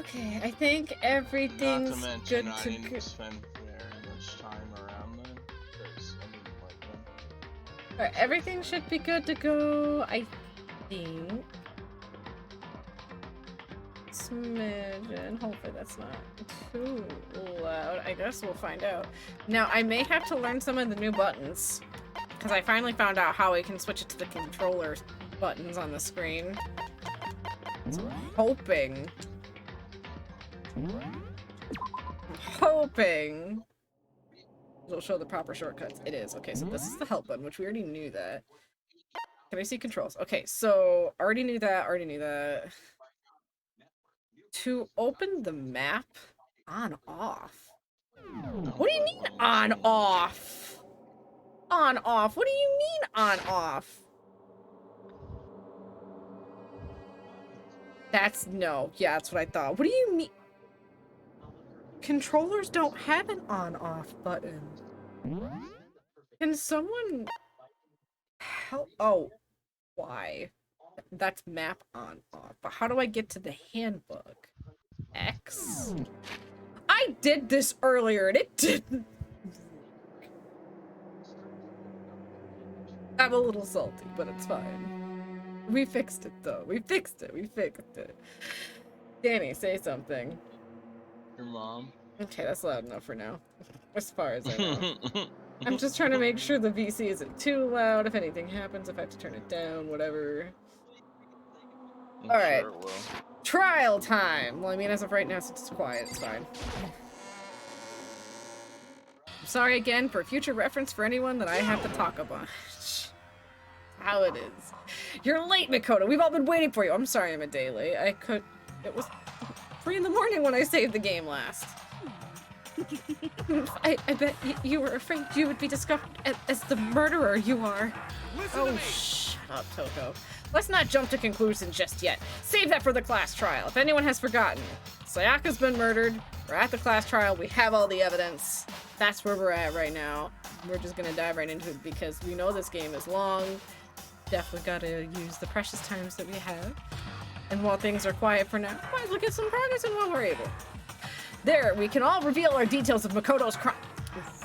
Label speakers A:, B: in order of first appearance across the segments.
A: Okay, I think everything's
B: Not to
A: good
B: mention, I
A: to
B: didn't
A: go.
B: spend very much time around them because I didn't like them.
A: Alright, everything should be good to go, I think. Smidgen. Hopefully that's not too loud. I guess we'll find out. Now, I may have to learn some of the new buttons. Because I finally found out how we can switch it to the controller buttons on the screen. So I'm hoping it'll show the proper shortcuts. It is. Okay, so this is the help button, which we already knew that. Can I see controls? Okay, so already knew that. To open the map, on off. What do you mean on off? On off? What do you mean on off? That's no. Yeah, that's what I thought. What do you mean? Controllers don't have an on off button. Can someone help? Oh, why? That's map on off. But how do I get to the handbook? X? I did this earlier and it didn't. I'm a little salty, but it's fine. We fixed it though. We fixed it. Danny, say something.
B: Your mom?
A: Okay, that's loud enough for now. As far as I know. I'm just trying to make sure the VC isn't too loud. If anything happens, if I have to turn it down, whatever. Alright.
B: Sure it will.
A: Trial time! Well, I mean, as of right now, since it's quiet, it's fine. I'm sorry again for future reference for anyone that I have to talk about. How it is. You're late, Makoto. We've all been waiting for you. I'm sorry I'm a day late. It was 3 in the morning when I saved the game last. I bet you were afraid you would be discovered as the murderer you are. Oh, shut up, Toko. Let's not jump to conclusions just yet. Save that for the class trial. If anyone has forgotten, Sayaka's been murdered. We're at the class trial. We have all the evidence. That's where we're at right now. We're just gonna dive right into it because we know this game is long. Definitely gotta use the precious times that we have. And while things are quiet for now, might as well get some progress in while we're able. There, we can all reveal our details of Makoto's crime.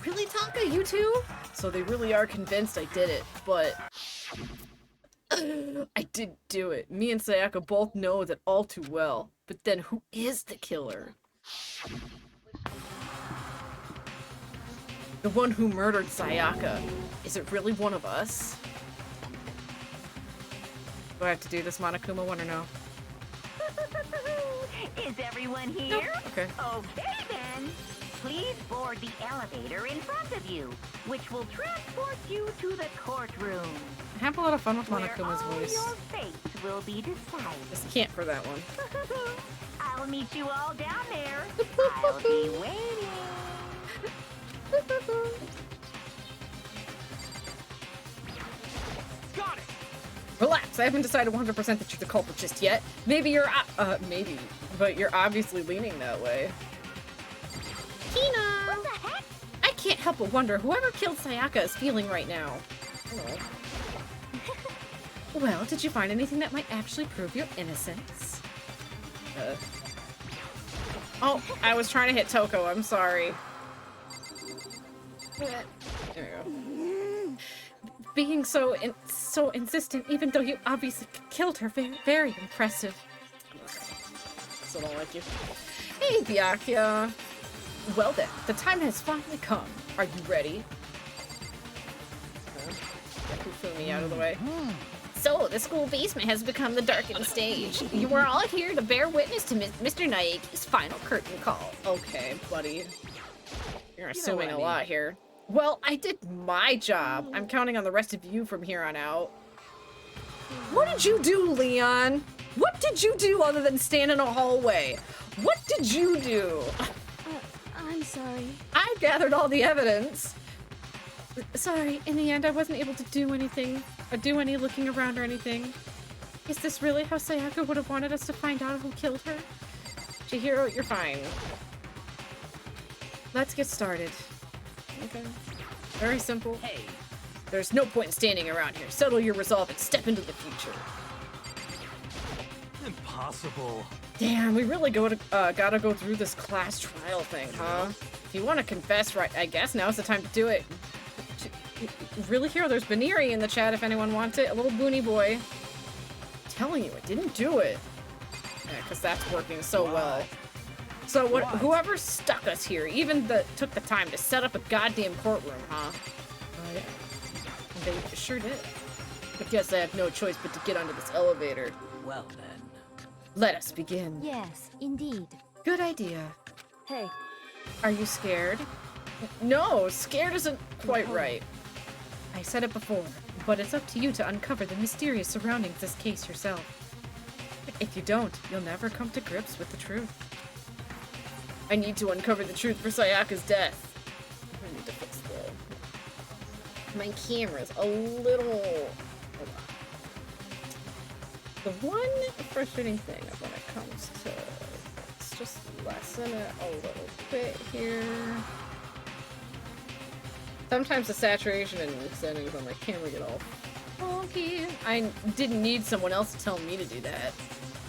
A: Really, Tonka? You too? So they really are convinced I did it, but I didn't do it. Me and Sayaka both know that all too well. But then who is the killer? The one who murdered Sayaka. Is it really one of us? Do I have to do this Monokuma one or no?
C: Is everyone here?
A: Nope. Okay.
C: Okay then. Please board the elevator in front of you, which will transport you to the courtroom.
A: I have a lot of fun with
C: Where
A: Monokuma's
C: all
A: voice.
C: your fates will be decided.
A: Just can't for that one.
C: I'll meet you all down there. I'll be waiting.
D: Got it!
A: Relax, I haven't decided 100% that you're the culprit just yet. Maybe you're, maybe, but you're obviously leaning that way. Tina!
C: What the heck?
A: I can't help but wonder whoever killed Sayaka is feeling right now. Oh. Well, did you find anything that might actually prove your innocence? Oh, I was trying to hit Toko, I'm sorry. There we go. Being so insistent, even though you obviously killed her, very, very impressive. Still don't like you. Hey, Byakuya. Well then, the time has finally come. Are you ready? Get Kufumi out of the way. So, the school basement has become the darkened stage. You are all here to bear witness to Mr. Naeki's final curtain call. Okay, buddy. You're assuming a lot here. Well, I did my job. I'm counting on the rest of you from here on out. What did you do, Leon? What did you do other than stand in a hallway? What did you do?
E: I'm sorry.
A: I gathered all the evidence. Sorry, in the end I wasn't able to do anything, or do any looking around or anything. Is this really how Sayaka would have wanted us to find out who killed her? Chihiro, you're fine. Let's get started. Okay. Very simple.
D: Hey.
A: There's no point in standing around here. Settle your resolve and step into the future.
D: Impossible.
A: Damn, we really gotta go through this class trial thing, huh? If you want to confess, right, I guess now's the time to do it. Really, Hero? There's Baneri in the chat if anyone wants it. A little boony boy. I'm telling you, I didn't do it. Yeah, because that's working so well. So whoever stuck us here, even took the time to set up a goddamn courtroom, huh? Oh yeah. They sure did. I guess I have no choice but to get onto this elevator.
D: Well then.
A: Let us begin.
E: Yes, indeed.
A: Good idea.
E: Hey.
A: Are you scared? No, scared isn't quite right. I said it before, but it's up to you to uncover the mysterious surroundings of this case yourself. If you don't, you'll never come to grips with the truth. I need to uncover the truth for Sayaka's death. I need to fix my camera's a little... The one frustrating thing when it comes to... Let's just lessen it a little bit here. Sometimes the saturation and settings on my camera get all funky. I didn't need someone else to tell me to do that.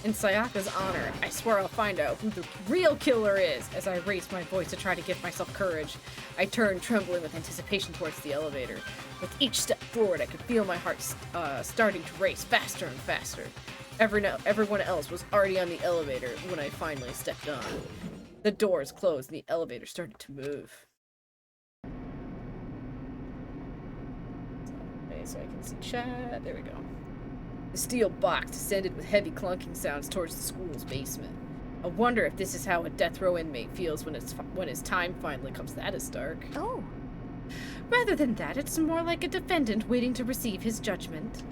A: In Sayaka's honor, I swear I'll find out who the real killer is. As I raised my voice to try to give myself courage, I turned trembling with anticipation towards the elevator. With each step forward, I could feel my heart starting to race faster and faster. Everyone else was already on the elevator when I finally stepped on. The doors closed and the elevator started to move. Okay, so I can see chat. There we go. The steel box descended with heavy clunking sounds towards the school's basement. I wonder if this is how a death row inmate feels when his time finally comes. That is dark.
E: Oh.
A: Rather than that, it's more like a defendant waiting to receive his judgment.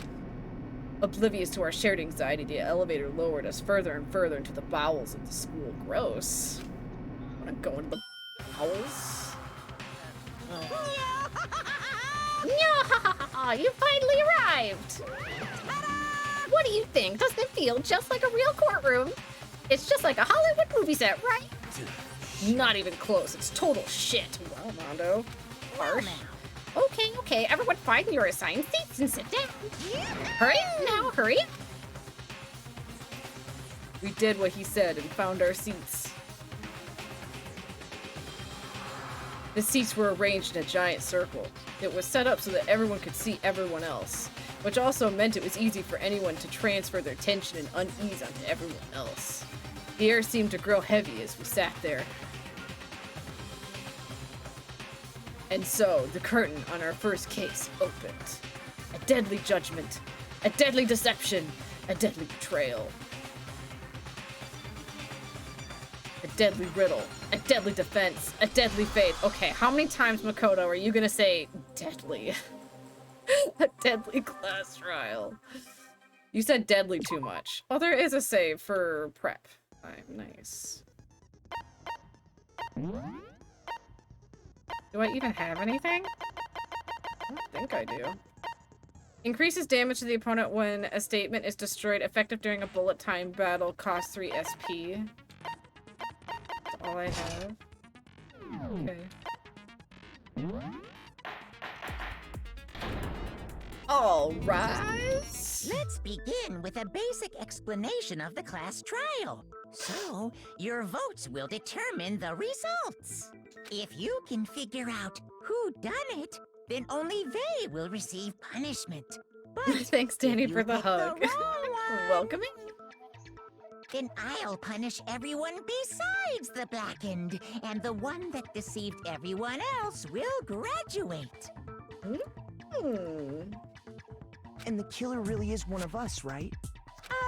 A: Oblivious to our shared anxiety, the elevator lowered us further and further into the bowels of the school. Gross. I want to go into the bowels. Oh. You finally arrived! What do you think? Doesn't it feel just like a real courtroom? It's just like a Hollywood movie set, right? Not even close. It's total shit. Well, Mondo. Harsh. Okay. Everyone find your assigned seats and sit down. Hurry now, hurry. We did what he said and found our seats. The seats were arranged in a giant circle. It was set up so that everyone could see everyone else, which also meant it was easy for anyone to transfer their tension and unease onto everyone else. The air seemed to grow heavy as we sat there. And so, the curtain on our first case opened. A deadly judgment, a deadly deception, a deadly betrayal. A deadly riddle, a deadly defense, a deadly faith. Okay, how many times, Makoto, are you gonna say deadly? A deadly class trial. You said deadly too much. Oh, there is a save for prep. Nice. Do I even have anything? I don't think I do. Increases damage to the opponent when a statement is destroyed. Effective during a bullet time battle. Costs 3 SP. That's all I have. Okay. All rise.
C: Let's begin with a basic explanation of the class trial. So, your votes will determine the results. If you can figure out who done it, then only they will receive punishment. But
A: thanks, Danny,
C: if you
A: for the
C: pick
A: hug.
C: The wrong one,
A: Welcoming.
C: Then I'll punish everyone besides the blackened, and the one that deceived everyone else will graduate.
F: And the killer really is one of us, right?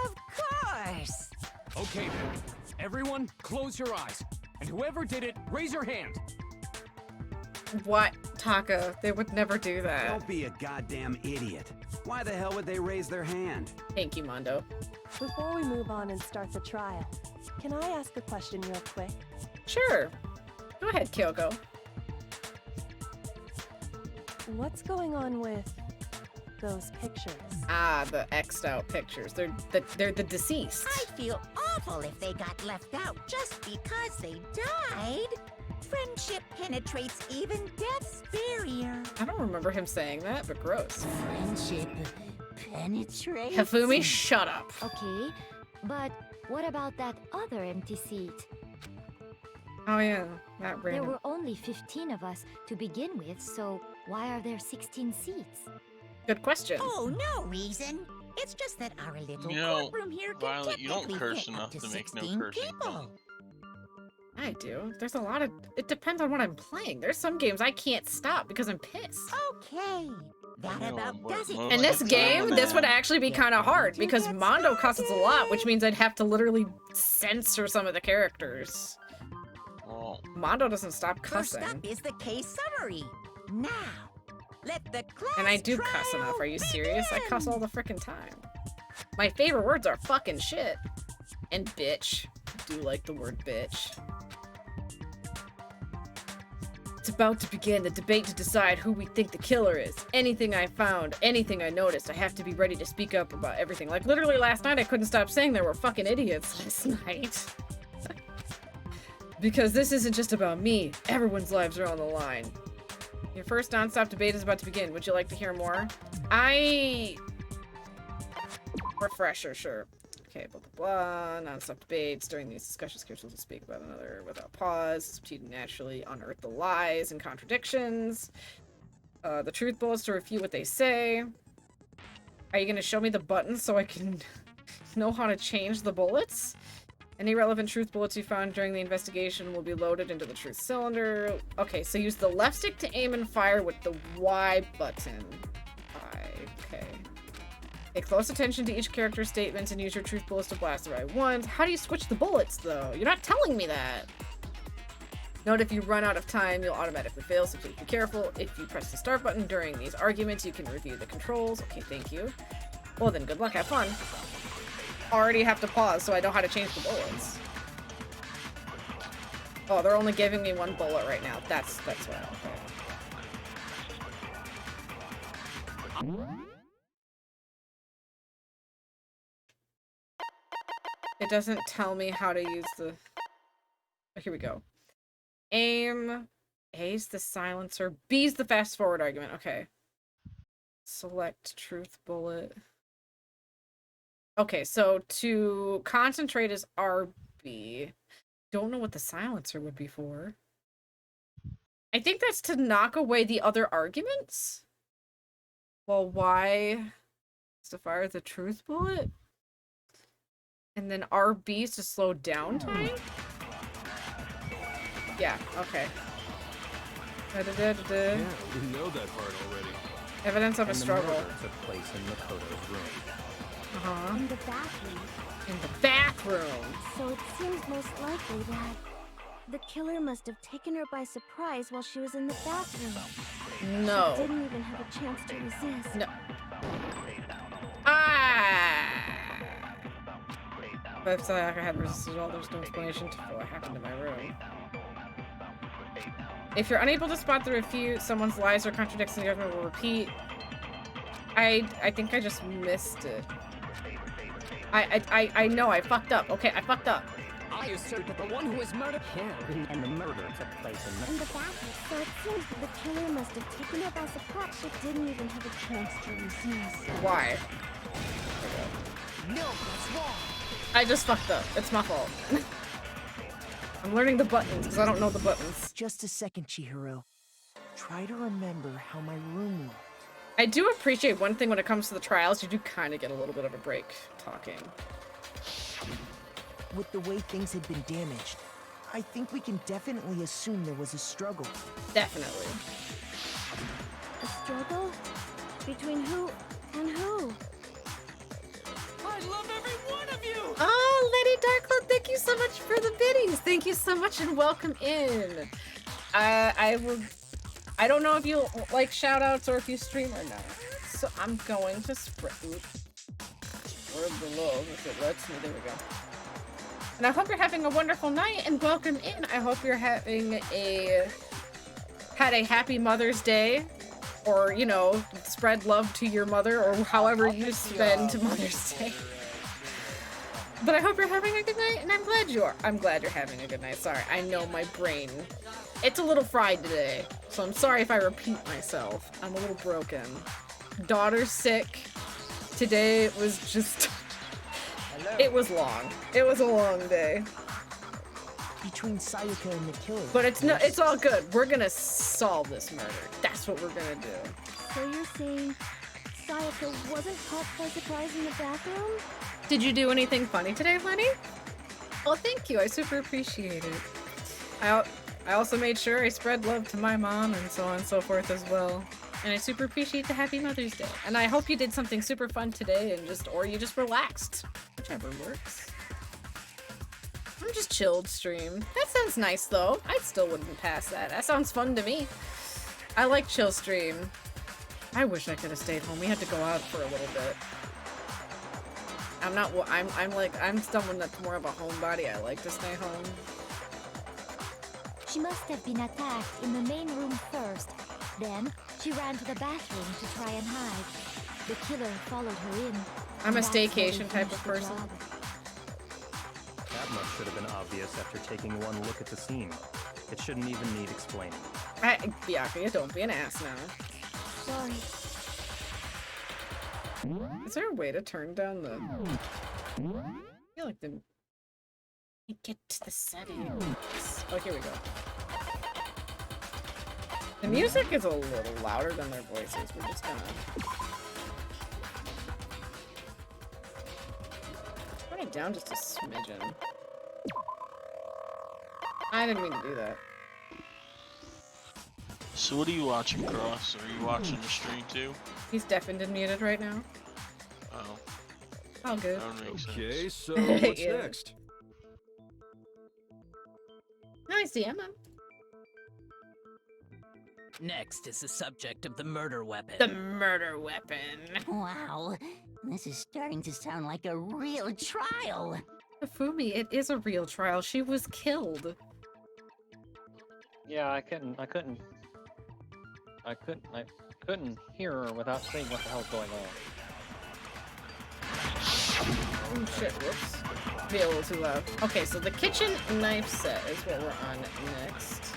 C: Of course!
D: Okay then. Everyone, close your eyes. And whoever did it, raise your hand.
A: What? Taka, they would never do that.
G: Don't be a goddamn idiot. Why the hell would they raise their hand?
A: Thank you, Mondo.
H: Before we move on and start the trial, can I ask a question real quick?
A: Sure. Go ahead, Kyoko.
H: What's going on with those pictures?
A: Ah, the X'd out pictures. They're the deceased.
C: I feel awful if they got left out just because they died. Friendship penetrates even death's barrier.
A: I don't remember him saying that, but gross.
C: Friendship penetrates?
A: Hifumi, shut up.
E: Okay, But what about that other empty seat?
A: Oh yeah, that
E: There
A: random.
E: were only 15 of us to begin with, so why are there 16 seats?
A: Good question.
C: Oh, no reason. It's just that our little
B: You know,
C: courtroom here can
B: Violet, you don't
C: technically
B: curse
C: fit
B: enough
C: up to
B: to make no
C: 16
B: cursing
C: people.
B: fun.
A: I do. There's a lot of. It depends on what I'm playing. There's some games I can't stop because I'm pissed.
C: Okay. That
B: know,
C: about
B: but
C: does it.
B: most
A: In this
B: of the time,
A: game, this would
B: man.
A: actually be
C: Get
A: kind of hard
C: ready to
A: because
C: get
A: Mondo cusses a lot, which
C: started.
A: means I'd have to literally censor some of the characters.
B: Well,
A: Mondo doesn't stop
C: First
A: cussing.
C: up is the case summary. Now, let the class
A: And I do cuss
C: trial
A: enough. Are you serious? I cuss all
C: begin.
A: the frickin' time. My favorite words are fucking shit. And bitch. I do like the word bitch. It's about to begin the debate to decide who we think the killer is. Anything I found, anything I noticed, I have to be ready to speak up about everything. Like, literally last night I couldn't stop saying there were fucking idiots last night. Because this isn't just about me. Everyone's lives are on the line. Your first non-stop debate is about to begin. Would you like to hear more? Refresher, sure. Okay, blah, blah, blah. Non-stop debates. During these discussions, characters will speak about another without pause. To naturally unearth the lies and contradictions. The truth bullets to refute what they say. Are you going to show me the buttons so I can know how to change the bullets? Any relevant truth bullets you found during the investigation will be loaded into the truth cylinder. Okay, so use the left stick to aim and fire with the Y button. Okay. Pay close attention to each character's statements and use your truth bullets to blast the right ones. How do you switch the bullets, though? You're not telling me that. Note if you run out of time, you'll automatically fail, so please be careful. If you press the start button during these arguments, you can review the controls. Okay, thank you. Well then, good luck, have fun. Already have to pause, so I know how to change the bullets. Oh, they're only giving me one bullet right now. That's why. Okay. It doesn't tell me how to use the... Oh, here we go. Aim. A's the silencer. B's the fast forward argument. Okay. Select truth bullet. Okay, so to concentrate is RB. Don't know what the silencer would be for. I think that's to knock away the other arguments. Well, Y is to fire the truth bullet. And then RB is to slow down time? Yeah, okay.
D: Yeah, we know that part already.
A: Evidence of a struggle.
I: Took place in Makoto's room.
A: Uh-huh.
E: In the bathroom.
A: In the bathroom.
E: So it seems most likely that the killer must have taken her by surprise while she was in the bathroom.
A: No.
E: She didn't even have a chance to resist.
A: No. Ah! But if I had resisted all, there's no explanation to what happened in my room. If you're unable to spot the refute, someone's lies or contradicts, the government will repeat. I think I just missed it. I know I fucked up. Okay, I fucked up.
D: I assert that the one who was murdered
I: And the murder took place in
E: In the bathroom. So it seems that the killer must have taken her by surprise. She didn't even have a chance to resist.
A: Why?
F: No, that's wrong.
A: I just fucked up. It's my fault. I'm learning the buttons because I don't know the buttons.
F: Just a second, Chihiro. Try to remember how my room looked.
A: I do appreciate one thing when it comes to the trials, you do kind of get a little bit of a break talking.
F: With the way things had been damaged, I think we can definitely assume there was a struggle.
A: Definitely.
E: A struggle? Between who and who?
D: I love every one of you!
A: Oh, Lady Darkcloud, thank you so much for the biddies. Thank you so much and welcome in. I don't know if you like shoutouts or if you stream or not. So I'm going to spread the love if it lets me. There we go. And I hope you're having a wonderful night and welcome in. I hope you're having had a happy Mother's Day, or you know, spread love to your mother, or however you spend Mother's Day. But I hope you're having a good night, and I'm glad you are. I'm glad you're having a good night. Sorry, I know my brain. It's a little fried today, so I'm sorry if I repeat myself. I'm a little broken. Daughter's sick. Today it was just It was long. It was a long day.
F: Between Sayaka and the killer.
A: But it's all good. We're gonna solve this murder. That's what we're gonna do.
E: So you're saying Sayaka wasn't caught by surprise in the bathroom?
A: Did you do anything funny today, Lenny? Well, thank you. I super appreciate it. I also made sure I spread love to my mom and so on and so forth as well. And I super appreciate the Happy Mother's Day. And I hope you did something super fun today and or you just relaxed. Whichever works. I'm just chilled stream. That sounds nice though. I still wouldn't pass that. That sounds fun to me. I like chill stream. I wish I could have stayed home. We had to go out for a little bit. I'm someone that's more of a homebody. I like to stay home.
E: She must have been attacked in the main room first. Then, she ran to the bathroom to try and hide. The killer followed her in.
A: I'm a
E: and that's how he
A: staycation type
E: finished
A: of
E: the
A: person.
E: job.
I: That much should have been obvious after taking one look at the scene. It shouldn't even need explaining.
A: Byakuya, don't be an ass now.
E: Sorry.
A: Is there a way to turn down the... I feel like the... Get to the settings. Oh, here we go. The music is a little louder than their voices. We're just gonna... Turn it down just a smidgen. I didn't mean to do that.
B: So what are you watching, Cross? Are you watching the stream too?
A: He's deafened and muted right now.
B: Oh.
A: All good.
B: That would make sense.
J: Okay, so what's
A: Yeah.
J: next?
A: Nice, Emma.
K: Next is the subject of the murder weapon.
A: The murder weapon.
C: Wow, this is starting to sound like a real trial.
A: Fumi, it is a real trial. She was killed.
I: Yeah, I couldn't hear her without seeing what the hell's going on.
A: Oh shit, whoops. Be a little too loud. Okay, so the kitchen knife set is what we're on next.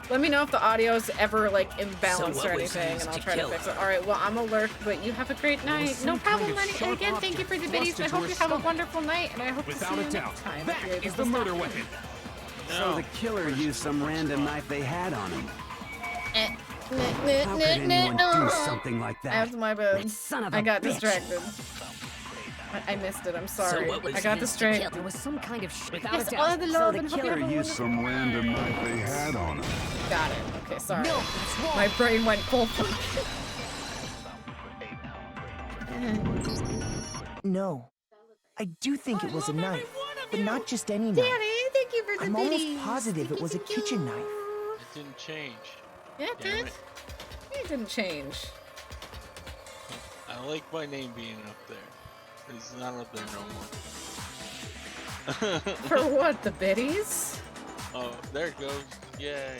A: Let me know if the audio's ever like imbalanced or anything, and I'll try to fix it. Alright, well, I'm alert, but you have a great night. No problem, Lenny. And again, thank you for the biddies. I hope you have a wonderful night, and I hope to see you next time.
D: That is the murder weapon.
G: So the killer used some random knife they had on him. How could anyone do something like that?
A: That's my bad.
C: Son of
A: I
C: a
A: got
C: bitch.
A: distracted. I missed it. I'm sorry.
K: what was
A: I got
K: used to
A: distracted.
K: There was some kind of
C: Without
A: Yes,
C: a
A: all
C: doubt.
A: the
C: So
A: love
C: the
A: and hope you
C: killer
A: have a
C: used
A: wonderful-
J: Some random knife they had on him.
A: Got it. Okay, sorry.
C: No, it's wrong.
A: My brain went full function.
F: No. I do think it was a knife, but not just any knife.
A: Danny, thank you for the
F: I'm
A: biddies.
F: almost positive it was a kitchen knife.
B: It didn't change.
A: Yeah, it
B: Damn
A: did. It didn't change.
B: I like my name being up there. It's not up there no more.
A: For what? The biddies?
B: Oh, there it goes. Yay.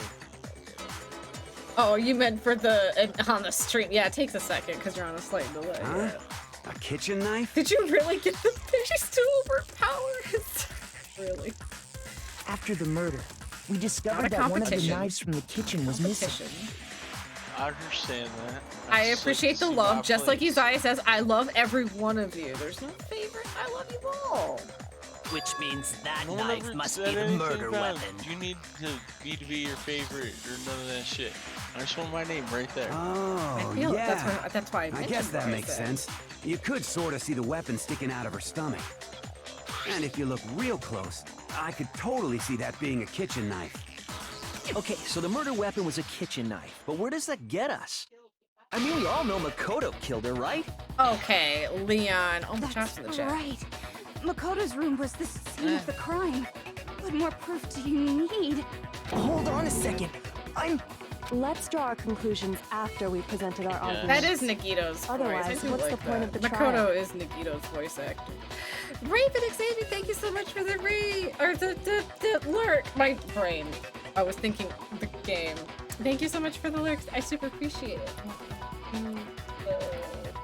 A: Oh, you meant for the on the stream? Yeah, it takes a second because you're on a slight delay.
G: Huh?
A: Yeah.
G: A kitchen knife?
A: Did you really get the She's still overpowered? Really?
F: After the murder, we
A: Not a
F: discovered that one of the
A: competition.
F: knives from the kitchen was missing.
A: Competition.
B: I understand that.
A: I
B: I'd just like
A: appreciate
B: to
A: the
B: see
A: love,
B: my
A: just like
B: place.
A: Uzziah says, I love every one of you. There's no favorite. I love you all.
K: which means that
B: No one
K: knife
B: ever
K: must
B: said
K: be the
B: anything
K: murder
B: about
K: weapon.
B: You need me to be your favorite or none of that shit. I just want my name right there.
G: Oh,
A: I feel
G: yeah.
A: that's why I
G: I
A: mentioned
G: guess that
A: what I
G: makes
A: said.
G: sense. You could sort of see the weapon sticking out of her stomach. And if you look real close, I could totally see that being a kitchen knife.
L: Okay, so the murder weapon was a kitchen knife, but where does that get us? I mean, we all know Makoto killed her, right?
A: Okay, Leon. Oh, my chops in the chat.
E: Right. Makoto's room was the scene of the crime. What more proof do you need?
F: Hold on a second.
H: Let's draw our conclusions after we presented our argument.
A: That is Nikito's voice.
H: Otherwise,
A: I do
H: what's
A: like
H: the point
A: that.
H: of the
A: Makoto
H: trial?
A: is Nikito's voice actor. Raven Xavier, thank you so much for the the lurk. My brain. I was thinking the game. Thank you so much for the lurks. I super appreciate it.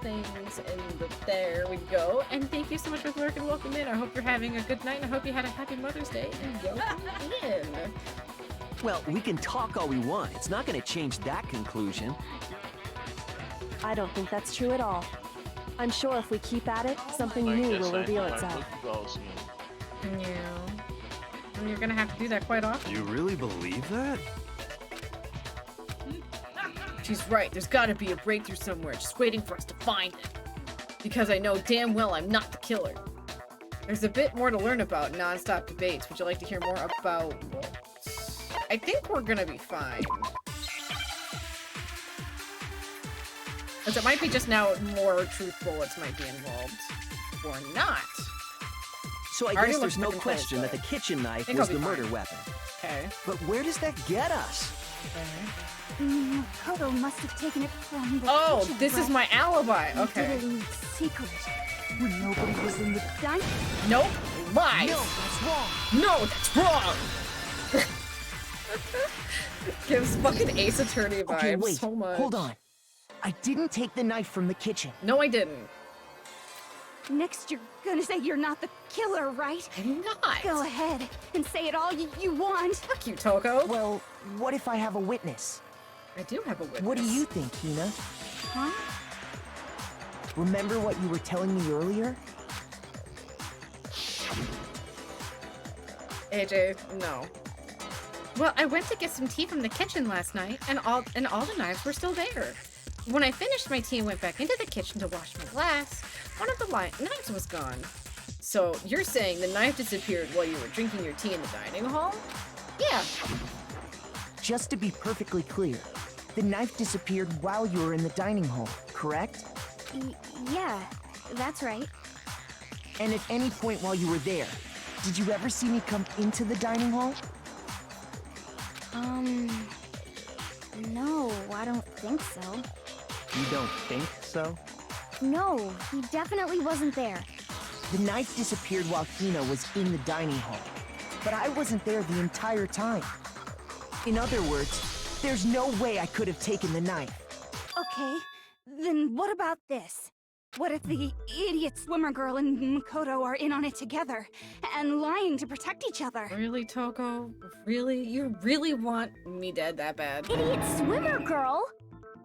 A: Things and there we go. And thank you so much for the lurk and welcome in. I hope you're having a good night and I hope you had a happy Mother's Day and welcome in.
L: Well, we can talk all we want. It's not going to change that conclusion.
H: I don't think that's true at all. I'm sure if we keep at it, something new will reveal itself.
A: Yeah. And you're gonna have to do that quite often.
G: You really believe that?
A: She's right. There's gotta be a breakthrough somewhere, just waiting for us to find it. Because I know damn well I'm not the killer. There's a bit more to learn about non-stop debates. Would you like to hear more about what? I think we're gonna be fine. Because it might be just now more truth bullets might be involved. Or not.
L: So I
A: Already
L: guess there's no
A: looks pretty
L: question
A: close,
L: that the kitchen knife
A: think
L: was
A: I'll
L: the
A: be
L: murder
A: fine.
L: weapon.
A: Okay.
L: But where does that get us?
E: Makoto must have taken it from the
A: Oh,
E: kitchen,
A: this is
E: right?
A: my alibi.
E: He
A: Okay.
E: did it in secret. When nobody was in the dining.
A: Nope. Lies.
L: No, that's wrong.
A: No, that's wrong. Gives fucking Ace Attorney vibes
F: Okay, wait.
A: so much.
F: Hold on. I didn't take the knife from the kitchen.
A: No, I didn't.
E: Next, you're gonna say you're not the killer, right?
A: I'm not.
E: Go ahead and say it all you want.
A: Fuck you, Toko.
F: Well, what if I have a witness?
A: I do have a witness.
F: What do you think, Hina?
E: Huh?
F: Remember what you were telling me earlier?
A: AJ, no. Well, I went to get some tea from the kitchen last night, and all the knives were still there. When I finished my tea and went back into the kitchen to wash my glass, one of the knives was gone. So you're saying the knife disappeared while you were drinking your tea in the dining hall? Yeah.
F: Just to be perfectly clear, the knife disappeared while you were in the dining hall, correct?
E: Yeah, that's right.
F: And at any point while you were there, did you ever see me come into the dining hall?
E: No, I don't think so.
I: You don't think so?
E: No, he definitely wasn't there.
F: The knife disappeared while Hina was in the dining hall, but I wasn't there the entire time. In other words, there's no way I could have taken the knife.
E: Okay, then what about this? What if the idiot swimmer girl and Makoto are in on it together and lying to protect each other?
A: Really, Toko? Really? You really want me dead that bad?
E: Idiot swimmer girl?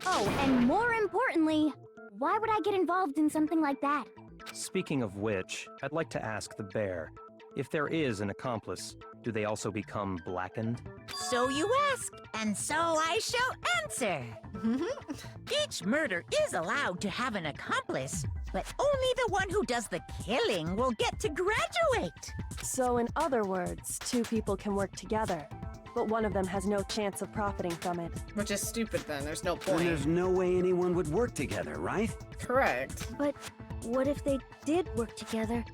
E: Oh, and more importantly, why would I get involved in something like that?
I: Speaking of which, I'd like to ask the bear, if there is an accomplice, do they also become blackened?
C: So you ask, and so I shall answer. Each murder is allowed to have an accomplice, but only the one who does the killing will get to graduate.
H: So in other words, two people can work together, but one of them has no chance of profiting from it.
A: Which is stupid then, there's no
G: Then
A: point.
G: there's no way anyone would work together, right?
A: Correct.
E: But what if they did work together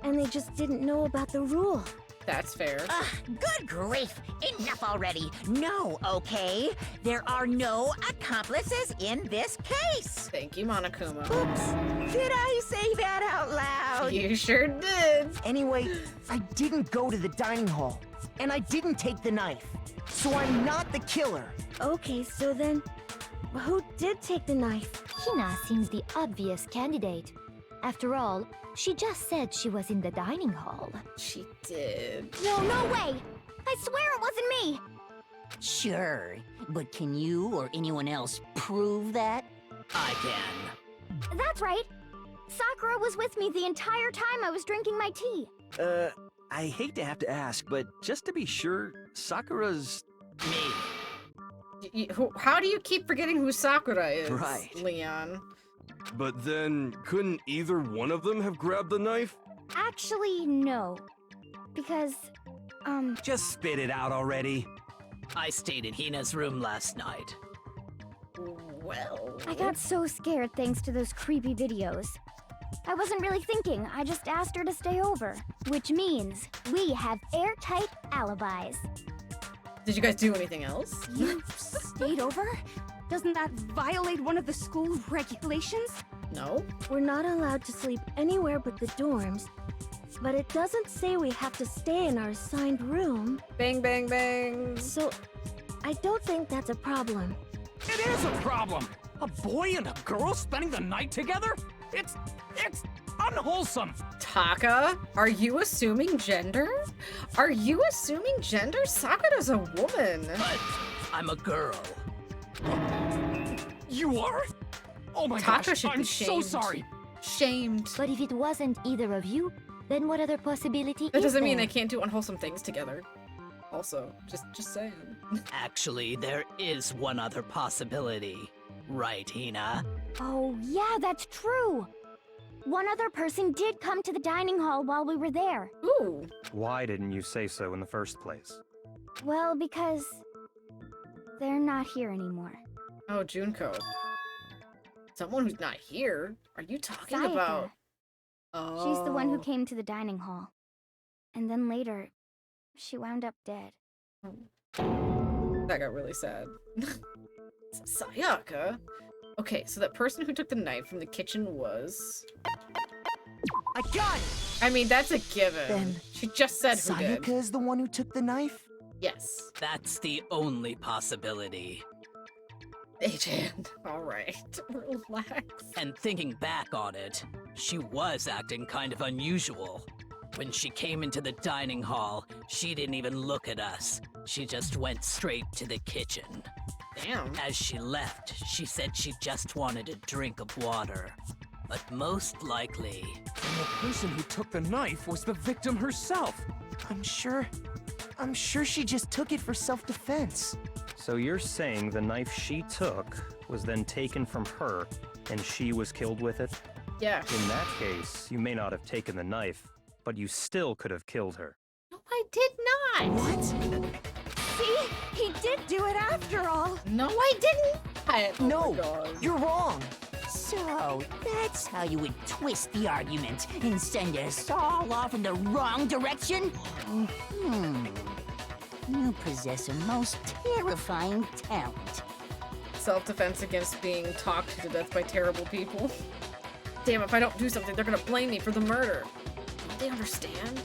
E: and they just didn't know about the rule?
A: That's fair.
C: Good grief! Enough already! No, okay? There are no accomplices in this case!
A: Thank you, Monokuma.
C: Oops! Did I say that out loud?
A: You sure did.
F: Anyway, I didn't go to the dining hall, and I didn't take the knife, so I'm not the killer.
E: Okay, so then, who did take the knife? Hina seems the obvious candidate. After all, she just said she was in the dining hall.
A: She did.
E: No way! I swear it wasn't me!
K: Sure, but can you or anyone else prove that? I can.
E: That's right! Sakura was with me the entire time I was drinking my tea.
L: I hate to have to ask, but just to be sure, Sakura's...
K: Me.
A: How do you keep forgetting who Sakura is,
L: Right.
A: Leon?
J: But then, couldn't either one of them have grabbed the knife?
E: Actually, no. Because,
G: Just spit it out already.
K: I stayed in Hina's room last night.
A: Well...
E: I got so scared thanks to those creepy videos. I wasn't really thinking, I just asked her to stay over. Which means we have airtight alibis.
A: Did you guys do anything else?
E: You stayed over? Doesn't that violate one of the school regulations?
A: No.
E: We're not allowed to sleep anywhere but the dorms, but it doesn't say we have to stay in our assigned room.
A: Bang, bang, bang.
E: So, I don't think that's a problem.
D: It is a problem! A boy and a girl spending the night together? It's unwholesome!
A: Taka, are you assuming gender? Are you assuming gender? Sakura's a woman.
K: But I'm a girl.
D: You are? Oh my
A: Taka
D: gosh,
A: should be
D: I'm so
A: shamed.
D: sorry.
A: Shamed.
E: But if it wasn't either of you, then what other possibility
A: That
E: is
A: doesn't mean
E: there?
A: they can't do unwholesome things together. Also, just saying.
K: Actually, there is one other possibility. Right, Hina?
E: Oh, yeah, that's true. One other person did come to the dining hall while we were there.
A: Ooh.
I: Why didn't you say so in the first place?
E: Well, because they're not here anymore.
A: Oh, Junko. Someone who's not here? Are you talking
E: Sayaka.
A: about? Oh.
E: She's the one who came to the dining hall. And then later, she wound up dead.
A: That got really sad. Sayaka? Okay, so that person who took the knife from the kitchen was...
F: I got it!
A: I mean, that's a given.
F: Then
A: She just said who did.
F: Sayaka is the one who took the knife?
A: Yes.
K: That's the only possibility.
A: Agent. Alright. Relax.
K: And thinking back on it, she was acting kind of unusual. When she came into the dining hall, she didn't even look at us. She just went straight to the kitchen.
A: Damn.
K: As she left, she said she just wanted a drink of water. But most likely...
D: And the person who took the knife was the victim herself.
F: I'm sure she just took it for self-defense.
I: So you're saying the knife she took was then taken from her, and she was killed with it?
A: Yeah.
I: In that case, you may not have taken the knife, but you still could have killed her.
A: No, I did not.
F: What?
E: See? He did do it after all.
A: No, I didn't. Oh
F: No,
A: my God.
F: you're wrong.
K: So, that's how you would twist the argument and send us all off in the wrong direction? You possess a most terrifying talent.
A: Self-defense against being talked to death by terrible people. Damn, if I don't do something, they're gonna blame me for the murder. Don't they understand?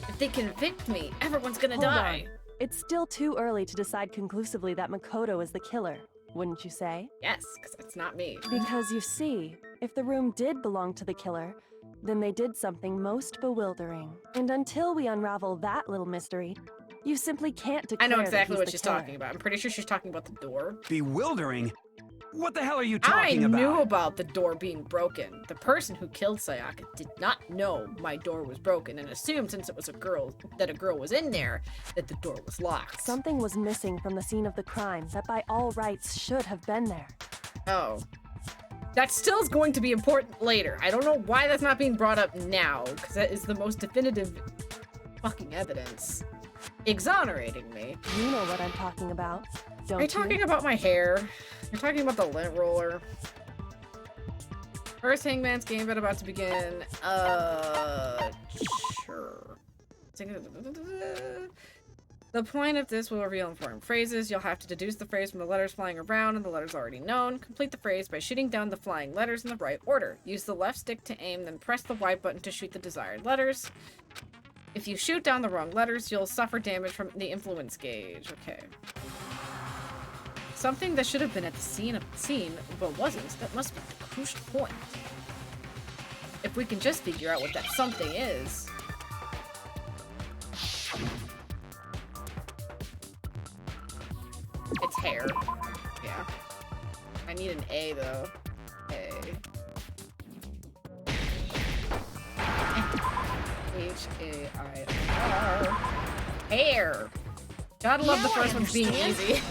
A: If they convict me, everyone's gonna
H: Hold
A: die.
H: on. It's still too early to decide conclusively that Makoto is the killer, wouldn't you say?
A: Yes, because it's not me.
H: Because you see, if the room did belong to the killer, then they did something most bewildering. And until we unravel that little mystery, you simply can't
A: I
H: declare
A: know
H: that
A: exactly
H: he's
A: what
H: the
A: she's
H: killer.
A: talking about. I'm pretty sure she's talking about the door.
G: Bewildering? What the hell are you
A: I
G: talking about?
A: knew about the door being broken. The person who killed Sayaka did not know my door was broken and assumed since it was a girl was in there that the door was locked.
H: Something was missing from the scene of the crime that by all rights should have been there.
A: Oh. That still is going to be important later. I don't know why that's not being brought up now, because that is the most definitive fucking evidence. Exonerating me.
H: You know what I'm talking about, don't
A: Are you talking about my hair? You're talking about the lint roller. First Hangman's Gambit about to begin. Sure. The point of this will reveal important phrases. You'll have to deduce the phrase from the letters flying around and the letters already known. Complete the phrase by shooting down the flying letters in the right order. Use the left stick to aim, then press the Y button to shoot the desired letters. If you shoot down the wrong letters, you'll suffer damage from the influence gauge. Okay. Something that should have been at the scene but wasn't. That must be the crucial point. If we can just figure out what that something is. It's hair. Yeah. I need an A though. A. H-A-I-R. Hair. Gotta love the
F: Now I
A: first one's being
F: understand.
A: easy.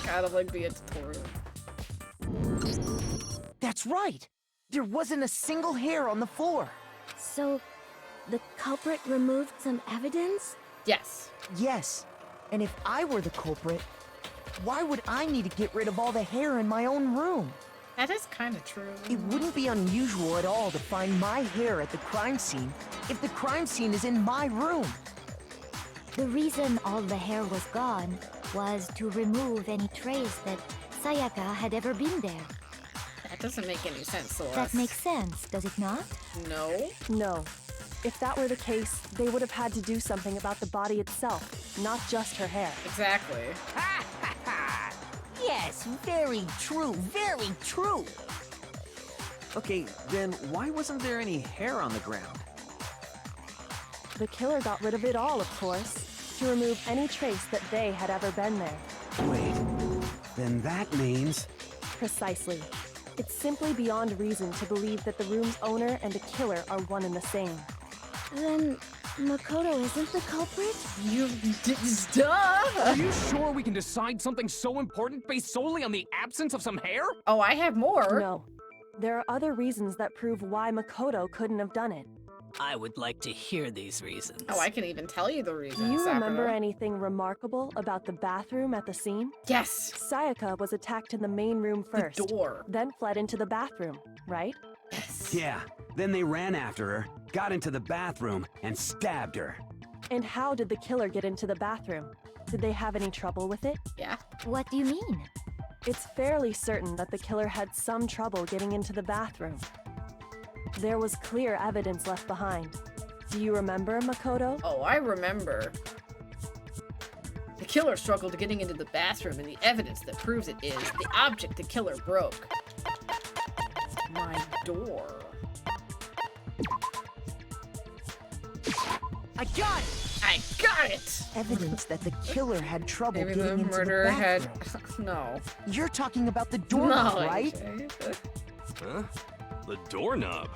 A: Gotta like be a tutorial.
F: That's right. There wasn't a single hair on the floor.
E: So, the culprit removed some evidence?
A: Yes.
F: Yes. And if I were the culprit, why would I need to get rid of all the hair in my own room?
A: That is kind of true.
F: It wouldn't be unusual at all to find my hair at the crime scene if the crime scene is in my room.
E: The reason all the hair was gone was to remove any trace that Sayaka had ever been there.
A: That doesn't make any sense, Celeste.
E: That makes sense, does it not?
A: No.
H: No. If that were the case, they would have had to do something about the body itself, not just her hair.
A: Exactly.
K: Yes, very true, very true.
L: Okay, then why wasn't there any hair on the ground?
H: The killer got rid of it all, of course, to remove any trace that they had ever been there.
G: Wait, then that means...
H: Precisely. It's simply beyond reason to believe that the room's owner and the killer are one and the same.
E: Then Makoto isn't the culprit?
A: Duh!
D: Are you sure we can decide something so important based solely on the absence of some hair?
A: Oh, I have more.
H: No. There are other reasons that prove why Makoto couldn't have done it.
K: I would like to hear these reasons.
A: Oh, I can even tell you the reason.
H: Do you remember anything remarkable about the bathroom at the scene?
A: Yes.
H: Sayaka was attacked in the main room first.
A: The door.
H: Then fled into the bathroom, right?
A: Yes.
G: Yeah, then they ran after her, got into the bathroom, and stabbed her.
H: And how did the killer get into the bathroom? Did they have any trouble with it?
A: Yeah.
E: What do you mean?
H: It's fairly certain that the killer had some trouble getting into the bathroom. There was clear evidence left behind. Do you remember, Makoto?
A: Oh, I remember. The killer struggled getting into the bathroom, and the evidence that proves it is the object the killer broke. My door.
F: I got it!
A: I got it!
F: Evidence that the killer had trouble
A: Maybe the
F: getting into the
A: murderer had...
F: bathroom.
A: No.
F: You're talking about the doorknob,
A: No,
F: right?
A: AJ.
J: Huh? The doorknob?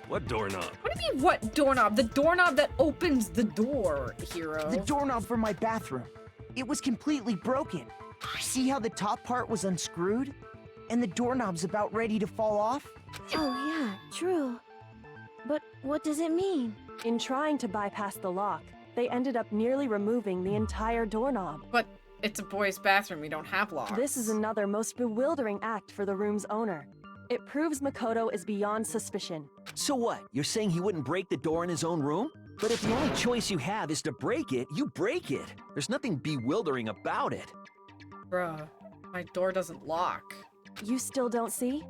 J: What doorknob?
A: What do you mean, what doorknob? The doorknob that opens the door, Hero.
F: The doorknob for my bathroom. It was completely broken. See how the top part was unscrewed? And the doorknob's about ready to fall off?
E: Oh yeah, true. But what does it mean?
H: In trying to bypass the lock, they ended up nearly removing the entire doorknob.
A: But it's a boys' bathroom. We don't have locks.
H: This is another most bewildering act for the room's owner. It proves Makoto is beyond suspicion.
L: So what? You're saying he wouldn't break the door in his own room? But if the only choice you have is to break it, you break it. There's nothing bewildering about it.
A: Bruh, my door doesn't lock.
H: You still don't see?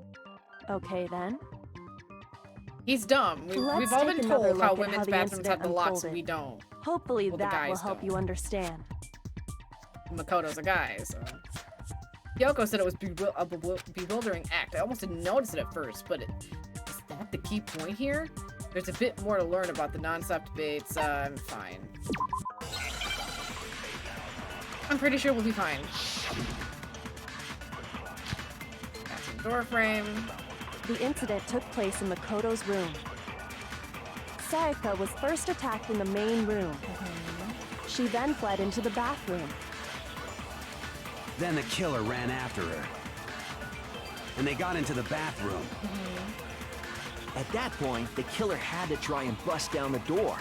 H: Okay then.
A: He's dumb.
H: Let's
A: We've all
H: take
A: been
H: another
A: told how
H: look at
A: women's
H: how the
A: bathrooms have the
H: incident
A: locks and
H: unfolded.
A: we don't.
H: Hopefully
A: Well, the
H: that will
A: guys
H: help
A: don't.
H: you understand.
A: Makoto's a guy, so... Yoko said it was a bewildering act. I almost didn't notice it at first, but is that the key point here? There's a bit more to learn about the non-stop debates. I'm fine. I'm pretty sure we'll be fine. That's a door frame.
H: The incident took place in Makoto's room. Sayaka was first attacked in the main room. She then fled into the bathroom.
G: Then the killer ran after her. And they got into the bathroom.
L: At that point, the killer had to try and bust down the door.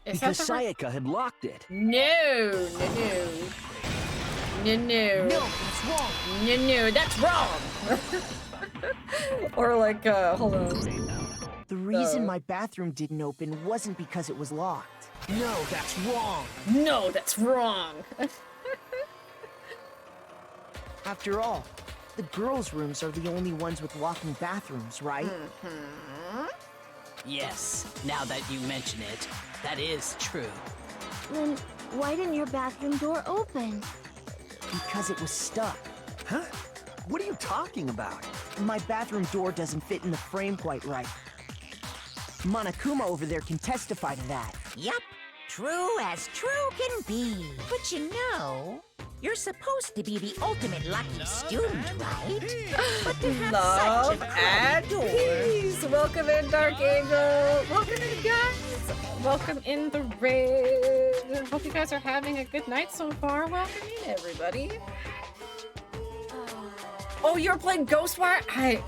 A: Is
L: Because
A: that the
L: Sayaka had locked it.
A: No, no, no. No, no.
F: No, that's wrong.
A: No, no, that's wrong! Or like, hold on.
F: The reason my bathroom didn't open wasn't because it was locked. No, that's wrong.
A: No, that's wrong!
F: After all, the girls' rooms are the only ones with walking bathrooms, right?
K: Yes, now that you mention it, that is true.
E: Then why didn't your bathroom door open?
F: Because it was stuck.
L: Huh? What are you talking about?
F: My bathroom door doesn't fit in the frame quite right. Monokuma over there can testify to that.
C: Yup, true as true can be. But you know, you're supposed to be the ultimate lucky student, right? But to have
A: Love
C: such a
A: and
C: crummy door.
A: peace! Welcome in, Dark Angel! Welcome in, guys! Welcome in the raid! Hope you guys are having a good night so far. Welcome in, everybody. Oh, you're playing Ghostwire? I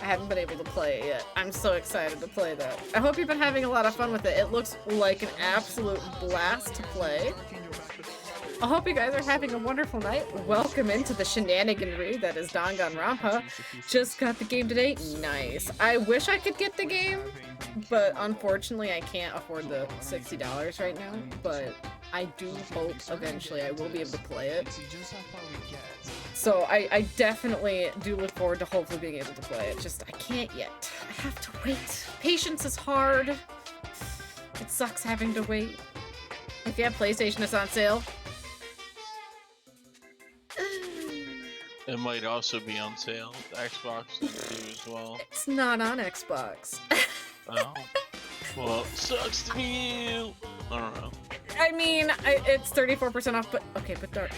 A: haven't been able to play it yet. I'm so excited to play that. I hope you've been having a lot of fun with it. It looks like an absolute blast to play. I hope you guys are having a wonderful night. Welcome into the shenaniganry that is Danganronpa. Just got the game today. Nice. I wish I could get the game, but unfortunately I can't afford the $60 right now. But I do hope eventually I will be able to play it. So I definitely do look forward to hopefully being able to play it. Just I can't yet. I have to wait. Patience is hard. It sucks having to wait. If you have PlayStation, it's on sale.
B: It might also be on sale. Xbox too as well.
A: It's not on Xbox.
B: Oh. Well, sucks to be you. I don't know.
A: I mean, it's 34% off, but okay, but Dark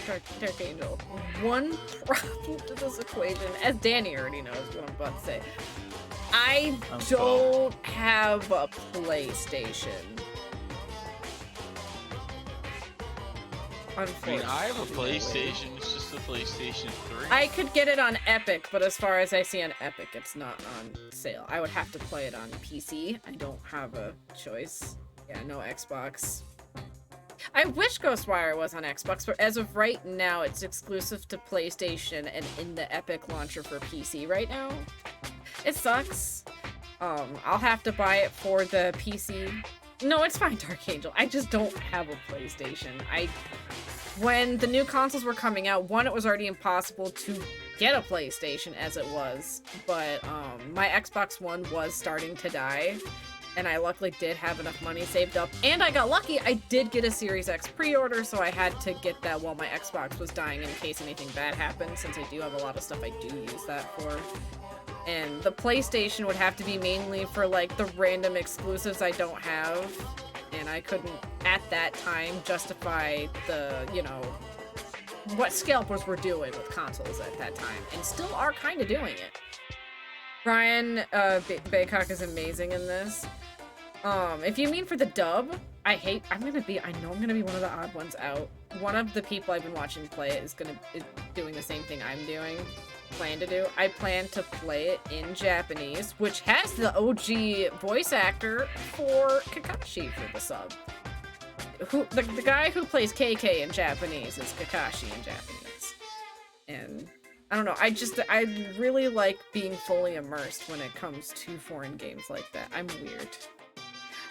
A: Angel. One problem to this equation, as Danny already knows what I'm about to say. I don't have a PlayStation.
B: I mean, I have a PlayStation, it's just a PlayStation 3.
A: I could get it on Epic, but as far as I see on Epic, it's not on sale. I would have to play it on PC. I don't have a choice. Yeah, no Xbox. I wish Ghostwire was on Xbox, but as of right now, it's exclusive to PlayStation and in the Epic launcher for PC right now. It sucks. I'll have to buy it for the PC. No, it's fine, Dark Angel. I just don't have a PlayStation. When the new consoles were coming out, one, it was already impossible to get a PlayStation as it was, but my Xbox One was starting to die, and I luckily did have enough money saved up, and I got lucky. I did get a Series X pre-order, so I had to get that while my Xbox was dying in case anything bad happened, since I do have a lot of stuff I do use that for. And the PlayStation would have to be mainly for, like, the random exclusives I don't have. And I couldn't, at that time, justify the, you know, what scalpers were doing with consoles at that time. And still are kind of doing it. Brian Baycock is amazing in this. If you mean for the dub, I know I'm gonna be one of the odd ones out. One of the people I've been watching play it is doing the same thing I'm doing. I plan to play it in Japanese, which has the OG voice actor for Kakashi for the sub. The guy who plays KK in Japanese is Kakashi in Japanese. And I don't know, I really like being fully immersed when it comes to foreign games like that. I'm weird.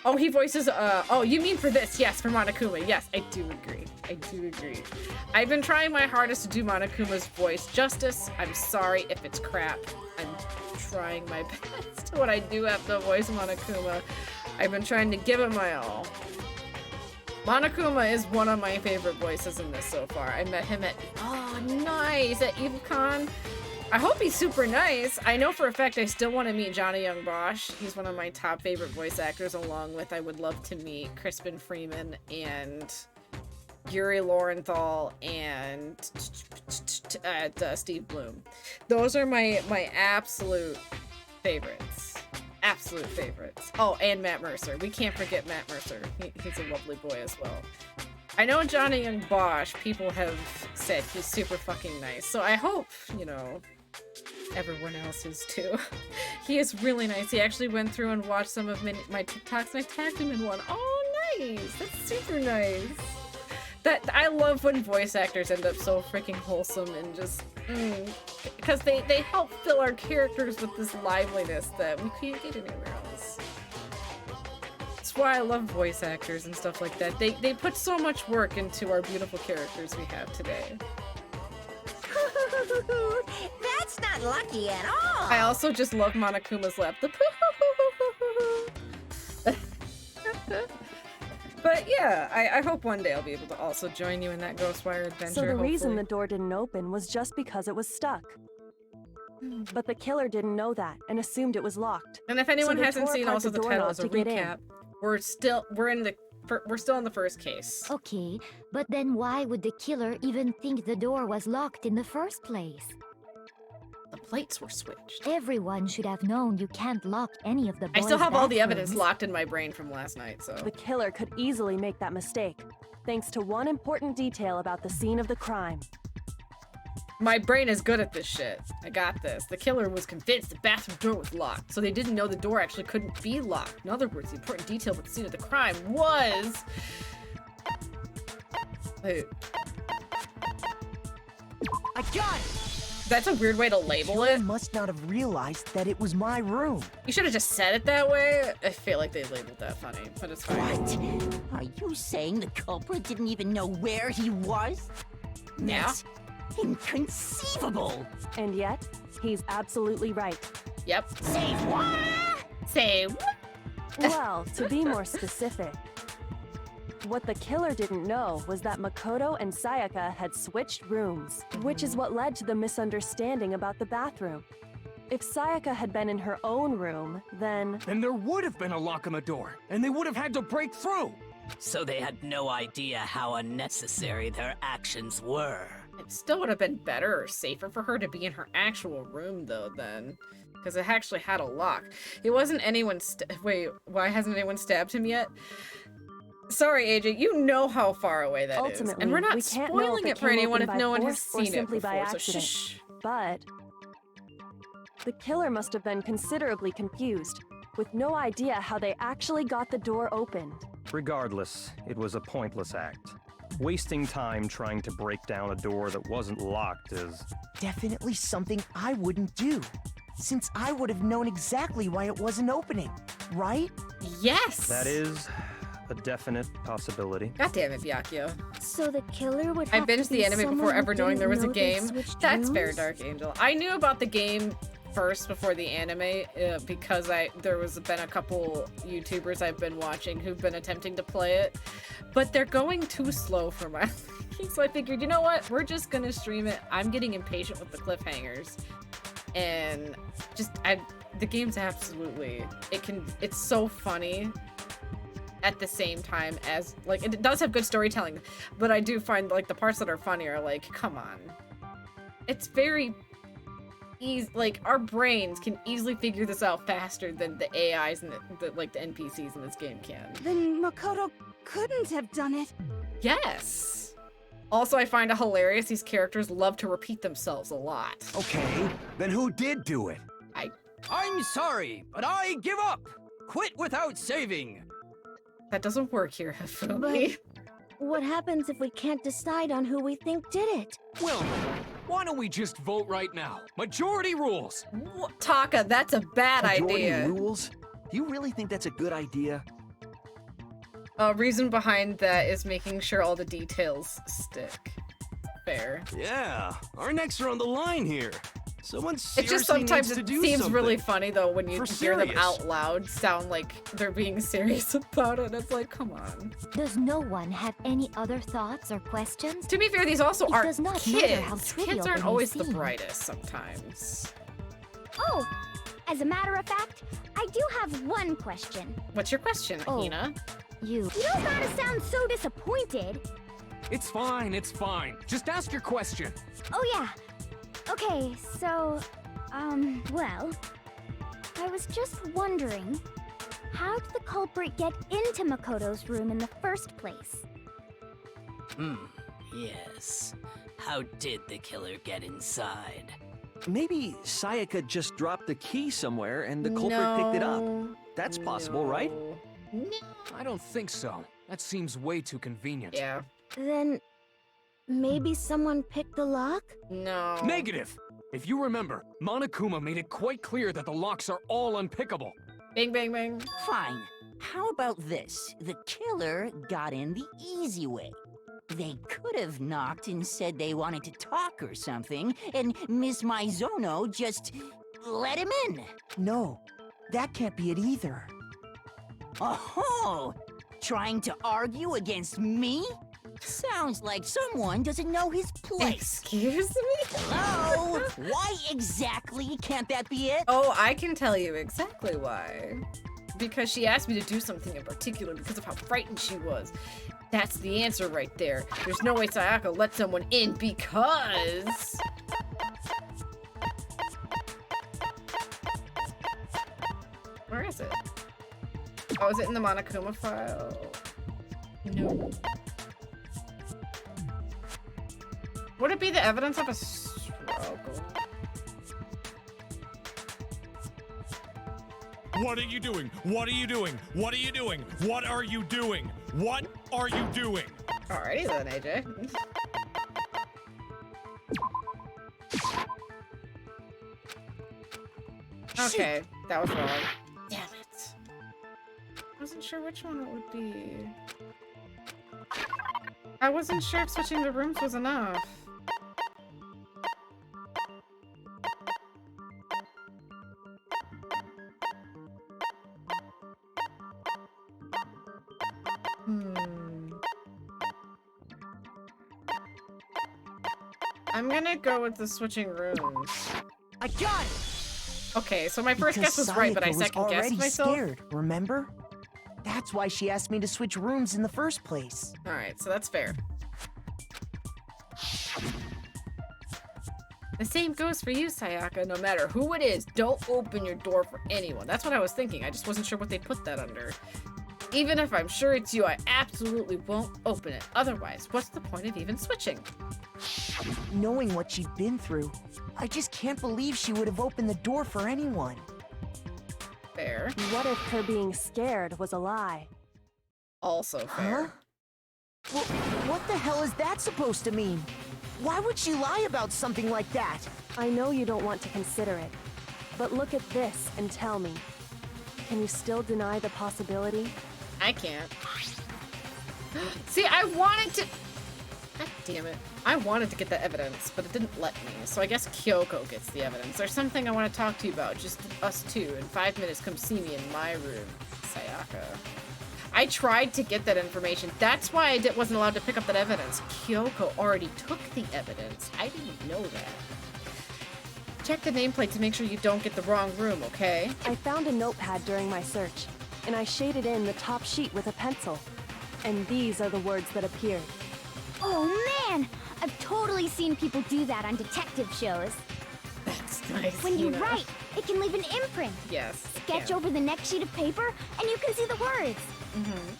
A: Oh, he voices, oh, you mean for this? Yes, for Monokuma. Yes, I do agree. I've been trying my hardest to do Monokuma's voice justice. I'm sorry if it's crap. I'm trying my best. When I do have to voice Monokuma, I've been trying to give it my all. Monokuma is one of my favorite voices in this so far. I met him at, oh, nice, at EvilCon. I hope he's super nice. I know for a fact I still want to meet Johnny Young Bosch. He's one of my top favorite voice actors, along with I would love to meet Crispin Freeman and Yuri Lowenthal and Steve Bloom. Those are my absolute favorites. Absolute favorites. Oh, and Matt Mercer. We can't forget Matt Mercer. He's a lovely boy as well. I know Johnny Young Bosch, people have said he's super fucking nice, so I hope, you know, everyone else is too. He is really nice. He actually went through and watched some of my TikToks and I tagged him in one. Oh, nice! That's super nice. I love when voice actors end up so freaking wholesome and just, because they help fill our characters with this liveliness that we can't get anywhere else. That's why I love voice actors and stuff like that. They put so much work into our beautiful characters we have today.
C: That's not lucky at all.
A: I also just love Monokuma's laugh. The But yeah, I hope one day I'll be able to also join you in that Ghostwire adventure.
H: So the reason the door didn't open was just because it was stuck. But the killer didn't know that and assumed it was locked.
A: And if anyone
H: So they
A: hasn't
H: tore
A: seen
H: apart
A: also
H: the
A: the title
H: doorknob
A: as a
H: to get in.
A: recap, we're still in the first case.
E: Okay, but then why would the killer even think the door was locked in the first place?
A: The plates were switched.
E: Everyone should have known you can't lock any of the
A: I
E: boys'
A: still have all the evidence
E: bathrooms.
A: locked in my brain from last night, so.
H: The killer could easily make that mistake, thanks to one important detail about the scene of the crime.
A: My brain is good at this shit. I got this. The killer was convinced the bathroom door was locked, so they didn't know the door actually couldn't be locked. In other words, the important detail about the scene of the crime was... Wait.
F: I got it!
A: That's a weird way to label it.
F: Must not have realized that it was my room.
A: You should have just said it that way. I feel like they labeled that funny, but it's fine.
C: What? Are you saying the culprit didn't even know where he was?
A: Yeah.
C: That's inconceivable.
H: And yet, he's absolutely right.
A: Yep.
C: Say what?
A: Say what?
H: Well, to be more specific, what the killer didn't know was that Makoto and Sayaka had switched rooms, which is what led to the misunderstanding about the bathroom. If Sayaka had been in her own room, then
D: there would have been a lock on the door, and they would have had to break through.
K: So they had no idea how unnecessary their actions were.
A: It still would have been better or safer for her to be in her actual room, though, then. Because it actually had a lock. It wasn't anyone wait, why hasn't anyone stabbed him yet? Sorry, AJ, you know how far away that is. And we're not spoiling it for anyone if no one has seen it before, so shh.
H: But the killer must have been considerably confused, with no idea how they actually got the door opened.
I: Regardless, it was a pointless act. Wasting time trying to break down a door that wasn't locked is...
F: Definitely something I wouldn't do, since I would have known exactly why it wasn't opening, right?
A: Yes!
I: That is a definite possibility.
A: God damn it, Byakuya.
E: So the killer would
A: I
E: have
A: binged
E: to be
A: the anime before
E: someone
A: ever
E: who
A: knowing there was a
E: didn't know they
A: game.
E: switched
A: That's fair,
E: rooms?
A: Dark Angel. I knew about the game first before the anime because there was been a couple YouTubers I've been watching who've been attempting to play it, but they're going too slow for my liking. So I figured, you know what? We're just gonna stream it. I'm getting impatient with the cliffhangers, and the game's absolutely it's so funny at the same time as like it does have good storytelling, but I do find like the parts that are funny are like, come on, it's very easy. Like our brains can easily figure this out faster than the AIs and the NPCs in this game can.
M: Then Makoto couldn't have done it.
A: Yes. Also, I find it hilarious these characters love to repeat themselves a lot.
G: Okay, then who did do it?
D: I'm sorry, but I give up. Quit without saving.
A: That doesn't work here, Hifumi.
E: What happens if we can't decide on who we think did it?
D: Well, why don't we just vote right now? Majority rules.
A: Taka, that's a bad
L: Majority
A: idea.
L: rules? Do you really think that's a good idea?
A: Reason behind that is making sure all the details stick. Fair.
J: Yeah, our necks are on the line here. Someone
A: It
J: seriously
A: just sometimes
J: needs to
A: it
J: do
A: seems
J: something.
A: really funny though when you hear them
J: serious.
A: out loud sound like they're being serious about it. It's like, come on.
E: Does no one have any other thoughts or questions?
A: To be fair, these also
E: It
A: aren't
E: does not matter how
A: kids.
E: trivial
A: Kids
E: they
A: aren't
E: may
A: always the
E: seem.
A: brightest sometimes.
N: Oh, as a matter of fact, I do have one question.
A: What's your question, Hina?
E: You
N: don't gotta sound so disappointed.
D: It's fine, it's fine. Just ask your question.
N: Oh yeah. Okay, so, well, I was just wondering, how did the culprit get into Makoto's room in the first place?
K: Yes. How did the killer get inside?
L: Maybe Sayaka just dropped the key somewhere and the culprit picked it up. That's possible, right?
A: No.
D: I don't think so. That seems way too convenient.
A: Yeah.
E: Then maybe someone picked the lock?
A: No.
D: Negative! If you remember, Monokuma made it quite clear that the locks are all unpickable.
A: Bang, bang, bang.
C: Fine. How about this? The killer got in the easy way. They could have knocked and said they wanted to talk or something, and Miss Maizono just let him in.
F: No, that can't be it either.
C: Oh, trying to argue against me? Sounds like someone doesn't know his place.
A: Excuse me?
C: Hello? Why exactly can't that be it?
A: Oh, I can tell you exactly why. Because she asked me to do something in particular because of how frightened she was. That's the answer right there. There's no way Sayaka let someone in because... Where is it? Oh, is it in the Monokuma file? No. Would it be the evidence of a struggle?
O: What are you doing? What are you doing? What are you doing? What are you doing? What are you doing?
A: Alrighty then, AJ. Okay, that was wrong. Damn it. I wasn't sure which one it would be. I wasn't sure if switching the rooms was enough. I'm gonna go with the switching rooms.
F: I got it!
A: Okay, so my first guess was right, but I second guessed myself.
F: Scared, remember? That's why she asked me to switch rooms in the first place.
A: Alright, so that's fair. The same goes for you, Sayaka. No matter who it is, don't open your door for anyone. That's what I was thinking. I just wasn't sure what they put that under. Even if I'm sure it's you, I absolutely won't open it. Otherwise, what's the point of even switching?
F: Knowing what she'd been through, I just can't believe she would have opened the door for anyone.
A: Fair.
H: What if her being scared was a lie?
A: Also fair.
F: Huh? Well, what the hell is that supposed to mean? Why would she lie about something like that?
H: I know you don't want to consider it, but look at this and tell me. Can you still deny the possibility?
A: I can't. See, I wanted to... God damn it. I wanted to get the evidence, but it didn't let me. So I guess Kyoko gets the evidence. There's something I want to talk to you about. Just us two. In 5 minutes, come see me in my room. Sayaka. I tried to get that information. That's why I wasn't allowed to pick up that evidence. Kyoko already took the evidence. I didn't know that. Check the nameplate to make sure you don't get the wrong room, okay?
H: I found a notepad during my search, and I shaded in the top sheet with a pencil. And these are the words that appeared.
N: Oh man! I've totally seen people do that on detective shows.
A: That's nice.
N: When you write, it can leave an imprint.
A: Yes.
N: Sketch over the next sheet of paper, and you can see the words.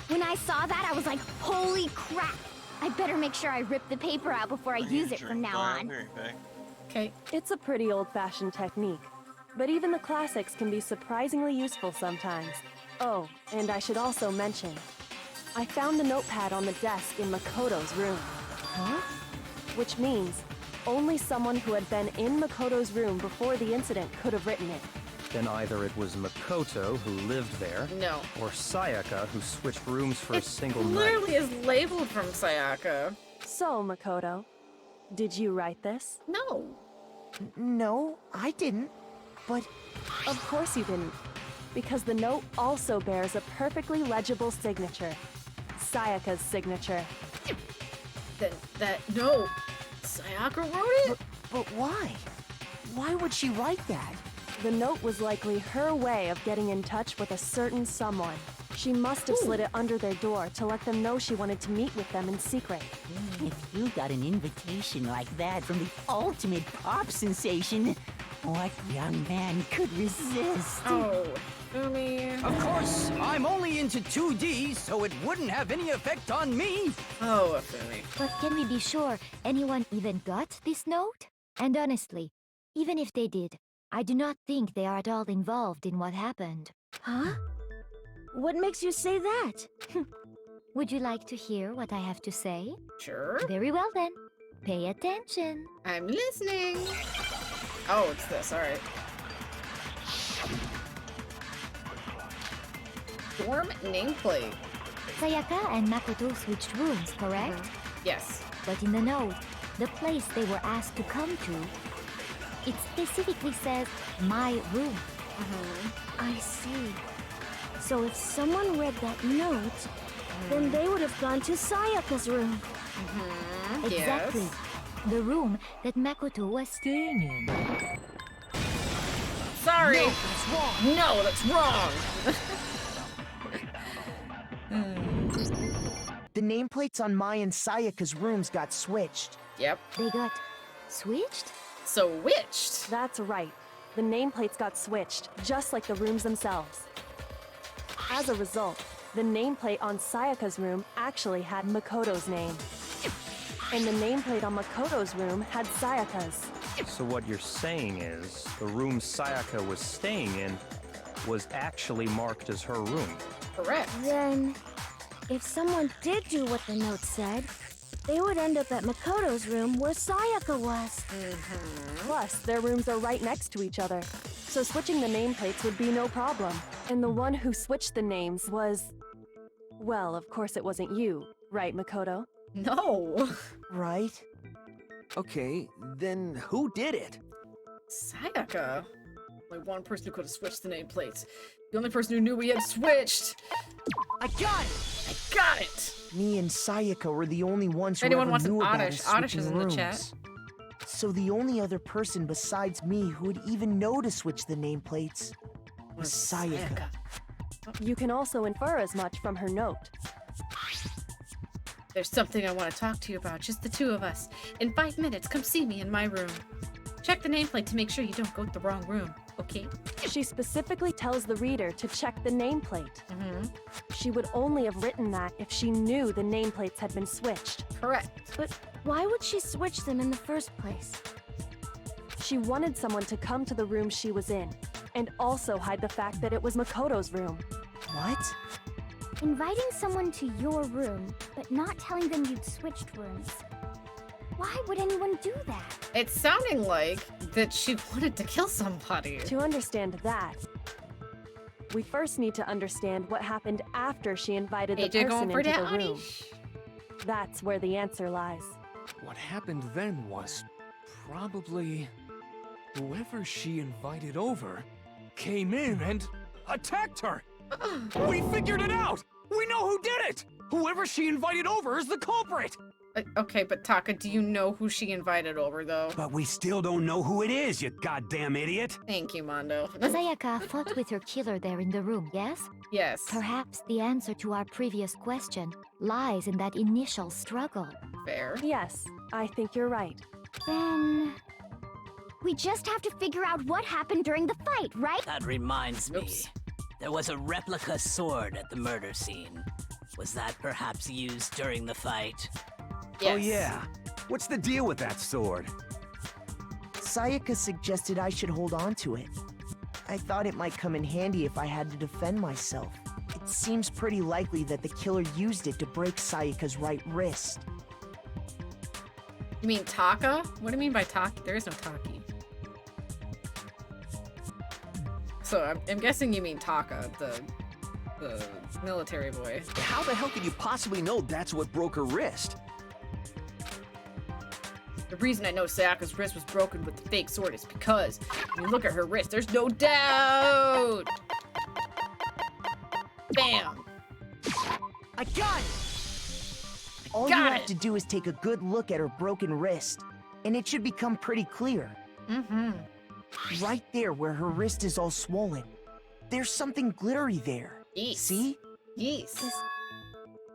N: When I saw that, I was like, holy crap! I better make sure I rip the paper out before I use it from now on.
A: Okay.
H: It's a pretty old-fashioned technique, but even the classics can be surprisingly useful sometimes. Oh, and I should also mention, I found the notepad on the desk in Makoto's room.
F: Huh?
H: Which means only someone who had been in Makoto's room before the incident could have written it.
I: Then either it was Makoto who lived there,
A: No.
I: or Sayaka who switched rooms for a single night.
A: Literally is labeled from Sayaka.
H: So, Makoto, did you write this?
A: No.
F: No, I didn't. But...
H: Of course you didn't, because the note also bears a perfectly legible signature. Sayaka's signature.
A: No. Sayaka wrote it?
F: But why? Why would she write that?
H: The note was likely her way of getting in touch with a certain someone. She must have slid it under their door to let them know she wanted to meet with them in secret.
C: If you got an invitation like that from the ultimate pop sensation, what young man could resist?
A: Oh, Fumi.
D: Of course, I'm only into 2D, so it wouldn't have any effect on me.
A: Oh, Fumi.
E: But can we be sure anyone even got this note? And honestly, even if they did, I do not think they are at all involved in what happened.
M: Huh? What makes you say that?
E: Would you like to hear what I have to say?
A: Sure.
E: Very well then. Pay attention.
A: I'm listening. Oh, it's this. All right. Dorm nameplate.
E: Sayaka and Makoto switched rooms, correct?
A: Yes.
E: But in the note, the place they were asked to come to, it specifically says, my room.
M: I see. So if someone read that note, then they would have gone to Sayaka's room.
E: Exactly.
A: Yes.
E: The room that Makoto was staying in.
A: Sorry.
F: No, that's wrong.
A: No, that's wrong.
F: The nameplates on Mai and Sayaka's rooms got switched.
A: Yep.
E: They got switched?
A: Switched.
H: That's right. The nameplates got switched, just like the rooms themselves. As a result, the nameplate on Sayaka's room actually had Makoto's name. And the nameplate on Makoto's room had Sayaka's.
I: So what you're saying is, the room Sayaka was staying in was actually marked as her room.
A: Correct.
M: Then, if someone did do what the note said, they would end up at Makoto's room where Sayaka was.
H: Plus, their rooms are right next to each other, so switching the nameplates would be no problem. And the one who switched the names was... Well, of course it wasn't you, right, Makoto?
A: No.
F: Right?
L: Okay, then who did it?
A: Sayaka. Only one person who could have switched the nameplates. The only person who knew we had switched.
F: I got it!
A: I got it!
F: Me and Sayaka were the only ones who
A: Anyone
F: ever
A: wants an
F: knew about
A: Oddish?
F: us
A: Oddish
F: switching
A: is in the
F: rooms.
A: chat.
F: So the only other person besides me who would even know to switch the nameplates was Sayaka.
H: You can also infer as much from her note.
A: There's something I want to talk to you about, just the two of us. In 5 minutes, come see me in my room. Check the nameplate to make sure you don't go to the wrong room, okay?
H: She specifically tells the reader to check the nameplate.
A: Mm-hmm.
H: She would only have written that if she knew the nameplates had been switched.
A: Correct.
M: But why would she switch them in the first place?
H: She wanted someone to come to the room she was in, and also hide the fact that it was Makoto's room.
F: What?
N: Inviting someone to your room, but not telling them you'd switched rooms. Why would anyone do that?
A: It's sounding like that she wanted to kill somebody.
H: To understand that, we first need to understand what happened after she invited the person into the room. That's where the answer lies.
D: What happened then was probably whoever she invited over came in and attacked her. We figured it out! We know who did it! Whoever she invited over is the culprit!
A: Okay, but Taka, do you know who she invited over, though?
G: But we still don't know who it is, you goddamn idiot!
A: Thank you, Mondo.
E: Sayaka fought with her killer there in the room, yes?
A: Yes.
E: Perhaps the answer to our previous question lies in that initial struggle.
A: Fair.
H: Yes, I think you're right.
N: Then... we just have to figure out what happened during the fight, right?
K: That reminds me. There was a replica sword at the murder scene. Was that perhaps used during the fight?
A: Yes.
G: Oh yeah. What's the deal with that sword?
F: Sayaka suggested I should hold on to it. I thought it might come in handy if I had to defend myself. It seems pretty likely that the killer used it to break Sayaka's right wrist.
A: You mean Taka? What do you mean by Taki? There is no Taki. So I'm guessing you mean Taka, the military boy.
L: How the hell could you possibly know that's what broke her wrist?
A: The reason I know Sayaka's wrist was broken with the fake sword is because when you look at her wrist, there's no doubt! Bam!
F: I got it! All you have to do is take a good look at her broken wrist, and it should become pretty clear.
A: Mm-hmm.
F: Right there where her wrist is all swollen. There's something glittery there.
A: Yes.
F: See?
A: Yes.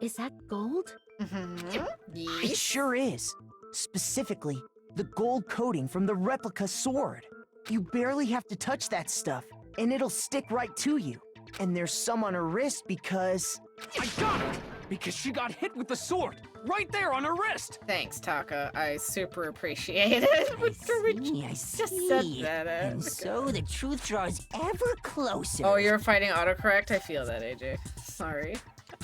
E: Is that gold?
A: Mm-hmm.
F: It sure is. Specifically, the gold coating from the replica sword. You barely have to touch that stuff, and it'll stick right to you. And there's some on her wrist because...
D: I got it! Because she got hit with the sword! Right there on her wrist!
A: Thanks, Taka. I super appreciate it.
C: I
A: Just
C: see.
A: said that.
C: And so the truth draws ever closer.
A: Oh, you're fighting autocorrect? I feel that, AJ. Sorry.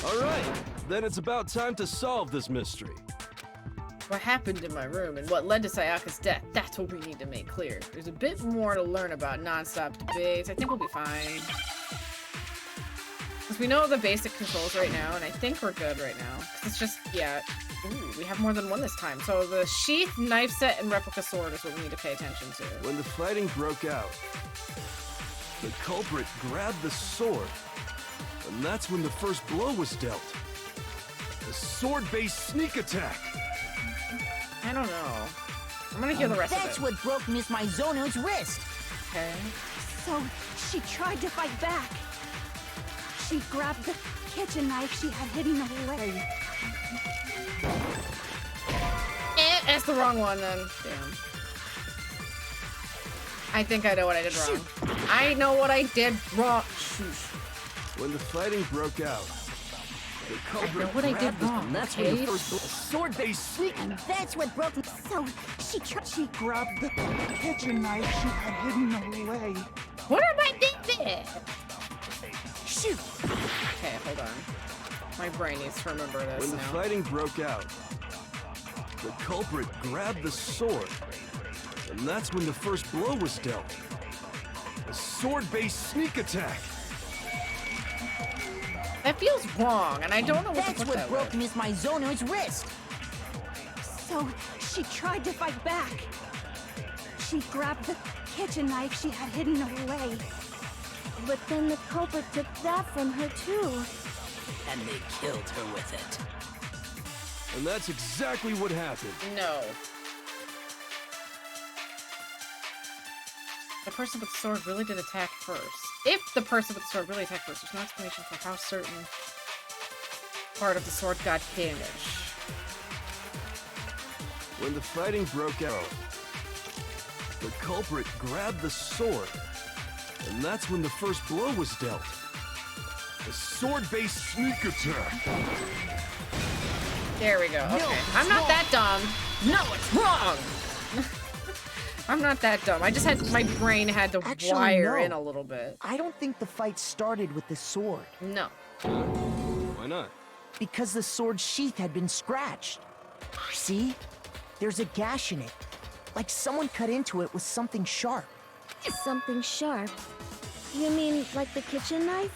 J: Alright, then it's about time to solve this mystery.
A: What happened in my room and what led to Sayaka's death, that's what we need to make clear. There's a bit more to learn about non-stop debates. I think we'll be fine. Because we know the basic controls right now, and I think we're good right now. It's just, yeah. Ooh, we have more than one this time. So the sheath, knife set, and replica sword is what we need to pay attention to.
J: When the fighting broke out, the culprit grabbed the sword, and that's when the first blow was dealt. A sword-based sneak attack.
A: I don't know. I'm gonna hear the rest of it.
C: That's what broke Miss Mizono's wrist.
A: Okay.
M: So she tried to fight back. She grabbed the kitchen knife she had hidden away.
A: That's the wrong one then. Damn. I think I know what I did wrong. I know what I did wrong.
J: When the fighting broke out, the culprit
A: I know what I did
J: grabbed the-
A: wrong.
J: That's when the first sword-based sneak.
C: And that's what broke. So she
M: grabbed the kitchen knife she had hidden away.
A: What am I thinking?
C: Shoot.
A: Okay, hold on. My brain needs to remember this
J: When the
A: now.
J: fighting broke out, the culprit grabbed the sword, and that's when the first blow was dealt. A sword-based sneak attack.
A: That feels wrong, and I don't know what
C: That's
A: to put
C: what
A: that
C: broke
A: with.
C: Miss Mizono's wrist.
M: So she tried to fight back. She grabbed the kitchen knife she had hidden away. But then the culprit took that from her too.
K: And they killed her with it.
J: And that's exactly what happened.
A: No. The person with the sword really did attack first. If the person with the sword really attacked first, there's no explanation for how certain part of the sword got damaged.
J: When the fighting broke out, the culprit grabbed the sword, and that's when the first blow was dealt. A sword-based sneak attack.
A: There we go. Okay.
F: No,
A: I'm not that dumb. No, it's wrong! I'm not that dumb. I just had, my brain had to wire in a little bit.
F: I don't think the fight started with the sword.
A: No.
J: Why not?
F: Because the sword's sheath had been scratched. See? There's a gash in it. Like someone cut into it with something sharp.
E: Something sharp? You mean like the kitchen knife?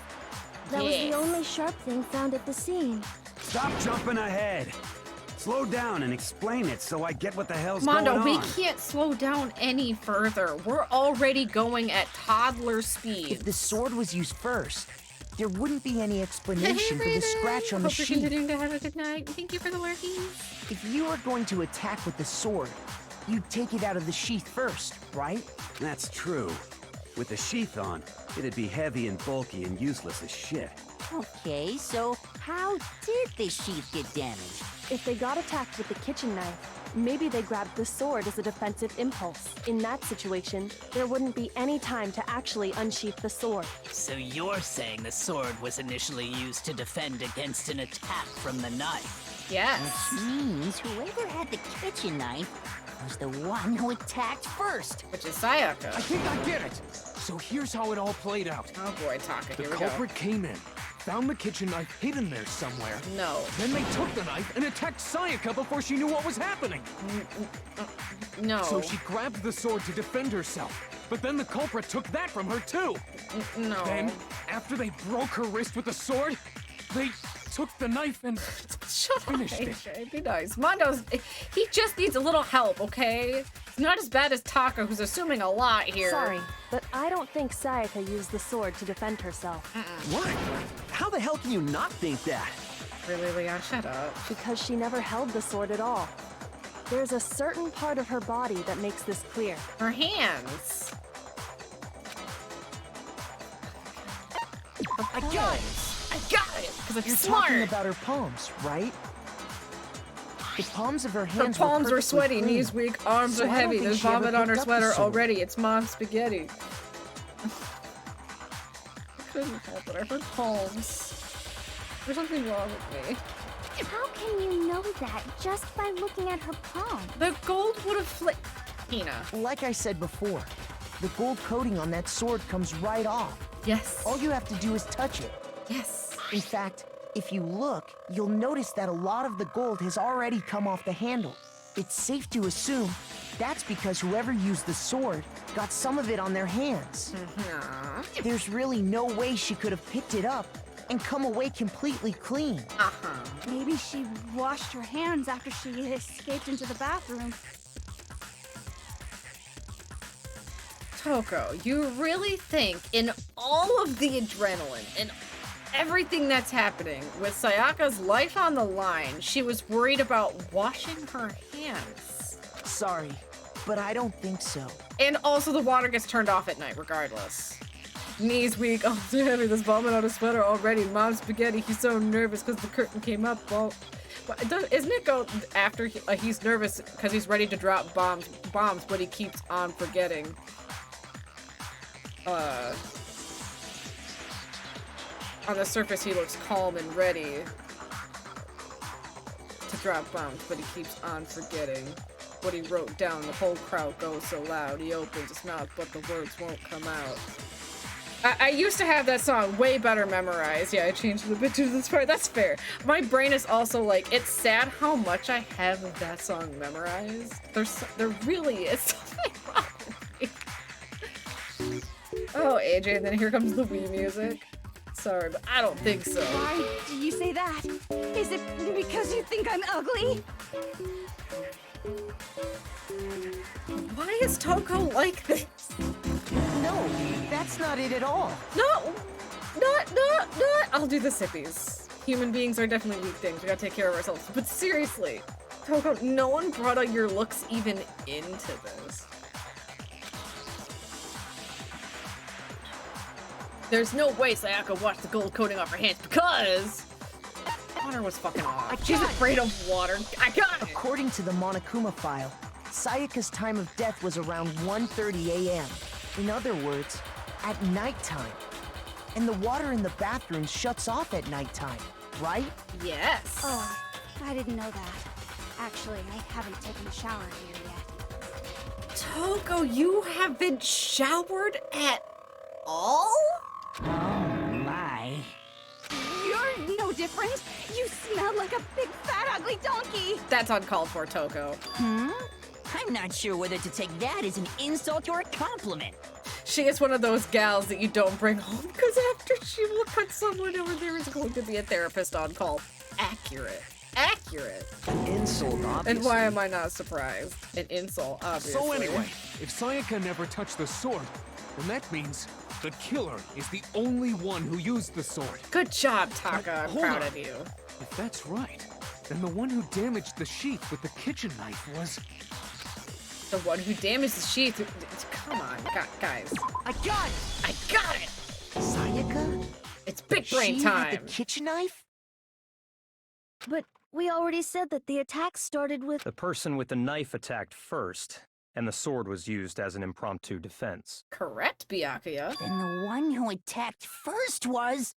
E: That was the only sharp thing found at the scene.
G: Stop jumping ahead. Slow down and explain it so I get what the hell's
A: Mondo,
G: going on.
A: we can't slow down any further. We're already going at toddler speed.
F: If the sword was used first, there wouldn't be any explanation for the scratch on the
A: Hope you're
F: sheath.
A: continuing to have a good night. Thank you for the lurkies.
F: If you are going to attack with the sword, you'd take it out of the sheath first, right?
G: That's true. With the sheath on, it'd be heavy and bulky and useless as shit.
C: Okay, so how did the sheath get damaged?
H: If they got attacked with the kitchen knife, maybe they grabbed the sword as a defensive impulse. In that situation, there wouldn't be any time to actually unsheath the sword.
K: So you're saying the sword was initially used to defend against an attack from the knife?
A: Yes.
C: Which means whoever had the kitchen knife was the one who attacked first.
A: Which is Sayaka.
D: I think I get it. So here's how it all played out.
A: Oh boy, Taka,
D: The
A: here we go.
D: culprit came in, found the kitchen knife hidden there somewhere.
A: No.
D: Then they took the knife and attacked Sayaka before she knew what was happening.
A: No.
D: So she grabbed the sword to defend herself. But then the culprit took that from her too.
A: No.
D: Then, after they broke her wrist with the sword, they took the knife and finished it.
A: AJ, be nice. Mondo's, he just needs a little help, okay? It's not as bad as Taka, who's assuming a lot here.
H: Sorry, but I don't think Sayaka used the sword to defend herself.
L: What? How the hell can you not think that?
A: Really, Leon, shut up.
H: Because she never held the sword at all. There's a certain part of her body that makes this clear.
A: Her hands.
F: I got it!
A: I got it! Because I'm
F: You're
A: smart.
F: talking about her palms, right? The palms of her
A: Her
F: hands
A: palms
F: were
A: are sweaty,
F: perfectly
A: knees
F: clean.
A: weak, arms
F: So
A: are
F: I don't
A: heavy.
F: think
A: There's
F: she ever
A: vomit on her
F: picked up the
A: sweater
F: sword.
A: already. It's mom's spaghetti. I couldn't help it. I heard palms. There's something wrong with me.
N: How can you know that just by looking at her palm?
A: The gold would have flicked. Hina.
F: Like I said before, the gold coating on that sword comes right off.
A: Yes.
F: All you have to do is touch it.
A: Yes.
F: In fact, if you look, you'll notice that a lot of the gold has already come off the handle. It's safe to assume that's because whoever used the sword got some of it on their hands. There's really no way she could have picked it up and come away completely clean.
M: Maybe she washed her hands after she escaped into the bathroom.
A: Toko, you really think in all of the adrenaline and everything that's happening with Sayaka's life on the line, she was worried about washing her hands?
F: Sorry, but I don't think so.
A: And also the water gets turned off at night regardless. Knees weak, arms are heavy, there's vomit on his sweater already. Mom's spaghetti, he's so nervous because the curtain came up. Well, isn't it go after he's nervous because he's ready to drop bombs, but he keeps on forgetting? On the surface he looks calm and ready to drop bombs, but he keeps on forgetting what he wrote down. The whole crowd goes so loud. He opens his mouth, but the words won't come out. I used to have that song way better memorized. Yeah, I changed it a bit to this part. That's fair. My brain is also like, it's sad how much I have of that song memorized. There really is something wrong with me. Oh, AJ, and then here comes the Wii music. Sorry, but I don't think so.
M: Why do you say that? Is it because you think I'm ugly?
A: Why is Toko like this?
F: No, that's not it at all.
A: No! Not! I'll do the sippies. Human beings are definitely weak things. We gotta take care of ourselves. But seriously, Toko, no one brought out your looks even into this. There's no way Sayaka washed the gold coating off her hands because water was fucking off. She's afraid of water. I got it!
F: According to the Monokuma file, Sayaka's time of death was around 1:30 a.m. In other words, at nighttime. And the water in the bathroom shuts off at nighttime, right?
A: Yes.
M: Oh, I didn't know that. Actually, I haven't taken a shower here yet.
A: Toko, you haven't showered at all?
C: Oh my.
M: You're no different. You smell like a big, fat, ugly donkey.
A: That's uncalled for, Toko.
C: I'm not sure whether to take that as an insult or a compliment.
A: She is one of those gals that you don't bring home because after she will cut someone over there is going to be a therapist on call. Accurate. Accurate.
F: An insult, obviously.
A: And why am I not surprised? An insult, obviously.
D: So anyway, if Sayaka never touched the sword, then that means the killer is the only one who used the sword.
A: Good job, Taka. I'm
D: Hold
A: proud
D: on.
A: of you.
D: If that's right, then the one who damaged the sheath with the kitchen knife was...
A: The one who damaged the sheath. Come on, guys.
F: I got it!
A: I got it!
F: Sayaka?
A: It's big brain
F: She
A: time.
F: had the kitchen knife?
E: But we already said that the attack started with...
I: The person with the knife attacked first, and the sword was used as an impromptu defense.
A: Correct, Byakuya.
C: And the one who attacked first was...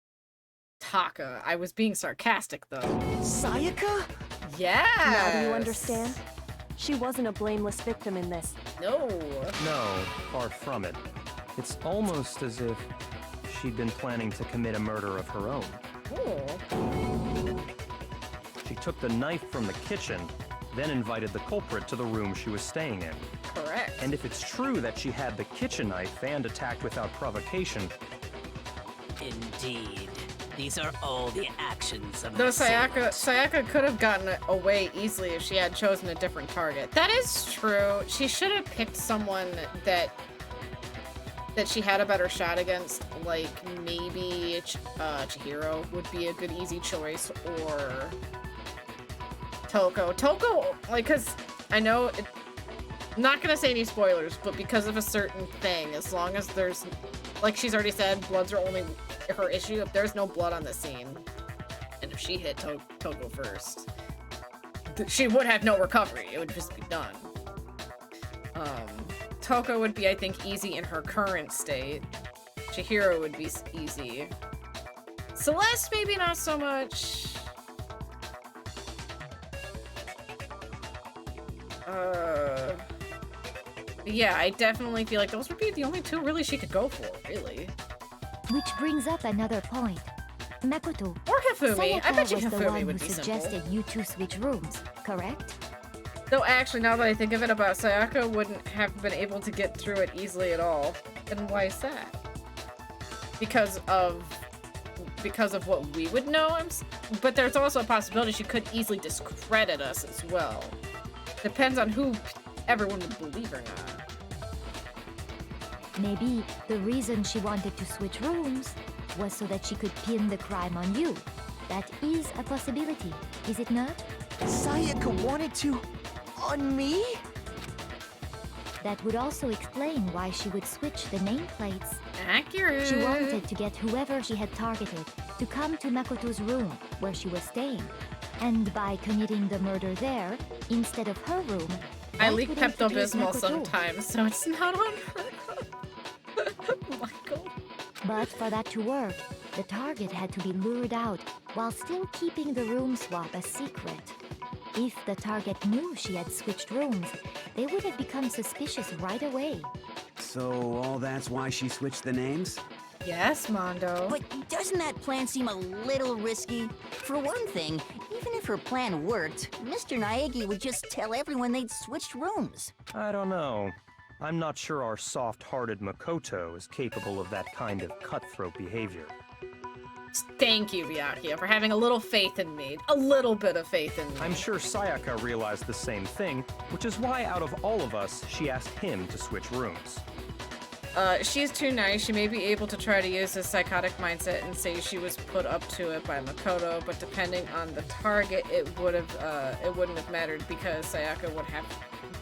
A: Taka. I was being sarcastic, though.
F: Sayaka?
A: Yeah.
H: Now do you understand? She wasn't a blameless victim in this.
A: No.
I: No, far from it. It's almost as if she'd been planning to commit a murder of her own.
A: Oh.
I: She took the knife from the kitchen, then invited the culprit to the room she was staying in.
A: Correct.
I: And if it's true that she had the kitchen knife and attacked without provocation...
K: Indeed. These are all the actions of
A: Though
K: the
A: Sayaka could have gotten away easily if she had chosen a different target. That is true. She should have picked someone that she had a better shot against, like maybe Chihiro would be a good easy choice, or Toko. Toko, like, cause I know I'm not gonna say any spoilers, but because of a certain thing, as long as there's, like she's already said, bloods are only her issue. If there's no blood on the scene, and if she hit Toko first, she would have no recovery. It would just be done. Toko would be, I think, easy in her current state. Chihiro would be easy. Celeste, maybe not so much. Yeah, I definitely feel like those would be the only two really she could go for, really.
E: Which brings up another point. Makoto.
A: Or Hifumi. I bet you
E: was the
A: Hifumi
E: one
A: would
E: who
A: be
E: suggested
A: simple.
E: you two switch rooms, correct?
A: Though actually, now that I think of it, about Sayaka wouldn't have been able to get through it easily at all. And why is that? Because of what we would know. But there's also a possibility she could easily discredit us as well. Depends on who everyone would believe or not.
E: Maybe the reason she wanted to switch rooms was so that she could pin the crime on you. That is a possibility, is it not?
F: Sayaka wanted to... on me?
E: That would also explain why she would switch the nameplates.
A: Accurate.
E: She wanted to get whoever she had targeted to come to Makoto's room where she was staying. And by committing the murder there, instead of her room,
A: I
E: that
A: leak
E: would introduce
A: Pepto-Bismol
E: Makoto.
A: sometimes, so it's not on her. Michael.
E: But for that to work, the target had to be lured out while still keeping the room swap a secret. If the target knew she had switched rooms, they would have become suspicious right away.
G: So all that's why she switched the names?
A: Yes, Mondo.
C: But doesn't that plan seem a little risky? For one thing, even if her plan worked, Mr. Naegi would just tell everyone they'd switched rooms.
I: I don't know. I'm not sure our soft-hearted Makoto is capable of that kind of cutthroat behavior.
A: Thank you, Byakuya, for having a little faith in me. A little bit of faith in me.
I: I'm sure Sayaka realized the same thing, which is why out of all of us, she asked him to switch rooms.
A: She's too nice. She may be able to try to use this psychotic mindset and say she was put up to it by Makoto, but depending on the target, it wouldn't have mattered because Sayaka would have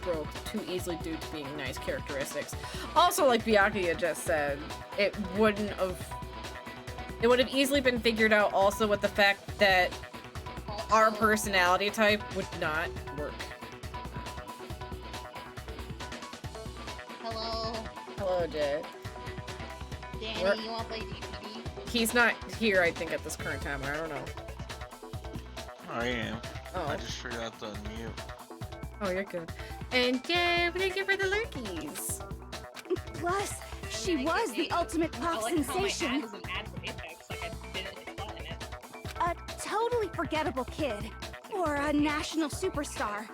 A: broke too easily due to being nice characteristics. Also, like Byakuya just said, it wouldn't have It would have easily been figured out also with the fact that our personality type would not work.
P: Hello.
A: Hello, Jay.
P: Danny, you wanna play DPD?
A: He's not here, I think, at this current time. I don't know.
B: I am.
A: Oh.
B: I just forgot to unmute.
A: Oh, you're good. And yeah, thank you for the lurkies.
M: Plus, she was the ultimate pop sensation. A totally forgettable kid. Or a national superstar.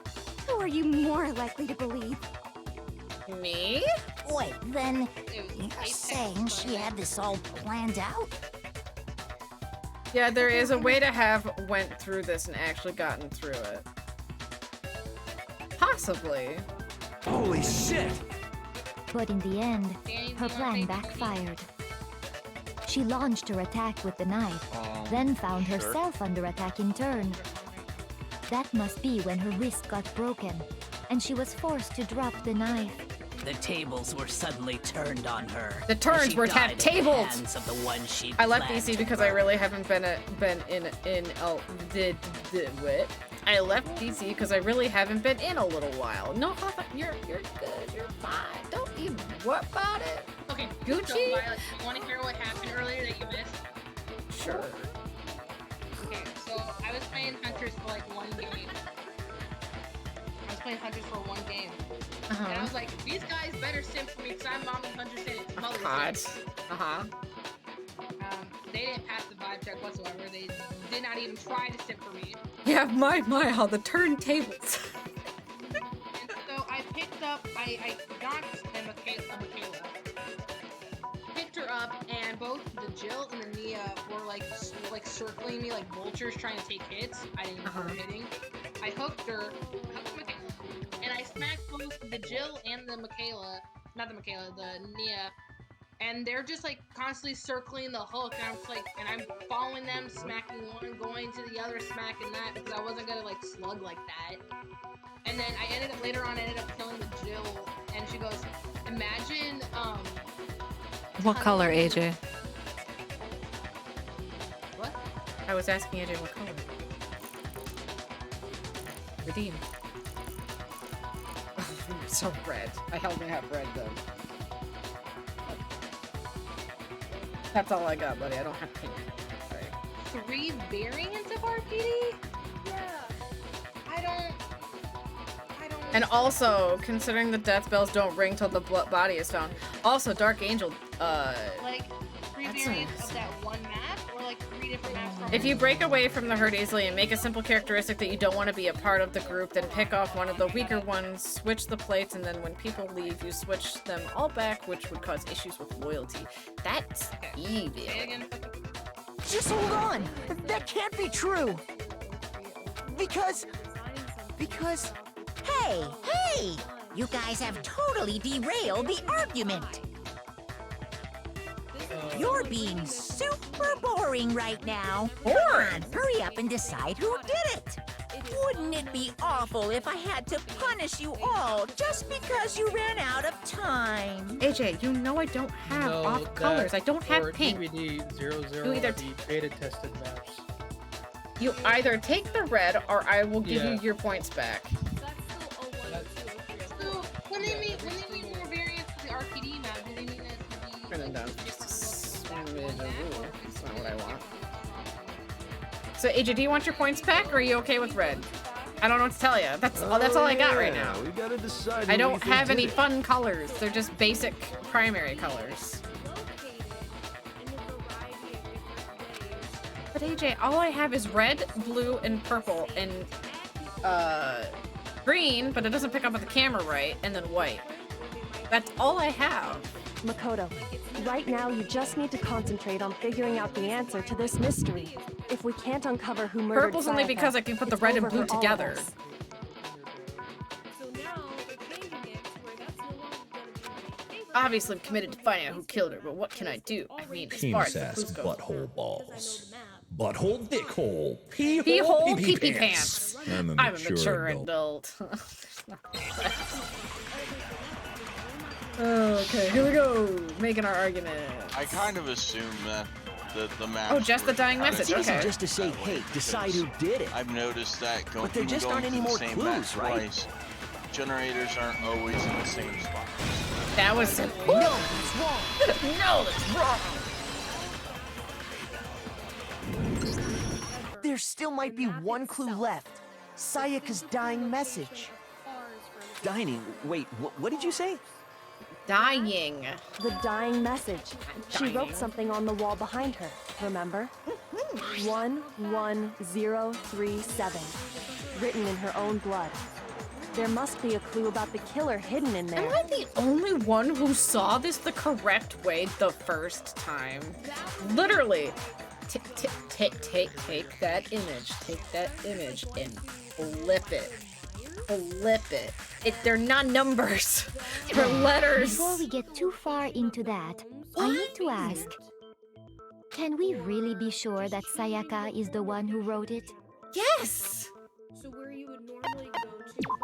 M: Who are you more likely to believe?
A: Me?
C: Wait, then you're saying she had this all planned out?
A: Yeah, there is a way to have went through this and actually gotten through it. Possibly.
L: Holy shit!
E: But in the end, her plan backfired. She launched her attack with the knife, then found herself under attack in turn. That must be when her wrist got broken, and she was forced to drop the knife.
K: The tables were suddenly turned on her.
A: The turns were
K: tabled.
A: tabled.
K: Of the one she'd
A: I left
K: planned
A: DC
K: to
A: because I
K: murder.
A: really haven't been what? I left DC because I really haven't been in a little while. No, Hava, you're good. You're fine. Don't even what about it?
P: Okay,
A: Gucci?
P: So, Violet, you want to hear what happened earlier that you missed?
A: Sure.
P: Okay, so I was playing Hunters for like one game. And I was like, these guys better simp for me because I'm mom and Hunter saying it's mother's
A: God.
P: Day. They didn't pass the vibe check whatsoever. They did not even try to simp for me.
A: Yeah, my, how the turntables.
P: And so I picked up, I got Michaela. Picked her up, and both the Jill and the Nia were like circling me like vultures trying to take hits. I didn't know hitting. I hooked her, and I smacked both the Jill and the Michaela, not the Michaela, the Nia, and they're just like constantly circling the hook, and I'm just like, and I'm following them, smacking one, going to the other, smacking that, because I wasn't gonna like slug like that. And then I ended up killing the Jill, and she goes, imagine,
Q: What color, AJ?
P: What?
A: I was asking AJ what color. Redeem. So red. I only have red though. That's all I got, buddy. I don't have pink. Sorry.
P: 3 variants of RPD? Yeah. I don't.
A: And also, considering the death bells don't ring till the body is found. Also, Dark Angel,
P: Like 3 variants of that one map, or like 3 different maps from.
A: if you break away from the herd easily and make a simple characteristic that you don't want to be a part of the group, then pick off one of the weaker ones, switch the plates, and then when people leave, you switch them all back, which would cause issues with loyalty. That's evil.
F: Just hold on! That can't be true! Because...
C: Hey! You guys have totally derailed the argument! You're being super boring right now. Come on, hurry up and decide who did it! Wouldn't it be awful if I had to punish you all just because you ran out of time?
A: AJ, you know I don't have off colors. I don't have pink.
R: DVD 00
A: You either
R: are the beta tested maps.
A: You either take the red or I will give you your points back.
P: So when they mean more variants of the RPD map, do they mean that it's
A: Turn them down. That's not what I want. So AJ, do you want your points back or are you okay with red? I don't know what to tell you. That's all I got right now.
J: We gotta decide.
A: I don't have any fun colors. They're just basic primary colors. But AJ, all I have is red, blue, and purple, and green, but it doesn't pick up with the camera right, and then white. That's all I have.
H: Makoto, right now you just need to concentrate on figuring out the answer to this mystery. If we can't uncover who murdered
A: Purple's only
H: Sayaka,
A: because I can put the
H: it's
A: red and
H: over
A: blue
H: for all of
A: together.
H: us.
A: Obviously, I'm committed to finding out who killed her, but what can I do? I mean, as far as the
O: Sass
A: clues go.
O: butthole balls. Butthole dickhole.
A: Pee-hole,
O: pee-pee
A: pee-pee
O: pants.
A: pants.
O: I'm a
A: mature adult. Okay, here we go. Making our argument.
B: I kind of assumed that the match.
A: Oh, just the dying message.
L: It's easy
A: Okay.
L: just to say, hey, decide who did it.
B: I've noticed that
L: But there just aren't any more clues, right?
B: twice, generators aren't always in the same spot.
A: That was simple.
F: No, it's wrong.
A: No, it's wrong.
F: There still might be one clue left. Sayaka's dying message.
L: Dining. Wait, what did you say?
A: Dying.
H: The dying message. She wrote something on the wall behind her, remember? 11037. Written in her own blood. There must be a clue about the killer hidden in there.
A: Am I the only one who saw this the correct way the first time? Literally. Take that image and flip it. Flip it. They're not numbers. They're letters.
E: Before we get too far into that, I need to ask, can we really be sure that Sayaka is the one who wrote it?
A: Yes!
M: So where you would normally go to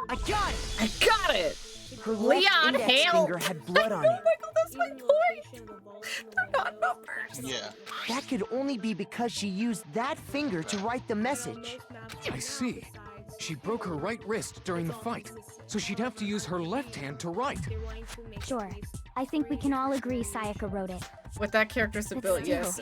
F: I got it!
A: I got it!
F: Her left
A: Leon,
F: index
A: hail!
F: finger had blood on it.
A: That's my point! They're not numbers!
B: Yeah.
F: That could only be because she used that finger to write the message.
D: I see. She broke her right wrist during the fight, so she'd have to use her left hand to write.
N: Sure. I think we can all agree Sayaka wrote it.
A: With that character's ability, yes,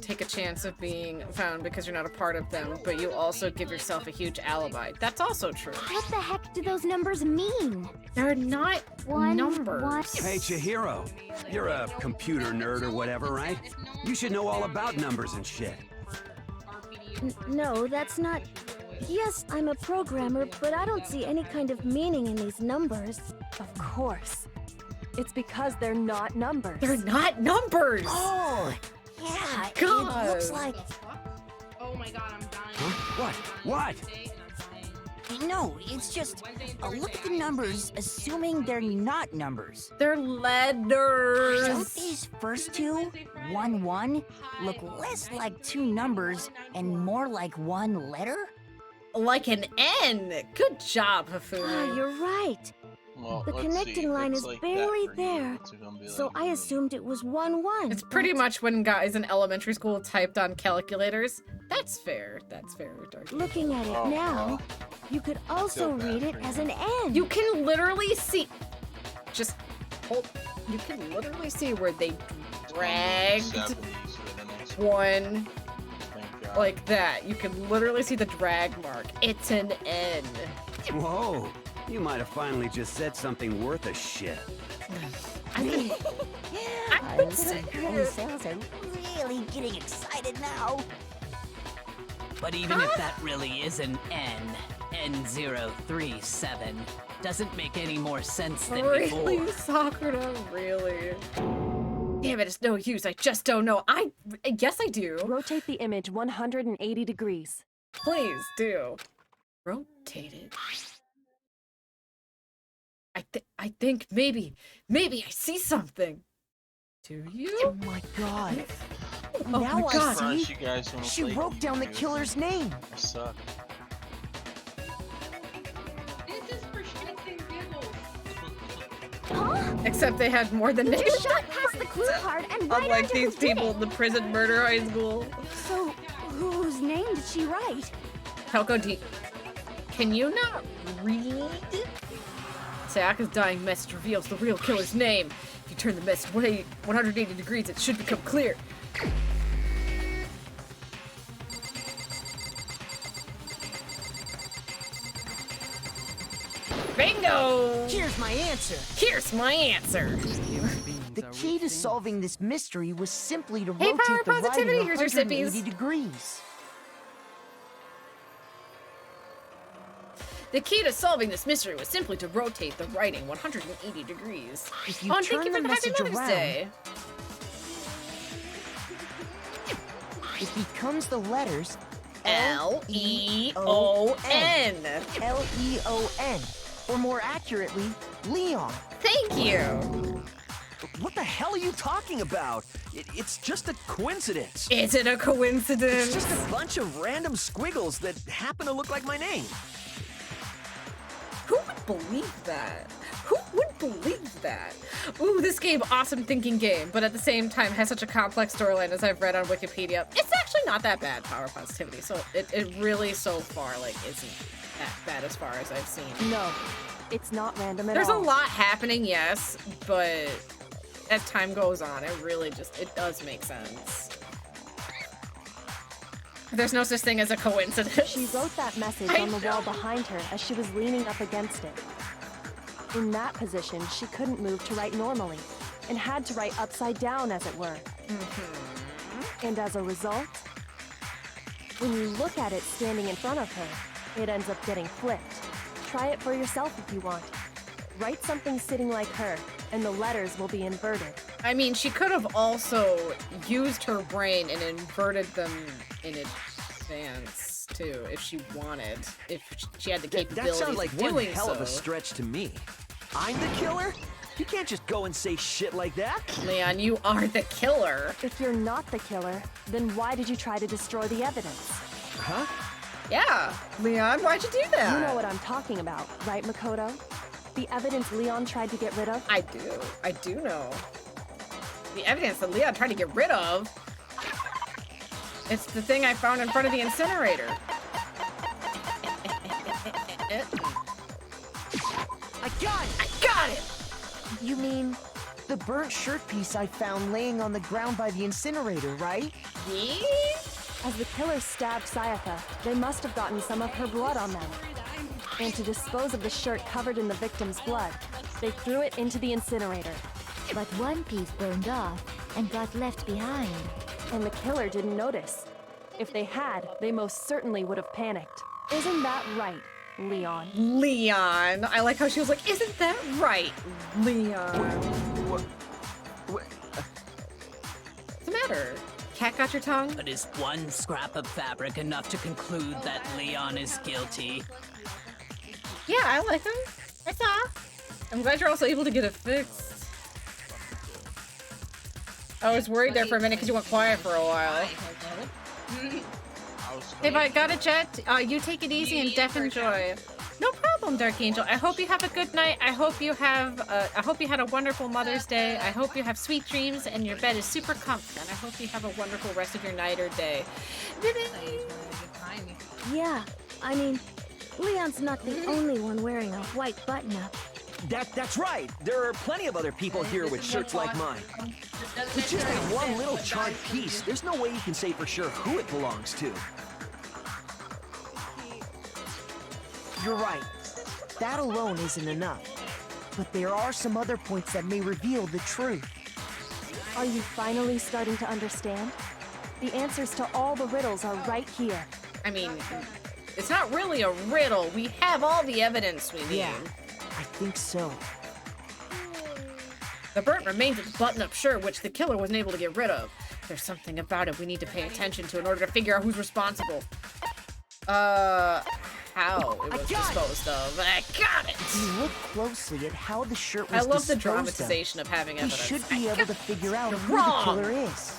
A: take a chance of being found because you're not a part of them, but you also give yourself a huge alibi. That's also true.
N: What the heck do those numbers mean?
A: They're not numbers.
G: Hey, Chihiro. You're a computer nerd or whatever, right? You should know all about numbers and shit.
M: No, that's not... Yes, I'm a programmer, but I don't see any kind of meaning in these numbers.
H: Of course. It's because they're not numbers.
A: They're not numbers!
C: Oh, yeah,
A: God.
C: it looks like...
P: Oh my god, I'm dying.
G: Huh? What?
C: No, it's just, look at the numbers, assuming they're not numbers.
A: They're letters!
C: Don't these first two, 1-1, look less like two numbers and more like one letter?
A: Like an N! Good job, Hifumi.
M: Ah, you're right.
B: Well,
M: The
B: let's see.
M: connecting
B: If
M: line
B: it's
M: is
B: like
M: barely
B: that for you,
M: there.
B: it's gonna be
M: So
B: like-
M: I assumed it was 1-1.
A: It's pretty much when guys in elementary school typed on calculators. That's fair. That's fair, Darky.
M: Looking at it
B: Oh,
M: now, you could also
B: Feel bad
M: read it
B: for
M: as
B: you.
M: an N.
A: You can literally see. Just hold. You can literally see where they dragged
B: 70s for the next
A: one
B: Thank God.
A: like that. You can literally see the drag mark. It's an N.
G: Whoa. You might have finally just said something worth a shit.
A: I mean, I would say
C: Brain cells are really getting excited now.
K: But even if that really is an N037, doesn't make any more sense than
A: really,
K: before.
A: Sakura, really. Damn it, it's no use. I just don't know. Yes, I do.
H: Rotate the image 180 degrees.
A: Please do. Rotate it. I think maybe I see something. Do you?
F: Oh my god.
A: Oh
F: Now
A: my
F: I
A: God.
F: see.
B: Surprised you guys wanna
F: She
B: play
F: wrote down the
B: games.
F: killer's name.
B: I suck.
P: This is for shits and giggles.
A: Except they had more than
N: You shot past the clue card and right
A: Unlike
N: onto
A: these
N: who did
A: people
N: it.
A: in the prison murder high school.
M: So, whose name did she write?
A: Helko D. Can you not read? Sayaka's dying message reveals the real killer's name. If you turn the message 180 degrees, it should become clear. Bingo!
F: Here's my answer.
A: Here's my answer.
F: The key to solving this mystery was simply to
A: Hey,
F: rotate
A: Power
F: the
A: Positivity,
F: writing
A: here's your
F: 180
A: sippies.
F: degrees.
A: The key to solving this mystery was simply to rotate the writing 180 degrees.
F: If you
A: Oh, and
F: turn
A: thank you
F: the
A: for the Happy
F: message
A: Mother's
F: around,
A: Day.
F: it becomes the letters
A: L-E-O-N.
F: L-E-O-N. Or more accurately, Leon.
A: Thank you.
L: What the hell are you talking about? It's just a coincidence.
A: Is it a coincidence?
L: It's just a bunch of random squiggles that happen to look like my name.
A: Who would believe that? Who would can't believe that. Ooh, this game, awesome thinking game, but at the same time has such a complex storyline as I've read on Wikipedia. It's actually not that bad, Power Positivity. So it really so far like isn't that bad as far as I've seen.
H: No, it's not random at
A: There's
H: all.
A: a lot happening, yes, but as time goes on, it really just, it does make sense. There's no such thing as a coincidence.
H: She wrote that message on the wall behind her as she was leaning up against it. In that position, she couldn't move to write normally, and had to write upside down, as it were. And as a result, when you look at it standing in front of her, it ends up getting flipped. Try it for yourself if you want. Write something sitting like her, and the letters will be inverted.
A: I mean, she could have also used her brain and inverted them in advance, too, if she wanted. If she had the capabilities
L: That sounds like
A: of doing
L: one hell of
A: so.
L: a stretch to me. I'm the killer? You can't just go and say shit like that.
A: Leon, you are the killer.
H: If you're not the killer, then why did you try to destroy the evidence?
L: Huh?
A: Yeah, Leon, why'd you do that?
H: You know what I'm talking about, right, Makoto? The evidence Leon tried to get rid of?
A: I do know. The evidence that Leon tried to get rid of? It's the thing I found in front of the incinerator.
F: I got it!
A: I got it!
F: You mean the burnt shirt piece I found laying on the ground by the incinerator, right?
A: Yeah?
H: As the killer stabbed Sayaka, they must have gotten some of her blood on them. And to dispose of the shirt covered in the victim's blood, they threw it into the incinerator.
E: But one piece burned off and got left behind.
H: And the killer didn't notice. If they had, they most certainly would have panicked. Isn't that right, Leon?
A: Leon! I like how she was like, isn't that right, Leon? What's the matter? Cat got your tongue?
K: But is one scrap of fabric enough to conclude that Leon is guilty?
A: Yeah, I like him. I saw. I'm glad you're also able to get it fixed. I was worried there for a minute because you went quiet for a while. Hey, but got it, Jet. You take it easy and Def enjoy. No problem, Dark Angel. I hope you have a good night. I hope you have. I hope you had a wonderful Mother's Day. I hope you have sweet dreams and your bed is super comfy. And I hope you have a wonderful rest of your night or day.
M: Yeah, I mean, Leon's not the only one wearing a white button-up.
L: That's right. There are plenty of other people here with shirts like mine. With just that one little charred piece, there's no way you can say for sure who it belongs to.
F: You're right. That alone isn't enough. But there are some other points that may reveal the truth.
H: Are you finally starting to understand? The answers to all the riddles are right here.
A: I mean, it's not really a riddle. We have all the evidence we need.
F: Yeah, I think so.
A: The burnt remains of the button-up shirt, which the killer wasn't able to get rid of. There's something about it we need to pay attention to in order to figure out who's responsible. How it was disposed of. I got it!
F: If you look closely at how the shirt was
A: I love the
F: disposed
A: dramatization of having
F: we
A: evidence.
F: should be able to figure out
A: You're
F: who
A: wrong.
F: the killer is.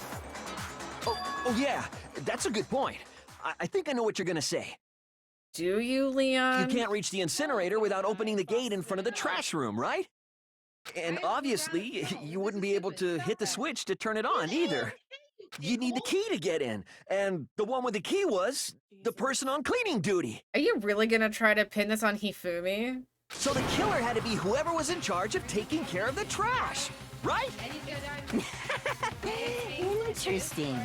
L: Oh yeah, that's a good point. I think I know what you're gonna say.
A: Do you, Leon?
L: You can't reach the incinerator without opening the gate in front of the trash room, right? And obviously, you wouldn't be able to hit the switch to turn it on either. You need the key to get in, and the one with the key was the person on cleaning duty.
A: Are you really gonna try to pin this on Hifumi?
L: So the killer had to be whoever was in charge of taking care of the trash, right?
C: Interesting.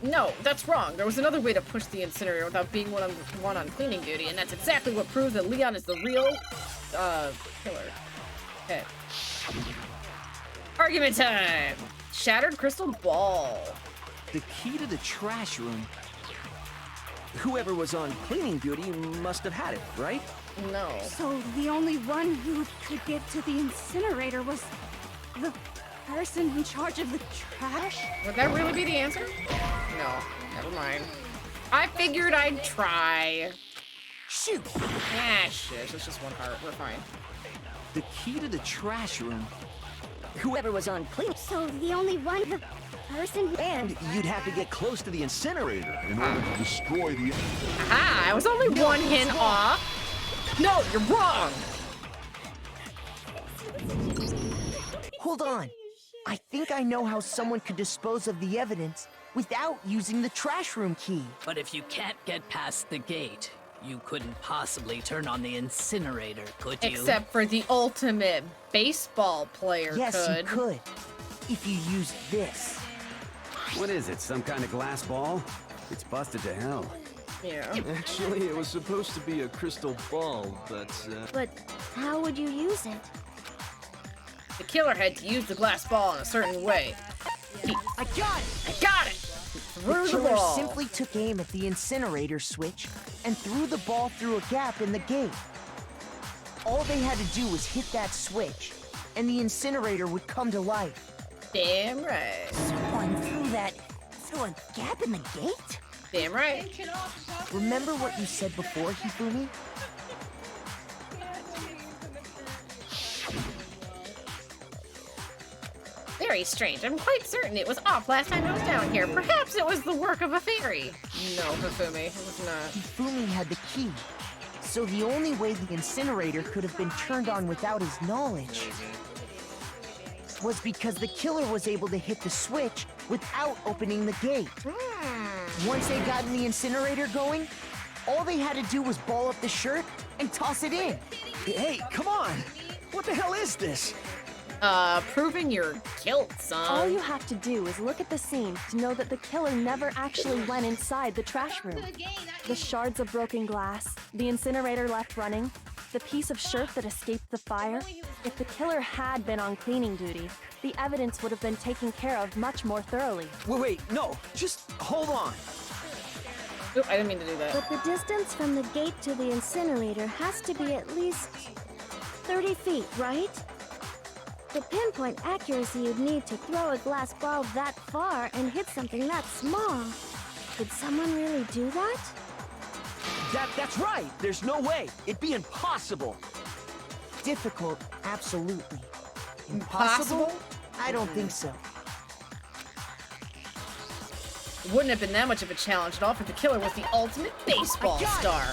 A: No, that's wrong. There was another way to push the incinerator without being one on cleaning duty, and that's exactly what proves that Leon is the real, killer. Okay. Argument time! Shattered crystal ball.
L: The key to the trash room. Whoever was on cleaning duty must have had it, right?
A: No.
M: So the only one who could get to the incinerator was the person in charge of the trash?
A: Would that really be the answer? No, never mind. I figured I'd try.
F: Shoot!
A: Ah, shit, it's just one heart. We're fine.
L: The key to the trash room.
C: Whoever was on clean.
M: So the only one, the person,
L: And you'd have to get close to the incinerator in order to destroy the...
A: Ah, I was only one hint off. No, you're wrong!
F: Hold on. I think I know how someone could dispose of the evidence without using the trash room key.
K: But if you can't get past the gate, you couldn't possibly turn on the incinerator, could you?
A: Except for the ultimate baseball player
F: Yes,
A: could.
F: you could. If you used this.
G: What is it, some kind of glass ball? It's busted to hell.
A: Yeah.
J: Actually, it was supposed to be a crystal ball, but,
N: But how would you use it?
A: The killer had to use the glass ball in a certain way.
F: I got it!
A: I got it! Through the
F: killer
A: ball.
F: simply took aim at the incinerator switch and threw the ball through a gap in the gate. All they had to do was hit that switch, and the incinerator would come to life.
A: Damn right.
C: Someone threw a gap in the gate?
A: Damn right.
F: Remember what you said before, Hifumi?
A: Very strange. I'm quite certain it was off last time I was down here. Perhaps it was the work of a fairy. No, Hifumi, it was not.
F: Hifumi had the key, so the only way the incinerator could have been turned on without his knowledge was because the killer was able to hit the switch without opening the gate. Once they got the incinerator going, all they had to do was ball up the shirt and toss it in.
L: Hey, come on! What the hell is this?
A: Proving your guilt, son.
H: All you have to do is look at the scene to know that the killer never actually went inside the trash room. The shards of broken glass, the incinerator left running, the piece of shirt that escaped the fire. If the killer had been on cleaning duty, the evidence would have been taken care of much more thoroughly.
L: Wait, no, just hold on.
A: Oop, I didn't mean to do that.
N: But the distance from the gate to the incinerator has to be at least 30 feet, right? The pinpoint accuracy you'd need to throw a glass ball that far and hit something that small. Could someone really do that?
L: That's right! There's no way! It'd be impossible!
F: Difficult, absolutely.
A: Impossible?
F: I don't think so.
A: It wouldn't have been that much of a challenge at all if the killer was the ultimate baseball star.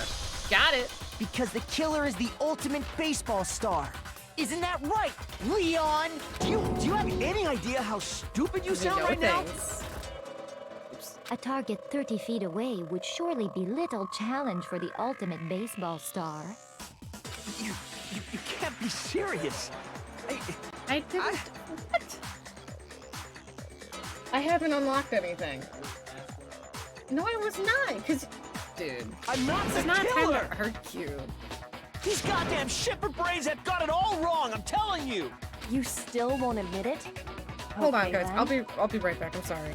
A: Got it.
F: Because the killer is the ultimate baseball star. Isn't that right, Leon?
L: Do you have any idea how stupid you sound right now?
E: A target 30 feet away would surely be little challenge for the ultimate baseball star.
L: You can't be serious.
A: I didn't. What? I haven't unlocked anything. No, I was not. Cause, dude,
L: I'm not the
A: it's not time
L: killer.
A: to hurt you.
L: These goddamn shipper brains have got it all wrong. I'm telling you.
H: You still won't admit it?
A: Hold on,
H: Okay,
A: guys.
H: then.
A: I'll be right back. I'm sorry.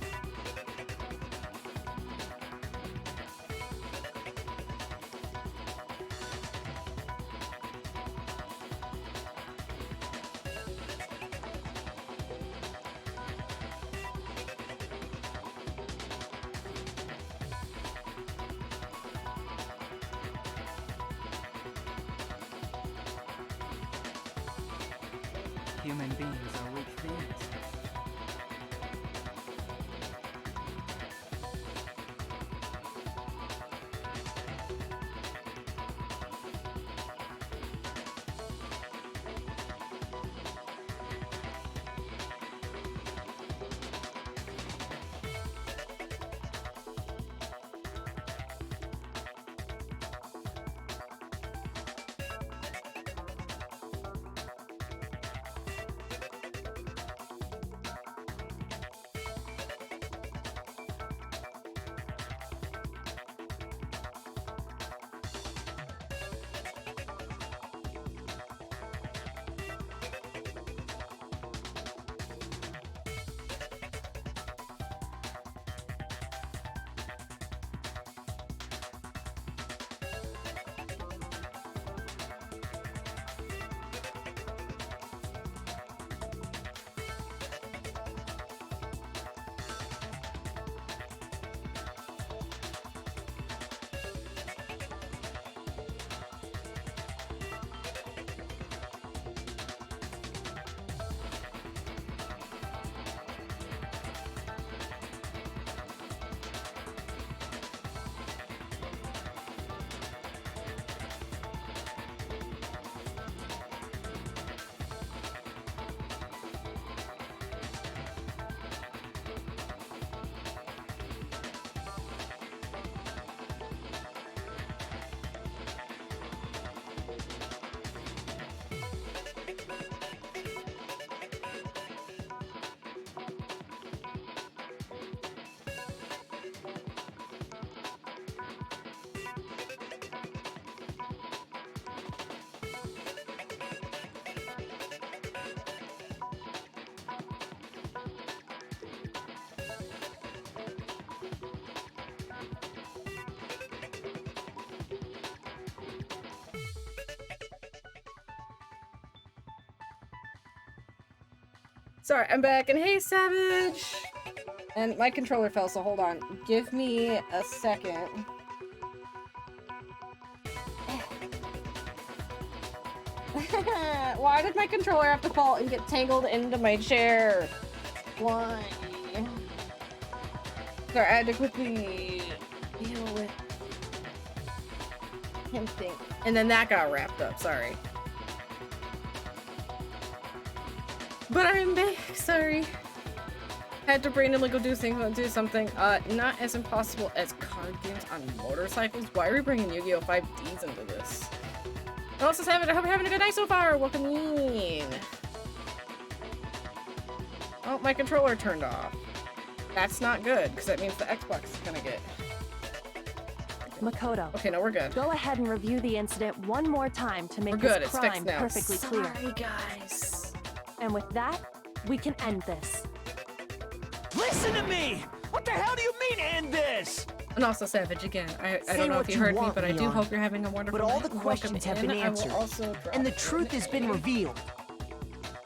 S: Human beings are weak things.
A: Sorry, I'm back, and hey, Savage! And my controller fell, so hold on. Give me a second. Why did my controller have to fall and get tangled into my chair? Why? Sorry, I had to quickly deal with him thing. And then that got wrapped up, sorry. But I'm back, sorry. Had to randomly go do something. Not as impossible as card games on motorcycles. Why are we bringing Yu-Gi-Oh! 5Ds into this? I also have it. I hope you're having a good night so far. Welcome in. Oh, my controller turned off. That's not good, because that means the Xbox is gonna get...
H: Makoto.
A: Okay, no, we're good.
H: Go ahead and review the incident one more time to make this crime perfectly clear.
A: Sorry, guys.
H: And with that, we can end this.
F: Listen to me! What the hell do you mean end this?
A: And also Savage again. I
F: Say
A: don't know
F: what
A: if you heard me,
F: want,
A: but I do
F: Leon.
A: hope you're having a wonderful
F: But all
A: night.
F: the
A: Welcome
F: questions have been
A: in.
F: answered,
A: I will also drop
F: and the truth has been revealed.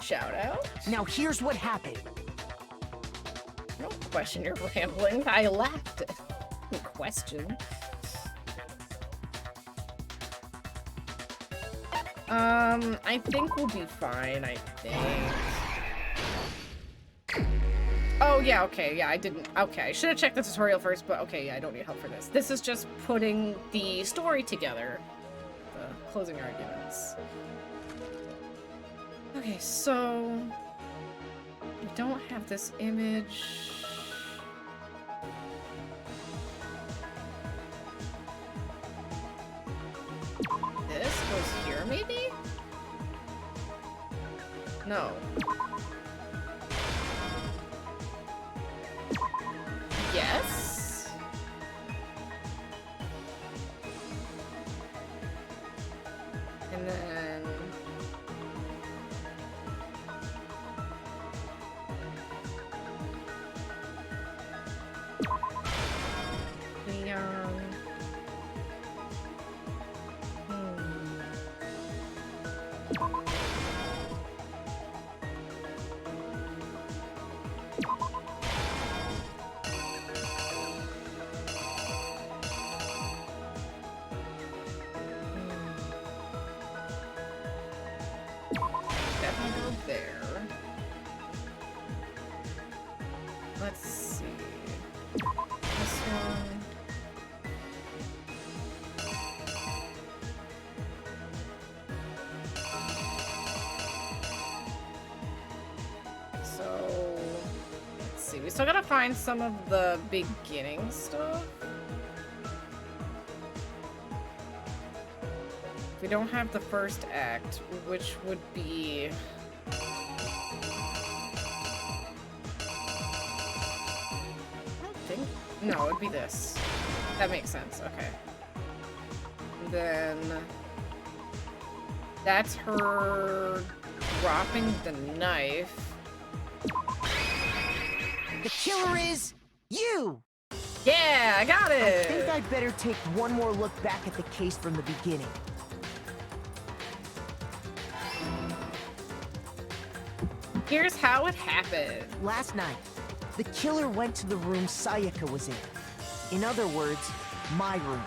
A: Shout out.
F: Now here's what happened.
A: No question you're rambling. I laughed at the question. I think we'll be fine, I think. Oh, yeah, okay, yeah, I didn't. Okay, I should have checked the tutorial first, but okay, yeah, I don't need help for this. This is just putting the story together. The closing arguments. Okay, so... we don't have this image. This goes here, maybe? No. Yes? And then... Leon... Definitely go there. Let's see. This one. So, let's see. We still gotta find some of the beginning stuff. We don't have the first act, which would be... I don't think... No, it'd be this. That makes sense, okay. And then... that's her dropping the knife.
F: The killer is you!
A: Yeah, I got it!
F: I think I'd better take one more look back at the case from the beginning.
A: Here's how it happened.
F: Last night, the killer went to the room Sayaka was in. In other words, my room.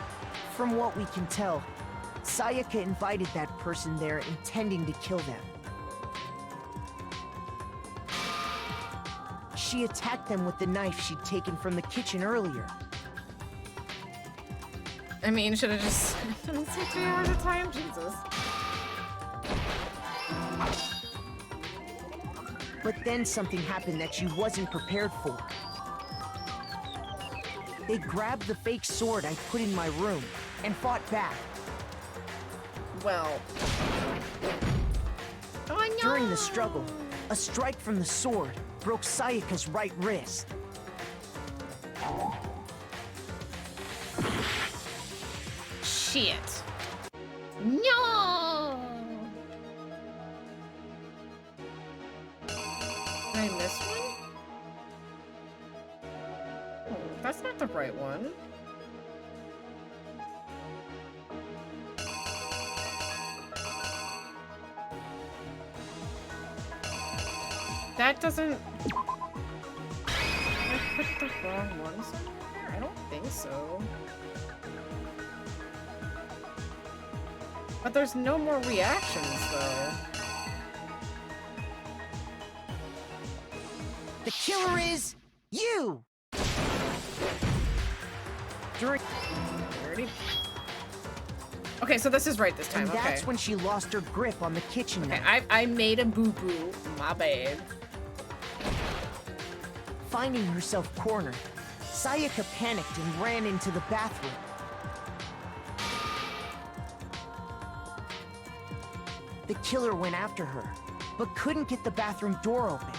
F: From what we can tell, Sayaka invited that person there intending to kill them. She attacked them with the knife she'd taken from the kitchen earlier.
A: I mean, should have just... It's take 2 hours of time, Jesus.
F: But then something happened that she wasn't prepared for. They grabbed the fake sword I put in my room and fought back.
A: Well... Oh, no!
F: During the struggle, a strike from the sword broke Sayaka's right wrist.
A: Shit. No! Did I miss one? Oh, that's not the right one. That doesn't... I put the wrong one somewhere? I don't think so. But there's no more reactions, though.
F: The killer is you! During...
A: Okay, so this is right this time,
F: And that's
A: okay.
F: when she lost her grip on the kitchen
A: Okay,
F: knife.
A: I made a boo-boo. My bad.
F: Finding herself cornered, Sayaka panicked and ran into the bathroom. The killer went after her, but couldn't get the bathroom door open.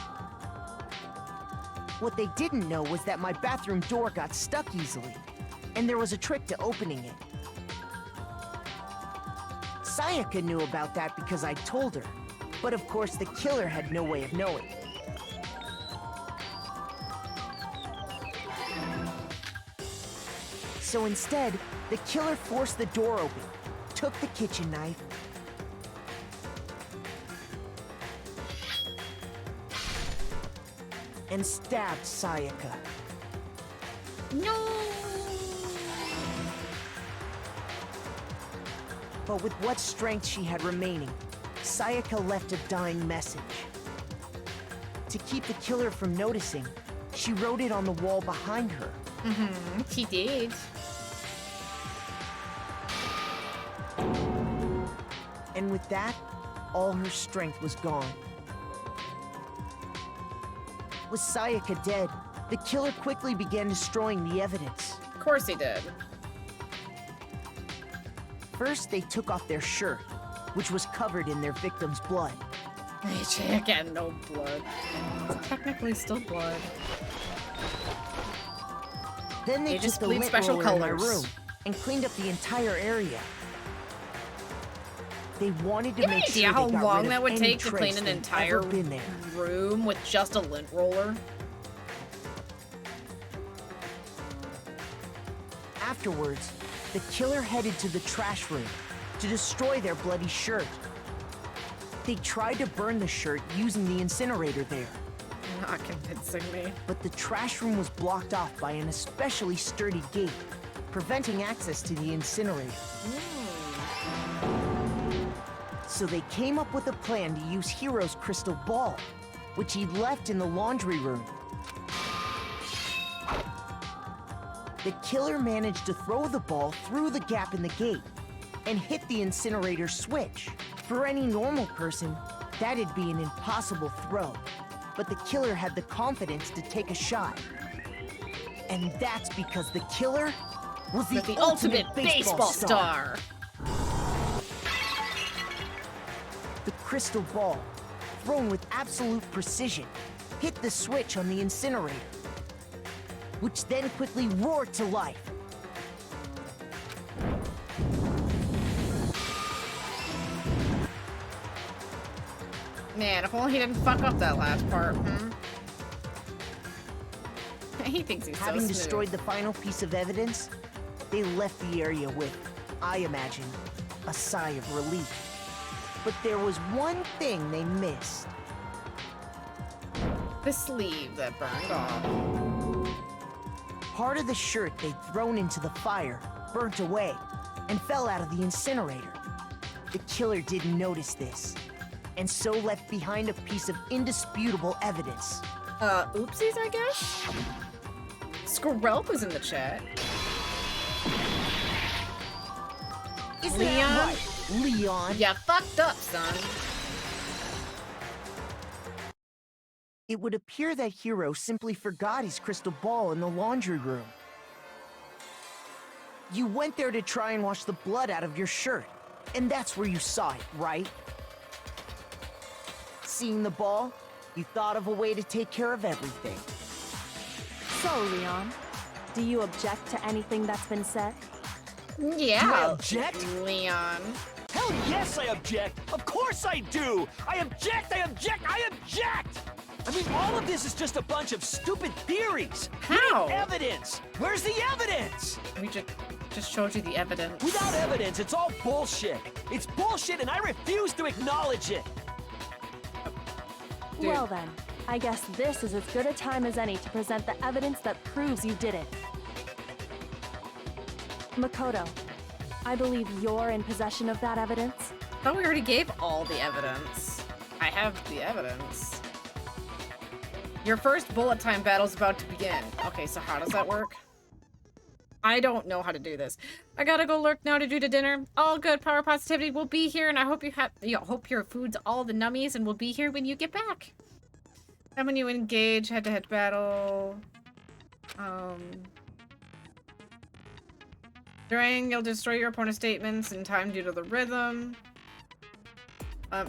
F: What they didn't know was that my bathroom door got stuck easily, and there was a trick to opening it. Sayaka knew about that because I told her, but of course the killer had no way of knowing. So instead, the killer forced the door open, took the kitchen knife, and stabbed Sayaka.
A: No!
F: But with what strength she had remaining, Sayaka left a dying message. To keep the killer from noticing, she wrote it on the wall behind her.
A: Mm-hmm, she did.
F: And with that, all her strength was gone. With Sayaka dead, the killer quickly began destroying the evidence.
A: Of course he did.
F: First, they took off their shirt, which was covered in their victim's blood.
A: Again, no blood. It's technically still blood.
F: Then they
A: just
F: took the
A: bleed
F: lint
A: special
F: roller in my
A: colors.
F: room and cleaned up the entire area. They wanted to
A: You have
F: make
A: any idea
F: sure
A: how
F: they got
A: long
F: rid
A: that
F: of
A: would
F: any
A: take to
F: trace
A: clean an
F: they'd
A: entire
F: ever been there.
A: room with just a lint roller?
F: Afterwards, the killer headed to the trash room to destroy their bloody shirt. They tried to burn the shirt using the incinerator there.
A: Not convincing me.
F: But the trash room was blocked off by an especially sturdy gate, preventing access to the incinerator. So they came up with a plan to use Hiro's crystal ball, which he'd left in the laundry room. The killer managed to throw the ball through the gap in the gate and hit the incinerator switch. For any normal person, that'd be an impossible throw. But the killer had the confidence to take a shot. And that's because the killer was the ultimate baseball star. The crystal ball, thrown with absolute precision, hit the switch on the incinerator, which then quickly roared to life.
A: Man, if only he didn't fuck up that last part, He thinks he's
F: Having
A: so smooth.
F: destroyed the final piece of evidence, they left the area with, I imagine, a sigh of relief. But there was one thing they missed.
A: The sleeve that burned off.
F: Part of the shirt they'd thrown into the fire burnt away and fell out of the incinerator. The killer didn't notice this, and so left behind a piece of indisputable evidence.
A: Oopsies, I guess? Squirrelp was in the chat.
F: Isn't
A: Leon?
F: that right, Leon?
A: Ya fucked up, son.
F: It would appear that Hiro simply forgot his crystal ball in the laundry room. You went there to try and wash the blood out of your shirt, and that's where you saw it, right? Seeing the ball, you thought of a way to take care of everything.
H: So, Leon, do you object to anything that's been said?
A: Yeah.
L: Do I object?
A: Leon.
L: Hell yes, I object! Of course I do! I object! I object! I object! I mean, all of this is just a bunch of stupid theories.
A: How?
L: We need evidence. Where's the evidence?
A: We just showed you the evidence.
L: Without evidence, it's all bullshit. It's bullshit, and I refuse to acknowledge it.
A: Dude.
H: Well then, I guess this is as good a time as any to present the evidence that proves you did it. Makoto, I believe you're in possession of that evidence.
A: I thought we already gave all the evidence. I have the evidence. Your first bullet time battle's about to begin. Okay, so how does that work? I don't know how to do this. I gotta go lurk now to do the dinner. All good, power positivity. We'll be here, and I hope you have. Hope your food's all the nummies, and we'll be here when you get back. And when you engage head-to-head battle, during you'll destroy your opponent's statements in time due to the rhythm.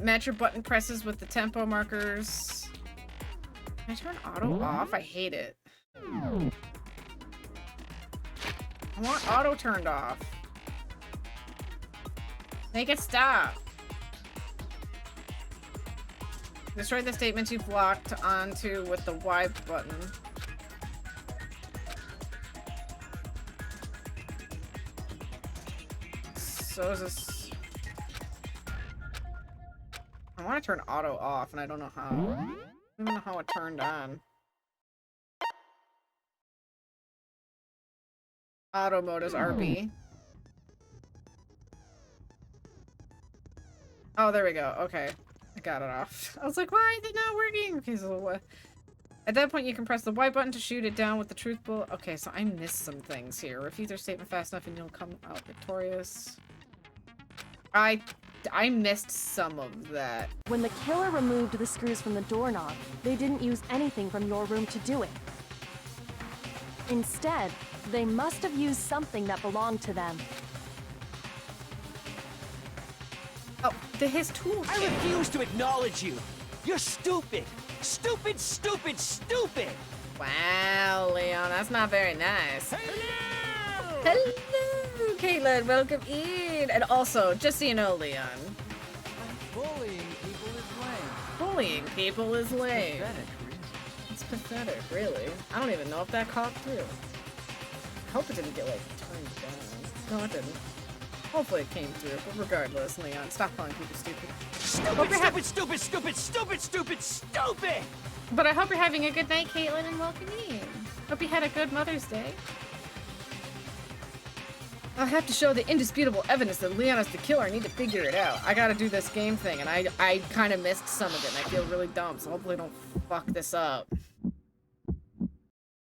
A: Match your button presses with the tempo markers. Can I turn auto off? I hate it. I want auto turned off. Make it stop. Destroy the statements you've locked onto with the Y button. So is this... I want to turn auto off, and I don't know how. I don't even know how it turned on. Auto mode is RB. Oh, there we go. Okay. I got it off. I was like, why is it not working? Okay, so what? At that point, you can press the Y button to shoot it down with the truth bullet. Okay, so I missed some things here. Refuse their statement fast enough and you'll come out victorious. I missed some of that.
H: When the killer removed the screws from the doorknob, they didn't use anything from your room to do it. Instead, they must have used something that belonged to them.
A: Oh, his tool.
L: I refuse to acknowledge you. You're stupid. Stupid, stupid, stupid.
A: Wow, Leon, that's not very nice. Hello, Caitlin, welcome in. And also, just so you know, Leon.
S: Bullying people is lame.
A: Bullying people is lame.
S: Pathetic, really.
A: It's pathetic, really. I don't even know if that caught through. I hope it didn't get, like, turned down. No, it didn't. Hopefully it came through, but regardless, Leon, stop calling people stupid.
L: Stupid, stupid, stupid, stupid, stupid, stupid!
A: But I hope you're having a good night, Caitlin, and welcome in. Hope you had a good Mother's Day. I have to show the indisputable evidence that Leon is the killer. I need to figure it out. I gotta do this game thing, and I kind of missed some of it, and I feel really dumb, so hopefully I don't fuck this up.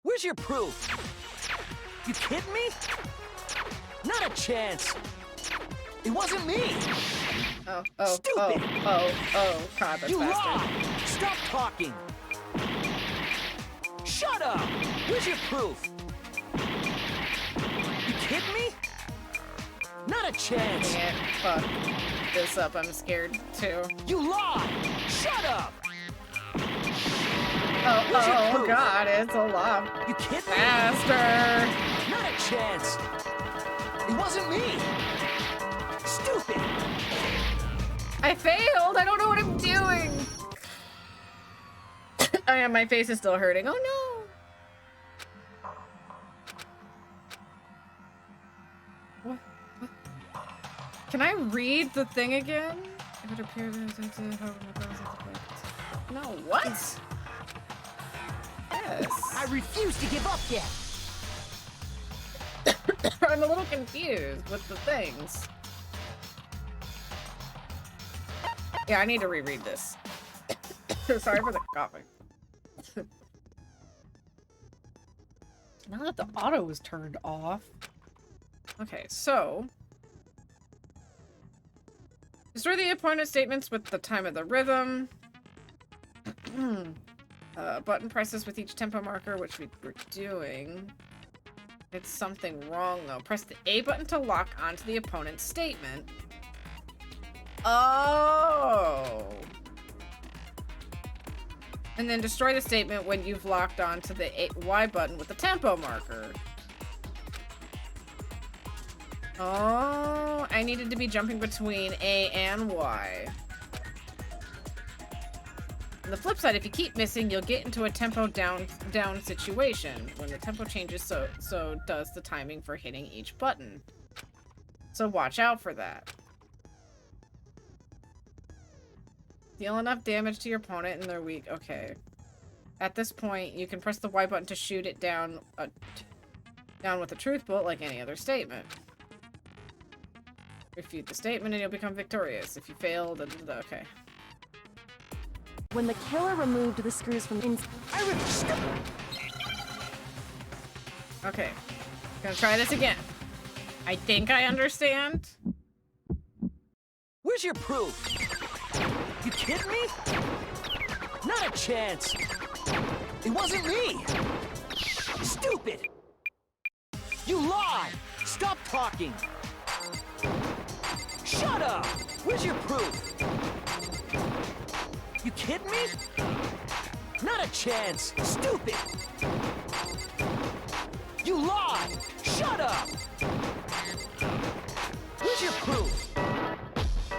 L: Where's your proof? You kidding me? Not a chance. It wasn't me.
A: Oh,
L: Stupid.
A: Oh, God, that's
L: you
A: faster.
L: lied. Stop talking. Shut up. Where's your proof? You kidding me? Not a chance.
A: Can't fuck this up. I'm scared too.
L: You lied. Shut up.
A: Oh, God, it's a lot.
L: You kidding me?
A: Faster.
L: Not a chance. It wasn't me. Stupid.
A: I failed. I don't know what I'm doing. Oh yeah, my face is still hurting. Oh no. What? Can I read the thing again? If it appears no, what? Yes.
L: I refuse to give up yet.
A: I'm a little confused with the things. Yeah, I need to reread this. Sorry for the coughing. Now that the auto is turned off. Okay, so... destroy the opponent's statements with the time of the rhythm. Button presses with each tempo marker, which we were doing. It's something wrong, though. Press the A button to lock onto the opponent's statement. Oh! And then destroy the statement when you've locked onto the Y button with the tempo marker. Oh, I needed to be jumping between A and Y. On the flip side, if you keep missing, you'll get into a tempo down situation. When the tempo changes, so does the timing for hitting each button. So watch out for that. Deal enough damage to your opponent and they're weak. Okay. At this point, you can press the Y button to shoot it down, down with a truth bullet like any other statement. Refute the statement and you'll become victorious. If you fail, then okay.
H: When the killer removed the screws from
A: Okay. Gonna try this again. I think I understand.
L: Where's your proof? You kidding me? Not a chance. It wasn't me. Stupid. You lie. Stop talking. Shut up. Where's your proof? You kidding me? Not a chance. Stupid. You lie. Shut up. Where's your proof?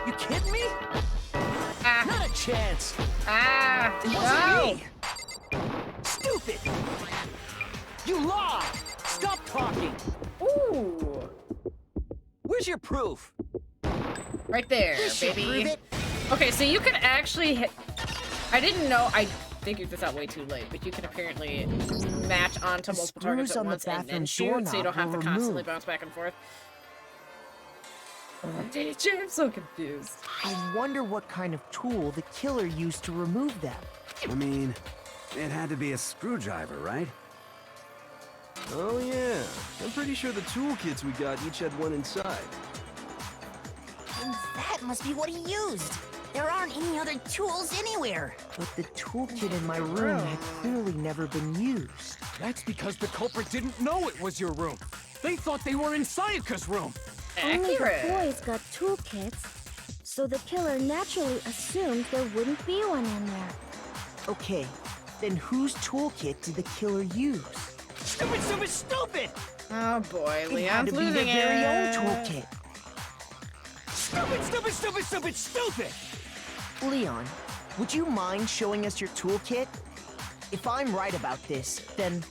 L: You kidding me? Not a chance. It wasn't me. Stupid. You lie. Stop talking.
A: Ooh.
L: Where's your proof?
A: Right there, baby. Okay, so you can actually hit... I didn't know, I figured this out way too late, but you can apparently match onto multiple targets at once and then shoot, so you don't have to constantly bounce back and forth. Oh, DJ, I'm so confused.
F: I wonder what kind of tool the killer used to remove them.
G: I mean, it had to be a screwdriver, right?
J: Oh yeah, I'm pretty sure the toolkits we got each had one inside.
C: And that must be what he used. There aren't any other tools anywhere.
F: But the toolkit in my room had clearly never been used.
D: That's because the culprit didn't know it was your room. They thought they were in Sayaka's room.
N: Only the boys got toolkits, so the killer naturally assumed there wouldn't be one in there.
F: Okay, then whose toolkit did the killer use?
L: Stupid, stupid, stupid!
A: Oh boy,
F: It had
A: Leon's
F: to be
A: losing
F: their very own
A: it.
F: toolkit.
L: Stupid, stupid, stupid, stupid, stupid!
F: Leon, would you mind showing us your toolkit? If I'm right about this, then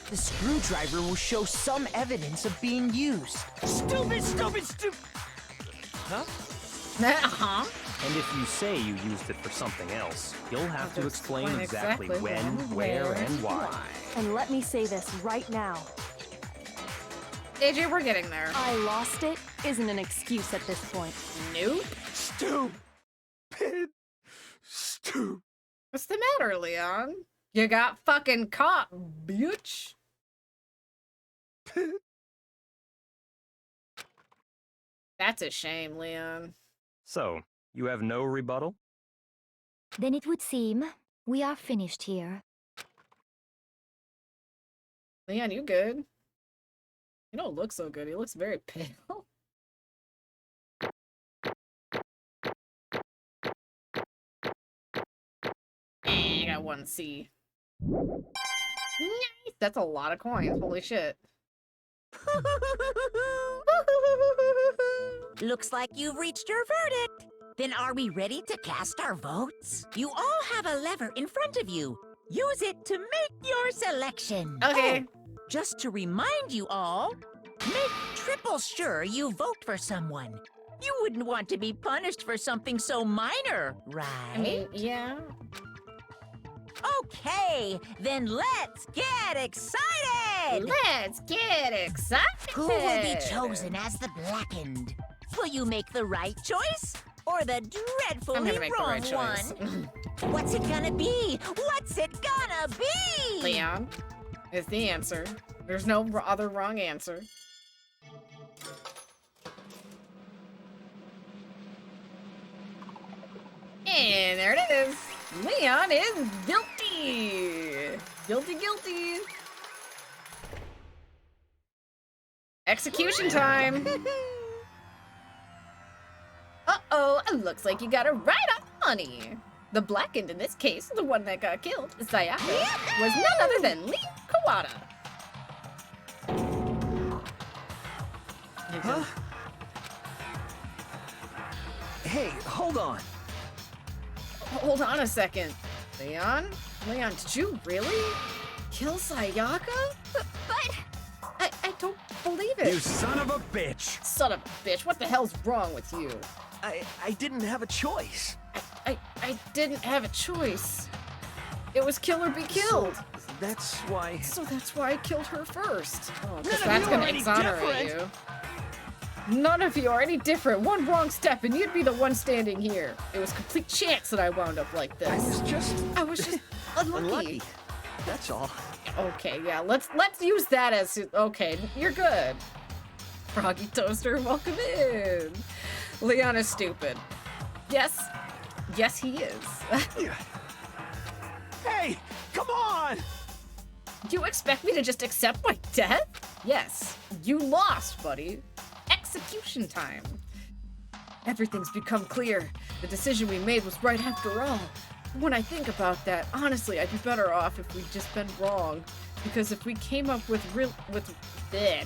F: the screwdriver will show some evidence of being used.
L: Stupid, stupid, stupid!
I: Huh?
A: Uh-huh.
I: And if you say you used it for something else, you'll have to explain exactly when, where, and why.
H: And let me say this right now.
A: AJ, we're getting there.
H: I lost it isn't an excuse at this point.
A: Nope.
J: Stupid.
A: What's the matter, Leon? You got fucking caught, bitch. That's a shame, Leon.
I: So, you have no rebuttal?
E: Then it would seem we are finished here.
A: Leon, you good? You don't look so good. He looks very pale. I got 1C. Nice! That's a lot of coins. Holy shit.
C: Looks like you've reached your verdict. Then are we ready to cast our votes? You all have a lever in front of you. Use it to make your selection.
A: Okay.
C: Oh, just to remind you all, make triple sure you vote for someone. You wouldn't want to be punished for something so minor, right?
A: I mean, yeah.
C: Okay, then let's get excited!
A: Let's get excited!
C: Who will be chosen as the blackened? Will you make the right choice? Or the dreadfully
A: I'm gonna make the
C: wrong
A: right choice.
C: one? What's it gonna be? What's it gonna be?
A: Leon is the answer. There's no other wrong answer. And there it is. Leon is guilty. Guilty, guilty. Execution time. Uh-oh, it looks like you got it right on, honey. The blackened in this case, the one that got killed, Sayaka, was none other than Lee Kawada.
L: Huh? Hey, hold on.
A: Hold on a second. Leon? Leon, did you really kill Sayaka? But I don't believe it.
L: You son of a bitch!
A: Son of a bitch, what the hell's wrong with you?
L: I didn't have a choice.
A: I didn't have a choice. It was kill or be killed.
L: So that's why.
A: So that's why I killed her first. Oh,
L: None
A: because
L: of
A: that's
L: you
A: gonna
L: are any
A: exonerate
L: different.
A: you. None of you are any different. One wrong step and you'd be the one standing here. It was complete chance that I wound up like this.
L: I was just
A: unlucky.
L: That's all.
A: Okay, yeah, let's use that as okay. You're good. Froggy Toaster, welcome in. Leon is stupid. Yes, he is.
L: Hey, come on!
A: You expect me to just accept my death? Yes, you lost, buddy. Execution time. Everything's become clear. The decision we made was right after all. When I think about that, honestly, I'd be better off if we'd just been wrong. Because if we came up with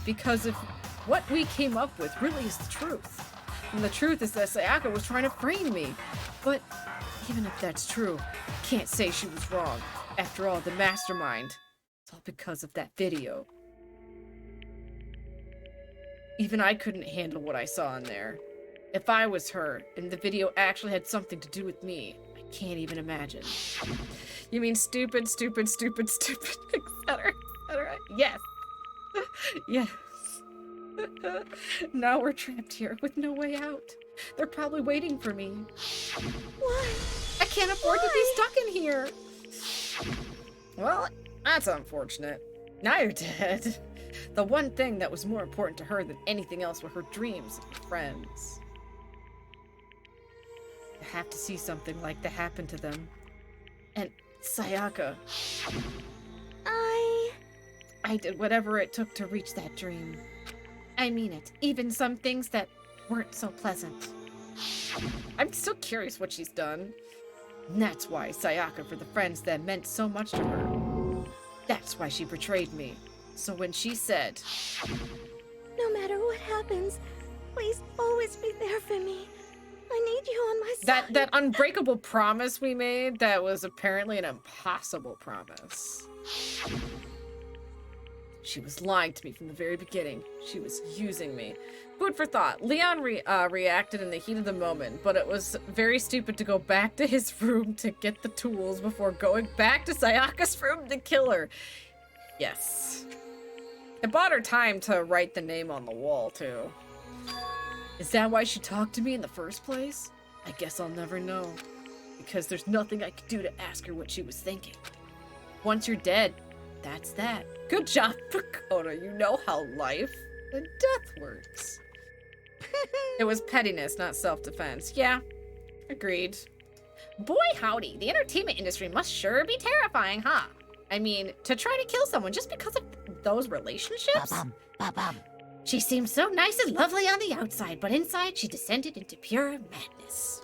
A: because if what we came up with really is the truth. And the truth is that Sayaka was trying to frame me. But even if that's true, I can't say she was wrong. After all, the mastermind. It's all because of that video. Even I couldn't handle what I saw in there. If I was her, and the video actually had something to do with me, I can't even imagine. You mean stupid, etc., etc.? Yes. Yes. Now we're trapped here with no way out. They're probably waiting for me. Why? I can't afford to be stuck in here. Well, that's unfortunate. Now you're dead. The one thing that was more important to her than anything else were her dreams and her friends. I have to see something like that happen to them. And Sayaka. I did whatever it took to reach that dream. I mean it. Even some things that weren't so pleasant. I'm still curious what she's done. And that's why Sayaka for the friends that meant so much to her. That's why she betrayed me. So when she said,
M: No matter what happens, please always be there for me. I need you on my side.
A: that unbreakable promise we made that was apparently an impossible promise. She was lying to me from the very beginning. She was using me. Food for thought. Leon reacted in the heat of the moment, but it was very stupid to go back to his room to get the tools before going back to Sayaka's room to kill her. Yes. It bought her time to write the name on the wall, too. Is that why she talked to me in the first place? I guess I'll never know. Because there's nothing I could do to ask her what she was thinking. Once you're dead, that's that. Good job, Dakota. You know how life and death works. It was pettiness, not self-defense. Yeah, agreed. Boy howdy, the entertainment industry must sure be terrifying, huh? I mean, to try to kill someone just because of those relationships? She seemed so nice and lovely on the outside, but inside she descended into pure madness.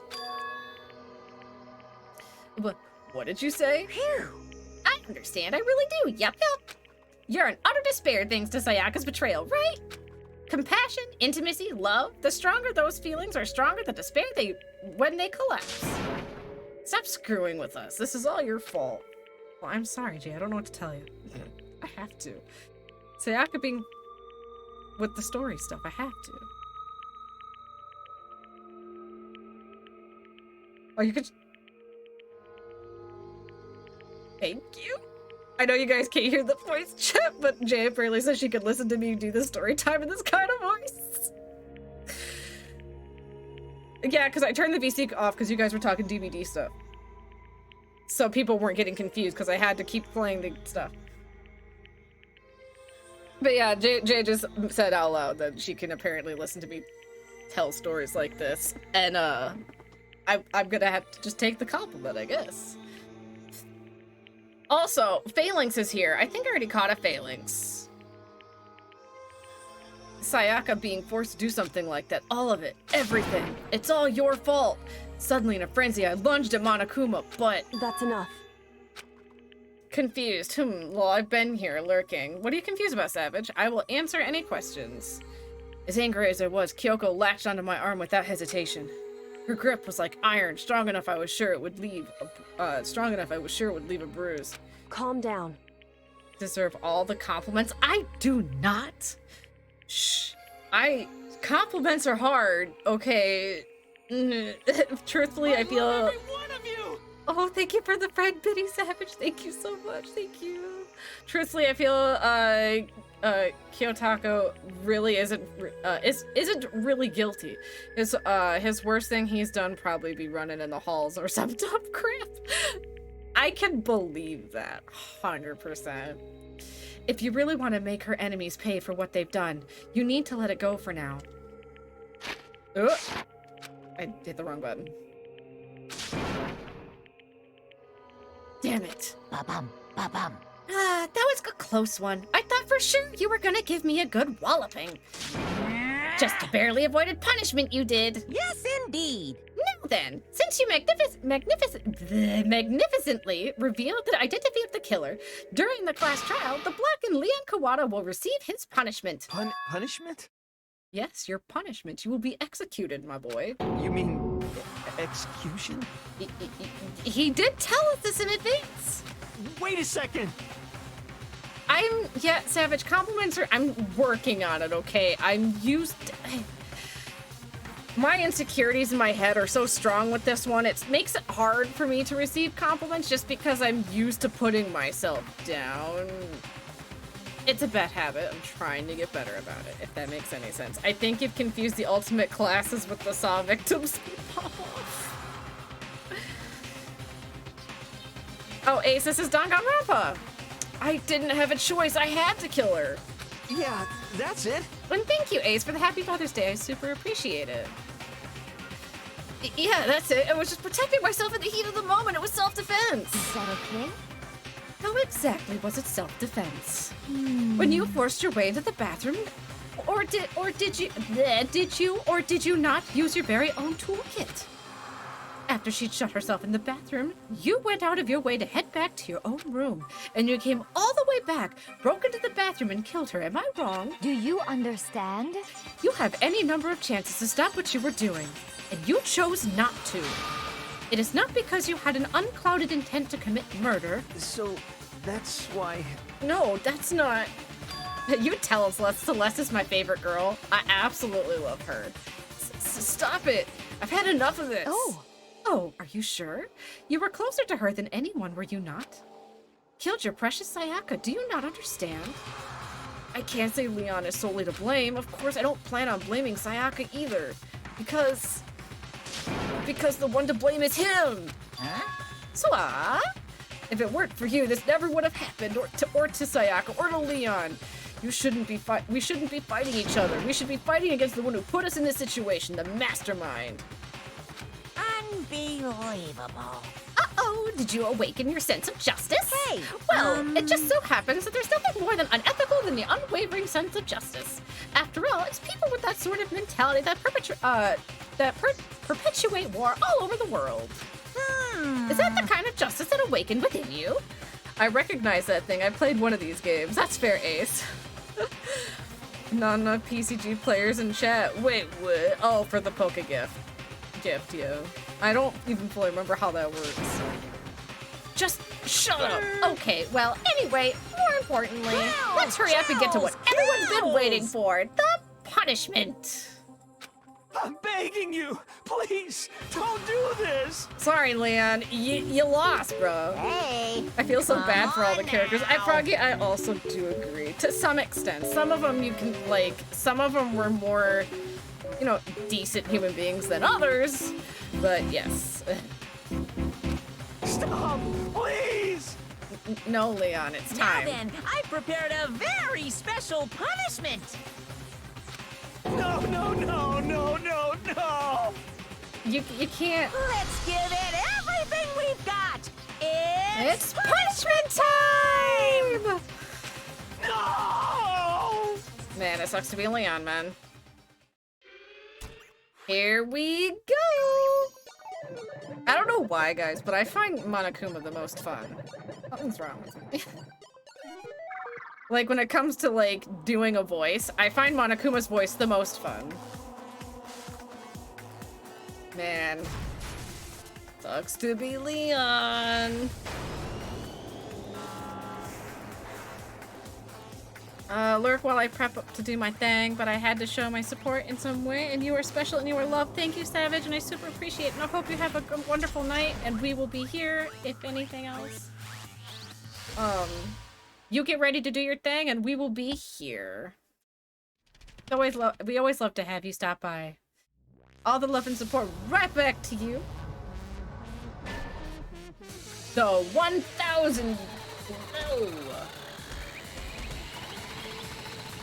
A: What did you say? Phew. I understand, I really do. Yep. You're in utter despair thanks to Sayaka's betrayal, right? Compassion, intimacy, love. The stronger those feelings are stronger the despair when they collapse. Stop screwing with us. This is all your fault. Well, I'm sorry, Jay. I don't know what to tell you. I have to. Sayaka being with the story stuff, I have to. Oh, you could... Thank you. I know you guys can't hear the voice chat, but Jay apparently says she could listen to me do the story time in this kind of voice. Yeah, because I turned the VC off because you guys were talking DVD stuff. So people weren't getting confused because I had to keep playing the stuff. But yeah, Jay just said out loud that she can apparently listen to me tell stories like this. And I'm gonna have to just take the compliment, I guess. Also, Phalanx is here. I think I already caught a Phalanx. Sayaka being forced to do something like that. All of it. Everything. It's all your fault. Suddenly in a frenzy, I lunged at Monokuma, but...
H: That's enough.
A: Confused. Well, I've been here, lurking. What are you confused about, Savage? I will answer any questions. As angry as I was, Kyoko latched onto my arm without hesitation. Her grip was like iron, strong enough I was sure it would leave a bruise.
H: Calm down.
A: Deserve all the compliments? I do not. Shh. Compliments are hard, okay? Truthfully, I feel... Oh, thank you for the friend, Bitty Savage. Thank you so much. Thank you. Truthfully, I feel Kiyotako really isn't really guilty. His worst thing he's done probably be running in the halls or some dumb crap. I can believe that 100%. If you really want to make her enemies pay for what they've done, you need to let it go for now. Ugh. I hit the wrong button. Damn it.
C: Ba-bum, ba-bum.
A: That was a close one. I thought for sure you were gonna give me a good walloping. Just barely avoided punishment, you did.
C: Yes, indeed.
A: Now then, since you magnificently revealed the identity of the killer during the class trial, the Black and Leon Kawada will receive his punishment.
L: Punishment?
A: Yes, your punishment. You will be executed, my boy.
L: You mean execution?
A: He did tell us this in advance.
L: Wait a second.
A: Yeah, Savage, compliments I'm working on it, okay? My insecurities in my head are so strong with this one, it makes it hard for me to receive compliments just because I'm used to putting myself down. It's a bad habit. I'm trying to get better about it, if that makes any sense. I think you've confused the ultimate classes with the Saw victims. Oh, Ace, this is Danganronpa. I didn't have a choice. I had to kill her.
L: Yeah, that's it.
A: And thank you, Ace, for the Happy Father's Day. I super appreciate it. Yeah, that's it. I was just protecting myself in the heat of the moment. It was self-defense.
E: Is that okay?
A: How exactly was it self-defense? When you forced your way into the bathroom, or did you not use your very own toolkit? After she'd shut herself in the bathroom, you went out of your way to head back to your own room, and you came all the way back, broke into the bathroom, and killed her. Am I wrong?
E: Do you understand?
A: You have any number of chances to stop what you were doing, and you chose not to. It is not because you had an unclouded intent to commit murder.
L: So, that's why...
A: No, that's not... You tell us, Celeste is my favorite girl. I absolutely love her. Stop it. I've had enough of this. Oh, are you sure? You were closer to her than anyone, were you not? Killed your precious Sayaka, do you not understand? I can't say Leon is solely to blame. Of course, I don't plan on blaming Sayaka either. Because the one to blame is him.
C: Huh?
A: So, if it weren't for you, this never would have happened, or to Sayaka, or to Leon. We shouldn't be fighting each other. We should be fighting against the one who put us in this situation, the mastermind.
C: Unbelievable.
A: Uh-oh, did you awaken your sense of justice?
C: Hey!
A: Well, it just so happens that there's nothing more than unethical than the unwavering sense of justice. After all, it's people with that sort of mentality that perpetuate war all over the world. Is that the kind of justice that awakened within you? I recognize that thing. I played one of these games. That's fair, Ace. Not enough PCG players in chat. Wait, what? Oh, for the Poke gift, yeah. I don't even fully remember how that works. Just shut up. Okay, well, anyway, more importantly, let's hurry up and get to what everyone's been waiting for, the punishment.
L: I'm begging you, please, don't do this.
A: Sorry, Leon, you lost, bro.
C: Hey.
A: I feel so bad for all the characters. Froggy, I also do agree. To some extent. Some of them you can, some of them were more, decent human beings than others. But yes.
L: Stop, please!
A: No, Leon, it's time.
C: Now then, I prepared a very special punishment.
L: No!
A: You can't.
C: Let's give it everything we've got.
A: It's punishment time!
L: No!
A: Man, it sucks to be a Leon, man. Here we go! I don't know why, guys, but I find Monokuma the most fun. Something's wrong with me. When it comes to, doing a voice, I find Monokuma's voice the most fun. Man. Sucks to be Leon. Lurk while I prep up to do my thing, but I had to show my support in some way, and you are special and you are loved. Thank you, Savage, and I super appreciate it, and I hope you have a wonderful night, and we will be here if anything else. You get ready to do your thing, and we will be here. We always love to have you stop by. All the love and support right back to you. The 1,000. Oh.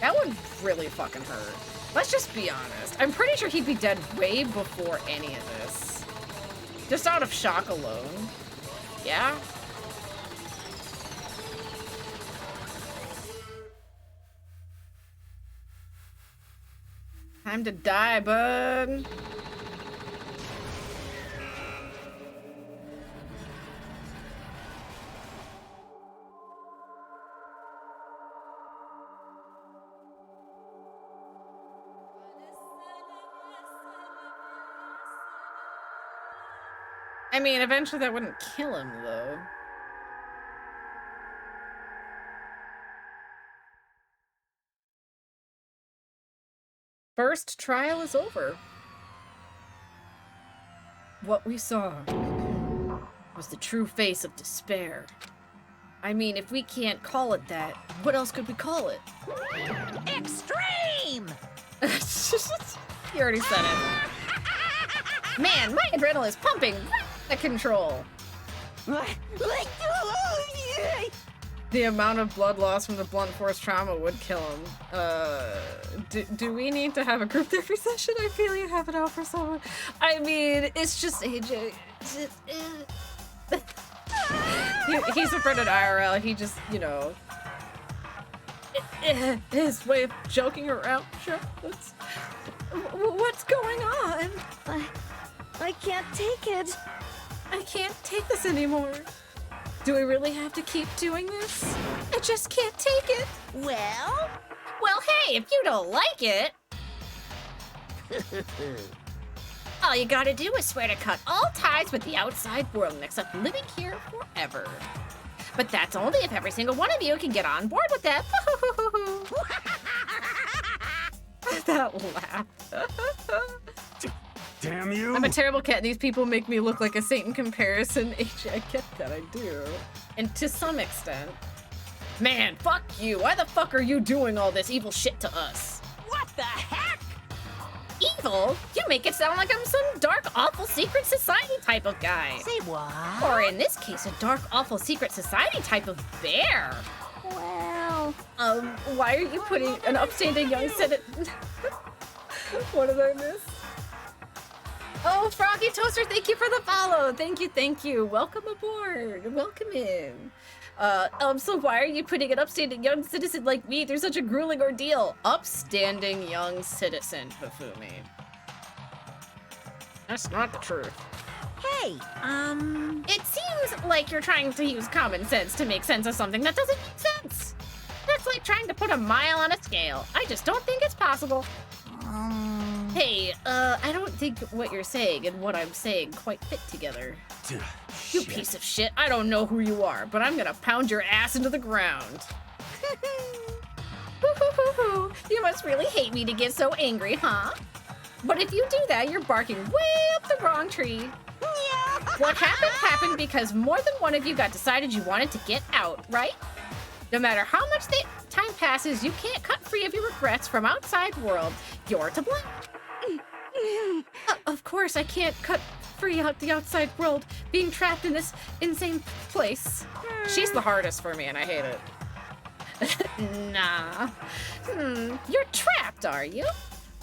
A: That one really fucking hurt. Let's just be honest. I'm pretty sure he'd be dead way before any of this. Just out of shock alone. Yeah? Time to die, bud. I mean, eventually that wouldn't kill him, though. First trial is over. What we saw was the true face of despair. I mean, if we can't call it that, what else could we call it?
C: Extreme!
A: You already said it. Man, my adrenaline's pumping right out of control. The amount of blood loss from the blunt force trauma would kill him. Do we need to have a group therapy session? I feel you have it out for someone. I mean, it's just AJ. He's a friend at IRL. He just, you know, his way of joking around. Sure. What's going on?
M: I can't take it.
A: I can't take this anymore. Do we really have to keep doing this? I just can't take it.
C: Well,
A: hey, if you don't like it, all you gotta do is swear to cut all ties with the outside world and accept living here forever. But that's only if every single one of you can get on board with that. That laugh.
J: Damn you!
A: I'm a terrible cat. These people make me look like a saint in comparison. AJ, I get that, I do. And to some extent. Man, fuck you. Why the fuck are you doing all this evil shit to us?
C: what the heck?
A: Evil? You make it sound like I'm some dark, awful secret society type of guy.
C: Say what?
A: Or in this case, a dark, awful secret society type of bear.
M: Well...
A: why are you putting an upstanding young citizen... What did I miss? Oh, Froggy Toaster, thank you for the follow. Thank you. Welcome aboard. Welcome in. So why are you putting an upstanding young citizen like me through such a grueling ordeal? Upstanding young citizen, Hifumi. That's not the truth.
C: Hey,
A: It seems like you're trying to use common sense to make sense of something that doesn't make sense. That's like trying to put a mile on a scale. I just don't think it's possible. Hey, I don't think what you're saying and what I'm saying quite fit together. You piece of shit. I don't know who you are, but I'm gonna pound your ass into the ground. You must really hate me to get so angry, huh? But if you do that, you're barking way up the wrong tree. What happened because more than one of you got decided you wanted to get out, right? No matter how much time passes, you can't cut free of your regrets from outside world. You're to blame. Of course, I can't cut free out the outside world, being trapped in this insane place. She's the hardest for me, and I hate it. Nah. You're trapped, are you?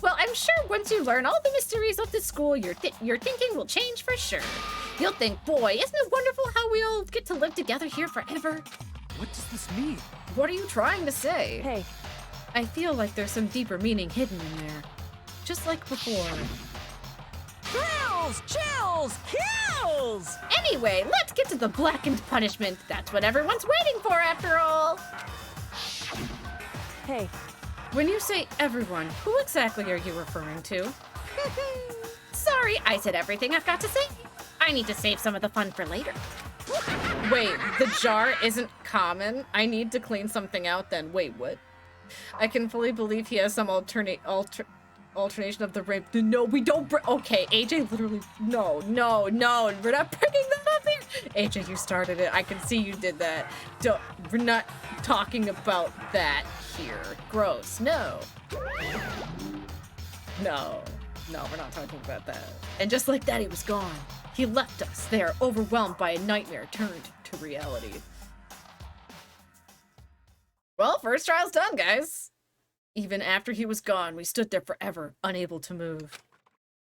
A: Well, I'm sure once you learn all the mysteries of this school, your thinking will change for sure. You'll think, boy, isn't it wonderful how we all get to live together here forever?
D: What does this mean?
A: What are you trying to say?
H: Hey.
A: I feel like there's some deeper meaning hidden in there. Just like before.
C: Thrills, chills, kills!
A: Anyway, let's get to the blackened punishment. That's what everyone's waiting for, after all.
H: Hey.
A: When you say everyone, who exactly are you referring to? Sorry, I said everything I've got to say. I need to save some of the fun for later. Wait, the jar isn't common? I need to clean something out then. Wait, what? I can fully believe he has some alternation of the rape. No, we don't okay, AJ literally, no, we're not bringing that up here. AJ, you started it. I can see you did that. We're not talking about that here. Gross, no. No, we're not talking about that. And just like that, he was gone. He left us there, overwhelmed by a nightmare turned to reality. Well, first trial's done, guys. Even after he was gone, we stood there forever, unable to move.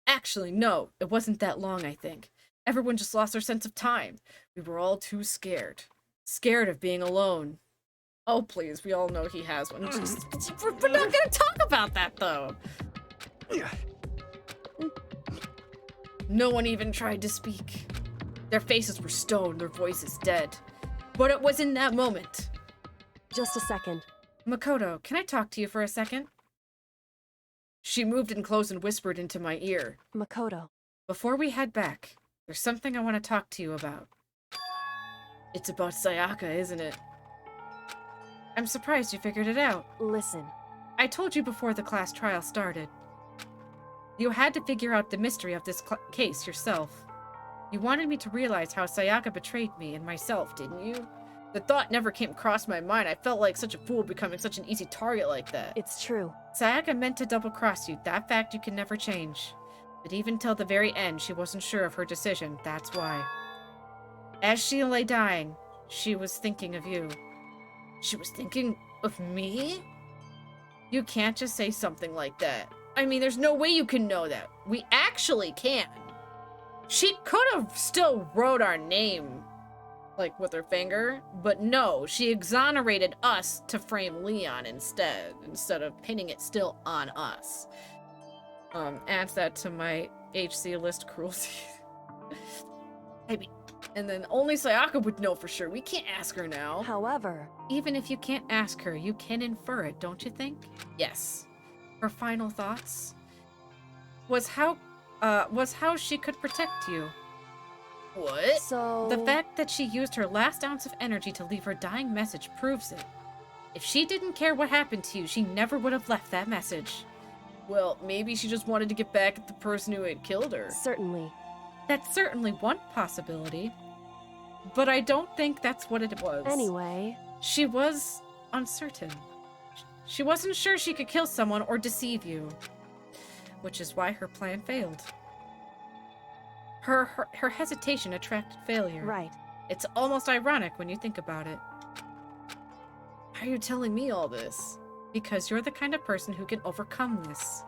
A: Actually, no, it wasn't that long, I think. Everyone just lost their sense of time. We were all too scared. Scared of being alone. Oh, please, we all know he has one. We're not gonna talk about that, though. No one even tried to speak. Their faces were stone, their voices dead. But it was in that moment.
H: Just a second.
A: Makoto, can I talk to you for a second? She moved in close and whispered into my ear.
H: Makoto.
A: Before we head back, there's something I want to talk to you about. It's about Sayaka, isn't it? I'm surprised you figured it out.
H: Listen.
A: I told you before the class trial started. You had to figure out the mystery of this case yourself. You wanted me to realize how Sayaka betrayed me and myself, didn't you? The thought never came across my mind. I felt like such a fool becoming such an easy target like that.
H: It's true.
A: Sayaka meant to double-cross you. That fact you can never change. But even till the very end, she wasn't sure of her decision. That's why. As she lay dying, she was thinking of you. She was thinking of me? You can't just say something like that. I mean, there's no way you can know that. We actually can. She could have still wrote our name, like, with her finger, but no, she exonerated us to frame Leon instead of pinning it still on us. Adds that to my HC list cruelty. Maybe. And then only Sayaka would know for sure. We can't ask her now.
H: However,
A: even if you can't ask her, you can infer it, don't you think? Yes. Her final thoughts was how she could protect you. What?
H: So...
A: The fact that she used her last ounce of energy to leave her dying message proves it. If she didn't care what happened to you, she never would have left that message. Well, maybe she just wanted to get back at the person who had killed her.
H: Certainly.
A: That's certainly one possibility. But I don't think that's what it was.
H: Anyway...
A: She was uncertain. She wasn't sure she could kill someone or deceive you. Which is why her plan failed. Her hesitation attracted failure.
H: Right.
A: It's almost ironic when you think about it. Why are you telling me all this? Because you're the kind of person who can overcome this.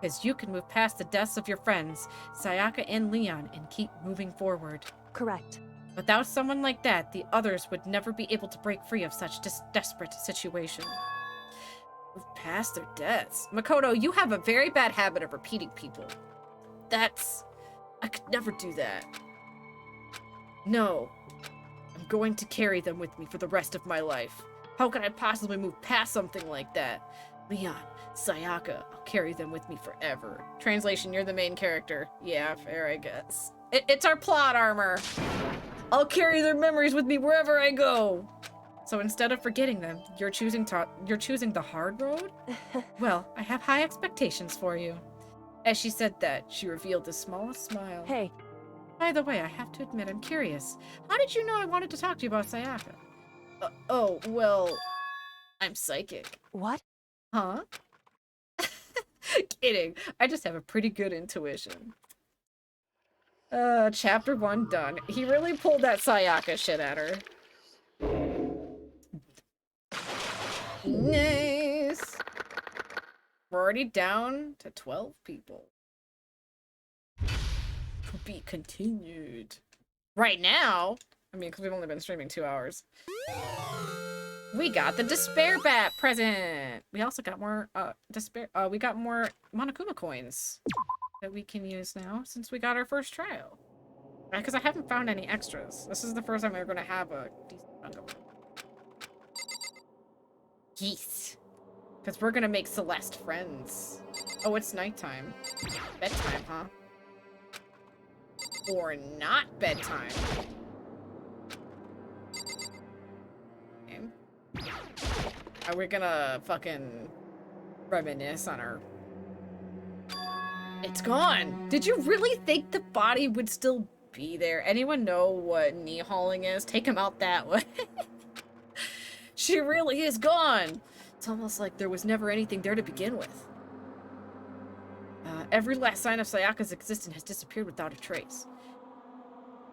A: Because you can move past the deaths of your friends, Sayaka and Leon, and keep moving forward.
H: Correct.
A: Without someone like that, the others would never be able to break free of such desperate situation. Move past their deaths. Makoto, you have a very bad habit of repeating people. I could never do that. No. I'm going to carry them with me for the rest of my life. How can I possibly move past something like that? Leon, Sayaka, I'll carry them with me forever. Translation, you're the main character. Yeah, fair, I guess. It's our plot armor. I'll carry their memories with me wherever I go. So instead of forgetting them, you're choosing the hard road? Well, I have high expectations for you. As she said that, she revealed the smallest smile.
H: Hey.
A: By the way, I have to admit, I'm curious. How did you know I wanted to talk to you about Sayaka? Oh, well, I'm psychic.
H: What?
A: Huh? Kidding. I just have a pretty good intuition. Chapter 1 done. He really pulled that Sayaka shit at her. Nice. We're already down to 12 people. To be continued. Right now? I mean, because we've only been streaming 2 hours. We got the Despair Bat present! We also got more, we got more Monokuma coins that we can use now since we got our first trial. Because I haven't found any extras. This is the first time we're going to have a decent chunk of them. Yes. Because we're going to make Celeste friends. Oh, it's nighttime. Bedtime, huh? Or not bedtime. Okay. Are we gonna fucking reminisce on our... It's gone! Did you really think the body would still be there? Anyone know what knee hauling is? Take him out that way. She really is gone! It's almost like there was never anything there to begin with. Every last sign of Sayaka's existence has disappeared without a trace.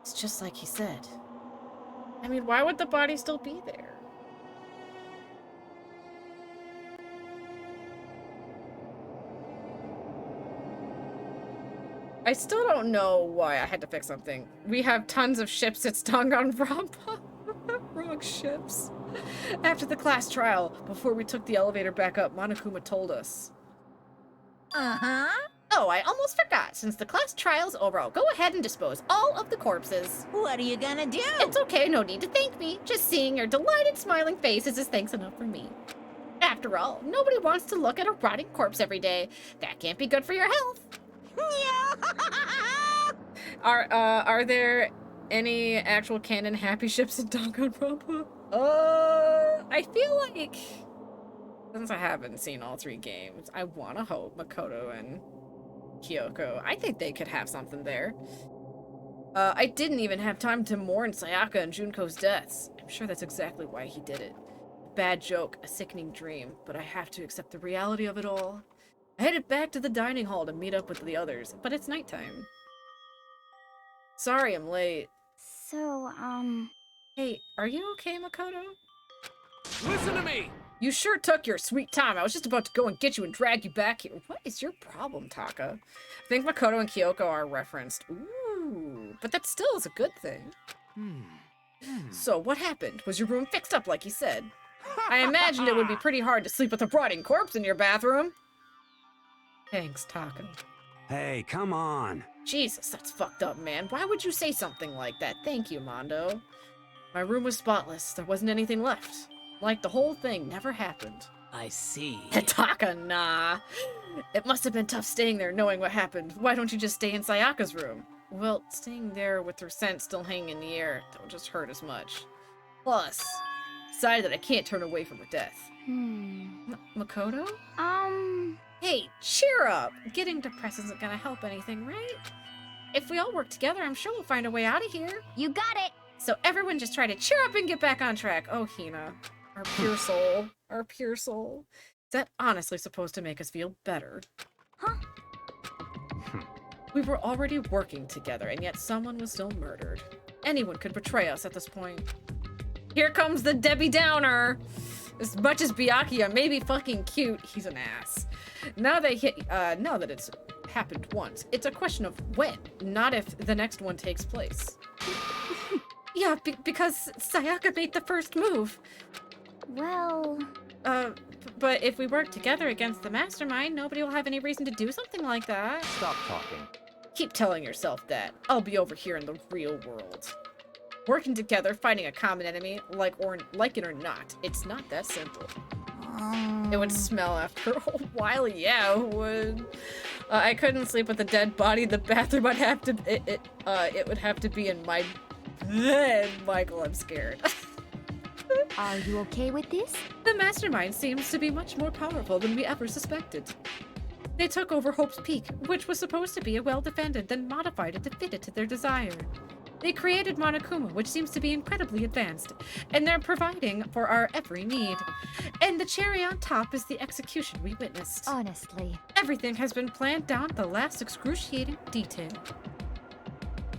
A: It's just like he said. I mean, why would the body still be there? I still don't know why I had to fix something. We have tons of ships at Danganronpa. Wrong ships. After the class trial, before we took the elevator back up, Monokuma told us.
C: Uh-huh.
A: Oh, I almost forgot. Since the class trial's over, I'll go ahead and dispose all of the corpses.
C: What are you gonna do?
A: It's okay, no need to thank me. Just seeing your delighted smiling faces is thanks enough for me. After all, nobody wants to look at a rotting corpse every day. That can't be good for your health. Are there any actual canon happy ships in Danganronpa? I feel like, since I haven't seen all 3 games, I want to hope Makoto and Kyoko, I think they could have something there. I didn't even have time to mourn Sayaka and Junko's deaths. I'm sure that's exactly why he did it. A bad joke, a sickening dream, but I have to accept the reality of it all. I headed back to the dining hall to meet up with the others, but it's nighttime. Sorry I'm late.
N: So,
A: Hey, are you okay, Makoto?
D: Listen to me!
A: You sure took your sweet time. I was just about to go and get you and drag you back here. What is your problem, Taka? I think Makoto and Kyoko are referenced. Ooh, but that still is a good thing. So, what happened? Was your room fixed up like you said? I imagined it would be pretty hard to sleep with a rotting corpse in your bathroom. Thanks, Taka.
G: Hey, come on.
A: Jesus, that's fucked up, man. Why would you say something like that? Thank you, Mondo. My room was spotless. There wasn't anything left. Like the whole thing never happened.
K: I see.
A: Taka, nah. It must have been tough staying there knowing what happened. Why don't you just stay in Sayaka's room? Well, staying there with her scent still hanging in the air don't just hurt as much. Plus, decided that I can't turn away from her death. Makoto? Hey, cheer up! Getting depressed isn't gonna help anything, right? If we all work together, I'm sure we'll find a way out of here.
N: You got it!
A: So everyone just try to cheer up and get back on track. Oh, Hina. Our pure soul. Our pure soul. Is that honestly supposed to make us feel better?
N: Huh?
A: We were already working together, and yet someone was still murdered. Anyone could betray us at this point. Here comes the Debbie Downer! As much as Byakuya may be fucking cute, he's an ass. Now that it's happened once, it's a question of when, not if the next one takes place. Yeah, because Sayaka made the first move.
N: Well...
A: but if we work together against the mastermind, nobody will have any reason to do something like that.
I: Stop talking.
A: Keep telling yourself that. I'll be over here in the real world. Working together, fighting a common enemy, like it or not, it's not that simple. It would smell after a while, yeah, it would. I couldn't sleep with a dead body in the bathroom. It would have to be in my bed. Michael, I'm scared.
E: Are you okay with this?
A: The mastermind seems to be much more powerful than we ever suspected. They took over Hope's Peak, which was supposed to be well-defended, then modified it to fit it to their desire. They created Monokuma, which seems to be incredibly advanced, and they're providing for our every need. And the cherry on top is the execution we witnessed.
E: Honestly.
A: Everything has been planned down to the last excruciating detail.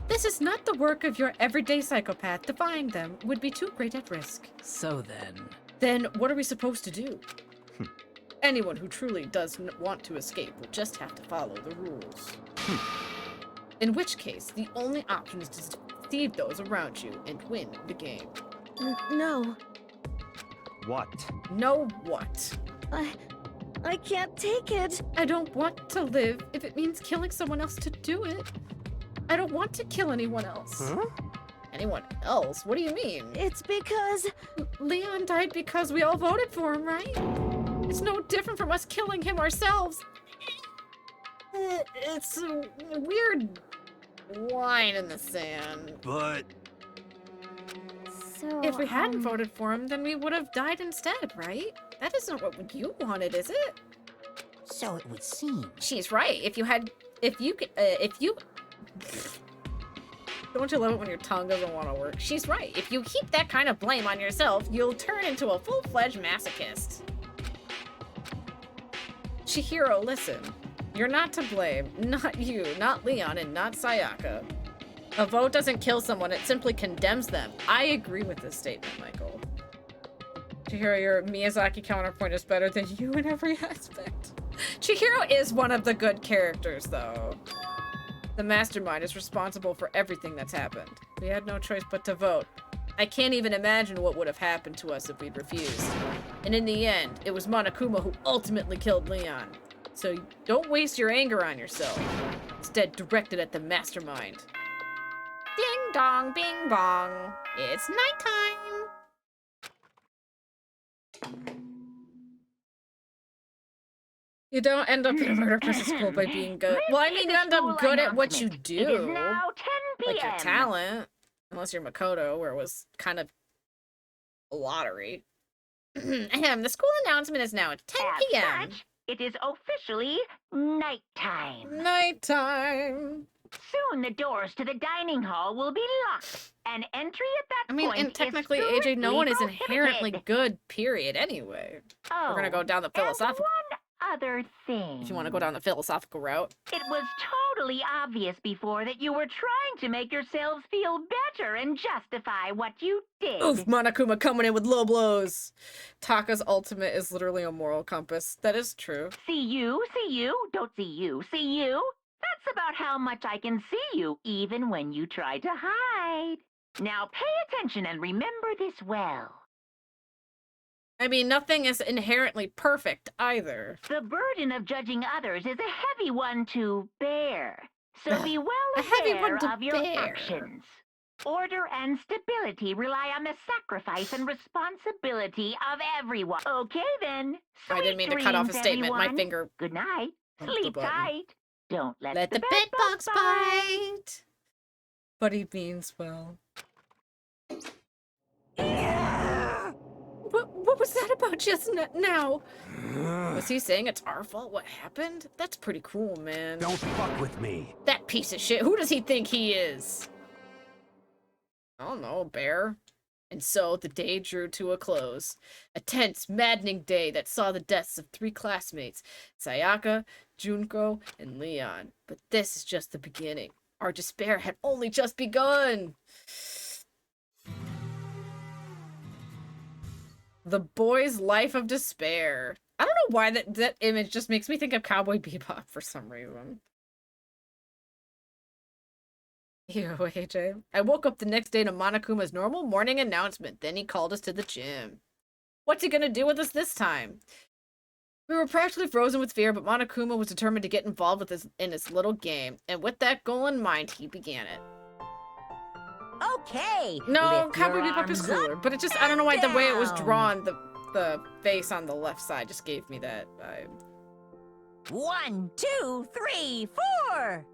A: This is not the work of your everyday psychopath. Defying them would be too great at risk.
K: So then...
A: Then what are we supposed to do? Anyone who truly does want to escape will just have to follow the rules. In which case, the only option is to deceive those around you and win the game.
M: No.
I: What?
A: No what?
M: I can't take it.
A: I don't want to live if it means killing someone else to do it. I don't want to kill anyone else.
I: Huh?
A: Anyone else? What do you mean?
M: It's because...
A: Leon died because we all voted for him, right? It's no different from us killing him ourselves. It's a weird line in the sand.
G: But...
N: So,
A: if we hadn't voted for him, then we would have died instead, right? That isn't what you wanted, is it?
C: So it would seem.
A: She's right. If you... Don't you love it when your tongue doesn't want to work? She's right. If you heap that kind of blame on yourself, you'll turn into a full-fledged masochist. Chihiro, listen. You're not to blame. Not you, not Leon, and not Sayaka. A vote doesn't kill someone, it simply condemns them. I agree with this statement, Michael. Chihiro, your Miyazaki counterpoint is better than you in every aspect. Chihiro is one of the good characters, though. The mastermind is responsible for everything that's happened. We had no choice but to vote. I can't even imagine what would have happened to us if we'd refused. And in the end, it was Monokuma who ultimately killed Leon. So don't waste your anger on yourself. Instead, direct it at the mastermind. Ding dong, bing bong. It's nighttime. You don't end up in a murder person school by being good. Well, I mean, you end up good at what you do.
C: It is now 10
A: Like your
C: p.m.
A: talent. Unless you're Makoto, where it was kind of a lottery. The school announcement is now at 10 p.m.
C: As such, it is officially nighttime.
A: Nighttime.
C: Soon the doors to the dining hall will be locked, and entry at that
A: I mean,
C: point
A: and technically,
C: is
A: AJ, no one is
C: strictly
A: inherently
C: prohibited.
A: good, period, anyway.
C: Oh,
A: We're gonna go down the philosophical...
C: one other thing.
A: If you want to go down the philosophical route.
C: It was totally obvious before that you were trying to make yourselves feel better and justify what you did.
A: Oof, Monokuma coming in with low blows. Taka's ultimate is literally a moral compass. That is true.
C: See you, don't see you, see you. That's about how much I can see you, even when you try to hide. Now pay attention and remember this well.
A: I mean, nothing is inherently perfect, either.
C: The burden of judging others is a heavy one to bear. So be well
A: A heavy one
C: aware
A: to
C: of your
A: bear.
C: actions. Order and stability rely on the sacrifice and responsibility of everyone. Okay, then.
A: I didn't mean to cut off a
C: dreams,
A: statement. My
C: everyone.
A: finger...
C: Good night.
A: bumped the
C: Sleep
A: button.
C: tight. Don't let
A: Let the bed bugs bite. But he means well. What was that about just now? Was he saying it's our fault what happened? That's pretty cool, man.
G: Don't fuck with me.
A: That piece of shit. Who does he think he is? I don't know, bear. And so the day drew to a close. A tense, maddening day that saw the deaths of 3 classmates, Sayaka, Junko, and Leon. But this is just the beginning. Our despair had only just begun. The boy's life of despair. I don't know why that image just makes me think of Cowboy Bebop for some reason. Ew, AJ. I woke up the next day to Monokuma's normal morning announcement. Then he called us to the gym. What's he gonna do with us this time? We were practically frozen with fear, but Monokuma was determined to get involved in his little game. And with that goal in mind, he began it.
C: Okay.
A: No,
C: lift
A: Cowboy
C: your
A: Bebop is
C: arms
A: cooler,
C: up
A: but it just, I don't know why the way it was
C: down.
A: drawn, the face on the left side just gave me that vibe.
C: 1, 2, 3, 4.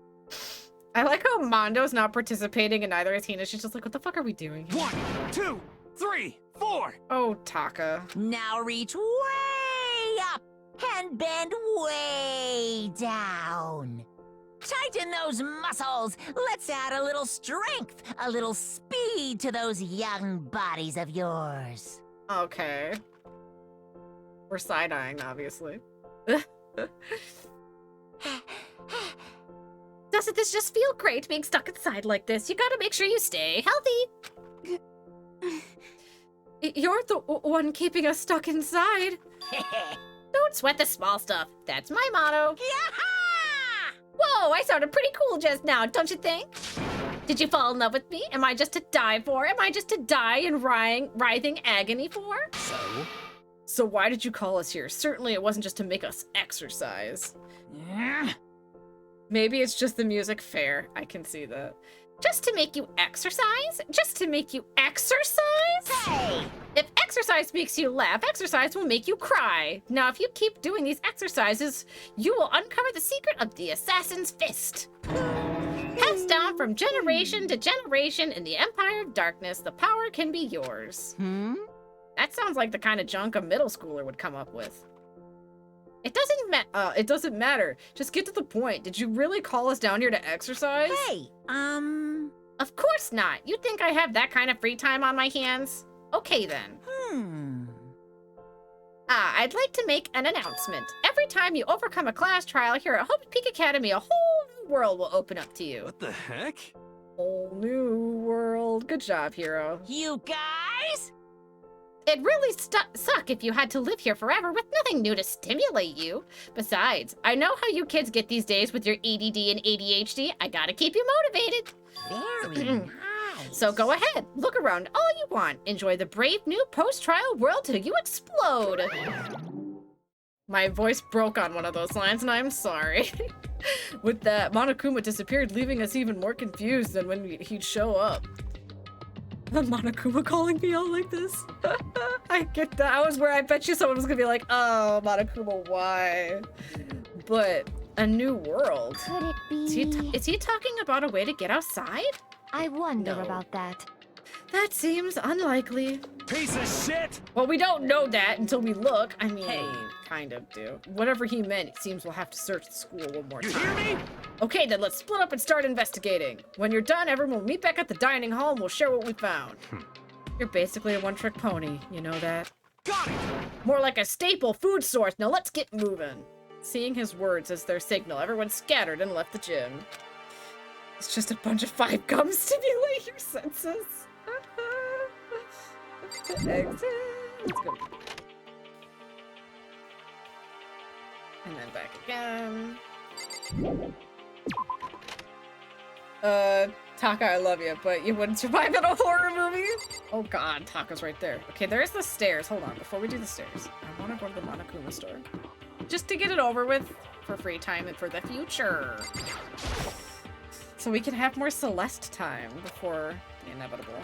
A: I like how Mondo's not participating and neither is Hina. She's just like, what the fuck are we doing here?
D: 1, 2, 3, 4.
A: Oh, Taka.
C: Now reach way up and bend way down. Tighten those muscles. Let's add a little strength, a little speed to those young bodies of yours.
A: Okay. We're side-eyeing, obviously. Doesn't this just feel great being stuck inside like this? You gotta make sure you stay healthy. You're the one keeping us stuck inside. Don't sweat the small stuff. That's my motto. Whoa, I sounded pretty cool just now, don't you think? Did you fall in love with me? Am I just to die for? Am I just to die in writhing agony for? So why did you call us here? Certainly it wasn't just to make us exercise. Maybe it's just the music. Fair. I can see that. Just to make you exercise? Just to make you exercise?
C: Hey!
A: If exercise makes you laugh, exercise will make you cry. Now, if you keep doing these exercises, you will uncover the secret of the assassin's fist. Passed down from generation to generation in the Empire of Darkness, the power can be yours. That sounds like the kind of junk a middle schooler would come up with. It doesn't matter. Just get to the point. Did you really call us down here to exercise?
C: Hey,
A: Of course not. You think I have that kind of free time on my hands? Okay then. I'd like to make an announcement. Every time you overcome a class trial here at Hope Peak Academy, a whole new world will open up to you.
J: What the heck?
A: Whole new world. Good job, Hero.
C: You guys?
A: It'd really suck if you had to live here forever with nothing new to stimulate you. Besides, I know how you kids get these days with your ADD and ADHD. I gotta keep you motivated.
C: Very nice.
A: So go ahead, look around all you want. Enjoy the brave new post-trial world till you explode. My voice broke on one of those lines, and I'm sorry. With that, Monokuma disappeared, leaving us even more confused than when he'd show up. Monokuma calling me out like this? I get that. I was where I bet you someone was gonna be like, oh, Monokuma, why? But a new world.
E: Could it be?
A: Is he talking about a way to get outside?
E: I wonder
A: No.
E: about that.
A: That seems unlikely.
J: Piece of shit!
A: Well, we don't know that until we look. I mean, kind of do. Whatever he meant, it seems we'll have to search the school one more time.
J: You hear me?
A: Okay, then let's split up and start investigating. When you're done, everyone will meet back at the dining hall and we'll share what we found. You're basically a one-trick pony, you know that?
J: Got it!
A: More like a staple food source. Now let's get moving. Seeing his words as their signal, everyone scattered and left the gym. It's just a bunch of 5 gums. Stimulate your senses. Exit. Let's go. And then back again. Taka, I love you, but you wouldn't survive in a horror movie? Oh god, Taka's right there. Okay, there's the stairs. Hold on, before we do the stairs, I want to go to the Monokuma store. Just to get it over with for free time and for the future. So we can have more Celeste time before the inevitable.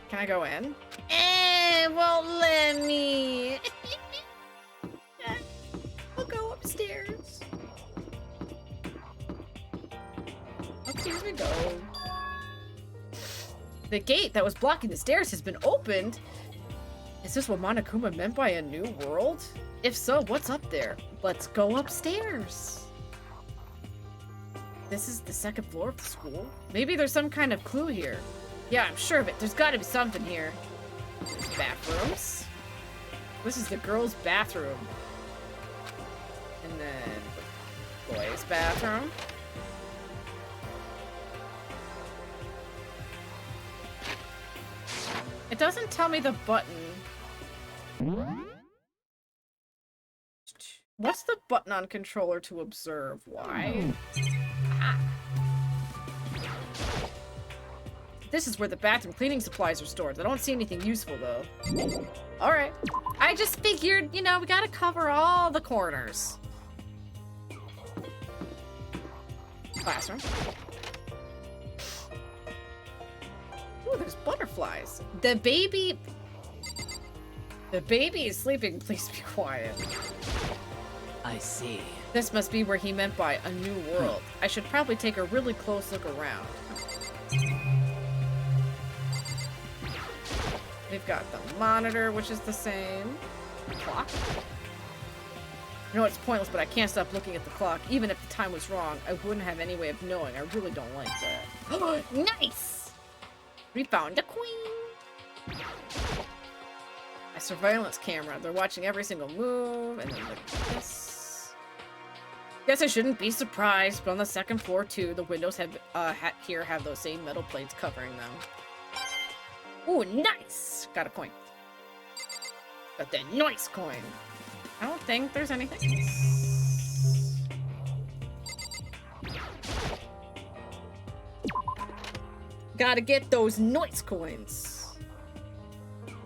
A: Can I go in? It won't let me. I'll go upstairs. Up here we go. The gate that was blocking the stairs has been opened. Is this what Monokuma meant by a new world? If so, what's up there? Let's go upstairs. This is the 2nd floor of the school? Maybe there's some kind of clue here. Yeah, I'm sure of it. There's gotta be something here. Bathrooms. This is the girls' bathroom. And then the boys' bathroom. It doesn't tell me the button. What's the button on controller to observe? Why? Ah. This is where the bathroom cleaning supplies are stored. I don't see anything useful, though. Alright. I just figured, you know, we gotta cover all the corners. Classroom. Ooh, there's butterflies. The baby is sleeping. Please be quiet.
K: I see.
A: This must be where he meant by a new world. I should probably take a really close look around. We've got the monitor, which is the same. Clock. You know, it's pointless, but I can't stop looking at the clock. Even if the time was wrong, I wouldn't have any way of knowing. I really don't like that. Nice! We found a queen! A surveillance camera. They're watching every single move, and then like this. Guess I shouldn't be surprised, but on the 2nd floor too, the windows have here have those same metal plates covering them. Ooh, nice! Got a coin. Got the nice coin. I don't think there's anything else. Gotta get those noise coins.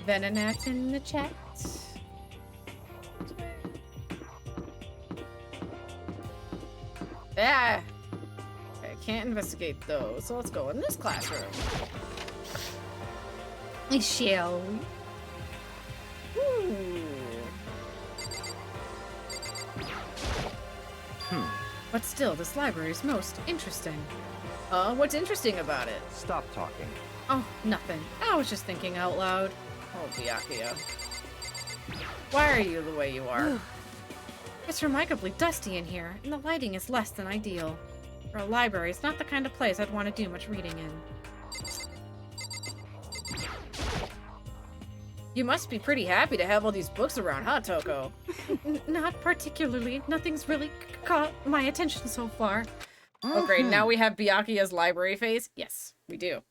A: Venonat in the chat. Ah! Okay, I can't investigate those, so let's go in this classroom. Shall we? Ooh. But still, this library is most interesting. What's interesting about it?
I: Stop talking.
A: Oh, nothing. I was just thinking out loud. Oh, Byakuya. Why are you the way you are? It's remarkably dusty in here, and the lighting is less than ideal. For a library, it's not the kind of place I'd want to do much reading in. You must be pretty happy to have all these books around, huh, Toko? Not particularly. Nothing's really caught my attention so far. Oh, great. Now we have Byakuya's library phase? Yes, we do.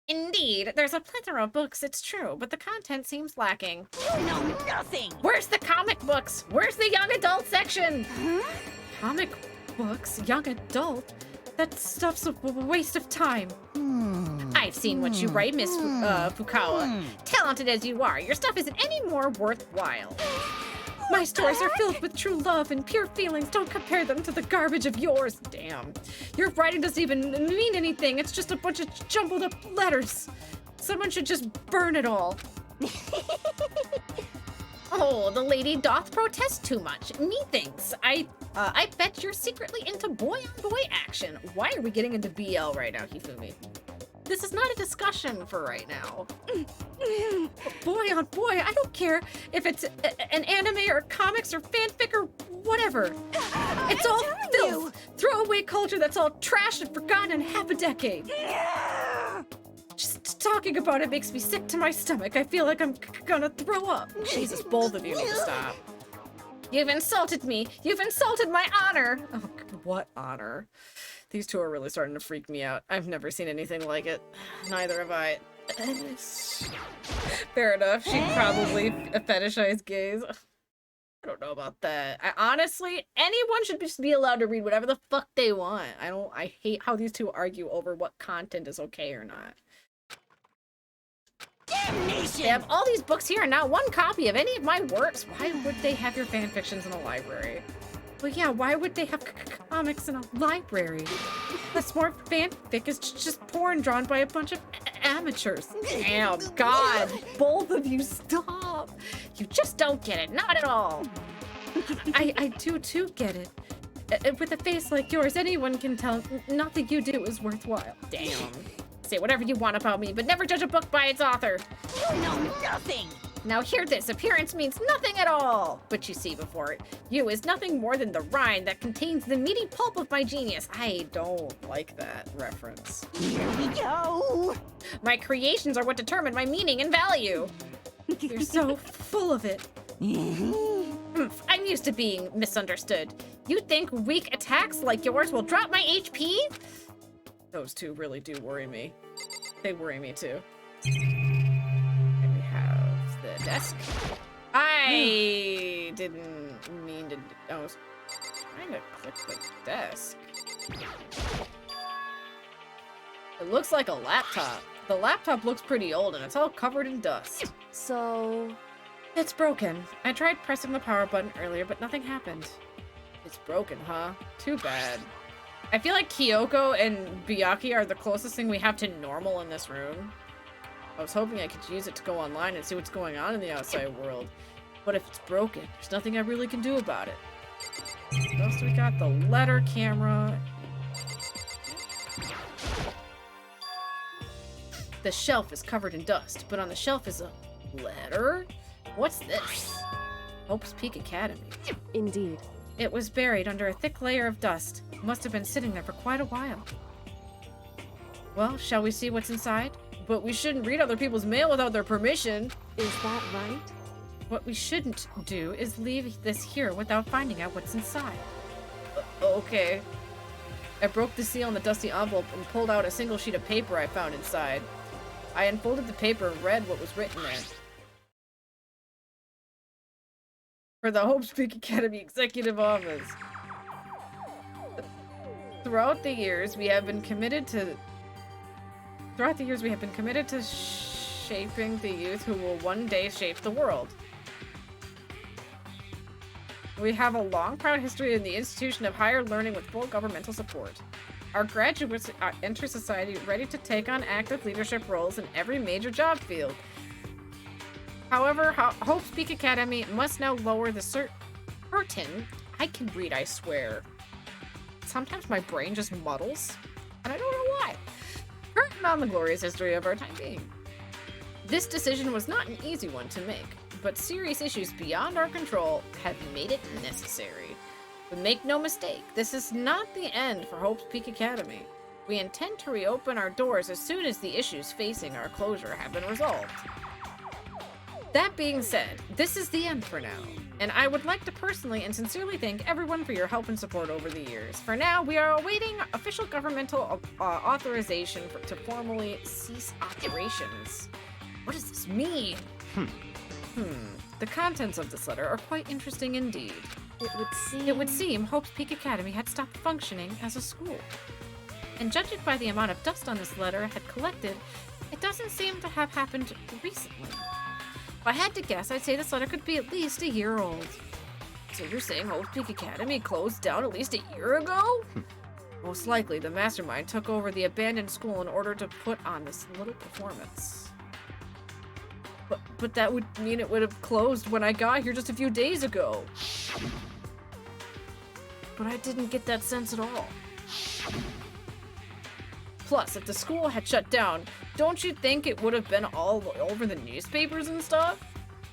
A: Indeed, there's a plethora of books, it's true, but the content seems lacking.
C: You know nothing!
A: Where's the comic books? Where's the young adult section? Huh? Comic books? Young adult? That stuff's a waste of time. I've seen what you write, Miss Fukawa. Talented as you are, your stuff isn't any more worthwhile. My stories are filled with true love and pure feelings. Don't compare them to the garbage of yours. Damn. Your writing doesn't even mean anything. It's just a bunch of jumbled up letters. Someone should just burn it all. Oh, the lady doth protest too much. Methinks. I bet you're secretly into boy-on-boy action. Why are we getting into BL right now, Hifumi? This is not a discussion for right now. Boy on boy, I don't care if it's an anime or comics or fanfic or whatever. It's all filth. Throwaway culture that's all trashed and forgotten in half a decade. Just talking about it makes me sick to my stomach. I feel like I'm gonna throw up. Jesus, both of you need to stop. You've insulted me. You've insulted my honor. Oh, what honor? These two are really starting to freak me out. I've never seen anything like it. Neither have I. Fair enough. She probably fetishized gays. I don't know about that. Honestly, anyone should just be allowed to read whatever the fuck they want. I hate how these two argue over what content is okay or not. Damnation! They have all these books here and not one copy of any of my works. Why would they have your fanfictions in a library? Well, yeah, why would they have comics in a library? That's more fanfic is just porn drawn by a bunch of amateurs. Damn, God, both of you stop. You just don't get it, not at all. I do too get it. With a face like yours, anyone can tell nothing you do is worthwhile. Damn. Say whatever you want about me, but never judge a book by its author.
C: You know nothing!
A: Now hear this, appearance means nothing at all! But you see before it, you is nothing more than the rind that contains the meaty pulp of my genius. I don't like that reference.
C: Here we go!
A: My creations are what determine my meaning and value. You're so full of it. I'm used to being misunderstood. You think weak attacks like yours will drop my HP? Those two really do worry me. They worry me too. And we have the desk. I didn't mean to. I was trying to click the desk. It looks like a laptop. The laptop looks pretty old and it's all covered in dust.
H: So...
A: It's broken. I tried pressing the power button earlier, but nothing happened. It's broken, huh? Too bad. I feel like Kyoko and Byakuya are the closest thing we have to normal in this room. I was hoping I could use it to go online and see what's going on in the outside world. But if it's broken, there's nothing I really can do about it. What else do we got? The letter camera. The shelf is covered in dust, but on the shelf is a letter? What's this? Hope's Peak Academy.
H: Indeed.
A: It was buried under a thick layer of dust. Must have been sitting there for quite a while. Well, shall we see what's inside? But we shouldn't read other people's mail without their permission.
H: Is that right?
A: What we shouldn't do is leave this here without finding out what's inside. Okay. I broke the seal in the dusty envelope and pulled out a single sheet of paper I found inside. I unfolded the paper and read what was written there. For the Hope's Peak Academy Executive Office. Throughout the years, we have been committed to shaping the youth who will one day shape the world. We have a long, proud history in the institution of higher learning with full governmental support. Our graduates enter society ready to take on active leadership roles in every major job field. However, Hope's Peak Academy must now lower the curtain. I can read, I swear. sometimes my brain just muddles, and I don't know why. Current on the glorious history of our time being. This decision was not an easy one to make, but serious issues beyond our control have made it necessary. But make no mistake, this is not the end for Hope's Peak Academy. We intend to reopen our doors as soon as the issues facing our closure have been resolved. That being said, this is the end for now, and I would like to personally and sincerely thank everyone for your help and support over the years. For now, we are awaiting official governmental authorization to formally cease operations. What does this mean? The contents of this letter are quite interesting indeed. It would seem Hope's Peak Academy had stopped functioning as a school. And judging by the amount of dust on this letter had collected, it doesn't seem to have happened recently. If I had to guess, I'd say this letter could be at least a year old. So you're saying Hope's Peak Academy closed down at least a year ago? Most likely, the mastermind took over the abandoned school in order to put on this little performance. But that would mean it would have closed when I got here just a few days ago. But I didn't get that sense at all. Plus, if the school had shut down, don't you think it would have been all over the newspapers and stuff?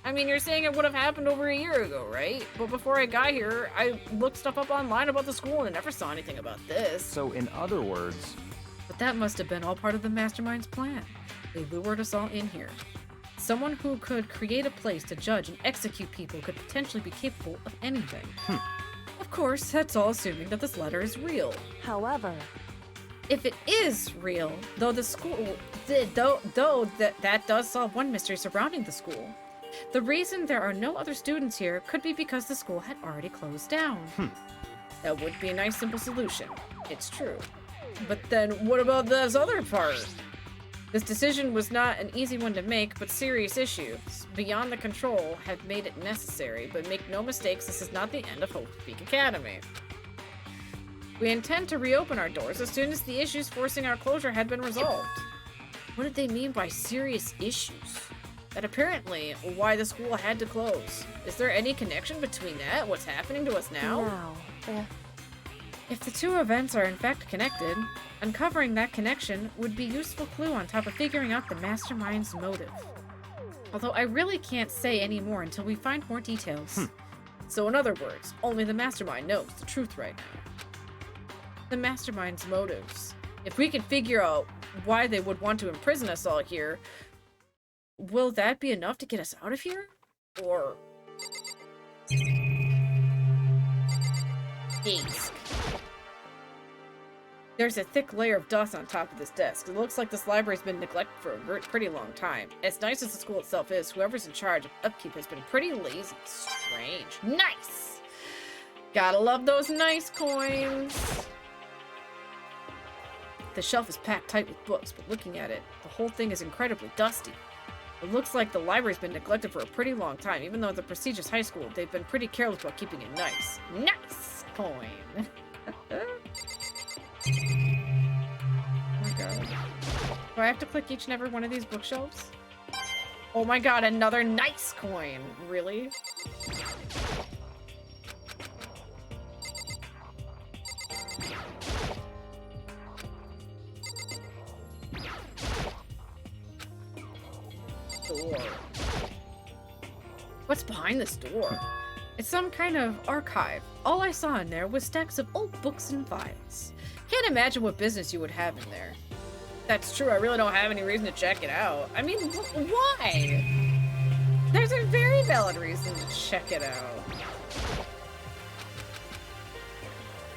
A: I mean, you're saying it would have happened over a year ago, right? But before I got here, I looked stuff up online about the school and I never saw anything about this.
I: So in other words...
A: But that must have been all part of the mastermind's plan. They lured us all in here. Someone who could create a place to judge and execute people could potentially be capable of anything. Of course, that's all assuming that this letter is real.
H: However...
A: If it is real, though the school, that does solve one mystery surrounding the school. The reason there are no other students here could be because the school had already closed down. That would be a nice simple solution. It's true. But then what about this other part? This decision was not an easy one to make, but serious issues beyond the control have made it necessary. But make no mistakes, this is not the end of Hope's Peak Academy. We intend to reopen our doors as soon as the issues forcing our closure had been resolved. What did they mean by serious issues? That apparently why the school had to close. Is there any connection between that, what's happening to us now? If the two events are in fact connected, uncovering that connection would be a useful clue on top of figuring out the mastermind's motive. Although I really can't say any more until we find more details. So in other words, only the mastermind knows the truth right now. The mastermind's motives. If we can figure out why they would want to imprison us all here, will that be enough to get us out of here? Or... Desk. There's a thick layer of dust on top of this desk. It looks like this library's been neglected for a pretty long time. As nice as the school itself is, whoever's in charge of upkeep has been pretty lazy and strange. Nice! Gotta love those nice coins! The shelf is packed tight with books, but looking at it, the whole thing is incredibly dusty. It looks like the library's been neglected for a pretty long time. Even though it's a prestigious high school, they've been pretty careless about keeping it nice. Nice coin! Oh my god. Do I have to click each and every one of these bookshelves? Oh my god, another nice coin! Really? Door. What's behind this door? It's some kind of archive. All I saw in there was stacks of old books and files. Can't imagine what business you would have in there. That's true, I really don't have any reason to check it out. I mean, why? There's a very valid reason to check it out.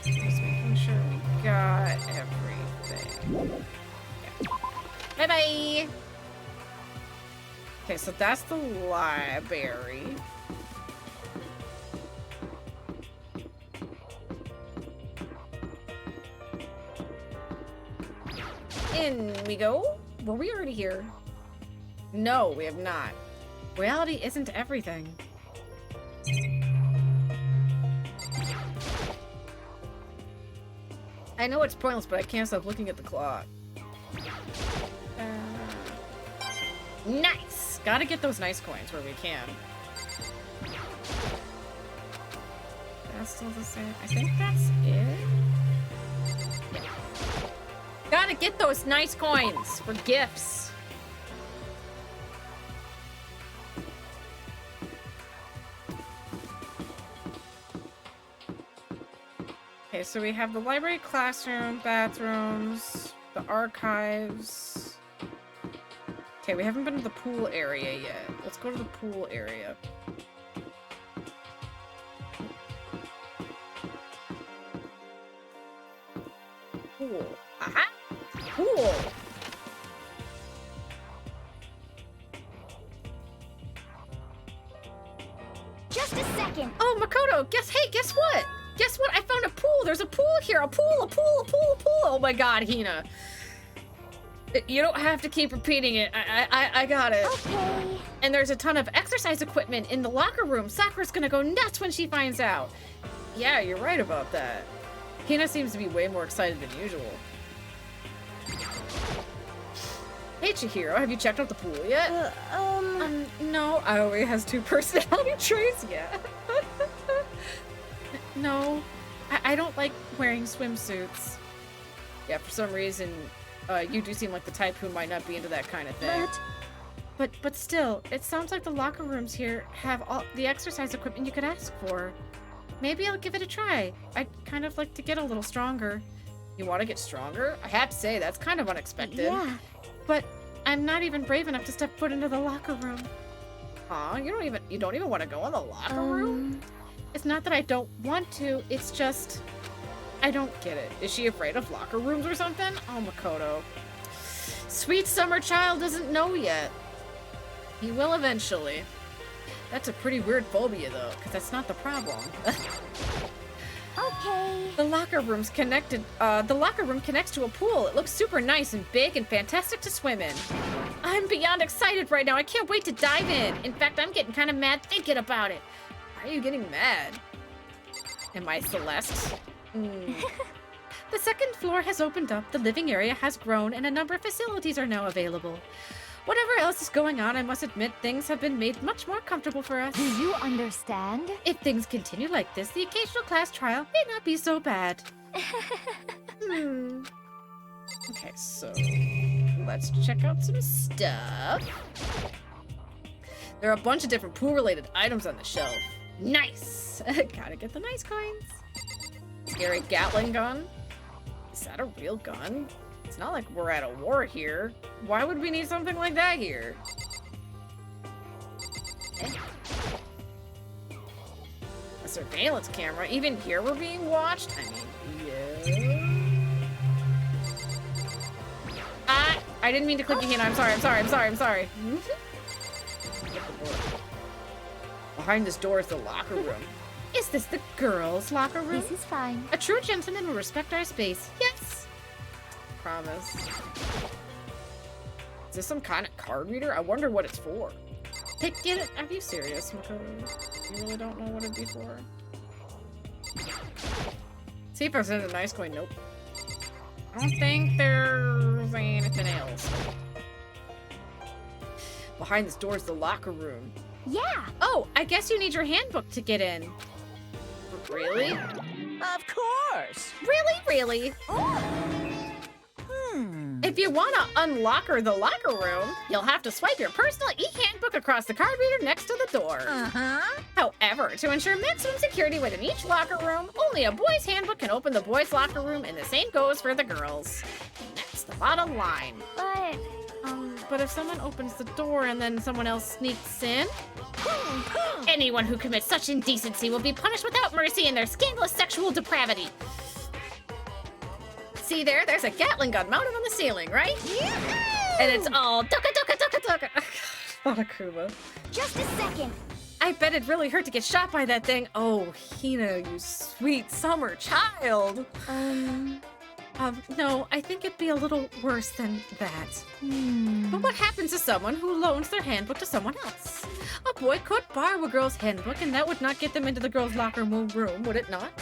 A: Just making sure we got everything. Yeah. Bye-bye! Okay, so that's the library. In we go. Were we already here? No, we have not. Reality isn't everything. I know it's pointless, but I can't stop looking at the clock. Nice! Gotta get those nice coins where we can. That's still the same. I think that's it. Gotta get those nice coins for gifts. Okay, so we have the library, classroom, bathrooms, the archives. Okay, we haven't been to the pool area yet. Let's go to the pool area. Pool. Aha! Pool!
N: Just a second.
A: Oh, Makoto, guess what? Guess what? I found a pool. There's a pool here. A pool. Oh my god, Hina. You don't have to keep repeating it. I got it.
N: Okay.
A: And there's a ton of exercise equipment in the locker room. Sakura's gonna go nuts when she finds out. Yeah, you're right about that. Hina seems to be way more excited than usual. Hey, Chihiro, have you checked out the pool yet? No, Aoi has 2 personality traits. Yeah. No, I don't like wearing swimsuits. Yeah, for some reason, you do seem like the type who might not be into that kind of thing. But still, it sounds like the locker rooms here have all the exercise equipment you could ask for. Maybe I'll give it a try. I'd kind of like to get a little stronger. You want to get stronger? I have to say, that's kind of unexpected.
N: Yeah.
A: But I'm not even brave enough to step foot into the locker room. Aw, you don't even want to go in the locker room? It's not that I don't want to, it's just... I don't get it. Is she afraid of locker rooms or something? Oh, Makoto. Sweet summer child doesn't know yet. He will eventually. That's a pretty weird phobia, though, because that's not the problem.
N: Okay.
A: The locker room connects to a pool. It looks super nice and big and fantastic to swim in. I'm beyond excited right now. I can't wait to dive in. In fact, I'm getting kind of mad thinking about it. Why are you getting mad? Am I Celeste? The second floor has opened up, the living area has grown, and a number of facilities are now available. Whatever else is going on, I must admit things have been made much more comfortable for us.
E: Do you understand?
A: If things continue like this, the occasional class trial may not be so bad. Okay, so let's check out some stuff. There are a bunch of different pool-related items on the shelf. Nice! Gotta get the nice coins. Scary Gatling gun? Is that a real gun? It's not like we're at a war here. Why would we need something like that here? A surveillance camera? Even here we're being watched? I mean, yeah. Ah! I didn't mean to click you, Hina. I'm sorry. Behind this door is the locker room. Is this the girls' locker room?
E: This is fine.
A: A true gentleman will respect our space. Yes. Promise. Is this some kind of card reader? I wonder what it's for. Hey, get it? Are you serious, Makoto? You really don't know what it'd be for? See if I send a nice coin. Nope. I don't think there's anything else. Behind this door is the locker room.
N: Yeah.
A: Oh, I guess you need your handbook to get in. Really?
C: Of course.
A: Really? If you want to unlocker the locker room, you'll have to swipe your personal e-handbook across the card reader next to the door. However, to ensure maximum security within each locker room, only a boy's handbook can open the boys' locker room, and the same goes for the girls. And that's the bottom line. But if someone opens the door and then someone else sneaks in, anyone who commits such indecency will be punished without mercy in their scandalous sexual depravity. See there's a Gatling gun mounted on the ceiling, right? And it's all ducka. Akuma.
N: Just a second.
A: I bet it really hurt to get shot by that thing. Oh, Hina, you sweet summer child. No, I think it'd be a little worse than that. But what happens to someone who loans their handbook to someone else? A boy could borrow a girl's handbook, and that would not get them into the girl's locker room, would it not?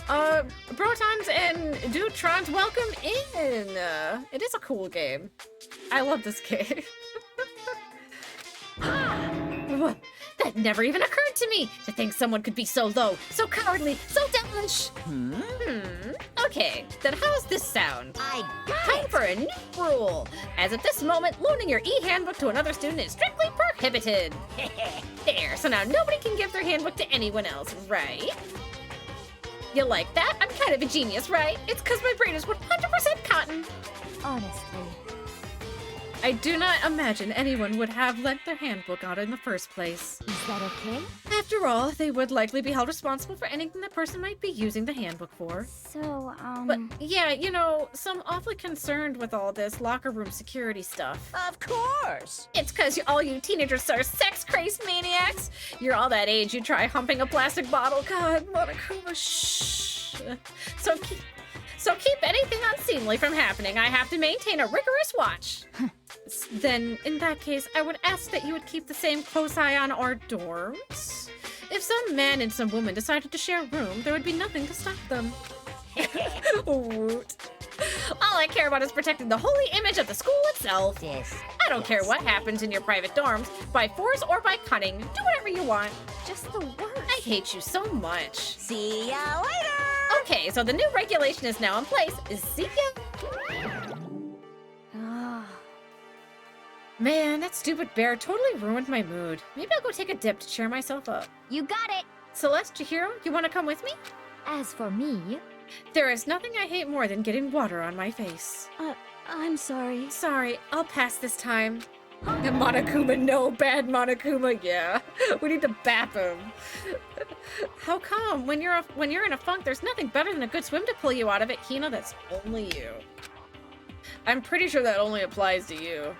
A: Protons and Deutrons, welcome in! It is a cool game. I love this game. That never even occurred to me, to think someone could be so low, so cowardly, so devilish. Okay, then how's this sound?
C: I
A: Time for a new rule. As of this moment, loaning your e-handbook to another student is strictly prohibited. There, so now nobody can give their handbook to anyone else, right? You like that? I'm kind of a genius, right? It's because my brain is 100% cotton.
E: Honestly.
A: I do not imagine anyone would have lent their handbook out in the first place.
E: Is that okay?
A: After all, they would likely be held responsible for anything the person might be using the handbook for.
N: So,
A: But yeah, you know, so I'm awfully concerned with all this locker room security stuff.
C: Of course.
A: It's because all you teenagers are sex-crazed maniacs. You're all that age you try humping a plastic bottle. God, Monokuma, shh. So keep anything unseemly from happening. I have to maintain a rigorous watch. Then, in that case, I would ask that you would keep the same close eye on our dorms. If some man and some woman decided to share a room, there would be nothing to stop them. Woot. All I care about is protecting the holy image of the school itself.
C: Yes.
A: I don't care what happens in your private dorms, by force or by cunning. Do whatever you want.
N: just the worst.
A: I hate you so much.
C: See ya later!
A: Okay, so the new regulation is now in place. See ya! Man, that stupid bear totally ruined my mood. Maybe I'll go take a dip to cheer myself up.
N: You got it!
A: Celeste, Chihiro, you want to come with me?
E: As for me...
A: There is nothing I hate more than getting water on my face.
M: I'm sorry.
A: Sorry, I'll pass this time. Monokuma, no, bad Monokuma, yeah. We need to bap him. How come? When you're in a funk, there's nothing better than a good swim to pull you out of it. Hina, that's only you. I'm pretty sure that only applies to you.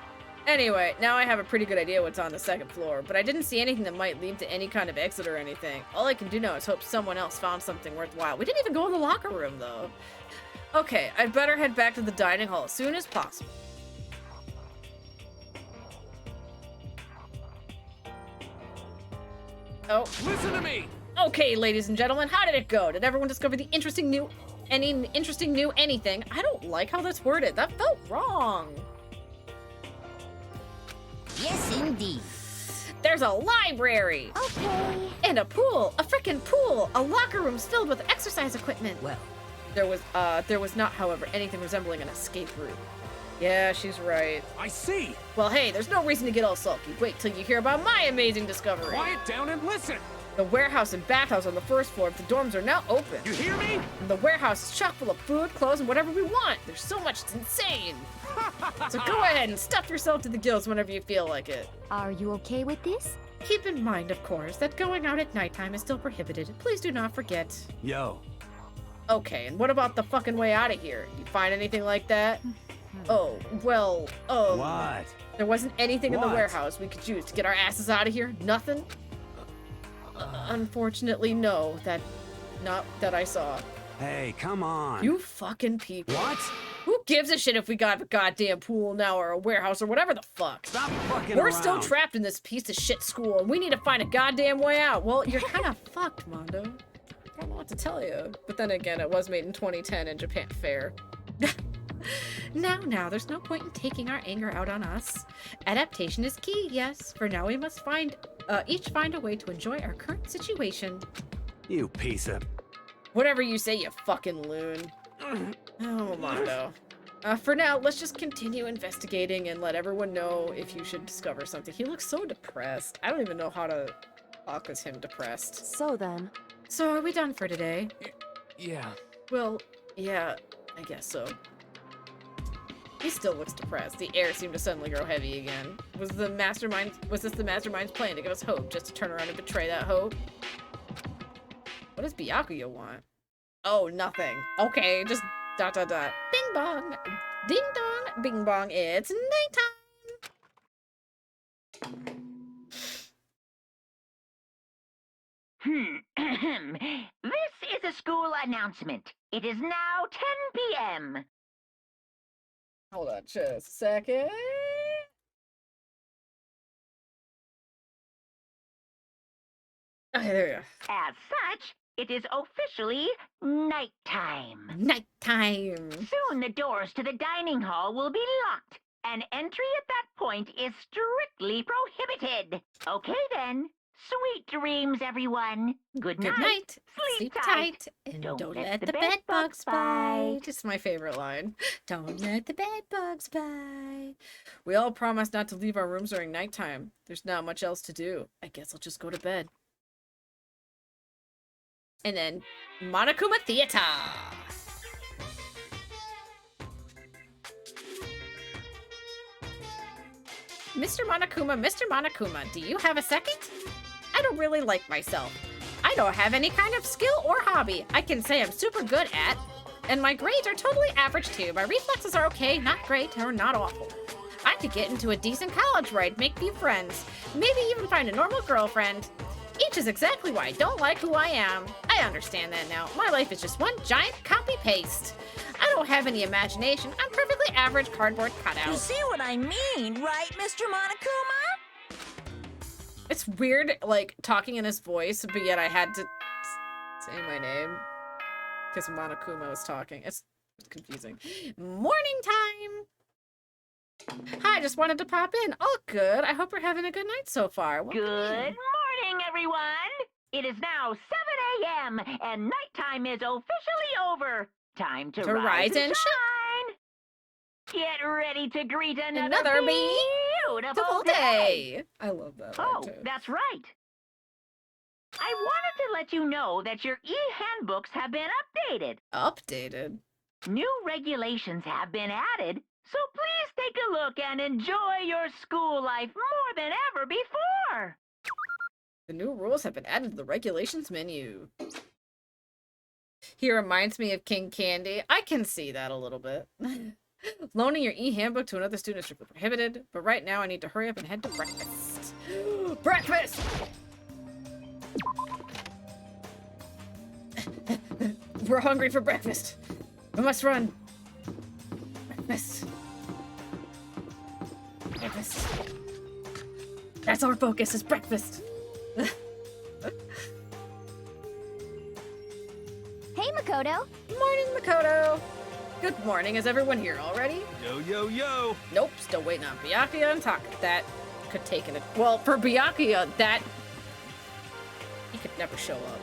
A: Anyway, now I have a pretty good idea what's on the second floor, but I didn't see anything that might lead to any kind of exit or anything. All I can do now is hope someone else found something worthwhile. We didn't even go in the locker room, though. Okay, I'd better head back to the dining hall as soon as possible. Oh.
D: Listen to me!
A: Okay, ladies and gentlemen, how did it go? Did everyone discover the interesting new anything? I don't like how that's worded. That felt wrong.
C: Yes, indeed.
A: There's a library!
N: Okay.
A: And a pool! A frickin' pool! A locker room's filled with exercise equipment!
C: Well.
A: There was not, however, anything resembling an escape route. Yeah, she's right.
D: I see!
A: Well, hey, there's no reason to get all sulky. Wait till you hear about my amazing discovery.
D: Quiet down and listen!
A: The warehouse and bathhouse on the first floor of the dorms are now open.
D: You hear me?
A: And the warehouse is chock full of food, clothes, and whatever we want. There's so much, it's insane. So go ahead and stuff yourself to the gills whenever you feel like it.
E: Are you okay with this?
A: Keep in mind, of course, that going out at nighttime is still prohibited. Please do not forget.
G: Yo.
A: Okay, and what about the fucking way out of here? You find anything like that? Oh, well,
G: What?
A: There wasn't anything in the
G: What?
A: warehouse we could use to get our asses out of here? Nothing? Unfortunately, no. Not that I saw.
G: Hey, come on.
A: You fucking people.
G: What?
A: Who gives a shit if we got a goddamn pool now or a warehouse or whatever the fuck?
G: Stop fucking
A: We're
G: around.
A: still trapped in this piece of shit school and we need to find a goddamn way out. Well, you're kind of fucked, Mondo. I don't know what to tell you. But then again, it was made in 2010 in Japan Fair. Now, there's no point in taking our anger out on us. Adaptation is key, yes. For now, we must each find a way to enjoy our current situation.
G: You piece of...
A: Whatever you say, you fucking loon. Oh, Mondo. For now, let's just continue investigating and let everyone know if you should discover something. He looks so depressed. I don't even know how to talk as him depressed.
H: So then.
A: So are we done for today?
D: Yeah.
A: Well, yeah, I guess so. He still looks depressed. The air seemed to suddenly grow heavy again. Was this the mastermind's plan to give us hope, just to turn around and betray that hope? What does Byakuya want? Oh, nothing. Okay, just ... Bing bong! Ding dong! Bing bong! It's
C: nighttime! This is a school announcement. It is now 10 p.m.
A: Hold on just a second. Okay, there we go.
C: As such, it is officially nighttime.
A: Nighttime.
C: Soon the doors to the dining hall will be locked, and entry at that point is strictly prohibited. Okay then, Sweet dreams, everyone. Good night.
A: Good night.
C: Sleep
A: tight. And don't let the bed bugs bite. It's my favorite line. Don't let the bed bugs bite. We all promised not to leave our rooms during nighttime. There's not much else to do. I guess I'll just go to bed. And then Monokuma Theater. Mr. Monokuma, do you have a second? I don't really like myself. I don't have any kind of skill or hobby I can say I'm super good at. And my grades are totally average too. My reflexes are okay, not great, or not awful. I could get into a decent college where I'd make few friends. Maybe even find a normal girlfriend. Each is exactly why I don't like who I am. I understand that now. My life is just one giant copy-paste. I don't have any imagination. I'm perfectly average cardboard cutout.
C: You see what I mean, right, Mr. Monokuma?
A: It's weird, like, talking in his voice, but yet I had to say my name. Because Monokuma was talking. It's confusing. Morning time! Hi, just wanted to pop in. All good. I hope you're having a good night so far.
C: Good morning, everyone. It is now 7 a.m. and nighttime is officially over. Time to
A: rise and
C: shine. Get ready to greet
A: Another
C: beautiful day.
A: I love that.
C: Oh, that's right. I wanted to let you know that your e-handbooks have been updated.
A: Updated?
C: New regulations have been added, so please take a look and enjoy your school life more than ever before.
A: The new rules have been added to the regulations menu. He reminds me of King Candy. I can see that a little bit. Loaning your e-handbook to another student is strictly prohibited, but right now I need to hurry up and head to breakfast. Breakfast! We're hungry for breakfast. We must run. Breakfast. Breakfast. That's our focus, is breakfast.
N: Hey, Makoto.
A: Morning, Makoto. Good morning. Is everyone here already?
J: Yo, yo, yo.
A: Nope, still waiting on Byakuya and Taka. That could take it. Well, for Byakuya, that he could never show up.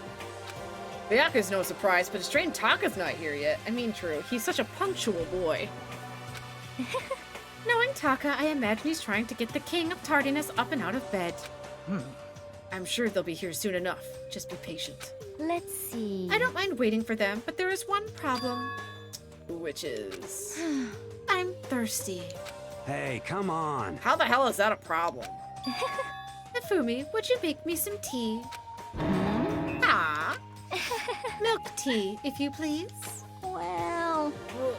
A: Byakuya's no surprise, but it's strange Taka's not here yet. I mean, true. He's such a punctual boy. Knowing Taka, I imagine he's trying to get the king of tardiness up and out of bed. I'm sure they'll be here soon enough. Just be patient.
E: Let's see.
A: I don't mind waiting for them, but there is one problem. Which is... I'm thirsty.
G: Hey, come on.
A: How the hell is that a problem? Hifumi, would you make me some tea? Ah. Milk tea, if you please.
E: Well...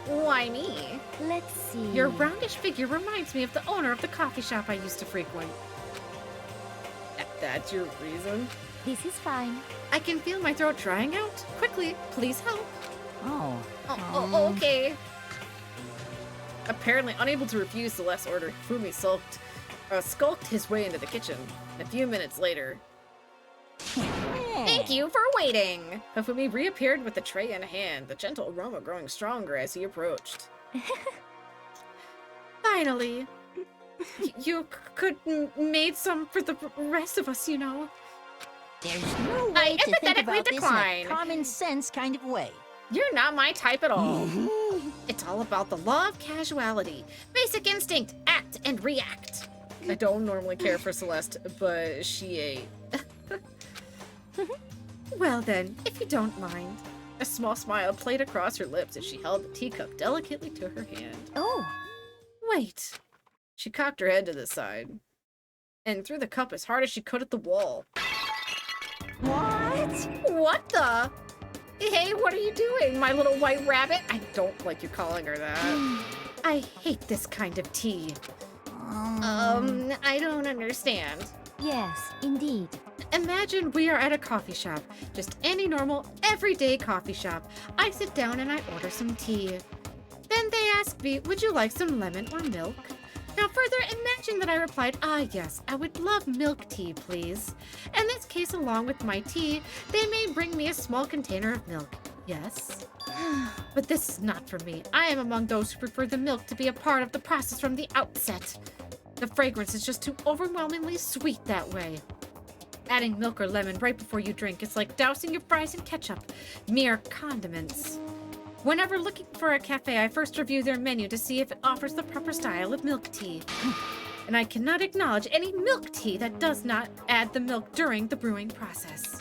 A: Why me?
E: Let's see.
A: Your roundish figure reminds me of the owner of the coffee shop I used to frequent. That's your reason?
E: This is fine.
A: I can feel my throat drying out. Quickly, please help. Okay. Apparently unable to refuse Celeste's order, Hifumi skulked his way into the kitchen. A few minutes later... Thank you for waiting! Hifumi reappeared with the tray in hand, the gentle aroma growing stronger as he approached. Finally! You could made some for the rest of us, you know.
C: There's no way to think about this in a common sense kind of way.
A: You're not my type at all. It's all about the law of casuality. Basic instinct, act and react. I don't normally care for Celeste, but she ate. Well then, if you don't mind. A small smile played across her lips as she held the teacup delicately to her hand.
E: Oh.
A: Wait. She cocked her head to the side and threw the cup as hard as she could at the wall.
C: What?
A: What the? Hey, what are you doing, my little white rabbit? I don't like you calling her that. I hate this kind of tea. I don't understand.
E: Yes, indeed.
A: Imagine we are at a coffee shop. Just any normal, everyday coffee shop. I sit down and I order some tea. Then they ask me, would you like some lemon or milk? Now further, imagine that I replied, yes, I would love milk tea, please. In this case, along with my tea, they may bring me a small container of milk. Yes? But this is not for me. I am among those who prefer the milk to be a part of the process from the outset. The fragrance is just too overwhelmingly sweet that way. Adding milk or lemon right before you drink is like dousing your fries in ketchup. Mere condiments. Whenever looking for a cafe, I first review their menu to see if it offers the proper style of milk tea. And I cannot acknowledge any milk tea that does not add the milk during the brewing process.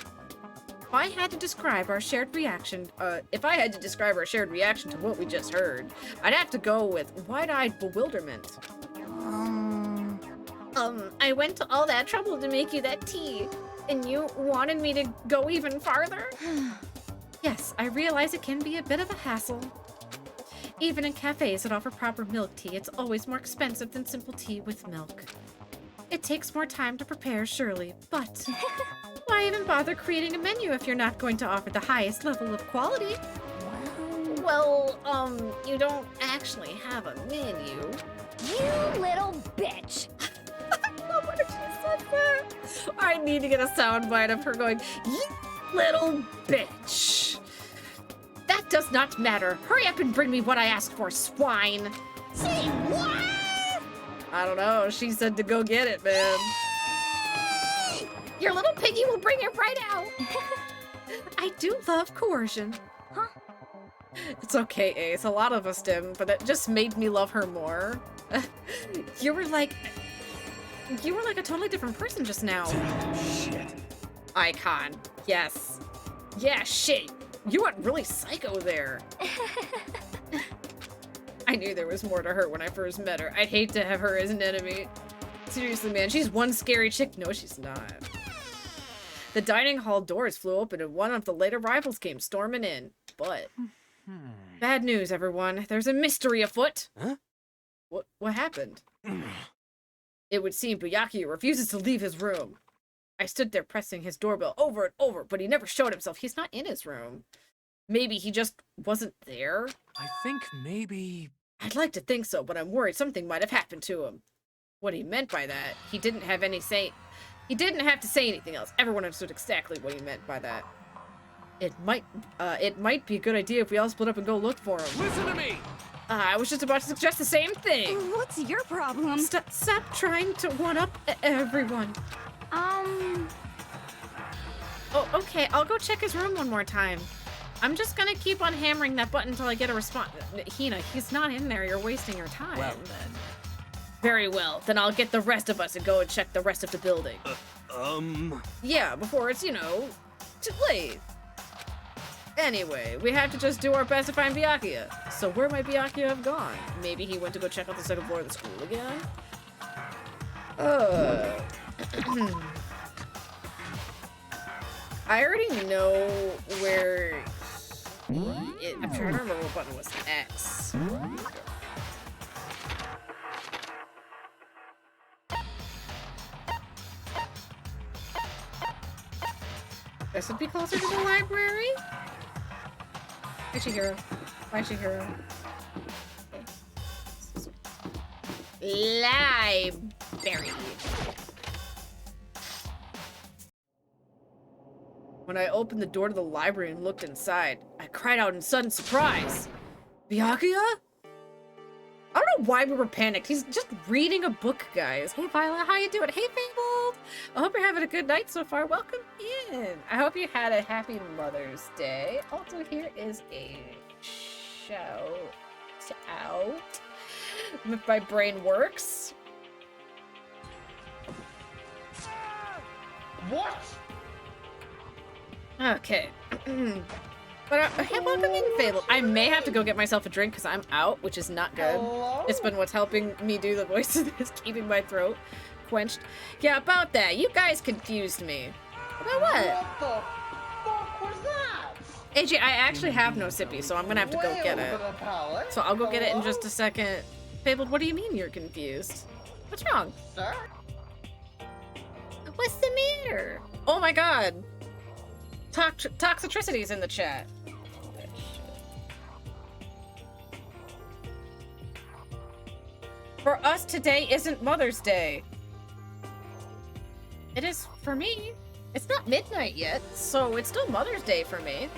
A: If I had to describe our shared reaction to what we just heard, I'd have to go with wide-eyed bewilderment. I went to all that trouble to make you that tea, and you wanted me to go even farther? Yes, I realize it can be a bit of a hassle. Even in cafes that offer proper milk tea, it's always more expensive than simple tea with milk. It takes more time to prepare, surely, but why even bother creating a menu if you're not going to offer the highest level of quality? Well, you don't actually have a menu.
N: You little bitch!
A: I love when she said that. I need to get a soundbite of her going, "You little bitch." That does not matter. Hurry up and bring me what I asked for, swine.
N: Say what?
A: I don't know. She said to go get it, man.
N: Your little piggy will bring it right out.
A: I do love coercion.
N: Huh?
A: It's okay, Ace. A lot of us didn't, but it just made me love her more. You were like a totally different person just now.
G: Shit.
A: Icon. Yes. Yeah, shit. You went really psycho there. I knew there was more to her when I first met her. I'd hate to have her as an enemy. Seriously, man, she's one scary chick. No, she's not. The dining hall doors flew open and one of the late arrivals came storming in. But bad news, everyone. There's a mystery afoot.
D: Huh?
A: What happened? It would seem Byakuya refuses to leave his room. I stood there pressing his doorbell over and over, but he never showed himself. He's not in his room. Maybe he just wasn't there?
D: I think maybe...
A: I'd like to think so, but I'm worried something might have happened to him. What he meant by that, he didn't have to say anything else. Everyone understood exactly what he meant by that. It might be a good idea if we all split up and go look for him.
D: Listen to me!
A: I was just about to suggest the same thing.
M: What's your problem?
A: Stop trying to one-up everyone. Oh, okay, I'll go check his room one more time. I'm just gonna keep on hammering that button until I get a response. Hina, he's not in there. You're wasting your time.
K: Well then.
A: Very well. Then I'll get the rest of us and go and check the rest of the building. Yeah, before it's, too late. Anyway, we have to just do our best to find Byakuya. So where might Byakuya have gone? Maybe he went to go check out the second floor of the school again? I already know where I'm trying to remember what button was X. This would be closer to the library? Hi, Chihiro. Bye, Chihiro. Library. When I opened the door to the library and looked inside, I cried out in sudden surprise. Byakuya? I don't know why we were panicked. He's just reading a book, guys. Hey, Violet, how you doing? Hey, Fabled. I hope you're having a good night so far. Welcome in. I hope you had a happy Mother's Day. Also, here is a shout out. If my brain works.
T: What?
A: Okay. But hey, welcome in, Fable. I may have to go get myself a drink because I'm out, which is not good.
T: Hello?
A: It's been what's helping me do the voices is keeping my throat quenched. Yeah, about that. You guys confused me. About what?
T: What the fuck was that?
A: AJ, I actually have no sippy, so I'm gonna have to go get it. So I'll go get it in just a second. Fabled, what do you mean you're confused? What's wrong?
T: Sir?
A: What's the matter? Oh my god. Toxicity is in the chat. For us, today isn't Mother's Day. It is for me. It's not midnight yet, so it's still Mother's Day for me.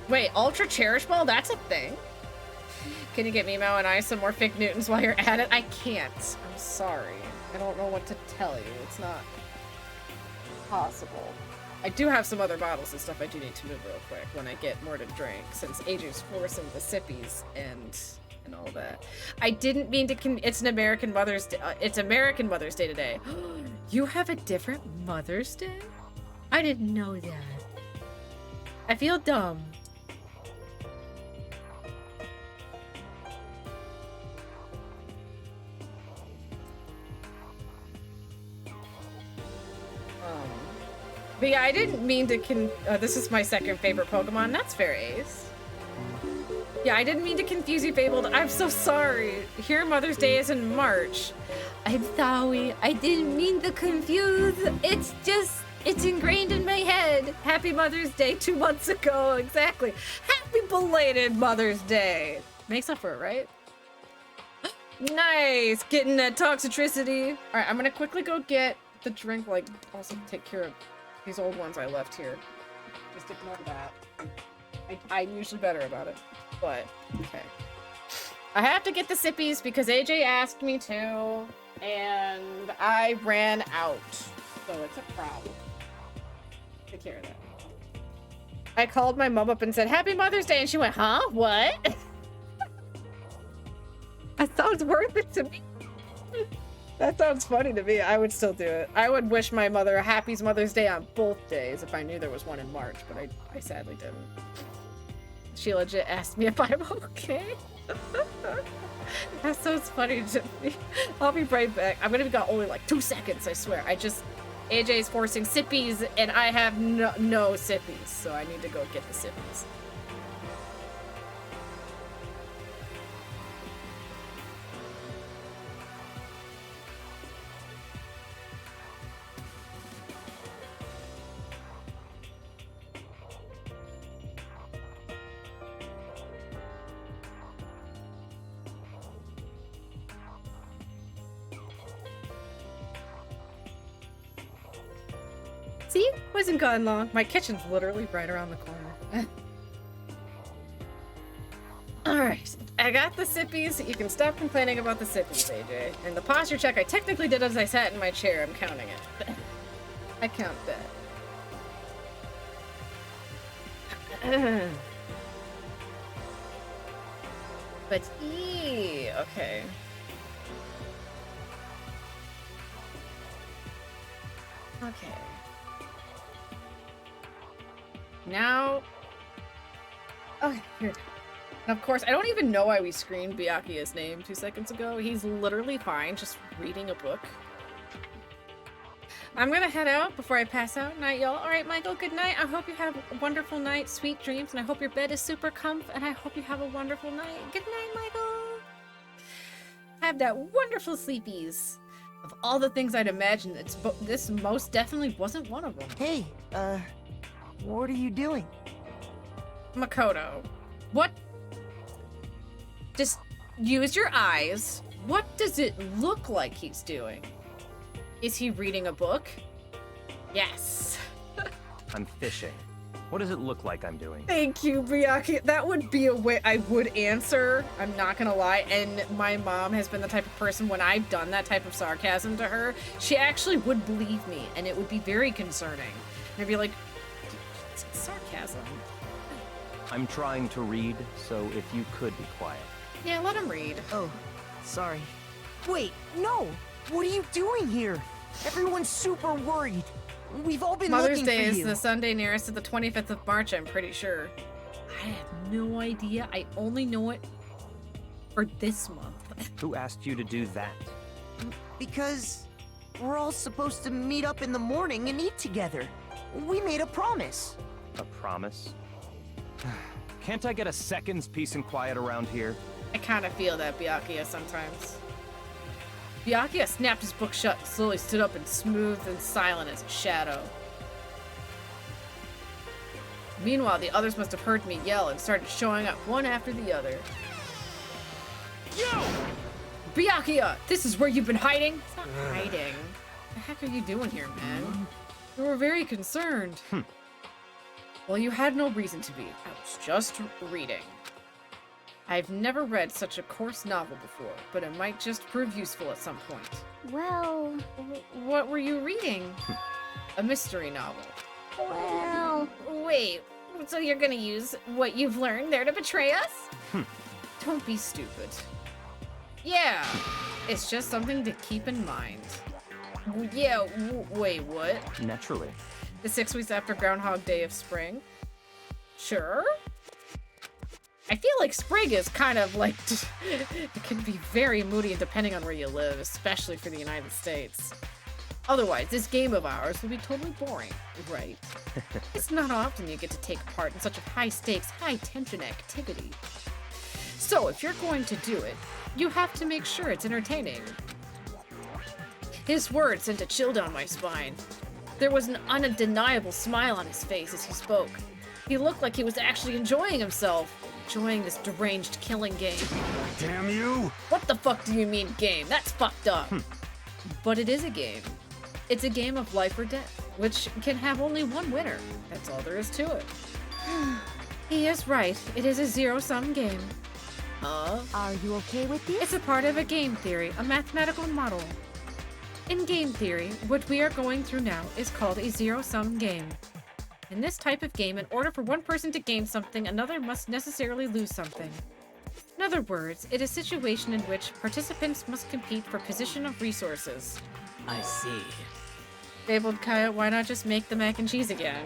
A: Wait, Ultra Cherish Ball? That's a thing. Can you get Mimo and I some more fake Newtons while you're at it? I can't. I'm sorry. I don't know what to tell you. It's not possible. I do have some other bottles and stuff I do need to move real quick when I get more to drink, since AJ's forcing the sippies and all that. I didn't mean to it's an American Mother's Day. It's American Mother's Day today. You have a different Mother's Day? I didn't know that. I feel dumb. But yeah, I didn't mean to this is my second favorite Pokemon. That's fair, Ace. Yeah, I didn't mean to confuse you, Fabled. I'm so sorry. Here, Mother's Day is in March. I'm sorry. I didn't mean to confuse. It's ingrained in my head. Happy Mother's Day 2 months ago. Exactly. Happy belated Mother's Day. Makes up for it, right? Nice. Getting that toxicity. All right, I'm going to quickly go get the drink, like, also take care of these old ones I left here. Just ignore that. I'm usually better about it, but okay. I have to get the sippies because AJ asked me to, and I ran out, so it's a problem. Take care of that. I called my mom up and said, Happy Mother's Day, and she went, huh? What? That sounds worth it to me. That sounds funny to me. I would still do it. I would wish my mother a happy Mother's Day on both days if I knew there was one in March, but I sadly didn't. She legit asked me if I'm okay. That sounds funny to me. I'll be right back. I'm gonna be gone only like 2 seconds, I swear. AJ's forcing sippies and I have no sippies, so I need to go get the sippies. See? Wasn't gone long. My kitchen's literally right around the corner. Alright. I got the sippies. You can stop complaining about the sippies, AJ. And the posture check I technically did as I sat in my chair. I'm counting it. I count that. But okay. Okay. Now, okay, here. And of course, I don't even know why we screened Byakuya's name 2 seconds ago. He's literally fine, just reading a book. I'm gonna head out before I pass out. Night, y'all. All right, Michael, good night. I hope you have a wonderful night, sweet dreams, and I hope your bed is super comfy, and I hope you have a wonderful night. Good night, Michael. Have that wonderful sleepies. Of all the things I'd imagine, this most definitely wasn't one of them.
F: Hey, what are you doing?
A: Makoto, what? Just use your eyes. What does it look like he's doing? Is he reading a book? Yes.
I: I'm fishing. What does it look like I'm doing?
A: Thank you, Byakuya. That would be a way I would answer. I'm not gonna lie. And my mom has been the type of person, when I've done that type of sarcasm to her, she actually would believe me, and it would be very concerning. And I'd be like, it's sarcasm.
I: I'm trying to read, so if you could be quiet.
A: Yeah, let him read.
F: Oh, sorry. Wait, no! What are you doing here? Everyone's super worried. We've all been
A: Mother's
F: looking
A: Day
F: for
A: is
F: you.
A: the Sunday nearest to the 25th of March, I'm pretty sure. I have no idea. I only know it for this month.
I: Who asked you to do that?
F: Because we're all supposed to meet up in the morning and eat together. We made a promise.
I: A promise? Can't I get a second's peace and quiet around here?
A: I kind of feel that, Byakuya, sometimes. Byakuya snapped his book shut, slowly stood up and smooth and silent as a shadow. Meanwhile, the others must have heard me yell and started showing up one after the other. Yo! Byakuya, this is where you've been hiding? It's not hiding. What the heck are you doing here, man? You were very concerned. Well, you had no reason to be. I was just reading. I've never read such a coarse novel before, but it might just prove useful at some point.
N: Well...
A: What were you reading? A mystery novel.
N: Well...
A: Wait, so you're gonna use what you've learned there to betray us? Don't be stupid. Yeah, it's just something to keep in mind. Yeah, wait, what?
I: Naturally.
A: The 6 weeks after Groundhog Day of spring? Sure. I feel like spring is kind of like, it can be very moody depending on where you live, especially for the United States. Otherwise, this game of ours will be totally boring, right? It's not often you get to take part in such a high-stakes, high-tension activity. So if you're going to do it, you have to make sure it's entertaining. His words sent a chill down my spine. There was an undeniable smile on his face as he spoke. He looked like he was actually enjoying himself, enjoying this deranged killing game.
G: Damn you!
A: What the fuck do you mean game? That's fucked up. But it is a game. It's a game of life or death, which can have only one winner. That's all there is to it. He is right. It is a zero-sum game.
E: Are you okay with this?
A: It's a part of a game theory, a mathematical model. In game theory, what we are going through now is called a zero-sum game. In this type of game, in order for one person to gain something, another must necessarily lose something. In other words, it is a situation in which participants must compete for position of resources.
K: I see.
A: Fabled Kaya, why not just make the mac and cheese again?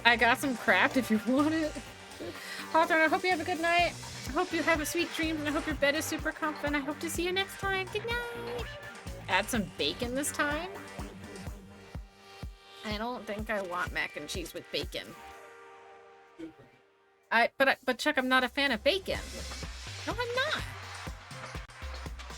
A: I got some craft if you want it. Hawthorne, I hope you have a good night. I hope you have a sweet dream, and I hope your bed is super comfy, and I hope to see you next time. Good night. Add some bacon this time? I don't think I want mac and cheese with bacon. But Chuck, I'm not a fan of bacon. No, I'm not.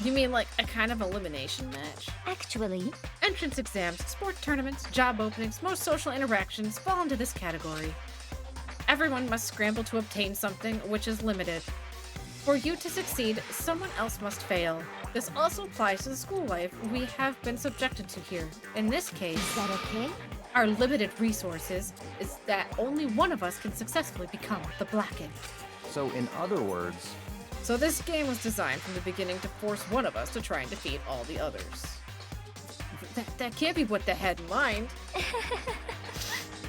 A: You mean like a kind of elimination match?
E: Actually,
A: entrance exams, sport tournaments, job openings, most social interactions fall into this category. Everyone must scramble to obtain something which is limited. For you to succeed, someone else must fail. This also applies to the school life we have been subjected to here. In this case,
E: is that okay?
A: Our limited resources is that only one of us can successfully become the Blackened.
I: So in other words...
A: So this game was designed from the beginning to force one of us to try and defeat all the others. That can't be what they had in mind.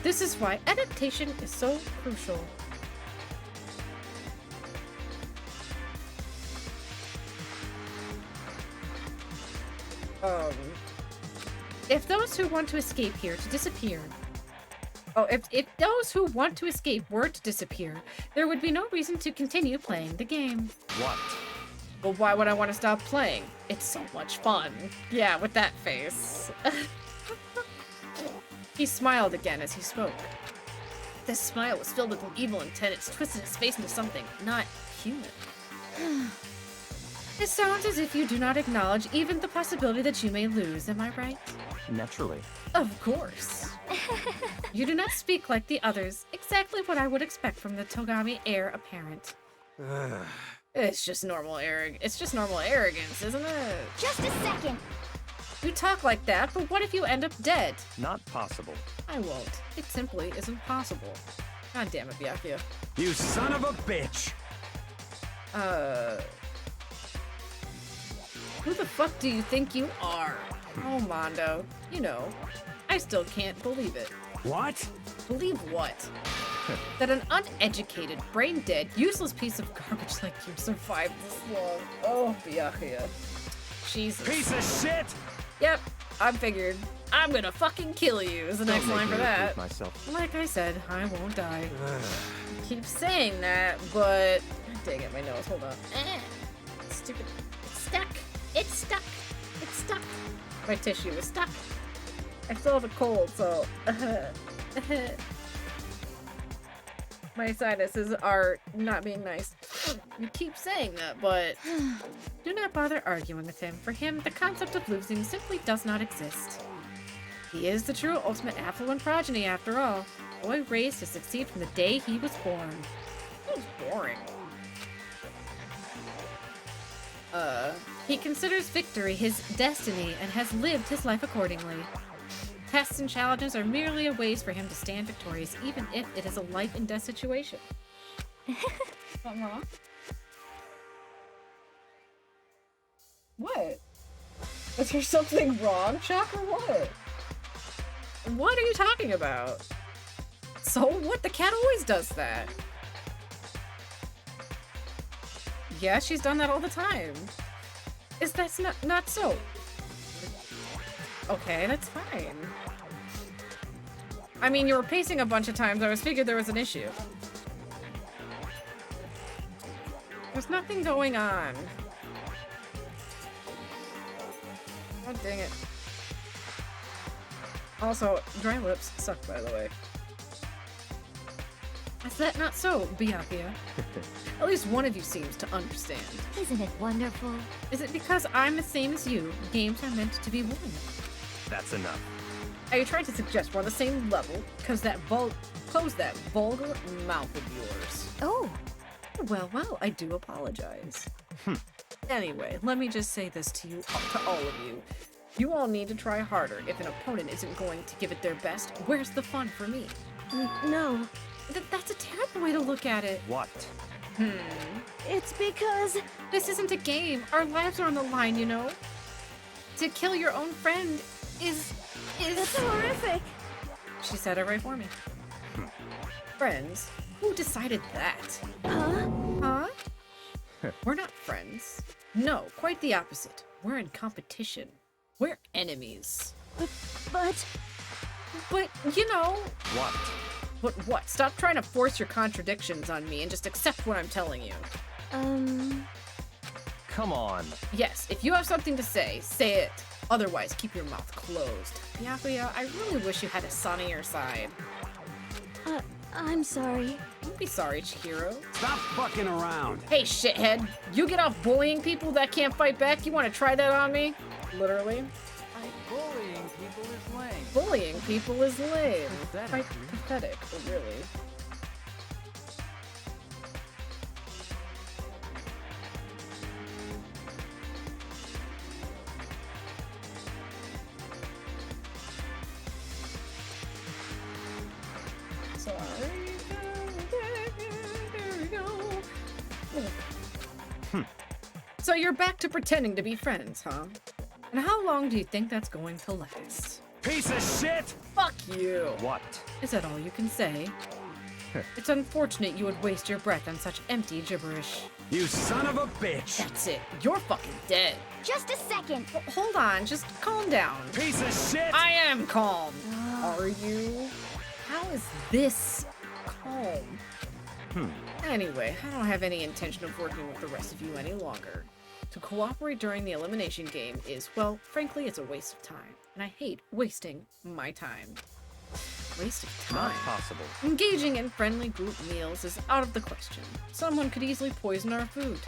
A: This is why adaptation is so crucial. If those who want to escape here to disappear... Oh, if those who want to escape were to disappear, there would be no reason to continue playing the game.
I: What?
A: Well, why would I want to stop playing? It's so much fun. Yeah, with that face. He smiled again as he spoke. This smile was filled with an evil intent. It's twisted his face into something not human. It sounds as if you do not acknowledge even the possibility that you may lose, am I right?
I: Naturally.
A: Of course. You do not speak like the others. Exactly what I would expect from the Togami heir apparent. It's just normal arrogance, isn't it?
N: Just a second.
A: You talk like that, but what if you end up dead?
I: Not possible.
A: I won't. It simply isn't possible. God damn it, Byakuya.
G: You son of a bitch!
A: Who the fuck do you think you are? Oh, Mondo. You know, I still can't believe it.
G: What?
A: Believe what? That an uneducated, brain-dead, useless piece of garbage like you survived this long. Oh, Byakuya. Jesus.
G: Piece of shit!
A: Yep, I figured. I'm gonna fucking kill you is the next line for that.
I: Myself.
A: Like I said, I won't die. I keep saying that, but... Dang it, my nose, hold on. Stupid. It's stuck. It's stuck. It's stuck. My tissue is stuck. I still have a cold, so... My sinuses are not being nice. You keep saying that, but... Do not bother arguing with him. For him, the concept of losing simply does not exist. He is the true ultimate affluent progeny, after all. A boy raised to succeed from the day he was born. That was boring. He considers victory his destiny and has lived his life accordingly. Tests and challenges are merely a ways for him to stand victorious, even if it is a life and death situation. Something wrong? What? Is there something wrong, Chuck, or what? What are you talking about? So what? The cat always does that. Yeah, she's done that all the time. Is that not so? Okay, that's fine. I mean, you were pacing a bunch of times. I was figured there was an issue. There's nothing going on. God dang it. Also, dry lips suck, by the way. Is that not so, Byakuya? At least one of you seems to understand.
E: Isn't it wonderful?
A: Is it because I'm the same as you? Games are meant to be won.
I: That's enough.
A: Are you trying to suggest we're on the same level? Close that vulgar mouth of yours.
E: Oh.
A: Well, I do apologize. Anyway, let me just say this to you, to all of you. You all need to try harder. If an opponent isn't going to give it their best, where's the fun for me?
M: No.
A: That's a terrible way to look at it.
I: What?
M: It's because...
A: This isn't a game. Our lives are on the line, you know? To kill your own friend is...
M: It's horrific.
A: She said it right for me. Friends? Who decided that? Huh? We're not friends. No, quite the opposite. We're in competition. We're enemies.
M: But,
A: you know...
I: What?
A: But what? Stop trying to force your contradictions on me and just accept what I'm telling you.
I: Come on.
A: Yes, if you have something to say, say it. Otherwise, keep your mouth closed. Byakuya, I really wish you had a son on your side.
M: I'm sorry.
A: Don't be sorry, Chihiro.
G: Stop fucking around.
A: Hey, shithead. You get off bullying people that can't fight back? You want to try that on me? Literally.
S: Bullying people is lame.
A: Bullying people is lame.
S: Pathetic,
A: Quite pathetic, really. Sorry. There we go. So you're back to pretending to be friends, huh? And how long do you think that's going to last?
I: Piece of shit!
A: Fuck you!
I: What?
A: Is that all you can say? It's unfortunate you would waste your breath on such empty gibberish.
G: You son of a bitch!
A: That's it. You're fucking dead.
N: Just a second.
A: Hold on, just calm down.
I: Piece of shit!
A: I am calm. Are you? How is this calm? Anyway, I don't have any intention of working with the rest of you any longer. To cooperate during the elimination game is, well, frankly, it's a waste of time. And I hate wasting my time. Waste of time.
I: Not possible.
A: Engaging in friendly group meals is out of the question. Someone could easily poison our food.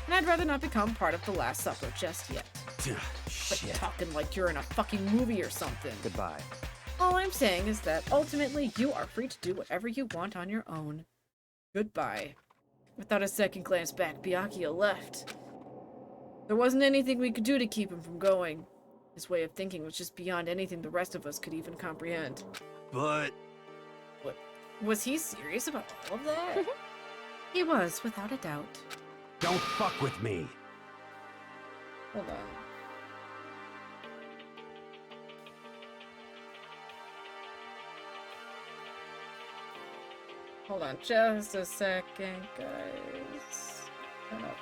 A: And I'd rather not become part of the Last Supper just yet. But talking like you're in a fucking movie or something.
I: Goodbye.
A: All I'm saying is that ultimately you are free to do whatever you want on your own. Goodbye. Without a second glance back, Byakuya left. There wasn't anything we could do to keep him from going. His way of thinking was just beyond anything the rest of us could even comprehend.
G: But...
A: What? Was he serious about all of that? He was, without a doubt.
G: Don't fuck with me.
A: Hold on. Hold on just a second, guys. Shut up.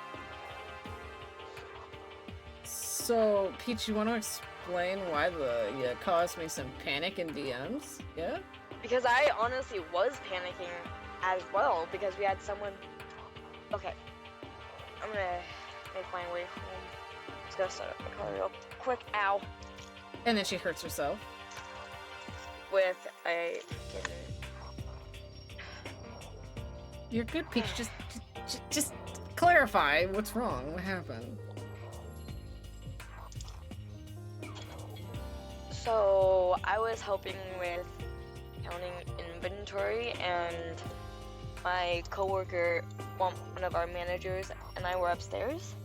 A: So, Peach, you want to explain why you caused me some panic in DMs? Yeah?
U: Because I honestly was panicking as well, because we had someone... Okay. I'm gonna make my way home. Just gotta set up the car real quick. Ow.
A: And then she hurts herself.
U: With a...
A: You're good, Peach. Just clarify what's wrong. What happened?
U: So, I was helping with counting inventory, and my coworker, one of our managers, and I were upstairs.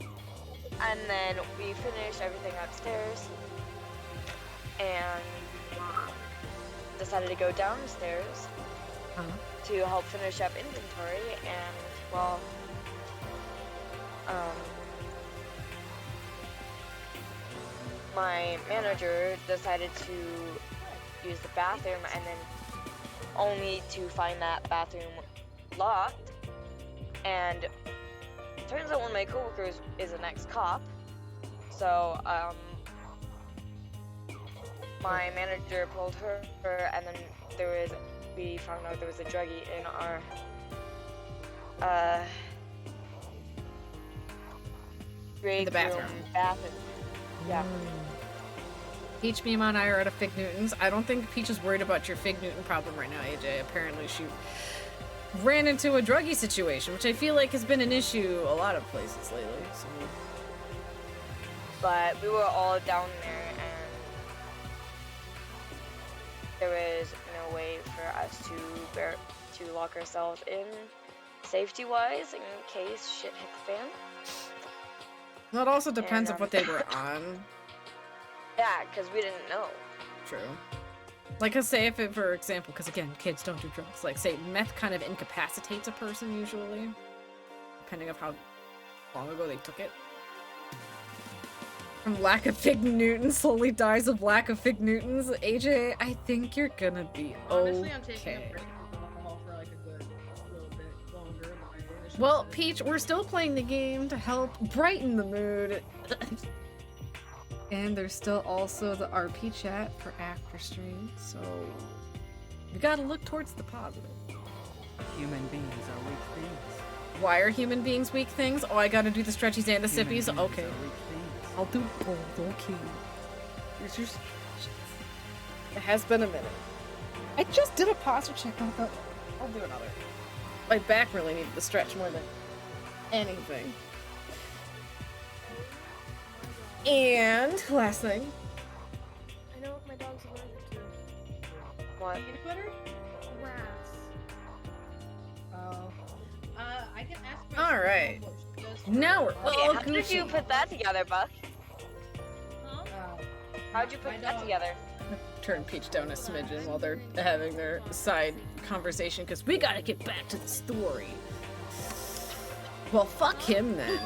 U: And then we finished everything upstairs, and decided to go downstairs. to help finish up inventory, and well, my manager decided to use the bathroom, and then only to find that bathroom locked. And turns out one of my coworkers is an ex-cop, so my manager pulled her, and then we found out there was a druggie in our break
A: the bathroom.
U: Yeah.
A: Peach, Mima, and I are out of Fig Newtons. I don't think Peach is worried about your Fig Newton problem right now, AJ. Apparently she ran into a druggie situation, which I feel like has been an issue a lot of places lately. So.
U: But we were all down there, and there was no way for us to lock ourselves in safety-wise in case shit hit the fan.
A: Well, it also depends on what they were on.
U: Yeah, because we didn't know.
A: True. Like, say if it, for example, because again, kids don't do drugs. Like, say meth kind of incapacitates a person usually, depending on how long ago they took it. From lack of Fig Newtons, slowly dies of lack of Fig Newtons. AJ, I think you're gonna be
P: Honestly, I'm taking a break from alcohol for like a good little bit longer than I initially
A: Well,
P: said.
A: Peach, we're still playing the game to help brighten the mood. And there's still also the RP chat for after stream, so we gotta look towards the positive.
S: Human beings are weak things.
A: Why are human beings weak things? Oh, I gotta do the stretchies and the
S: Human
A: sippies?
S: beings
A: Okay.
S: are weak things.
A: I'll do both, okay. Here's your stretches. It has been a minute. I just did a posture check, I thought I'll do another. My back really needed the stretch more than anything. And last thing.
M: I know what my dog's allergic to.
U: What?
P: Peanut butter?
M: Grass.
P: Oh. I can ask my
A: Alright.
P: what she does for-
A: Now we're
U: Okay,
A: all
U: how did you
A: Gucci.
U: put that together, Buck?
P: Huh?
U: How'd you put that together?
A: Turn Peach down a smidgen while they're having their side conversation, because we gotta get back to the story. Well, fuck him then.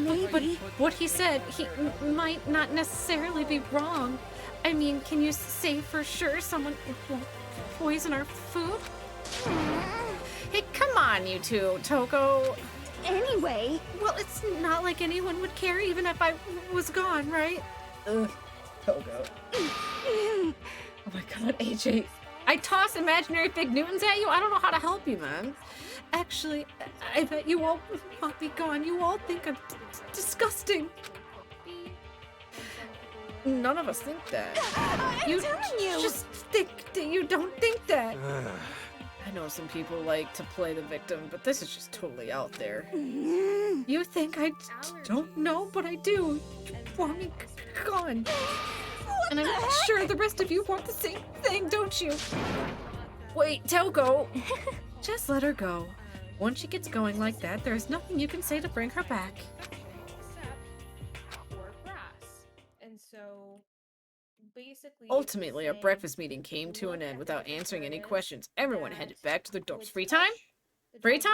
A: Maybe what he said, he might not necessarily be wrong. I mean, can you say for sure someone won't poison our food? Hey, come on, you two, Toko.
N: Anyway,
A: well, it's not like anyone would care even if I was gone, right? Ugh, Togo. Oh my god, AJ. I toss imaginary Fig Newtons at you? I don't know how to help you, man. Actually, I bet you all want me gone. You all think I'm disgusting. None of us think that.
N: I'm telling you.
A: Just think that you don't think that. I know some people like to play the victim, but this is just totally out there. You think I don't know, but I do. You want me gone. And I'm sure the rest of you want the same thing, don't you? Wait, Toko. Just let her go. Once she gets going like that, there's nothing you can say to bring her back.
Q: Except for grass. And so basically
A: Ultimately, our breakfast meeting came to an end without answering any questions. Everyone headed back to their dorms. Free time? Free time?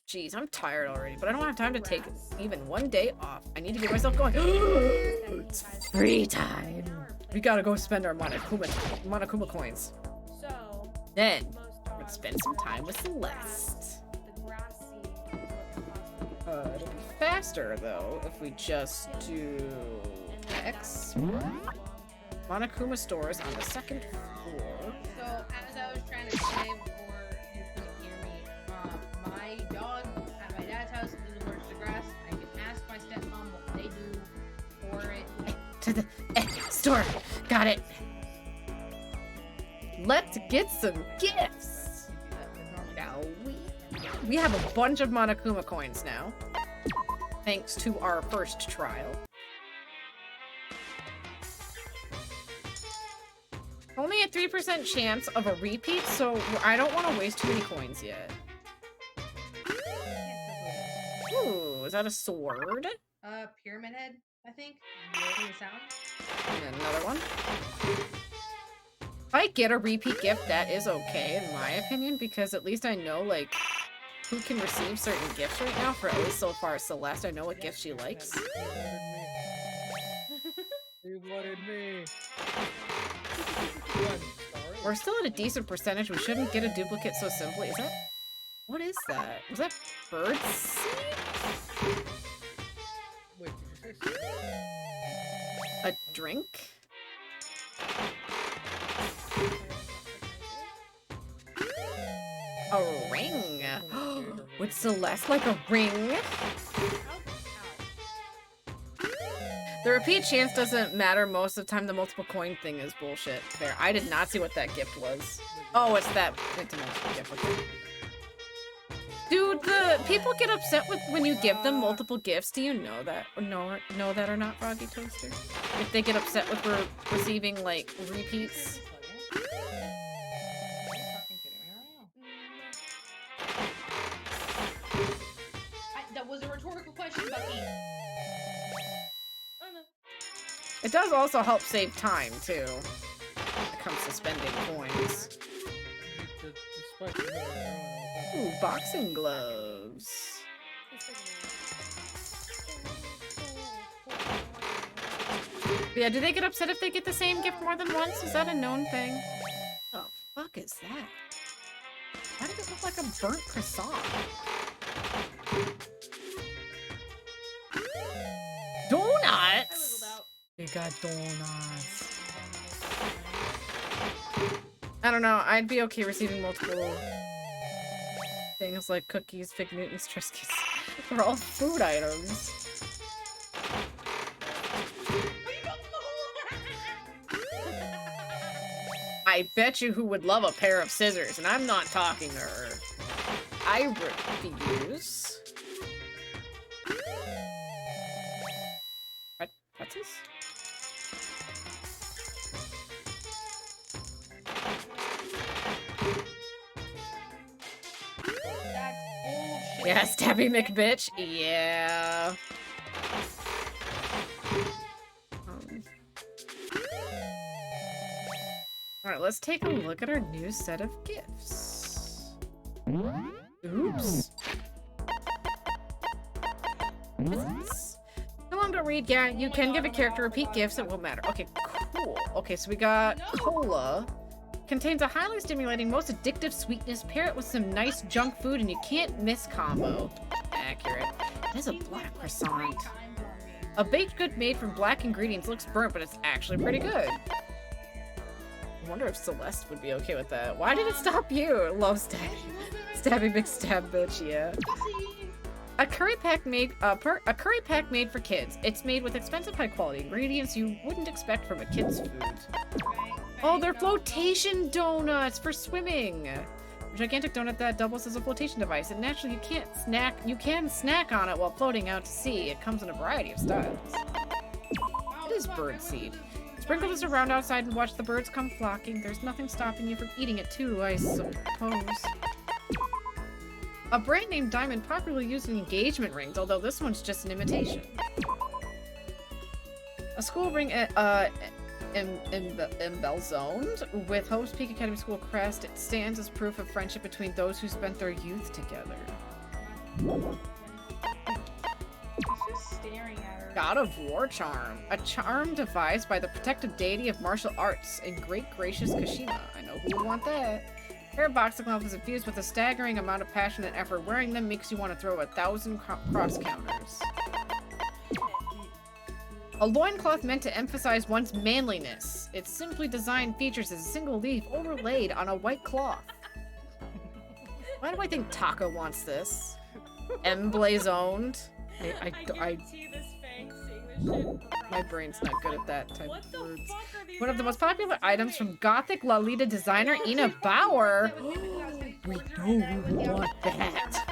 A: Jeez, I'm tired already, but I don't have time to take even one day off. I need to get myself going. It's free time. We gotta go spend our Monokuma coins.
Q: So
A: Then, we're gonna spend some time with Celeste. It'll be faster, though, if we just do X. Monokuma stores on the second floor.
P: So, as I was trying to say before you couldn't hear me, my dog at my dad's house is allergic to grass. I can ask my stepmom what they do for it.
A: To the store. Got it. Let's get some gifts. Shall we? We have a bunch of Monokuma coins now, thanks to our first trial. Only a 3% chance of a repeat, so I don't want to waste too many coins yet. Ooh, is that a sword?
P: Pyramid head, I think. Making a sound.
A: And another one. If I get a repeat gift, that is okay, in my opinion, because at least I know, like, who can receive certain gifts right now, for at least so far Celeste. I know what gifts she likes.
R: You wanted me.
A: We're still at a decent percentage. We shouldn't get a duplicate so simply. Is that... What is that? Was that bird seed?
R: Wait, did you say
A: A drink? A ring! Would Celeste like a ring? The repeat chance doesn't matter most of the time. The multiple coin thing is bullshit. Fair. I did not see what that gift was. Oh, it's that. It's a multiple gift. Okay. Dude, the people get upset with when you give them multiple gifts. Do you know that? Or know that or not, Froggy Toaster? If they get upset with receiving, like, repeats.
P: That was a rhetorical question, Bucky.
A: It does also help save time, too. When it comes to spending coins. Ooh, boxing gloves. But yeah, do they get upset if they get the same gift more than once? Is that a known thing? What the fuck is that? Why does it look like a burnt croissant? Donuts! You got donuts. I don't know, I'd be okay receiving multiple things like cookies, Fig Newtons, Triscuits. They're all food items. I bet you who would love a pair of scissors, and I'm not talking to her. I refuse. Pretzels? Yeah, Stabby McBitch. Yeah. Alright, let's take a look at our new set of gifts. Oops. Presents. No longer read. Yeah, you can give a character repeat gifts. It won't matter. Okay, cool. Okay, so we got cola. Contains a highly stimulating, most addictive sweetness. Pair it with some nice junk food and you can't miss combo. Accurate. It is a black croissant. A baked good made from black ingredients looks burnt, but it's actually pretty good. I wonder if Celeste would be okay with that. Why did it stop you? Love Stabby McStab bitch, yeah. A curry pack made for kids. It's made with expensive, high-quality ingredients you wouldn't expect from a kid's food. Oh, they're flotation donuts for swimming. A gigantic donut that doubles as a flotation device, and naturally you can snack on it while floating out to sea. It comes in a variety of styles. It is birdseed. Sprinkle this around outside and watch the birds come flocking. There's nothing stopping you from eating it too, I suppose. A brand name diamond popularly used in engagement rings, although this one's just an imitation. A school ring emblazoned with Hope's Peak Academy School crest. It stands as proof of friendship between those who spent their youth together.
P: Staring at her.
A: God of War charm. A charm devised by the protective deity of martial arts in Great Gracious Kashima. I know who would want that. A pair of boxing gloves is infused with a staggering amount of passion and effort. Wearing them makes you want to throw 1,000 cross counters. A loincloth meant to emphasize one's manliness. Its simply designed features as a single leaf overlaid on a white cloth. Why do I think Taco wants this? Emblazoned. My brain's not good at that type of words. One of the most popular items from Gothic Lolita designer Ina Bauer. We know we want that.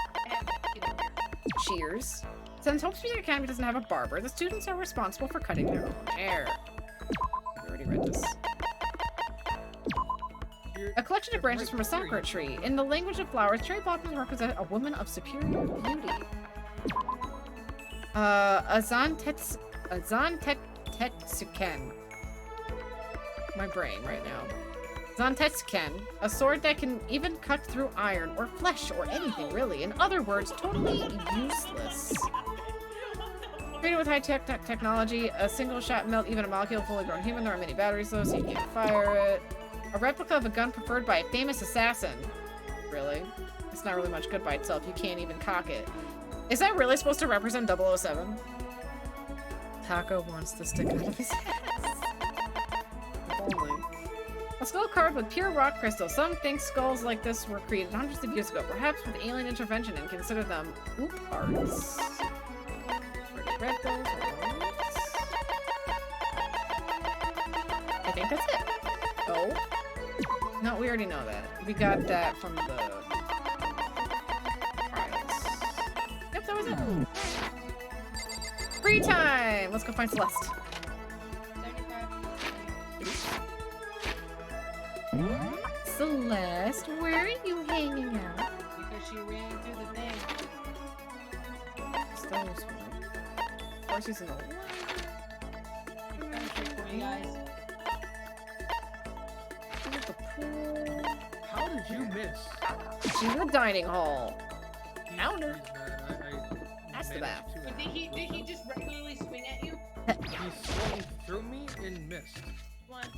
A: Cheers. Since Hope's Music Academy doesn't have a barber, the students are responsible for cutting their own hair. I already read this. A collection of branches from a sakura tree. In the language of flowers, cherry blossoms represent a woman of superior beauty. Azan Tetsuken. My brain right now. Zantetsuken, a sword that can even cut through iron or flesh or anything really. In other words, totally useless. Created with high-tech technology, a single shot melt even a molecule fully grown human. There are many batteries though, so you can't fire it. A replica of a gun preferred by a famous assassin. Really? It's not really much good by itself. You can't even cock it. Is that really supposed to represent 007? Taco wants to stick out of his ass. If only. A skull carved with pure rock crystal. Some think skulls like this were created hundreds of years ago, perhaps with alien intervention, and consider them oop arts. Read those ones. I think that's it. Oh? No, we already know that. We got that from the trials. Yep, that was it. Free time! Let's go find Celeste. Celeste, where are you hanging out?
P: Because she ran through the thing.
A: Still swimming. Of course she's in the water.
P: For you guys.
A: She's at the pool.
R: How did you miss?
A: She's in the dining hall. Found her. That's the bath.
P: But did he just regularly swing at you?
R: He swung through me and missed.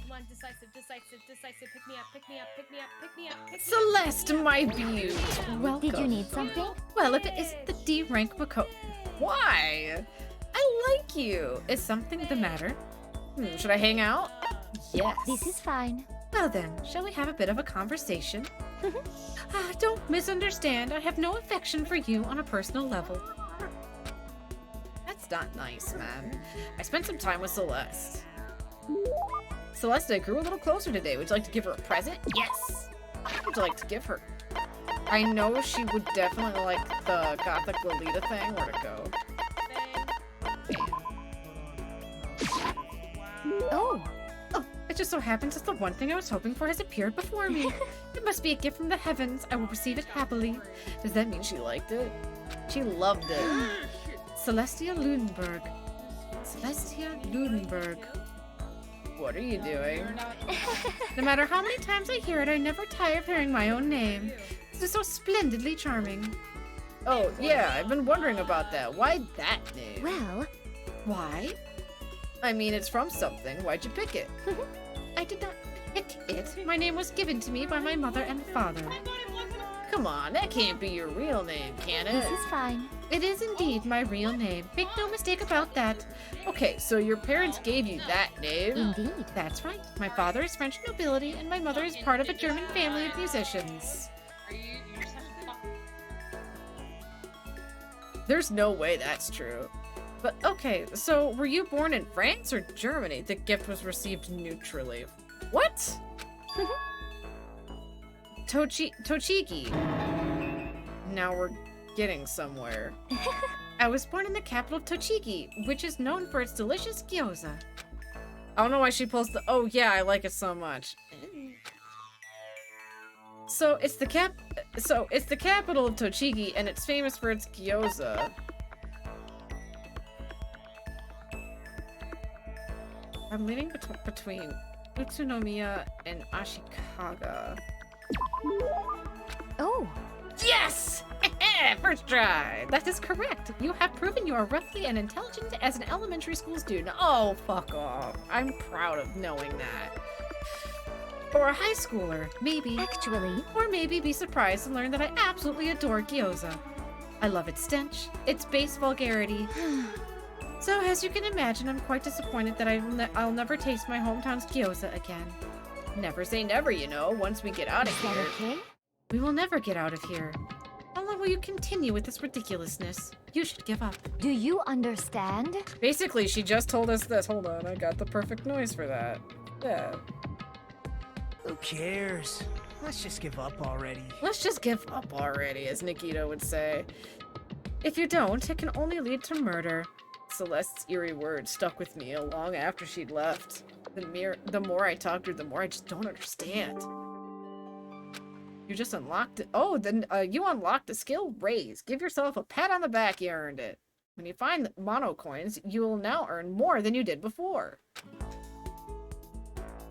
Q: One, decisive. Pick me up, pick me up, pick me up, pick me up, pick me up.
A: Celeste, my beaut. Welcome.
E: Did you need something?
A: Well, if it isn't the D rank Makoto. Why? I like you. Is something the matter? Should I hang out? Yes.
E: This is fine.
A: Well then, shall we have a bit of a conversation? Don't misunderstand. I have no affection for you on a personal level. That's not nice, man. I spent some time with Celeste. Celeste, I grew a little closer today. Would you like to give her a present? Yes! What would you like to give her? I know she would definitely like the Gothic Lolita thing. Where'd it go?
E: Oh!
A: Oh, it just so happens that the one thing I was hoping for has appeared before me. It must be a gift from the heavens. I will receive it happily. Does that mean she liked it? She loved it. Celestia Lunenburg. Celestia Lunenburg. What are you doing? No matter how many times I hear it, I never tire of hearing my own name. This is so splendidly charming. Oh, yeah, I've been wondering about that. Why that name?
E: Well...
A: Why? I mean, it's from something. Why'd you pick it? I did not pick it. My name was given to me by my mother and father. Come on, that can't be your real name, can it?
E: This is fine.
A: It is indeed my real name. Make no mistake about that. Okay, so your parents gave you that name?
E: Indeed.
A: That's right. My father is French nobility, and my mother is part of a German family of musicians. There's no way that's true. But okay, so were you born in France or Germany? The gift was received neutrally. What? Tochigi. Now we're getting somewhere. I was born in the capital of Tochigi, which is known for its delicious gyoza. I don't know why she pulls the- oh yeah, I like it so much. So it's the capital of Tochigi, and it's famous for its gyoza. I'm leaning between Utsunomiya and Ashikaga.
E: Oh!
A: Yes! First try! That is correct. You have proven you are roughly and intelligent as an elementary school student. Oh, fuck off. I'm proud of knowing that. Or a high schooler, maybe.
E: Actually.
A: Or maybe be surprised to learn that I absolutely adore gyoza. I love its stench, its base vulgarity. So, as you can imagine, I'm quite disappointed that I'll never taste my hometown's gyoza again. Never say never, you know, once we get out of here.
E: Okay?
A: We will never get out of here. How long will you continue with this ridiculousness? You should give up.
E: Do you understand?
A: Basically, she just told us this. Hold on, I got the perfect noise for that. Yeah.
F: Who cares? Let's just give up already.
A: Let's just give up already, as Nikita would say. If you don't, it can only lead to murder. Celeste's eerie words stuck with me long after she'd left. The more I talk to her, the more I just don't understand. You just unlocked it. Oh, then you unlocked the skill raise. Give yourself a pat on the back. You earned it. When you find the mono coins, you will now earn more than you did before.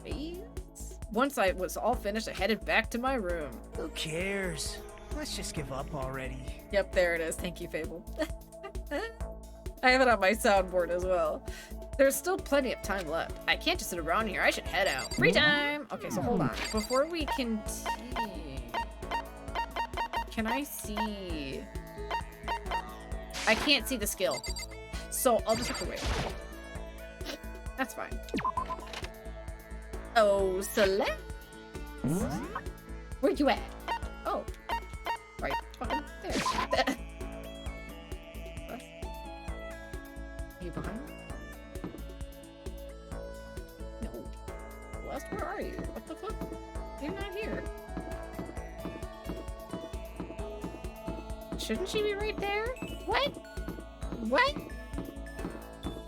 A: Raise? Once I was all finished, I headed back to my room.
F: Who cares? Let's just give up already.
A: Yep, there it is. Thank you, Fable. I have it on my soundboard as well. There's still plenty of time left. I can't just sit around here. I should head out. Free time! Okay, so hold on. Before we continue... Can I see... I can't see the skill. So I'll just have to wait. That's fine. Oh, Celeste? Where you at? Oh. Right fucking there. Are you behind me? No. Celeste, where are you? What the fuck? You're not here. Shouldn't she be right there? What? What?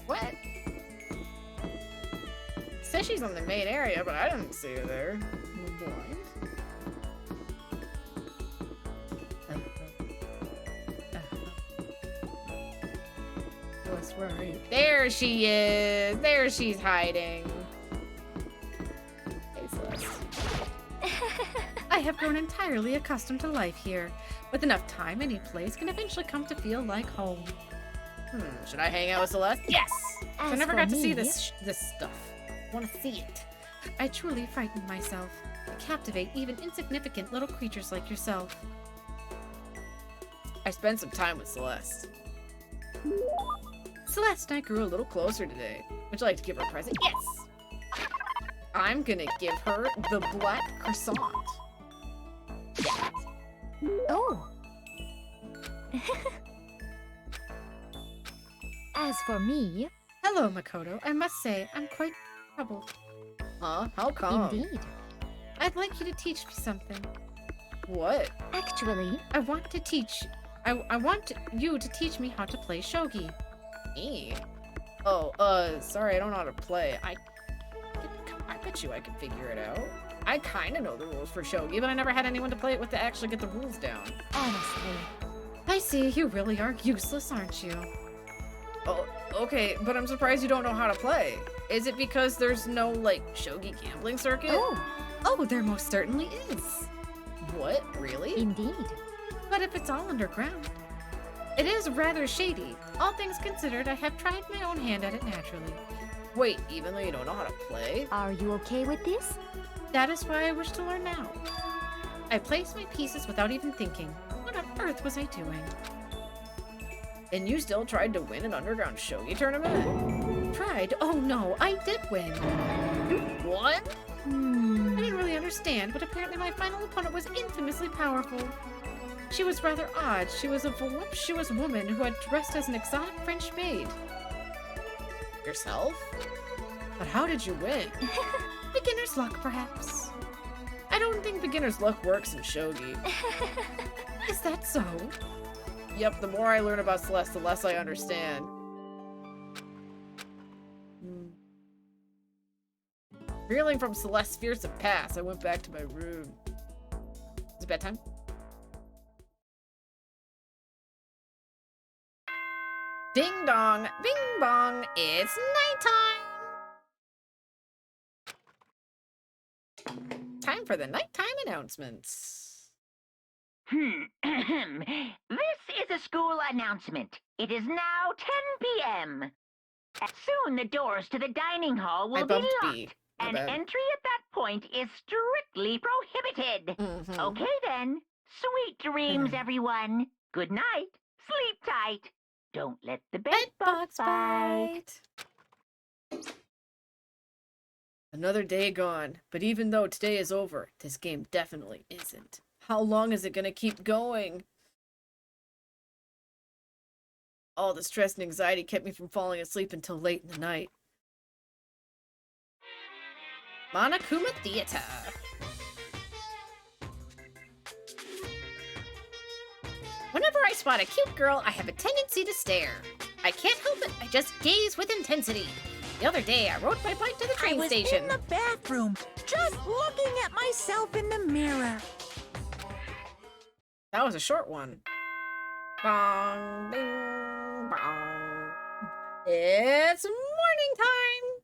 A: What? Says she's on the main area, but I didn't see her there. I'm blind. Celeste, where are you? There she is! There she's hiding. Hey, Celeste. I have grown entirely accustomed to life here. With enough time, any place can eventually come to feel like home. Should I hang out with Celeste? Yes! I never got to see this stuff. I want to see it. I truly frighten myself. I captivate even insignificant little creatures like yourself. I spent some time with Celeste. Celeste and I grew a little closer today. Would you like to give her a present? Yes! I'm gonna give her the black croissant. Yes.
E: Oh. As for me...
A: Hello, Makoto. I must say, I'm quite troubled. Huh? How come?
E: Indeed.
A: I'd like you to teach me something. What?
E: Actually...
A: I want to teach... I want you to teach me how to play shogi. Me? Oh, sorry, I don't know how to play. I bet you I can figure it out. I kinda know the rules for shogi, but I never had anyone to play it with to actually get the rules down.
E: Honestly.
A: I see, you really are useless, aren't you? Oh, okay, but I'm surprised you don't know how to play. Is it because there's no, like, shogi gambling circuit? Oh, there most certainly is. What? Really?
E: Indeed.
A: But if it's all underground. It is rather shady. All things considered, I have tried my own hand at it naturally. Wait, even though you don't know how to play?
E: Are you okay with this?
A: That is why I wish to learn now. I placed my pieces without even thinking. What on earth was I doing? And you still tried to win an underground shogi tournament? Tried? Oh no, I did win. You won? I didn't really understand, but apparently my final opponent was infamously powerful. She was rather odd. She was a voluptuous woman who had dressed as an exotic French maid. Yourself? But how did you win? Beginner's luck, perhaps. I don't think beginner's luck works in shogi. Is that so? Yep, the more I learn about Celeste, the less I understand. Reeling from Celeste's fearsome past, I went back to my room. Is it bedtime? Ding dong, bing bong, it's nighttime! Time for the nighttime announcements.
C: This is a school announcement. It is now 10 p.m. Soon the doors to the dining hall will be locked, and entry at that point is strictly prohibited. Okay then. Sweet dreams, everyone. Good night. Sleep tight. Don't let the bedbugs bite.
A: Another day gone, but even though today is over, this game definitely isn't. How long is it gonna keep going? All the stress and anxiety kept me from falling asleep until late in the night. Monokuma Theater. Whenever I spot a cute girl, I have a tendency to stare. I can't help it, I just gaze with intensity. The other day, I rode my bike to the train station.
C: I was in the bathroom, just looking at myself in the mirror.
A: That was a short one. Bong, ding, bong. It's morning time!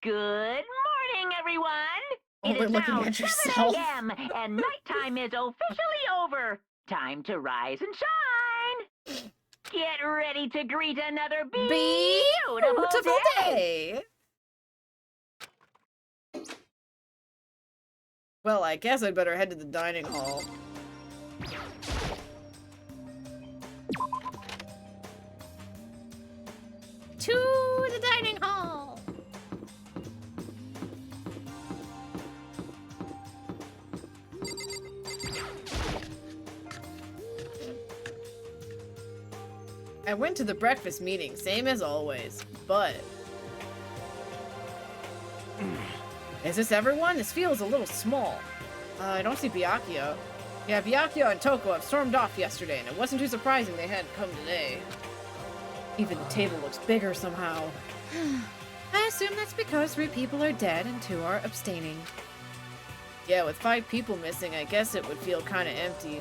O: Good morning, everyone!
A: Oh,
O: It
A: we're
O: is
A: looking
O: now
A: at
O: 7
A: yourself.
O: a.m. and nighttime is officially over. Time to rise and shine. Get ready to greet another beautiful day.
A: Well, I guess I'd better head to the dining hall. To the dining hall! I went to the breakfast meeting, same as always, but... Is this everyone? This feels a little small. I don't see Byakuya. Yeah, Byakuya and Toko have stormed off yesterday, and it wasn't too surprising they hadn't come today. Even the table looks bigger somehow. I assume that's because 3 people are dead and 2 are abstaining. Yeah, with 5 people missing, I guess it would feel kinda empty.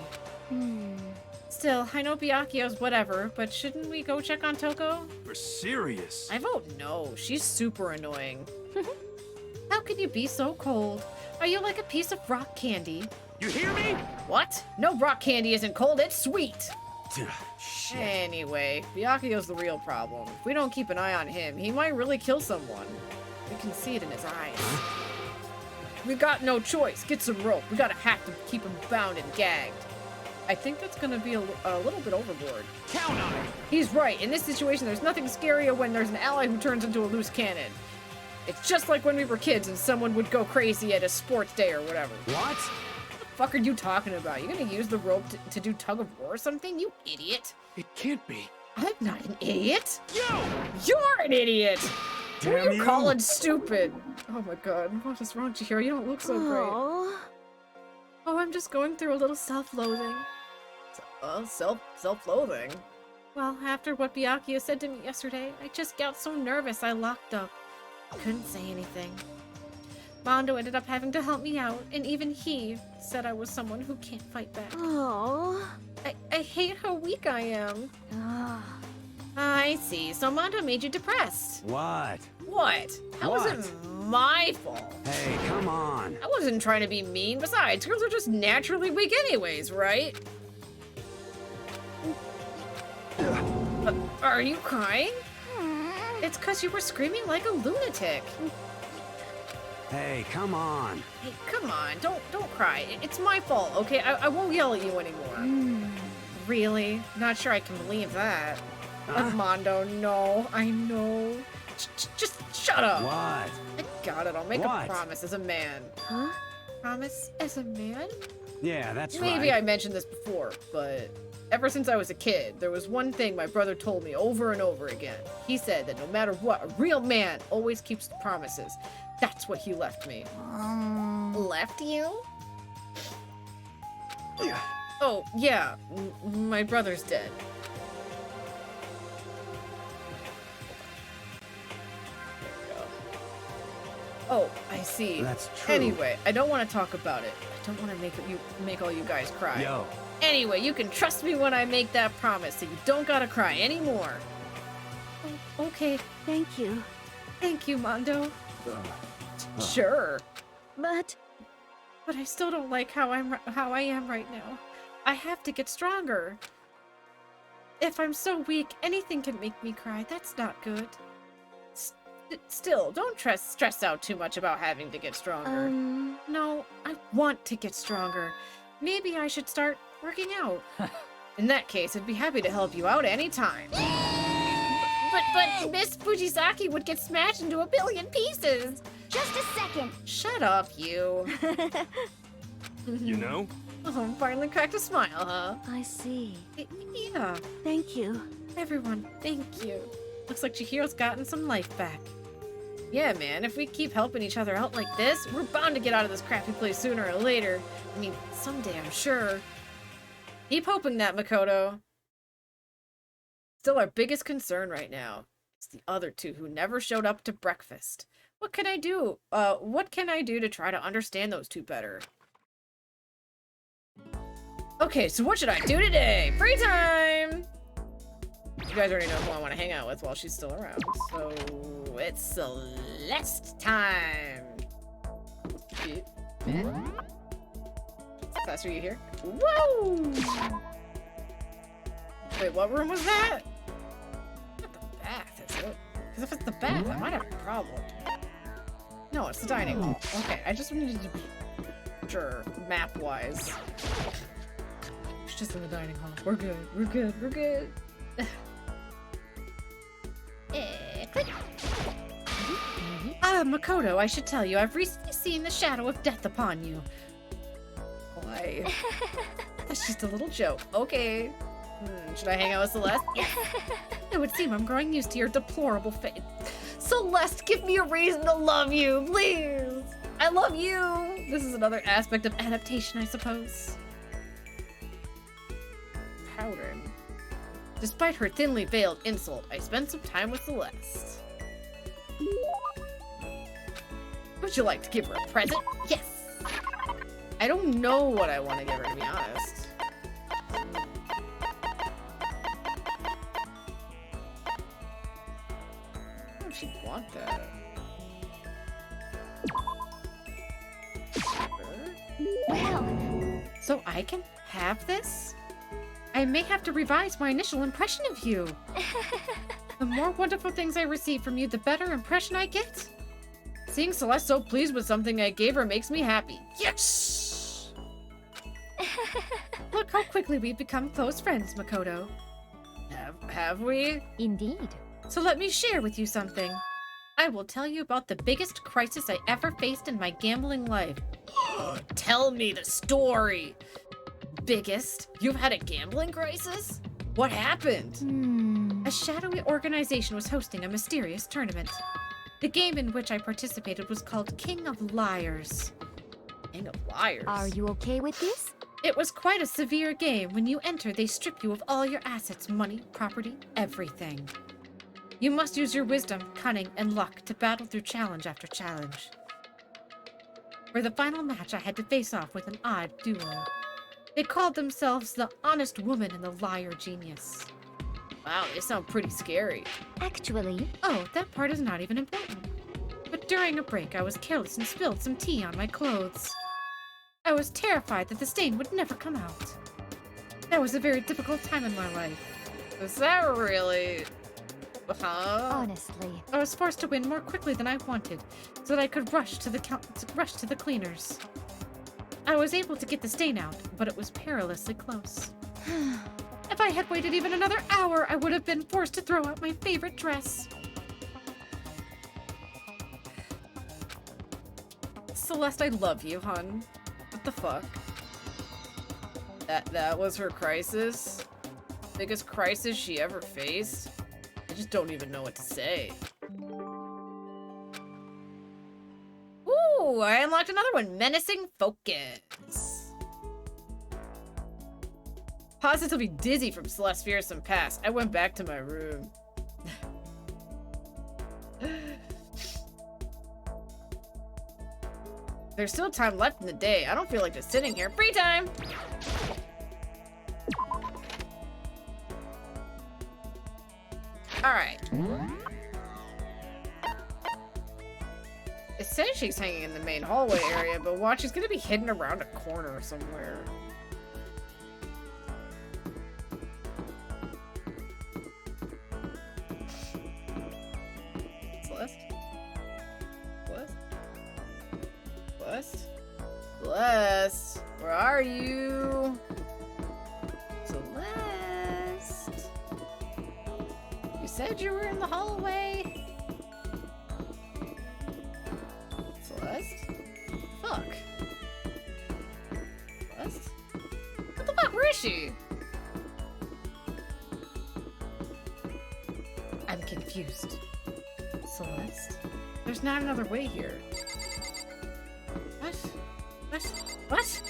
A: Still, I know Byakuya's whatever, but shouldn't we go check on Toko?
J: For serious?
A: I vote no. She's super annoying. How can you be so cold? Are you like a piece of rock candy?
J: You hear me?
A: What? No, rock candy isn't cold, it's sweet!
J: Shit.
A: Anyway, Byakuya's the real problem. If we don't keep an eye on him, he might really kill someone. We can see it in his eyes. We got no choice. Get some rope. We got a hack to keep him bound and gagged. I think that's gonna be a little bit overboard.
J: Count on it!
A: He's right. In this situation, there's nothing scarier when there's an ally who turns into a loose cannon. It's just like when we were kids and someone would go crazy at a sports day or whatever.
J: What?
A: What the fuck are you talking about? You gonna use the rope to do tug of war or something? You idiot.
D: It can't be.
A: I'm not an idiot.
J: You!
A: You're an idiot! Who are
J: Damn
A: you
J: you.
A: calling stupid? Oh my god, what is wrong, Chihiro? You don't look so great.
H: Aww.
A: Oh, I'm just going through a little self-loathing. Self-loathing? Well, after what Byakuya said to me yesterday, I just got so nervous I locked up. Couldn't say anything. Mondo ended up having to help me out, and even he said I was someone who can't fight back.
H: Aww.
A: I hate how weak I am. I see. So Mondo made you depressed.
G: What?
A: What? How was
G: What?
A: it my fault?
G: Hey, come on.
A: I wasn't trying to be mean. Besides, girls are just naturally weak anyways, right? Are you crying? It's because you were screaming like a lunatic.
G: Hey, come on.
A: Hey, come on, don't cry. It's my fault, okay? I won't yell at you anymore. Really? Not sure I can believe that. Mondo, no, I know. Just shut up.
G: What?
A: I got it. I'll make
G: What?
A: a promise as a man.
H: Huh?
A: Promise as a man?
G: Yeah, that's
A: Maybe
G: right.
A: I mentioned this before, but ever since I was a kid, there was one thing my brother told me over and over again. He said that no matter what, a real man always keeps the promises. That's what he left me. Left you? Oh, yeah. My brother's dead. Oh, I see.
G: That's true.
A: Anyway, I don't want to talk about it. I don't want to make all you guys cry.
G: Yo.
A: Anyway, you can trust me when I make that promise, so you don't gotta cry anymore. Oh, okay.
H: Thank you.
A: Thank you, Mondo. Sure.
H: But
A: I still don't like how I am right now. I have to get stronger. If I'm so weak, anything can make me cry. That's not good. Still, don't stress out too much about having to get stronger. No, I want to get stronger. Maybe I should start working out. In that case, I'd be happy to help you out anytime. But Miss Fujisaki would get smashed into a billion pieces.
N: Just a second.
A: Shut up, you.
D: You know?
A: Oh, finally cracked a smile, huh?
H: I see.
A: Yeah.
H: Thank you.
A: Everyone, thank you. Looks like Chihiro's gotten some life back. Yeah, man, if we keep helping each other out like this, we're bound to get out of this crappy place sooner or later. I mean, someday, I'm sure. Keep hoping that, Makoto. Still our biggest concern right now is the other 2 who never showed up to breakfast. What can I do? What can I do to try to understand those 2 better? Okay, so what should I do today? Free time! You guys already know who I want to hang out with while she's still around. So it's Celeste time. Class, are you here? Whoa! Wait, what room was that? Not the bath, is it? Because if it's the bath, I might have a problem. No, it's the dining hall. Okay, I just needed to be sure, map-wise. It's just in the dining hall. We're good. We're good. We're good. Click. Ah, Makoto, I should tell you, I've recently seen the shadow of death upon you. Why? That's just a little joke. Okay. Should I hang out with Celeste? Yes. It would seem I'm growing used to your deplorable fate. Celeste, give me a reason to love you, please. I love you. This is another aspect of adaptation, I suppose. Powder. Despite her thinly veiled insult, I spent some time with Celeste. Would you like to give her a present? Yes. I don't know what I want to give her, to be honest. Why would she want that? Well, so I can have this? I may have to revise my initial impression of you. The more wonderful things I receive from you, the better impression I get. Seeing Celeste so pleased with something I gave her makes me happy. Yes! Look how quickly we've become close friends, Makoto. Have we?
E: Indeed.
A: So let me share with you something. I will tell you about the biggest crisis I ever faced in my gambling life. Tell me the story. Biggest? You've had a gambling crisis? What happened? A shadowy organization was hosting a mysterious tournament. The game in which I participated was called King of Liars. King of Liars?
E: Are you okay with this?
A: It was quite a severe game. When you enter, they strip you of all your assets, money, property, everything. You must use your wisdom, cunning, and luck to battle through challenge after challenge. For the final match, I had to face off with an odd duo. They called themselves the Honest Woman and the Liar Genius. Wow, they sound pretty scary.
E: Actually...
A: Oh, that part is not even important. But during a break, I was careless and spilled some tea on my clothes. I was terrified that the stain would never come out. That was a very difficult time in my life. Was that really... Huh?
E: Honestly.
A: I was forced to win more quickly than I wanted, so that I could rush to the cleaners. I was able to get the stain out, but it was perilously close. If I had waited even another hour, I would have been forced to throw out my favorite dress. Celeste, I love you, hun. What the fuck? That was her crisis? Biggest crisis she ever faced? I just don't even know what to say. Ooh, I unlocked another one. Menacing Focus. Positively dizzy from Celeste's fearsome past. I went back to my room. There's still time left in the day. I don't feel like just sitting here. Free time! Alright. It says she's hanging in the main hallway area, but watch, she's gonna be hidden around a corner somewhere. Celeste? Celeste? Celeste? Celeste? Where are you? Celeste? You said you were in the hallway? Celeste? Fuck. Celeste? What the fuck? Where is she? I'm confused. Celeste? There's not another way here. What? What? What?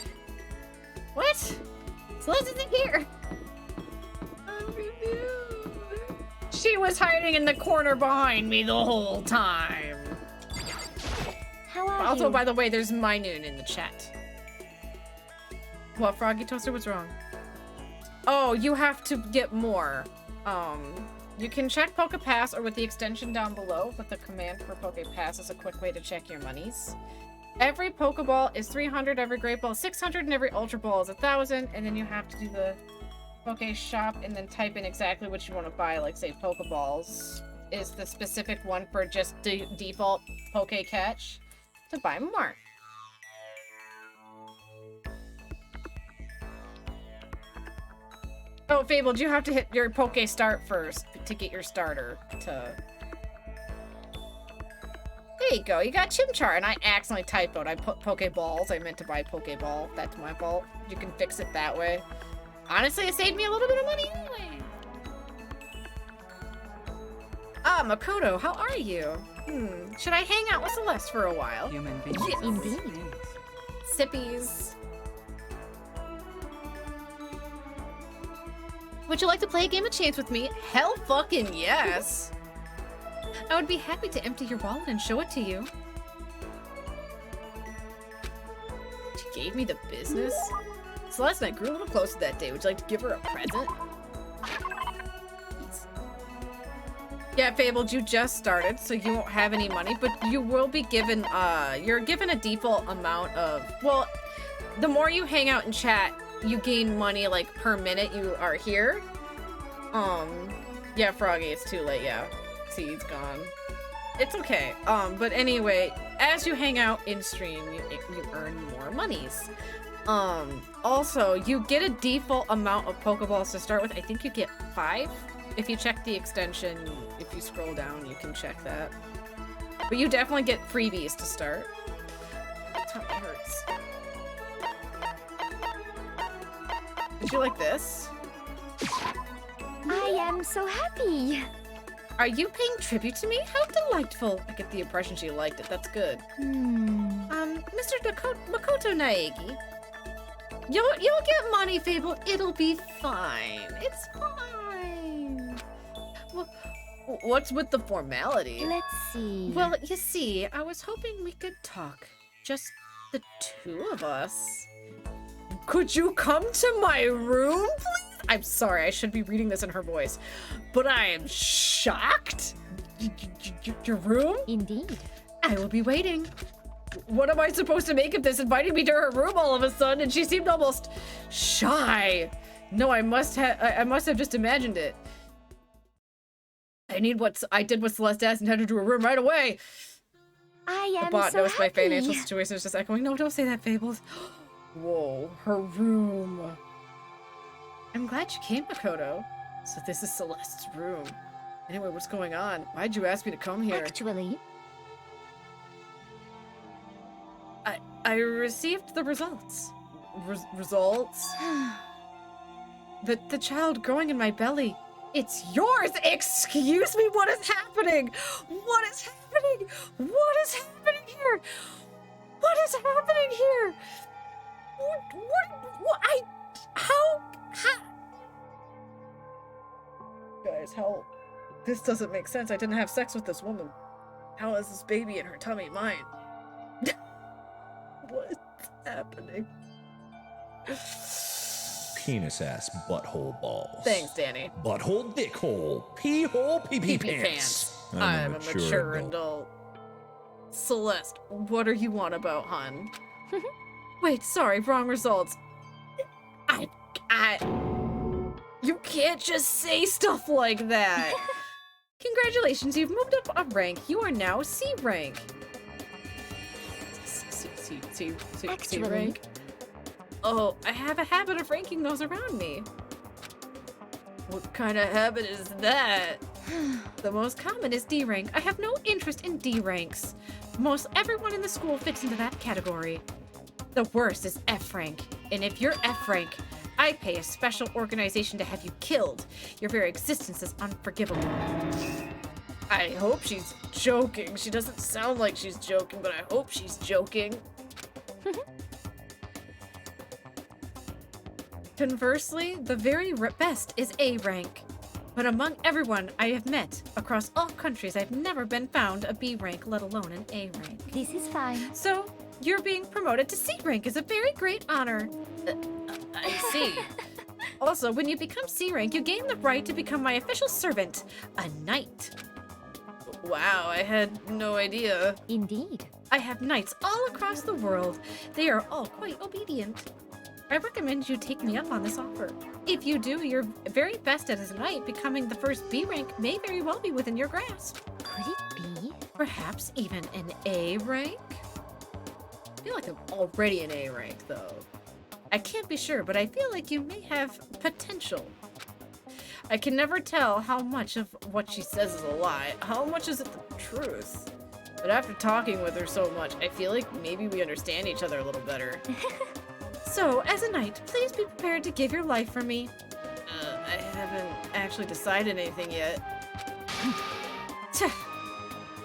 A: What? Celeste isn't here! I'm confused. She was hiding in the corner behind me the whole time.
E: How are
A: Also,
E: you?
A: by the way, there's Minun in the chat. What, Froggy Toaster? What's wrong? Oh, you have to get more. You can check PokePass or with the extension down below, but the command for PokePass is a quick way to check your monies. Every Pokeball is 300, every Great Ball is 600, and every Ultra Ball is 1,000, and then you have to do the Poke Shop and then type in exactly what you want to buy, like say Pokeballs is the specific one for just default Poke Catch to buy more. Oh, Fabled, you have to hit your Poke Start first to get your starter to... There you go, you got Chimchar, and I accidentally typoed. I put Pokeballs, I meant to buy Pokeball. That's my fault. You can fix it that way. Honestly, it saved me a little bit of money anyway. Ah, Makoto, how are you? Should I hang out with Celeste for a while?
S: Human beings.
A: Yes.
E: Indeed.
A: Sippies. Would you like to play a game of chance with me? Hell fucking yes! I would be happy to empty your wallet and show it to you. She gave me the business? Celeste and I grew a little closer that day. Would you like to give her a present? Yeah, Fabled, you just started, so you won't have any money, but you will be given, you're given a default amount of, well, the more you hang out and chat, you gain money, like, per minute you are here. Yeah, Froggy, it's too late, yeah. See, he's gone. It's okay. But anyway, as you hang out in stream, you earn more monies. Also, you get a default amount of Pokeballs to start with. I think you get 5. If you check the extension, if you scroll down, you can check that. But you definitely get freebies to start. Tummy hurts. Did you like this?
E: I am so happy.
A: Are you paying tribute to me? How delightful. I get the impression she liked it. That's good. Mr. Makoto Naegi. You'll get money, Fable. It'll be fine. It's fine. Well, what's with the formality?
E: Let's see.
A: Well, you see, I was hoping we could talk. Just the two of us. Could you come to my room, please? I'm sorry, I should be reading this in her voice, but I am shocked. Your room?
E: Indeed.
A: I will be waiting. What am I supposed to make of this, inviting me to her room all of a sudden? And she seemed almost shy. No, I must have just imagined it. I did what Celeste asked and headed to her room right away.
E: I am
A: The bot
E: so
A: knows
E: happy.
A: my financial situation is just echoing. No, don't say that, Fables. Whoa, her room. I'm glad you came, Makoto. So this is Celeste's room. Anyway, what's going on? Why'd you ask me to come here?
E: Actually,
A: I received the results. Results? The child growing in my belly. It's yours! Excuse me, what is happening? What is happening? What is happening here? What is happening here? How? Guys, help. This doesn't make sense. I didn't have sex with this woman. How is this baby in her tummy mine? What's happening?
B: Penis ass butthole balls.
A: Thanks, Danny.
B: Butthole dick hole. Pee hole pee pee pants.
A: I'm a mature adult. Celeste, what are you on about, hun? Wait, sorry, wrong results. You can't just say stuff like that. Congratulations, you've moved up a rank. You are now C rank. C rank? Oh, I have a habit of ranking those around me. What kind of habit is that? The most common is D rank. I have no interest in D ranks. Most everyone in the school fits into that category. The worst is F rank. And if you're F rank, I pay a special organization to have you killed. Your very existence is unforgivable. I hope she's joking. She doesn't sound like she's joking, but I hope she's joking. Conversely, the very best is A rank. But among everyone I have met across all countries, I've never been found a B rank, let alone an A rank.
E: This is fine.
A: So, you're being promoted to C rank is a very great honor. I see. Also, when you become C rank, you gain the right to become my official servant, a knight. Wow, I had no idea.
E: Indeed.
A: I have knights all across the world. They are all quite obedient. I recommend you take me up on this offer. If you do your very best as a knight, becoming the first B rank may very well be within your grasp.
E: Could it be?
A: Perhaps even an A rank? I feel like I'm already an A rank, though. I can't be sure, but I feel like you may have potential. I can never tell how much of what she says is a lie. How much is it the truth? But after talking with her so much, I feel like maybe we understand each other a little better. So, as a knight, please be prepared to give your life for me. I haven't actually decided anything yet.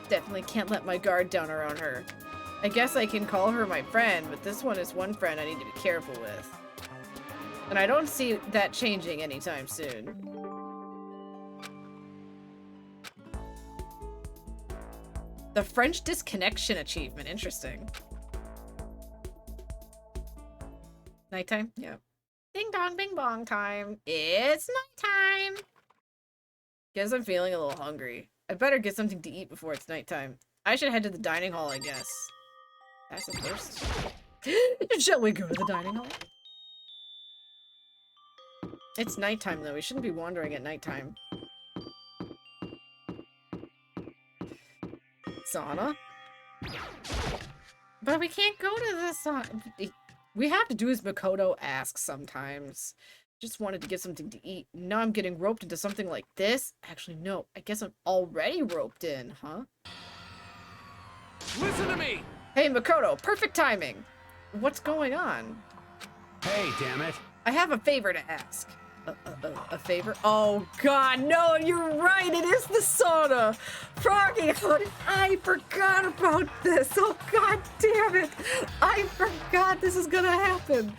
A: Definitely can't let my guard down around her. I guess I can call her my friend, but this one is one friend I need to be careful with. And I don't see that changing anytime soon. The French Disconnection Achievement, interesting. Nighttime? Yeah. Ding dong, bing bong time. It's nighttime. Guess I'm feeling a little hungry. I better get something to eat before it's nighttime. I should head to the dining hall, I guess. That's the first. Shall we go to the dining hall? It's nighttime, though. We shouldn't be wandering at nighttime. Sauna? But we can't go to the sauna. We have to do as Makoto asks sometimes. Just wanted to get something to eat. Now I'm getting roped into something like this? Actually, no. I guess I'm already roped in, huh?
D: Listen to me!
A: Hey, Makoto, perfect timing. What's going on?
G: Hey, damn it.
A: I have a favor to ask. A favor? Oh, God, no, you're right. It is the sauna. Froggy, I forgot about this. Oh, God damn it. I forgot this is gonna happen.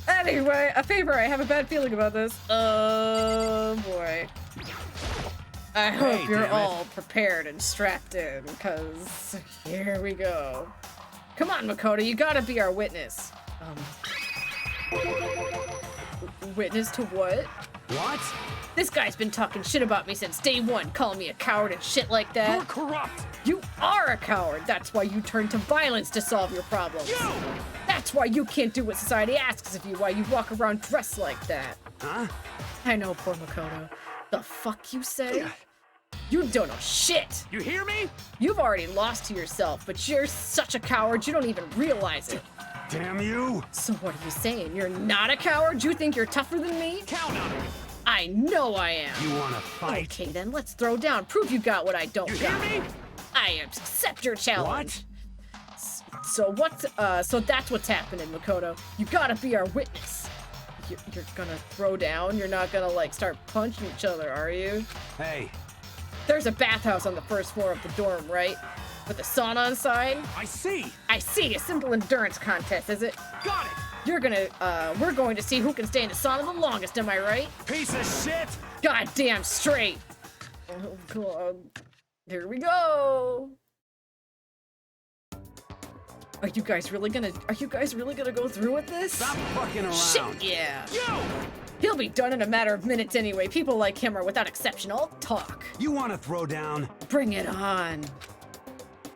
A: Anyway, a favor. I have a bad feeling about this. Oh, boy. I hope you're all prepared and strapped in, because here we go. Come on, Makoto, you gotta be our witness. Witness to what?
G: What?
A: This guy's been talking shit about me since day one, calling me a coward and shit like that.
D: You're corrupt!
A: You are a coward! That's why you turn to violence to solve your problems. That's why you can't do what society asks of you, why you walk around dressed like that.
G: Huh?
A: I know, poor Makoto. The fuck you say? You don't know shit!
D: You hear me?
A: You've already lost to yourself, but you're such a coward you don't even realize it.
G: Damn you!
A: So what are you saying? You're not a coward? You think you're tougher than me?
D: Count on it!
A: I know I am!
G: You wanna fight?
A: Okay then, let's throw down. Prove you got what I don't got.
G: You hear me?
A: I accept your challenge.
G: What?
A: So that's what's happening, Makoto. You gotta be our witness. You're gonna throw down? You're not gonna, like, start punching each other, are you?
G: Hey.
A: There's a bathhouse on the first floor of the dorm, right? With a sauna inside?
D: I see!
A: I see! A simple endurance contest, is it?
D: Got it!
A: We're going to see who can stay in the sauna the longest, am I right?
G: Piece of shit!
A: Goddamn straight! Oh, God. Here we go! Are you guys really gonna go through with this?
G: Stop fucking around!
A: Shit, yeah!
D: You!
A: He'll be done in a matter of minutes anyway. People like him are without exception all talk.
G: You wanna throw down?
A: Bring it on.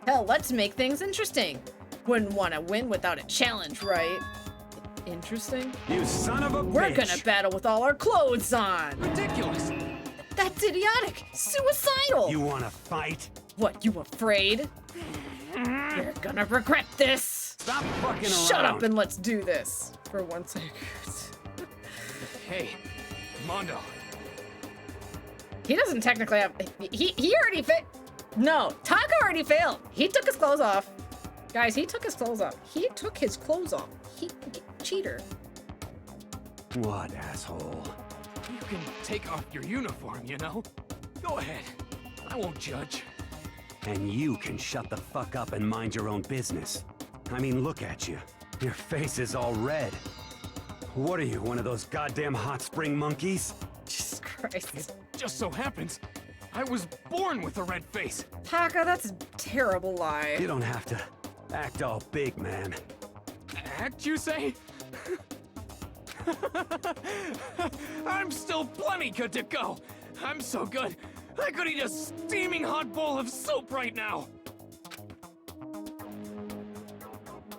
A: Hell, let's make things interesting. Wouldn't want to win without a challenge, right? Interesting?
G: You son of a bitch!
A: We're gonna battle with all our clothes on!
D: Ridiculous!
A: That's idiotic! Suicidal!
G: You wanna fight?
A: What, you afraid? You're gonna regret this!
G: Stop fucking around!
A: Shut up and let's do this! For 1 second.
D: Hey, Mondo.
A: He doesn't technically have... He already No, Taka already failed. He took his clothes off. Guys, he took his clothes off. He took his clothes off. Cheater.
G: What, asshole?
D: You can take off your uniform, you know? Go ahead. I won't judge.
G: And you can shut the fuck up and mind your own business. I mean, look at you. Your face is all red. What are you, one of those goddamn hot spring monkeys?
A: Jesus Christ.
D: It just so happens I was born with a red face.
A: Taka, that's a terrible lie.
G: You don't have to act all big, man.
D: Act, you say? I'm still plenty good to go. I'm so good, I could eat a steaming hot bowl of soup right now.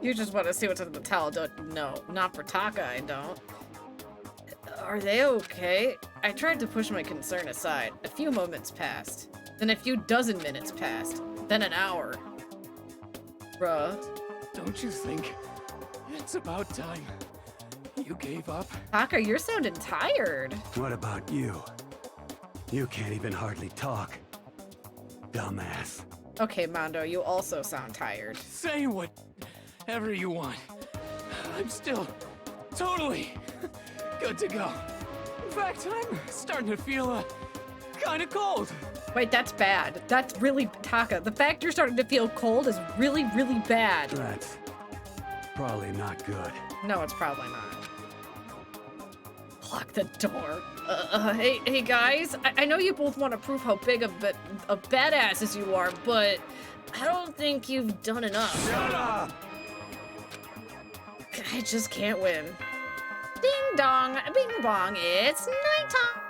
A: You just want to see what's under the towel, don't? No, not for Taka, I don't. Are they okay? I tried to push my concern aside. A few moments passed. Then a few dozen minutes passed. Then an hour. Bruh.
D: Don't you think it's about time you gave up?
A: Taka, you're sounding tired.
G: What about you? You can't even hardly talk. Dumbass.
A: Okay, Mondo, you also sound tired.
D: Say whatever you want. I'm still totally good to go. In fact, I'm starting to feel kind of cold.
A: Wait, that's bad. That's really, Taka, the fact you're starting to feel cold is really, really bad.
G: That's probably not good.
A: No, it's probably not. Lock the door. Hey guys, I know you both want to prove how big of a badasses you are, but I don't think you've done enough.
G: Shut up!
A: I just can't win. Ding dong, bing bong, it's nighttime.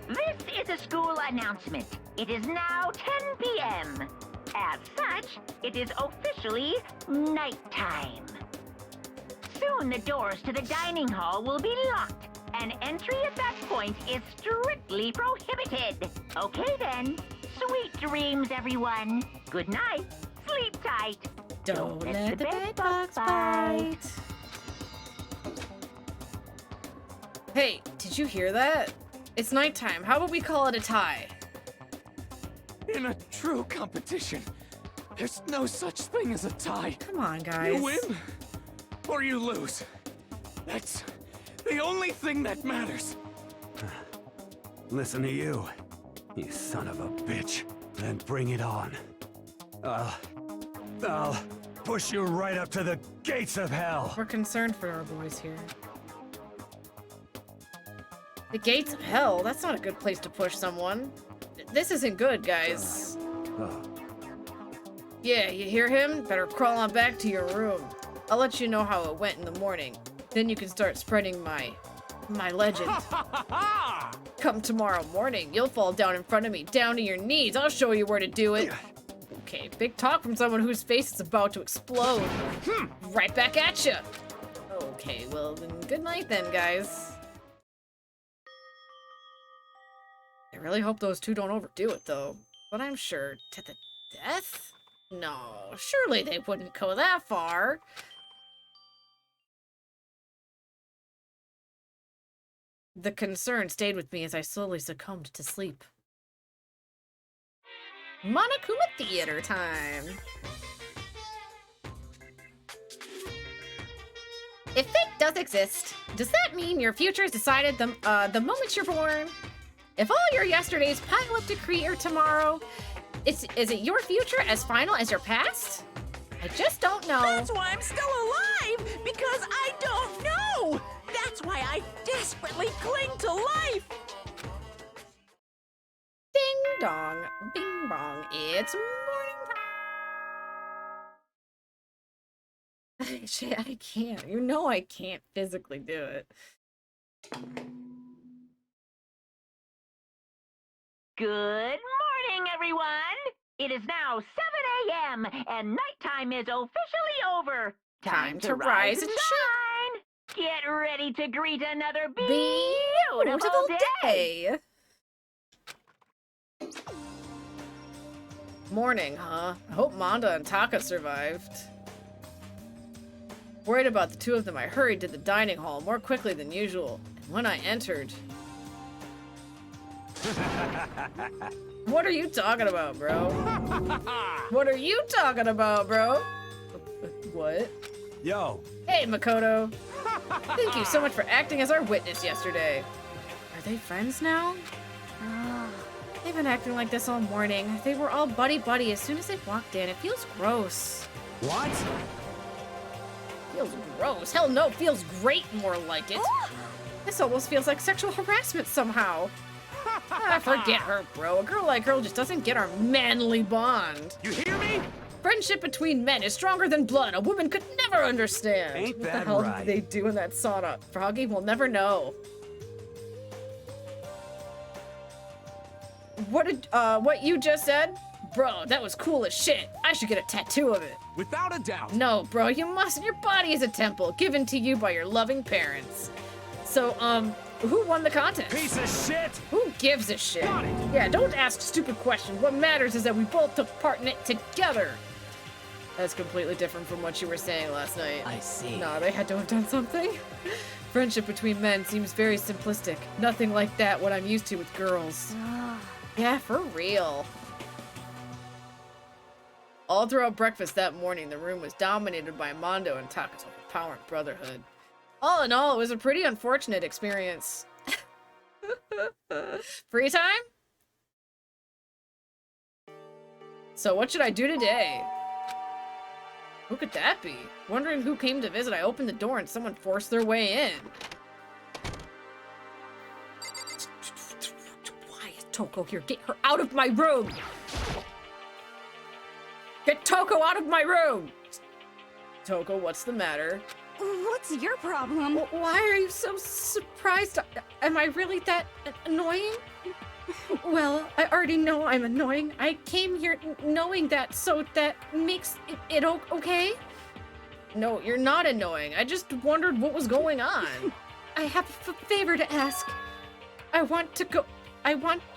O: This is a school announcement. It is now 10 p.m. As such, it is officially nighttime. Soon the doors to the dining hall will be locked, and entry at that point is strictly prohibited. Okay then, sweet dreams, everyone. Good night, sleep tight.
A: Don't let the bed bugs bite. Hey, did you hear that? It's nighttime. How about we call it a tie?
D: In a true competition, there's no such thing as a tie.
A: Come on, guys.
D: You win or you lose. That's the only thing that matters.
G: Listen to you, you son of a bitch. Then bring it on. I'll push you right up to the gates of hell.
A: We're concerned for our boys here. The gates of hell? That's not a good place to push someone. This isn't good, guys. Yeah, you hear him? Better crawl on back to your room. I'll let you know how it went in the morning. Then you can start spreading my legend. Come tomorrow morning, you'll fall down in front of me, down to your knees. I'll show you where to do it. Okay, big talk from someone whose face is about to explode. Right back at you. Okay, well then, good night then, guys. I really hope those two don't overdo it, though. But I'm sure to the death? No, surely they wouldn't go that far. The concern stayed with me as I slowly succumbed to sleep. Monokuma Theater time! If fate does exist, does that mean your future is decided the moment you're born? If all your yesterdays pile up to create your tomorrow, is it your future as final as your past? I just don't know.
C: That's why I'm still alive! Because I don't know! That's why I desperately cling to life!
A: Ding dong, bing bong, it's morning time. Shit, I can't. You know I can't physically do it.
O: Good morning, everyone! It is now 7 a.m. and nighttime is officially over.
A: Time to rise and
O: shine! Get ready to greet another beautiful day!
A: Morning, huh? I hope Manda and Taka survived. Worried about the two of them, I hurried to the dining hall more quickly than usual. And when I entered... What are you talking about, bro? What are you talking about, bro? What?
G: Yo.
A: Hey, Makoto. Thank you so much for acting as our witness yesterday. Are they friends now? They've been acting like this all morning. They were all buddy-buddy as soon as they walked in. It feels gross.
G: What?
A: Feels gross. Hell no, feels great more like it. This almost feels like sexual harassment somehow. Forget her, bro. A girl like her just doesn't get our manly bond.
G: You hear me?
A: Friendship between men is stronger than blood. A woman could never understand.
G: Ain't
A: What the
G: that
A: hell
G: right?
A: did they do in that sauna? Froggy will never know. What you just said? Bro, that was cool as shit. I should get a tattoo of it.
D: Without a doubt.
A: No, bro, you mustn't. Your body is a temple given to you by your loving parents. So, who won the contest?
G: Piece of shit!
A: Who gives a shit?
G: Got it.
A: Yeah, don't ask stupid questions. What matters is that we both took part in it together. That's completely different from what you were saying last night.
K: I see.
A: Nah, they had to have done something. Friendship between men seems very simplistic. Nothing like that what I'm used to with girls. Yeah, for real. All throughout breakfast that morning, the room was dominated by Mondo and Taka's overpowering brotherhood. All in all, it was a pretty unfortunate experience. Free time? So what should I do today? Who could that be? Wondering who came to visit, I opened the door and someone forced their way in. Quiet, Toko here. Get her out of my room! Get Toko out of my room! Toko, what's the matter?
M: What's your problem?
A: Why are you so surprised? Am I really that annoying? Well, I already know I'm annoying. I came here knowing that, so that makes it okay? No, you're not annoying. I just wondered what was going on. I have a favor to ask. I want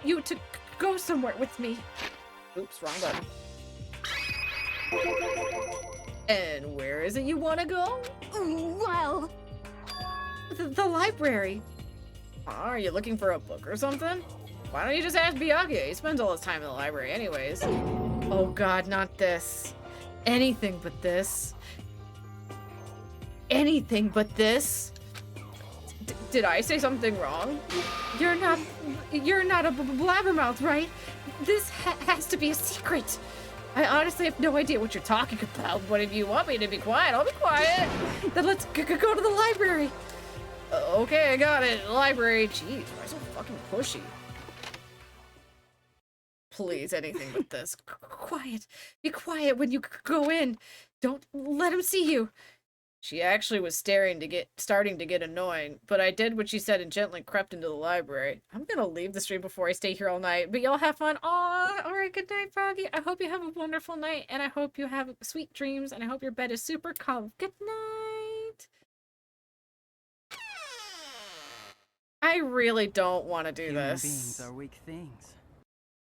A: you to go somewhere with me. Oops, wrong button. And where is it you want to go?
M: Well,
A: the library. Are you looking for a book or something? Why don't you just ask Byakuya? He spends all his time in the library anyways. Oh god, not this. Anything but this. Anything but this. Did I say something wrong? You're not a blabbermouth, right? This has to be a secret. I honestly have no idea what you're talking about, but if you want me to be quiet, I'll be quiet. Then let's go to the library. Okay, I got it. Library. Jeez, why so fucking pushy? Please, anything but this. Quiet. Be quiet when you go in. Don't let him see you. She actually was starting to get annoying, but I did what she said and gently crept into the library. I'm gonna leave the stream before I stay here all night, but y'all have fun. Aw, alright, good night, Froggy. I hope you have a wonderful night, and I hope you have sweet dreams, and I hope your bed is super calm. Good night. I really don't want to do
S: Human
A: this.
S: beings are weak things.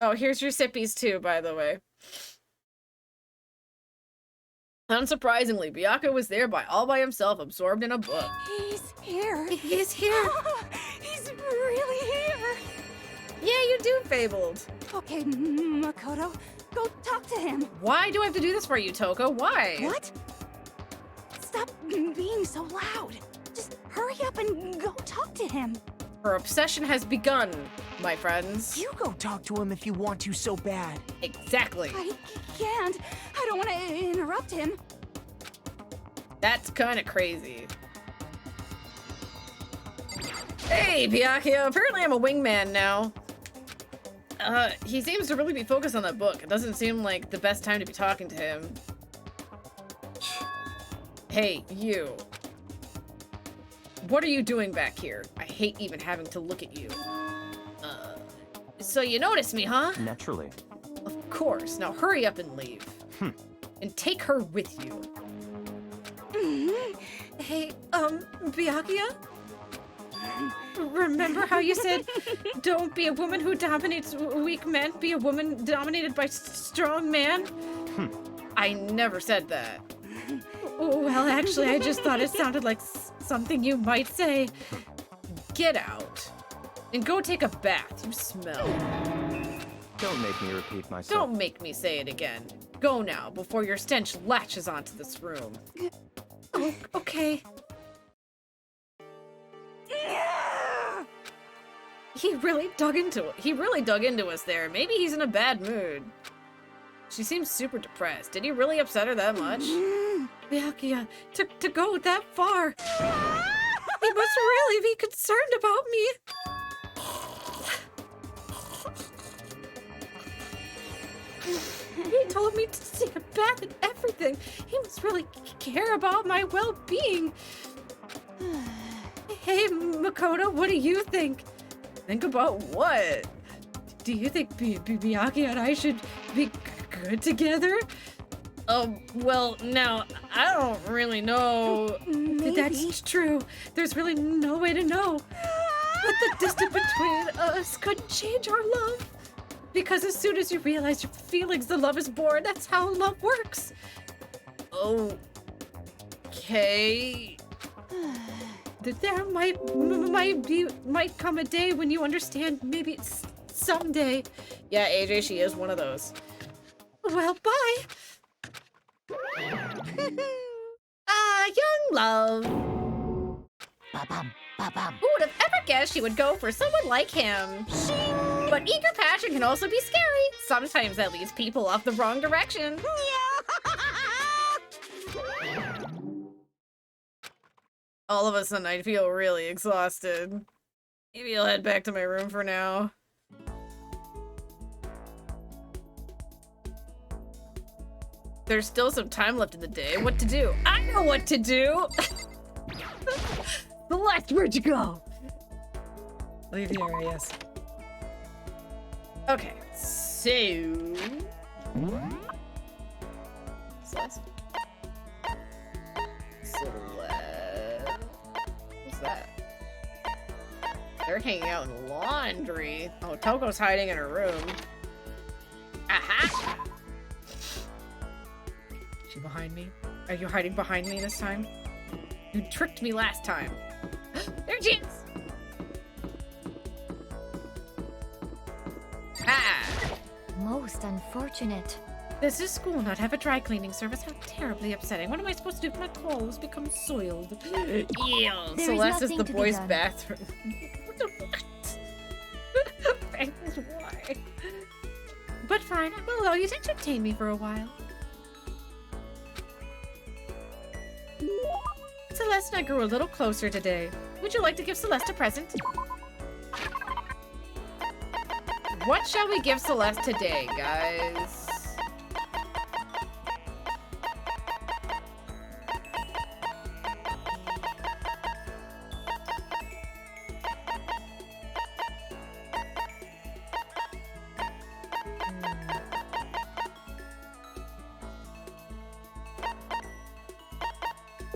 A: Oh, here's your sippies too, by the way. Unsurprisingly, Byakuya was there all by himself, absorbed in a book.
M: He's here.
A: He's here.
M: He's really here.
A: Yeah, you do, Fabled.
M: Okay, Makoto, go talk to him.
A: Why do I have to do this for you, Toko? Why?
M: What? Stop being so loud. Just hurry up and go talk to him.
A: Her obsession has begun, my friends.
F: You go talk to him if you want to so bad.
A: Exactly.
M: I can't. I don't want to interrupt him.
A: That's kind of crazy. Hey, Byakuya. Apparently I'm a wingman now. He seems to really be focused on that book. It doesn't seem like the best time to be talking to him. Hey, you. What are you doing back here? I hate even having to look at you. So you noticed me, huh?
I: Naturally.
A: Of course. Now hurry up and leave. And take her with you. Hey, Byakuya? Remember how you said, don't be a woman who dominates weak men, be a woman dominated by strong man? I never said that. Well, actually, I just thought it sounded like something you might say. Get out. And go take a bath. You smell.
I: Don't make me repeat myself.
A: Don't make me say it again. Go now, before your stench latches onto this room. Oh, okay. He really dug into us there. Maybe he's in a bad mood. She seems super depressed. Did he really upset her that much? Byakuya, to go that far. He must really be concerned about me. He told me to take a bath and everything. He must really care about my well-being. Hey, Makoto, what do you think? Think about what? Do you think Miyagi and I should be good together? Well, now, I don't really know.
M: Maybe.
A: That's true. There's really no way to know. But the distance between us could change our love. Because as soon as you realize your feelings, the love is born. That's how love works. Okay. There might come a day when you understand. Maybe it's someday. Yeah, AJ, she is one of those. Well, bye. Young love.
C: Ba-bum, ba-bum.
A: Who would have ever guessed she would go for someone like him? But eager passion can also be scary. Sometimes that leads people off the wrong direction. All of a sudden, I feel really exhausted. Maybe I'll head back to my room for now. There's still some time left in the day. What to do? I know what to do! Celeste, where'd you go? Leave the area, yes. Okay, so... Celeste? Celeste... What's that? They're hanging out in laundry. Oh, Toko's hiding in her room. Aha! Is she behind me? Are you hiding behind me this time? You tricked me last time. There she is! Ah!
E: Most unfortunate.
A: Does this school not have a dry cleaning service? How terribly upsetting. What am I supposed to do if my clothes become soiled? Ew. Celeste is the boys' bathroom. What the what? Why? But fine, I will allow you to entertain me for a while. Celeste and I grew a little closer today. Would you like to give Celeste a present? What shall we give Celeste today, guys?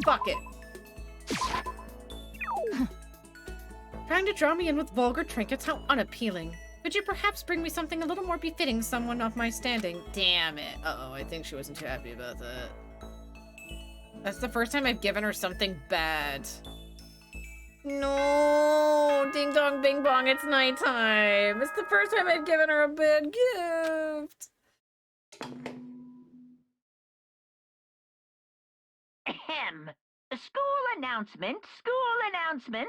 A: Fuck it. Trying to draw me in with vulgar trinkets? How unappealing. Could you perhaps bring me something a little more befitting someone of my standing? Damn it. Uh-oh, I think she wasn't too happy about that. That's the first time I've given her something bad. No! Ding dong bing bong, it's nighttime. It's the first time I've given her a bad gift.
O: Ahem. School announcement, school announcement.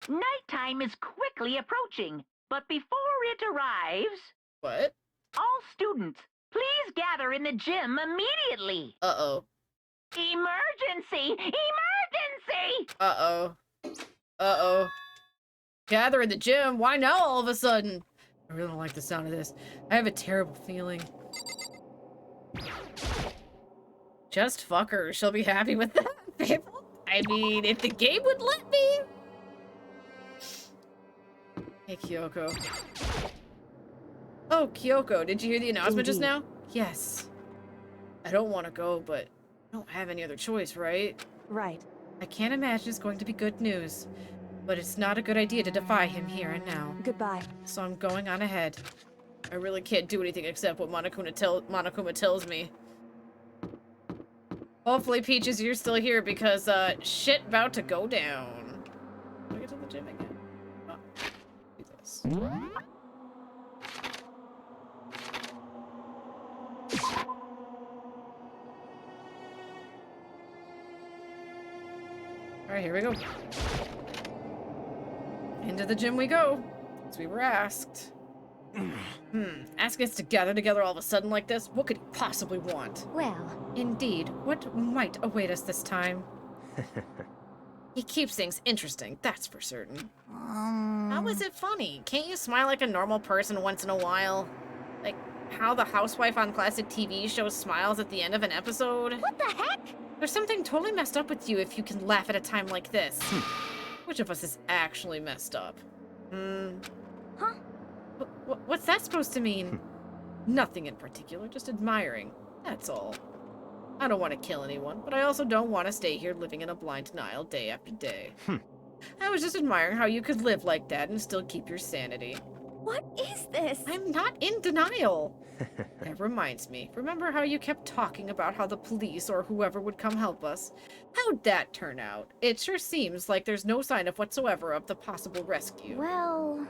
O: Nighttime is quickly approaching, but before it arrives...
A: What?
O: All students, please gather in the gym immediately.
A: Uh-oh.
O: Emergency! Emergency!
A: Uh-oh. Uh-oh. Gather in the gym? Why now all of a sudden? I really don't like the sound of this. I have a terrible feeling. Just fuck her. She'll be happy with that. I mean, if the game would let me. Hey, Kyoko. Oh, Kyoko, did you hear the announcement just now? Yes. I don't want to go, but I don't have any other choice, right?
H: Right.
A: I can't imagine it's going to be good news, but it's not a good idea to defy him here and now.
H: Goodbye.
A: So I'm going on ahead. I really can't do anything except what Monokuma tells me. Hopefully, Peaches, you're still here because, shit about to go down. Can I get to the gym again? Oh, do this. Alright, here we go. Into the gym we go, as we were asked. Asking us to gather together all of a sudden like this? What could he possibly want?
E: Well,
A: indeed, what might await us this time? He keeps things interesting, that's for certain. How is it funny? Can't you smile like a normal person once in a while? Like, how the housewife on classic TV shows smiles at the end of an episode?
N: What the heck?
A: There's something totally messed up with you if you can laugh at a time like this. Which of us is actually messed up?
N: Huh?
A: What's that supposed to mean? Nothing in particular, just admiring. That's all. I don't want to kill anyone, but I also don't want to stay here living in a blind denial day after day. I was just admiring how you could live like that and still keep your sanity.
N: What is this?
A: I'm not in denial. That reminds me. Remember how you kept talking about how the police or whoever would come help us? How'd that turn out? It sure seems like there's no sign of whatsoever of the possible rescue.
N: Well...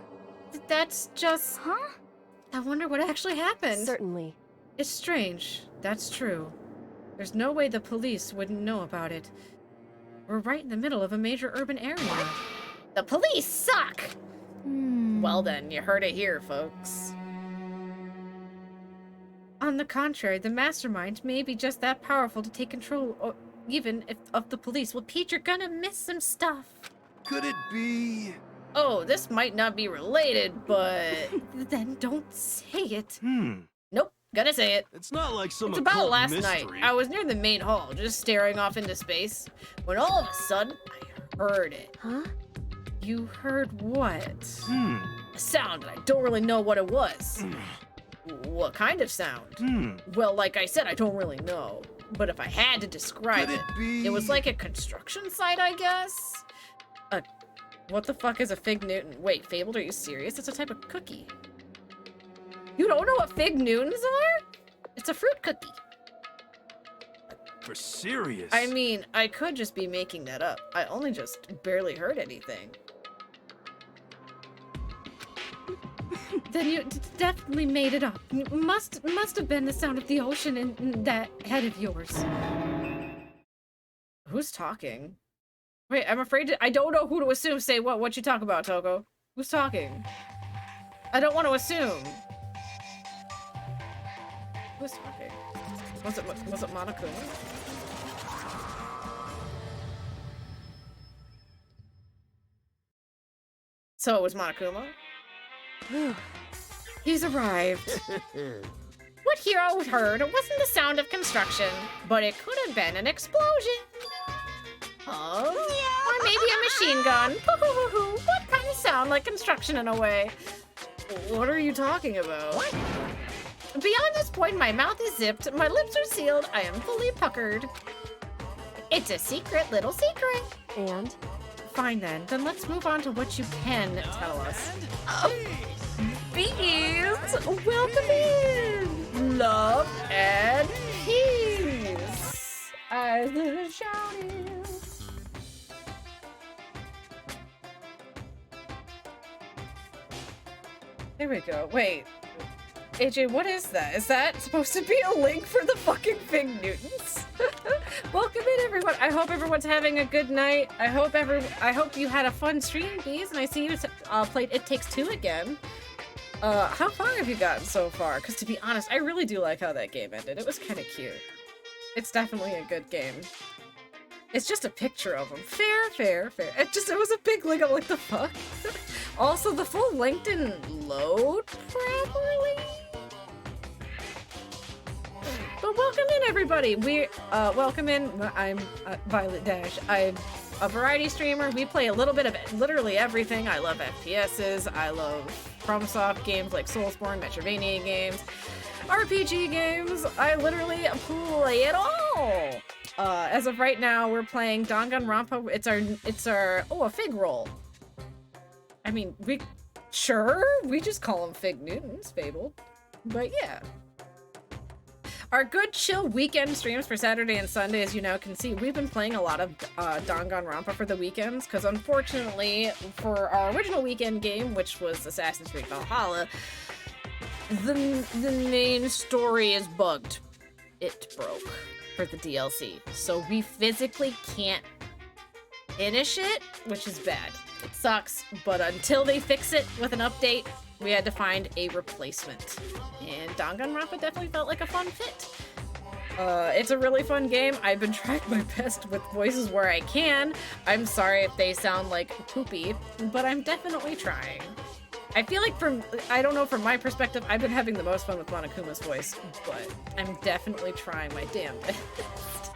A: That's just...
N: Huh?
A: I wonder what actually happened.
H: Certainly.
A: It's strange. That's true. There's no way the police wouldn't know about it. We're right in the middle of a major urban area. What? The police suck! Well then, you heard it here, folks. On the contrary, the mastermind may be just that powerful to take control, or even if of the police. Well, Pete, you're gonna miss some stuff.
J: Could it be...
A: Oh, this might not be related, but... Then don't say it. Nope, gonna say it.
J: It's not like some
A: It's about
J: occult
A: last
J: mystery.
A: night. I was near the main hall, just staring off into space, when all of a sudden, I heard it.
H: Huh?
A: You heard what? A sound, and I don't really know what it was. What kind of sound? Well, like I said, I don't really know. But if I had to describe it was like a construction site, I guess? What the fuck is a Fig Newton? Wait, Fabled, are you serious? It's a type of cookie. You don't know what Fig Newtons are? It's a fruit cookie.
J: For serious?
A: I mean, I could just be making that up. I only just barely heard anything. Then you definitely made it up. Must have been the sound of the ocean in that head of yours. Who's talking? Wait, I'm afraid I don't know who to assume. Say what you talk about, Togo? Who's talking? I don't want to assume. Who's talking? Was it Monokuma? So it was Monokuma? He's arrived. What Hiro heard wasn't the sound of construction, but it could have been an explosion. Or maybe a machine gun. What kind of sound like construction in a way? What are you talking about? What? Beyond this point, my mouth is zipped, my lips are sealed, I am fully puckered. It's a secret little secret.
H: And?
A: Fine then let's move on to what you can tell us. Bees, welcome in. Love and peace. As the shouting. There we go. Wait. AJ, what is that? Is that supposed to be a link for the fucking Fig Newtons? Welcome in, everyone. I hope everyone's having a good night. I hope you had a fun stream, Bees, and I see you played It Takes Two again. How far have you gotten so far? Because to be honest, I really do like how that game ended. It was kind of cute. It's definitely a good game. It's just a picture of him. Fair. It was a big link. I'm like, the fuck? Also, the full link didn't load properly. But welcome in, everybody. Welcome in. I'm Violet Dash. I'm a variety streamer. We play a little bit of literally everything. I love FPSs. I love FromSoft games like Soulsborne, Metroidvania games, RPG games. I literally play it all. As of right now, we're playing Danganronpa. It's our a Fig roll. I mean, we just call them Fig Newtons, Fabled. But yeah. Our good chill weekend streams for Saturday and Sunday, as you now can see, we've been playing a lot of Danganronpa for the weekends, because unfortunately, for our original weekend game, which was Assassin's Creed Valhalla, the main story is bugged. It broke for the DLC. So we physically can't finish it, which is bad. It sucks, but until they fix it with an update, we had to find a replacement. And Danganronpa definitely felt like a fun fit. It's a really fun game. I've been trying my best with voices where I can. I'm sorry if they sound like poopy, but I'm definitely trying. I feel like I don't know, from my perspective, I've been having the most fun with Monokuma's voice, but I'm definitely trying my damn best.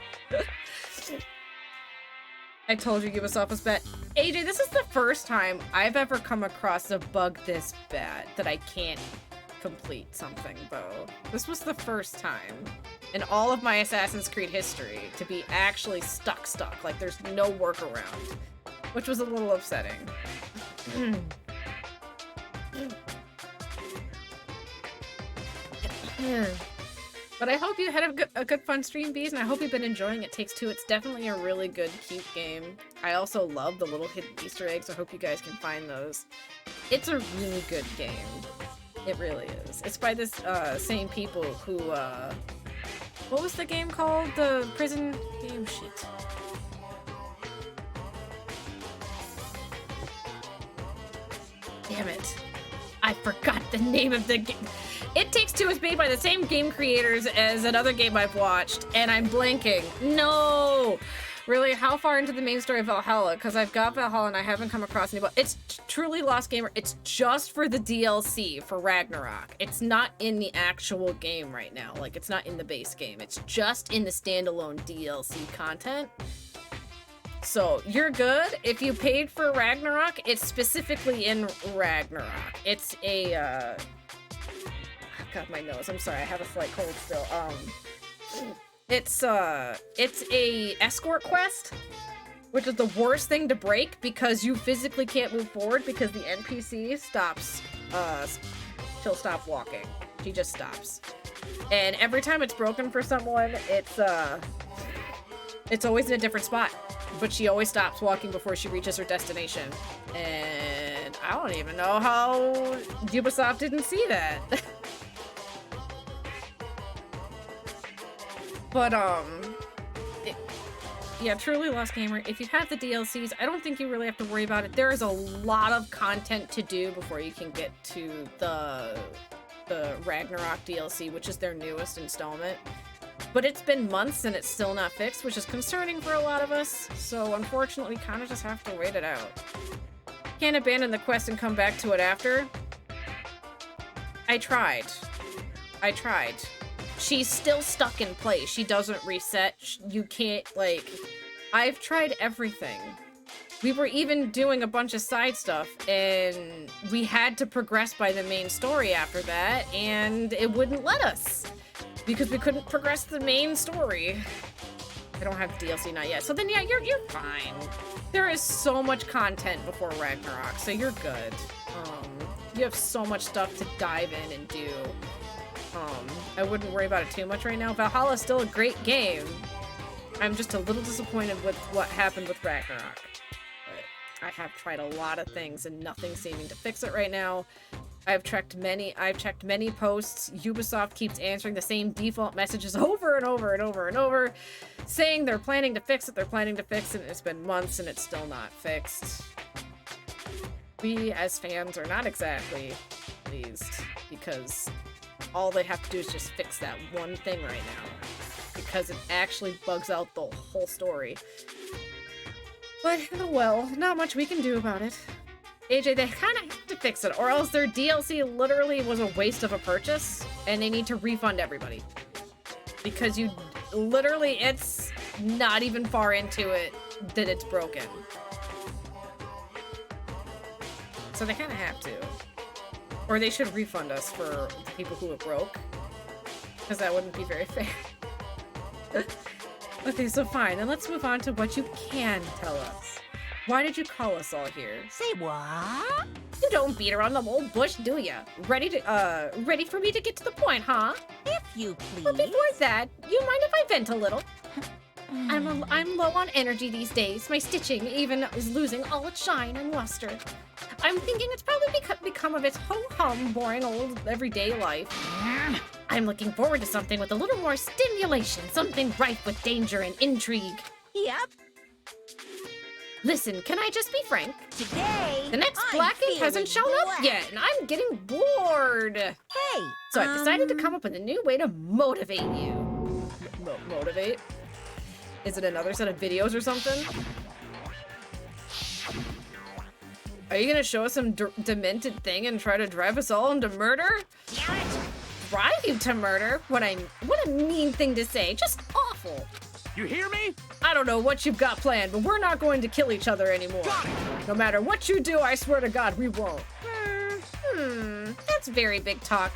A: I told you Ubisoft was bad. AJ, this is the first time I've ever come across a bug this bad that I can't complete something, Bo. This was the first time in all of my Assassin's Creed history to be actually stuck. Like, there's no workaround, which was a little upsetting. But I hope you had a good fun stream, Bees, and I hope you've been enjoying It Takes Two. It's definitely a really good, cute game. I also love the little hidden Easter eggs. I hope you guys can find those. It's a really good game. It really is. It's by this same people who, what was the game called? The prison game? Shit. Damn it. I forgot the name of the game. It Takes Two is made by the same game creators as another game I've watched, and I'm blanking. No! Really, how far into the main story of Valhalla? Because I've got Valhalla and I haven't come across any. It's truly Lost Gamer. It's just for the DLC for Ragnarok. It's not in the actual game right now. Like, it's not in the base game. It's just in the standalone DLC content. So, you're good. If you paid for Ragnarok, it's specifically in Ragnarok. It's a, God, my nose. I'm sorry, I have a slight cold still. It's a escort quest, which is the worst thing to break because you physically can't move forward because the NPC stops, she'll stop walking. She just stops. And every time it's broken for someone, it's always in a different spot. But she always stops walking before she reaches her destination. And I don't even know how Ubisoft didn't see that. But, yeah, truly Lost Gamer. If you have the DLCs, I don't think you really have to worry about it. There is a lot of content to do before you can get to the Ragnarok DLC, which is their newest installment. But it's been months and it's still not fixed, which is concerning for a lot of us. So unfortunately, we kind of just have to wait it out. Can't abandon the quest and come back to it after. I tried. She's still stuck in place. She doesn't reset. You can't, like... I've tried everything. We were even doing a bunch of side stuff, and we had to progress by the main story after that, and it wouldn't let us. Because we couldn't progress the main story. I don't have DLC, not yet. So then, yeah, you're fine. There is so much content before Ragnarok, so you're good. You have so much stuff to dive in and do. I wouldn't worry about it too much right now. Valhalla is still a great game. I'm just a little disappointed with what happened with Ragnarok. But I have tried a lot of things and nothing's seeming to fix it right now. I've checked many posts. Ubisoft keeps answering the same default messages over and over and over and over, saying they're planning to fix it, and it's been months and it's still not fixed. We, as fans, are not exactly pleased, because all they have to do is just fix that one thing right now, because it actually bugs out the whole story. But, well, not much we can do about it. AJ, they kind of have to fix it, or else their DLC literally was a waste of a purchase, and they need to refund everybody. Because it's not even far into it that it's broken. So they kind of have to. Or they should refund us for the people who it broke. Because that wouldn't be very fair. Okay, so fine, then let's move on to what you can tell us. Why did you call us all here?
C: Say what?
A: You don't beat around the old bush, do ya? Ready for me to get to the point, huh?
C: If you please.
A: But before that, you mind if I vent a little? I'm low on energy these days. My stitching even is losing all its shine and luster. I'm thinking it's probably become of its ho-hum, boring old everyday life. I'm looking forward to something with a little more stimulation, something rife with danger and intrigue.
C: Yep.
A: Listen, can I just be frank?
C: Today,
A: the next Blackie hasn't shown up yet, and I'm getting bored.
C: Hey,
A: so I've decided to come up with a new way to motivate you. Motivate? Is it another set of videos or something? Are you gonna show us some demented thing and try to drive us all into murder?
C: Damn it!
A: Drive you to murder? What a mean thing to say. Just awful.
D: You hear me?
A: I don't know what you've got planned, but we're not going to kill each other anymore. No matter what you do, I swear to God, we won't. That's very big talk.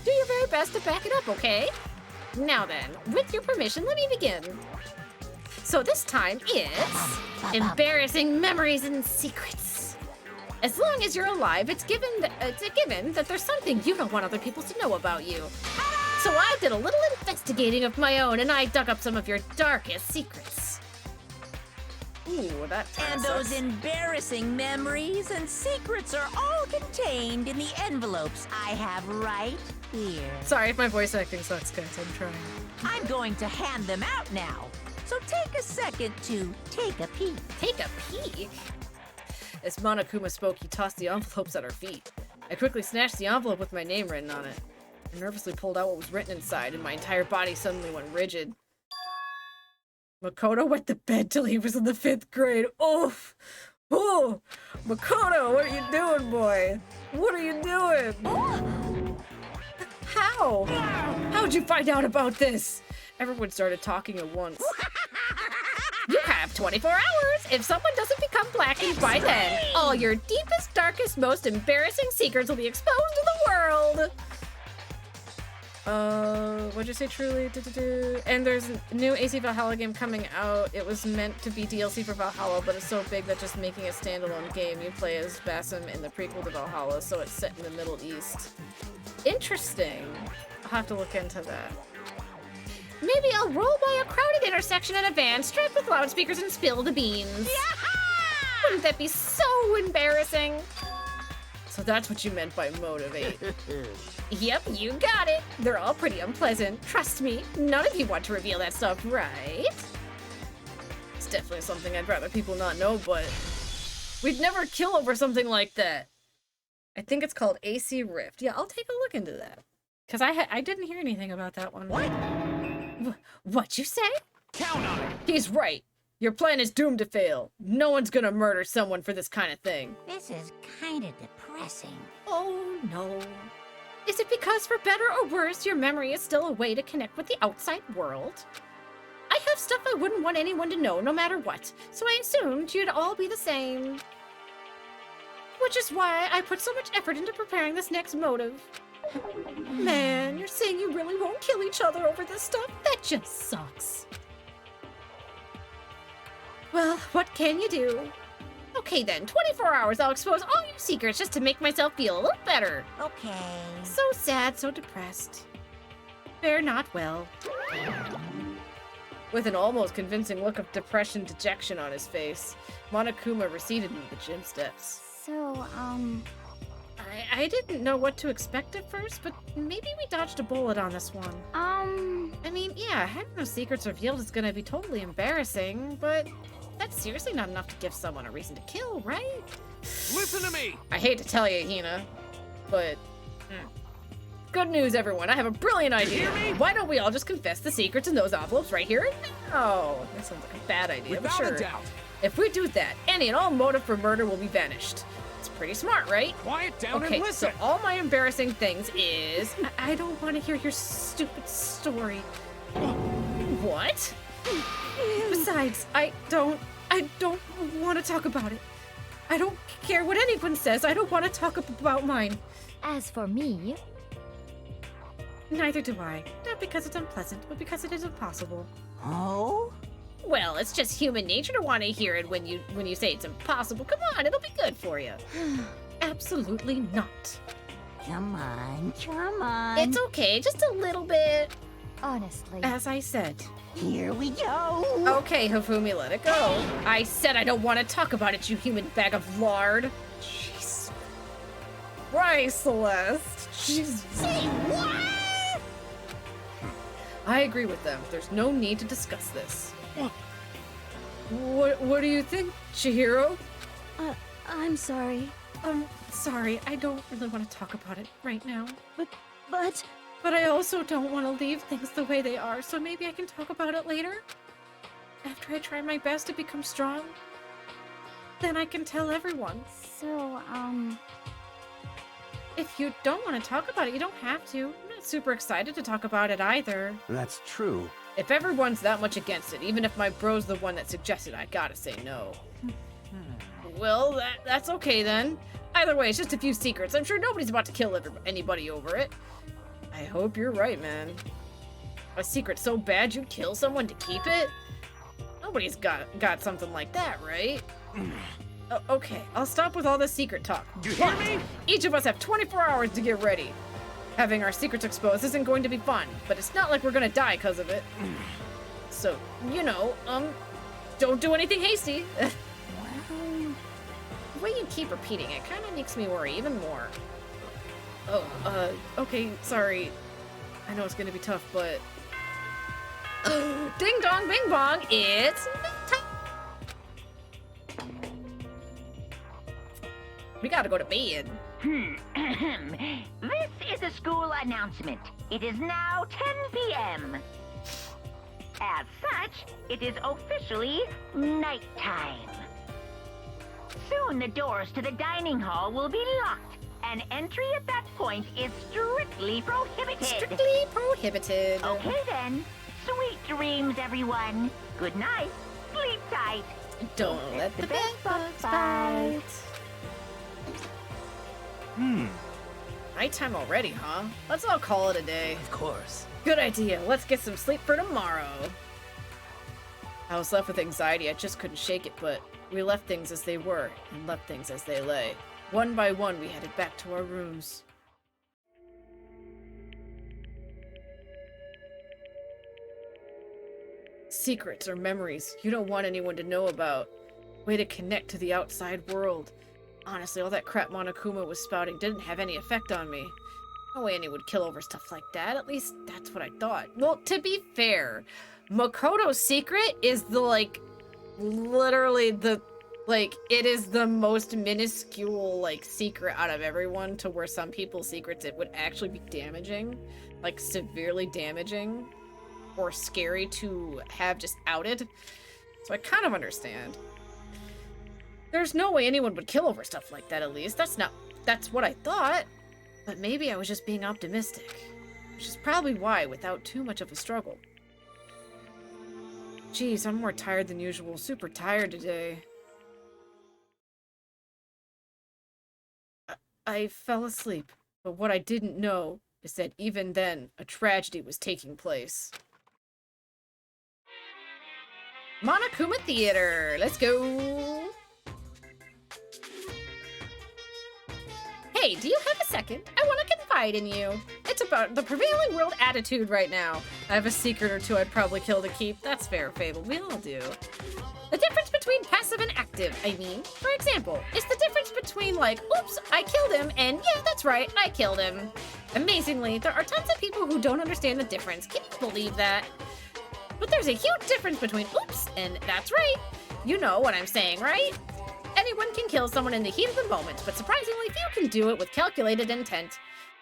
A: Do your very best to back it up, okay? Now then, with your permission, let me begin. So this time is embarrassing memories and secrets. As long as you're alive, it's a given that there's something you don't want other people to know about you. So I did a little investigating of my own, and I dug up some of your darkest secrets. Ooh, that
C: And those embarrassing memories and secrets are all contained in the envelopes I have right here.
A: Sorry if my voice acting sucks, guys. I'm trying.
C: I'm going to hand them out now. So take a second to take a peek.
A: Take a peek? As Monokuma spoke, he tossed the envelopes at our feet. I quickly snatched the envelope with my name written on it. I nervously pulled out what was written inside, and my entire body suddenly went rigid. Makoto wet the bed till he was in the 5th grade. Oof! Oh! Makoto, what are you doing, boy? What are you doing? How? How'd you find out about this? Everyone started talking at once. You have 24 hours! If someone doesn't become blackened by then, all your deepest, darkest, most embarrassing secrets will be exposed to the world! What'd you say, truly? And there's a new AC Valhalla game coming out. It was meant to be DLC for Valhalla, but it's so big that just making a standalone game, you play as Basim in the prequel to Valhalla, so it's set in the Middle East. Interesting. I'll have to look into that. Maybe I'll roll by a crowded intersection in a van strapped with loudspeakers and spill the beans. Wouldn't that be so embarrassing? So that's what you meant by motivate. Yep, you got it. They're all pretty unpleasant. Trust me, none of you want to reveal that stuff, right? It's definitely something I'd rather people not know, but we'd never kill over something like that. I think it's called AC Rift. Yeah, I'll take a look into that. Because I didn't hear anything about that one. What? What'd you say?
D: Count on it!
A: He's right. Your plan is doomed to fail. No one's gonna murder someone for this kind of thing.
C: This is kind of depressing.
A: Oh, no. Is it because, for better or worse, your memory is still a way to connect with the outside world? I have stuff I wouldn't want anyone to know, no matter what, so I assumed you'd all be the same. Which is why I put so much effort into preparing this next motive. Man, you're saying you really won't kill each other over this stuff? That just sucks. Well, what can you do? Okay then, 24 hours I'll expose all your secrets just to make myself feel a little better.
C: Okay.
A: So sad, so depressed. Fare not well. With an almost convincing look of depression dejection on his face, Monokuma receded into the gym steps.
N: So,
A: I didn't know what to expect at first, but maybe we dodged a bullet on this one. I mean, yeah, having those secrets revealed is gonna be totally embarrassing, but that's seriously not enough to give someone a reason to kill, right?
D: Listen to me!
A: I hate to tell you, Hina, but... Good news, everyone. I have a brilliant idea. Why don't we all just confess the secrets in those envelopes right here and now? That sounds like a bad idea, but sure.
D: Without a doubt.
A: If we do that, any and all motive for murder will be vanished. It's pretty smart, right?
D: Quiet down
A: Okay,
D: and listen!
A: so all my embarrassing things is... I don't want to hear your stupid story. What? Besides, I don't want to talk about it. I don't care what anyone says. I don't want to talk about mine.
E: As for me...
A: Neither do I. Not because it's unpleasant, but because it is impossible.
C: Oh?
A: Well, it's just human nature to want to hear it when you say it's impossible. Come on, it'll be good for you. Absolutely not.
C: Come on, come on.
A: It's okay, just a little bit.
E: Honestly.
A: As I said.
C: Here we go.
A: Okay, Hifumi, let it go. I said I don't want to talk about it, you human bag of lard. Jeez. Right, Celeste. Jeez.
C: Say what?
A: I agree with them. There's no need to discuss this. What do you think, Chihiro?
M: I'm sorry.
A: Sorry, I don't really want to talk about it right now.
M: But
A: I also don't want to leave things the way they are, so maybe I can talk about it later? After I try my best to become strong? Then I can tell everyone.
N: So,
A: If you don't want to talk about it, you don't have to. I'm not super excited to talk about it either.
G: That's true.
A: If everyone's that much against it, even if my bro's the one that suggested, I gotta say no. Well, that's okay then. Either way, it's just a few secrets. I'm sure nobody's about to kill anybody over it. I hope you're right, man. A secret so bad you'd kill someone to keep it? Nobody's got something like that, right? Okay, I'll stop with all this secret talk.
G: You hear me?
A: Each of us have 24 hours to get ready. Having our secrets exposed isn't going to be fun, but it's not like we're gonna die because of it. So, you know, don't do anything hasty. The way you keep repeating it kind of makes me worry even more. Oh, okay, sorry. I know it's gonna be tough, but... Ding dong bing bong, it's time. We gotta go to bed.
O: This is a school announcement. It is now 10 p.m. As such, it is officially nighttime. Soon the doors to the dining hall will be locked, and entry at that point is strictly prohibited.
A: Strictly prohibited.
O: Okay then. Sweet dreams, everyone. Good night. Sleep tight.
A: Don't let the bed bugs bite. Nighttime already, huh? Let's all call it a day.
K: Of course.
A: Good idea. Let's get some sleep for tomorrow. I was left with anxiety. I just couldn't shake it, but we left things as they were and left things as they lay. One by one, we headed back to our rooms. Secrets or memories you don't want anyone to know about. Way to connect to the outside world. Honestly, all that crap Monokuma was spouting didn't have any effect on me. No way anyone would kill over stuff like that. At least, that's what I thought. Well, to be fair, Makoto's secret is the, literally the, it is the most minuscule, secret out of everyone, to where some people's secrets, it would actually be damaging. Severely damaging. Or scary to have just outed. So I kind of understand. There's no way anyone would kill over stuff like that, at least. That's what I thought. But maybe I was just being optimistic. Which is probably why, without too much of a struggle. Jeez, I'm more tired than usual. Super tired today. I fell asleep. But what I didn't know is that even then, a tragedy was taking place. Monokuma Theater! Let's go! Hey, do you have a second? I want to confide in you. It's about the prevailing world attitude right now. I have a secret or two I'd probably kill to keep. That's fair, Fable. We all do. The difference between passive and active, I mean. For example, it's the difference between oops, I killed him, and yeah, that's right, I killed him. Amazingly, there are tons of people who don't understand the difference. Can you believe that? But there's a huge difference between oops and that's right. You know what I'm saying, right? Anyone can kill someone in the heat of the moment, but surprisingly few can do it with calculated intent.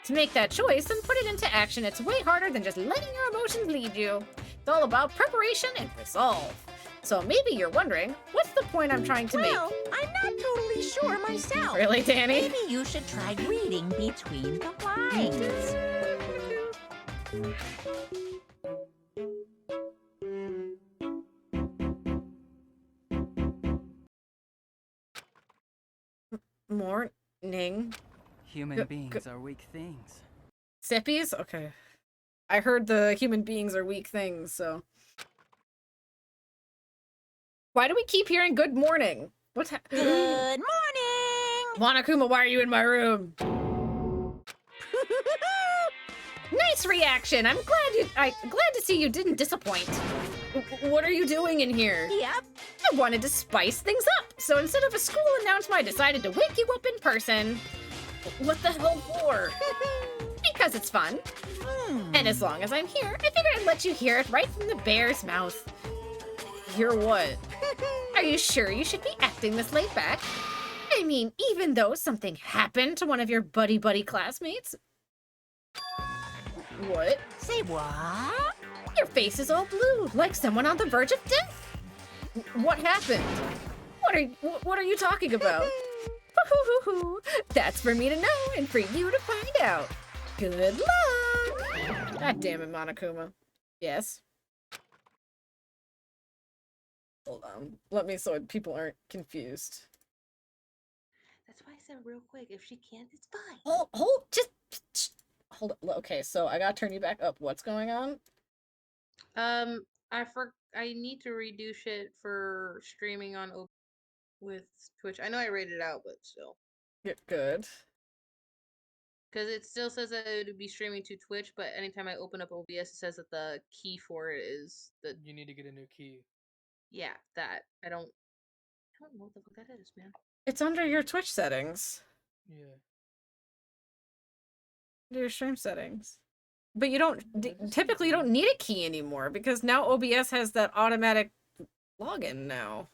A: To make that choice and put it into action, it's way harder than just letting your emotions lead you. It's all about preparation and resolve. So maybe you're wondering, what's the point I'm trying to make?
C: Well, I'm not totally sure myself.
A: Really, Danny?
C: Maybe you should try reading between the lines.
A: Morning.
S: Human beings are weak things.
A: Sippies? Okay. I heard the human beings are weak things, so... Why do we keep hearing good morning? What's
C: Good morning!
A: Monokuma, why are you in my room? Nice reaction! I'm glad to see you didn't disappoint. What are you doing in here?
C: Yep.
A: I wanted to spice things up, so instead of a school announcement, I decided to wake you up in person. What the hell for? Because it's fun. And as long as I'm here, I figured I'd let you hear it right from the bear's mouth. Hear what? Are you sure you should be acting this laid back? I mean, even though something happened to one of your buddy classmates? What?
C: Say what?
A: Your face is all blue, like someone on the verge of death. What happened? What are you talking about? Woo-hoo-hoo-hoo. That's for me to know and for you to find out. Good luck! God damn it, Monokuma. Yes? Hold on. Let me so people aren't confused.
P: That's why I said real quick. If she can't, it's fine.
A: Hold on. Okay, so I gotta turn you back up. What's going on?
P: I need to redo shit for streaming on with Twitch. I know I rated it out, but still.
A: Good.
P: Because it still says that it would be streaming to Twitch, but anytime I open up OBS, it says that the key for it is the.
R: You need to get a new key.
P: Yeah, that. I don't know what the fuck that is, man.
A: It's under your Twitch settings.
R: Yeah.
A: Under your stream settings. But you don't, typically you don't need a key anymore because now OBS has that automatic login now.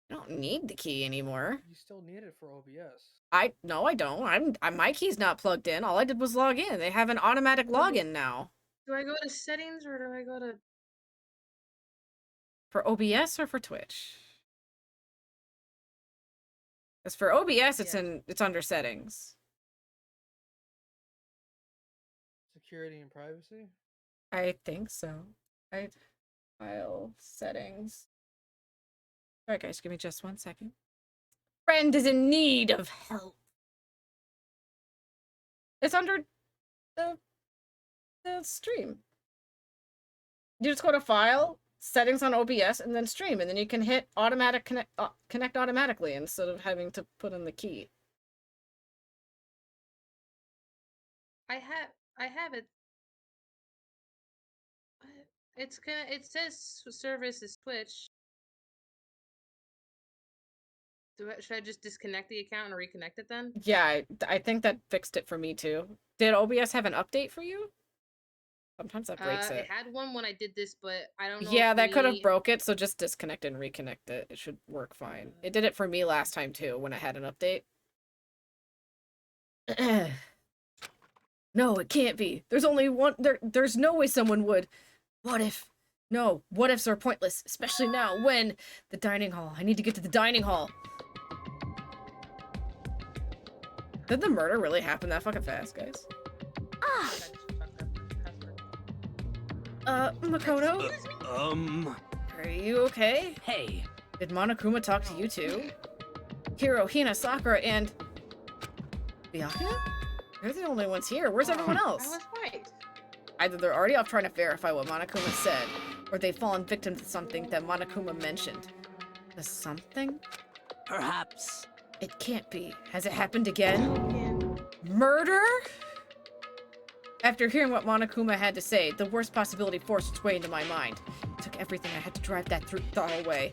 A: You don't need the key anymore.
R: You still need it for OBS.
A: No, I don't. My key's not plugged in. All I did was log in. They have an automatic login now.
P: Do I go to settings or do I go to...
A: For OBS or for Twitch? Because for OBS, it's under settings.
R: Security and privacy?
A: I think so. File settings. Alright guys, give me just 1 second. Friend is in need of help. It's under the stream. You just go to File, Settings on OBS, and then Stream, and then you can hit automatic connect automatically instead of having to put in the key.
P: I have it. It says service is Twitch. Should I just disconnect the account and reconnect it then?
A: Yeah, I think that fixed it for me too. Did OBS have an update for you? Sometimes that breaks it.
P: It had one when I did this, but I don't know.
A: Yeah, that could have broke it, so just disconnect and reconnect it. It should work fine. It did it for me last time too, when I had an update. No, it can't be. There's only one. There's no way someone would. What if? No, what ifs are pointless, especially now when the dining hall. I need to get to the dining hall. Did the murder really happen that fucking fast, guys? Makoto? Are you okay?
K: Hey.
A: Did Monokuma talk to you too? Hiro, Hina, Sakura, and... Byakuya? They're the only ones here. Where's everyone else?
P: I was right.
A: Either they're already off trying to verify what Monokuma said, or they've fallen victim to something that Monokuma mentioned. The something?
K: Perhaps.
A: It can't be. Has it happened again? Murder? After hearing what Monokuma had to say, the worst possibility forced its way into my mind. It took everything I had to drive that thought away.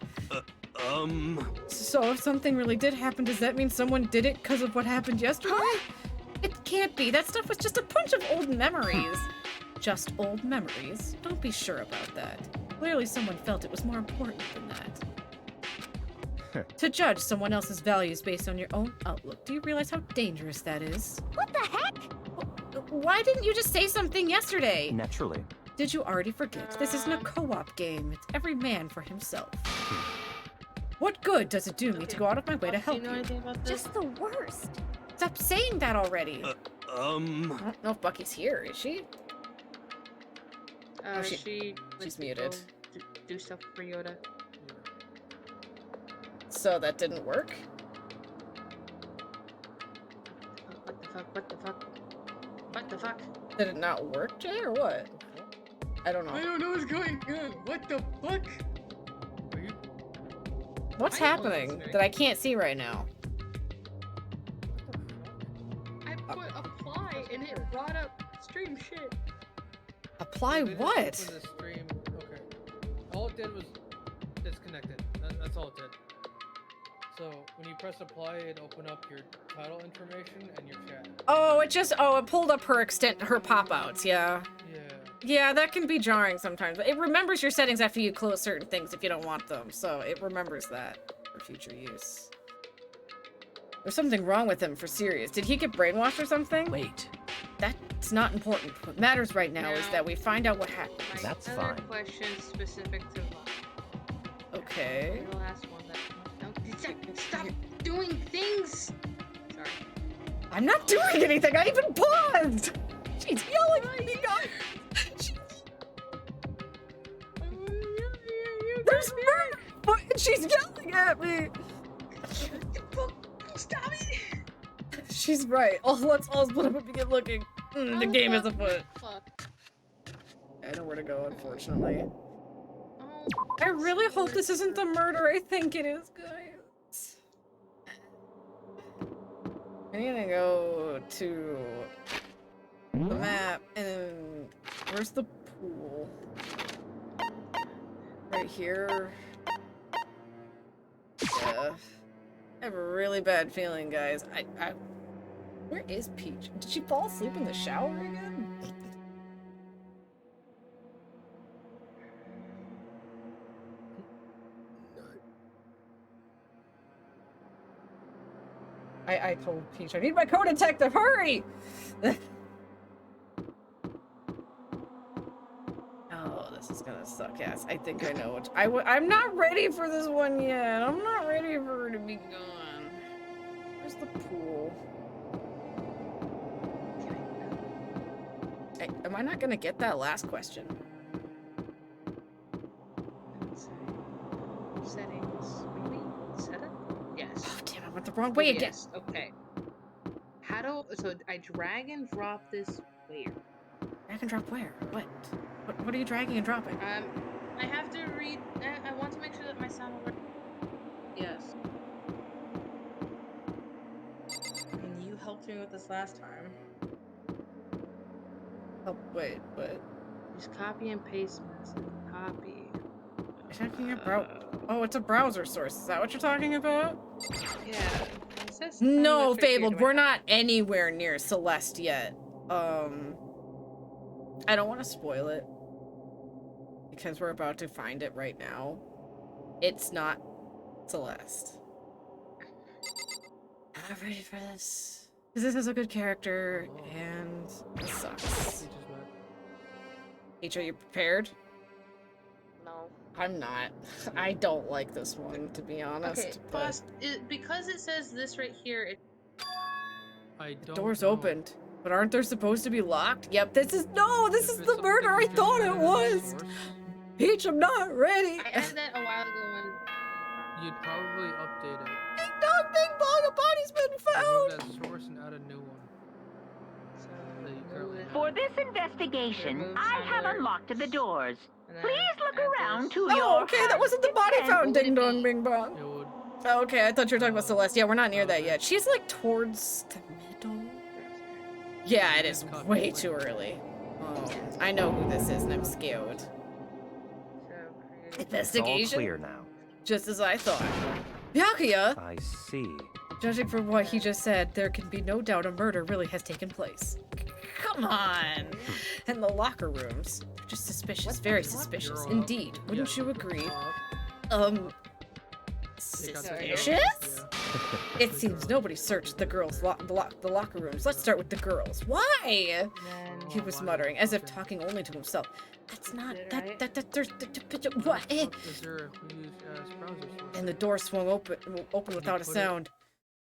A: So if something really did happen, does that mean someone did it because of what happened yesterday? It can't be. That stuff was just a bunch of old memories. Just old memories? Don't be sure about that. Clearly someone felt it was more important than that. To judge someone else's values based on your own outlook. Do you realize how dangerous that is?
N: What the heck?
A: Why didn't you just say something yesterday?
I: Naturally.
A: Did you already forget? This isn't a co-op game. It's every man for himself. What good does it do me to go out of my way to help you?
N: Just the worst.
A: Stop saying that already. I don't know if Bucky's here, is she? Oh, she's muted.
P: Do stuff for Yoda.
A: So that didn't work?
P: What the fuck? What the fuck? What the fuck?
A: Did it not work, Jay, or what? I don't know.
P: I don't know what's going on. What the fuck?
A: What's happening that I can't see right now?
P: I put apply and it brought up stream shit.
A: Apply what?
R: The stream. Okay. All it did was disconnect it. That's all it did. So when you press apply, it opened up your title information and your chat.
A: Oh, it pulled up her pop-outs, yeah. Yeah, that can be jarring sometimes. It remembers your settings after you close certain things if you don't want them, so it remembers that for future use. There's something wrong with him, for serious. Did he get brainwashed or something?
K: Wait.
A: That's not important. What matters right now is that we find out what happened.
I: That's
P: Other question specific to
A: Okay.
P: the last one that... No, second. Stop doing things. Sorry.
A: I'm not doing anything. I even paused. She's yelling at me, guys. There's murder, and she's yelling at me.
P: Stop it.
A: She's right. Oh, let's all split up and begin looking. The game is afoot.
P: Fuck.
A: I know where to go, unfortunately. I really hope this isn't the murder I think it is, guys. I need to go to the map, and where's the pool? Right here. Yeah. I have a really bad feeling, guys. Where is Peach? Did she fall asleep in the shower again? I told Peach, I need my co-detective, hurry! Oh, this is gonna suck ass. I think I know what I'm not ready for this one yet. I'm not ready for her to be gone. Where's the pool? Hey, am I not gonna get that last question?
P: Settings. Maybe? Setup? Yes.
A: Oh, damn, I went the wrong way again.
P: Yes. Okay. So I drag and drop this where?
A: Drag and drop where? What are you dragging and dropping?
P: I have to read. I want to make sure that my sound works. Yes. I mean, you helped me with this last time.
A: Oh, wait, what?
P: Just copy and paste message. Copy.
A: Checking your oh, it's a browser source. Is that what you're talking about?
P: Yeah. It says
A: No,
P: right here.
A: Fabled, we're not anywhere near Celeste yet. I don't want to spoil it. Because we're about to find it right now. It's not Celeste. I'm not ready for this. Because this is a good character, and this sucks. H, are you prepared?
U: No.
A: I'm not. I don't like this one, to be honest.
P: Okay, boss, because it says this right here,
A: The door's opened. But aren't they supposed to be locked? Yep, this is the murder I thought it was! Peach, I'm not ready!
P: I added that a while ago when...
R: You'd probably update it.
A: Ding dong, bing bong, a body's been found!
R: Remove that source and add a new one. That you currently have.
O: For this investigation, I have unlocked the doors. Please look around to
A: Oh,
O: your
A: okay, that wasn't the body found, ding dong, bing bong. Oh, okay, I thought you were talking about Celeste. Yeah, we're not near that yet. She's like towards the middle. Yeah, it is way too early. Oh, I know who this is and I'm scared. Investigation?
L: It's all clear now.
A: Just as I thought. Byakuya!
L: I see.
A: Judging from what he just said, there can be no doubt a murder really has taken place. Come on! And the locker rooms. Just suspicious, very suspicious. Indeed. Wouldn't you agree? Suspicious? It seems nobody searched the girls' the locker rooms. Let's start with the girls. Why? He was muttering, as if talking only to himself. That's not what? And the door swung open without a sound.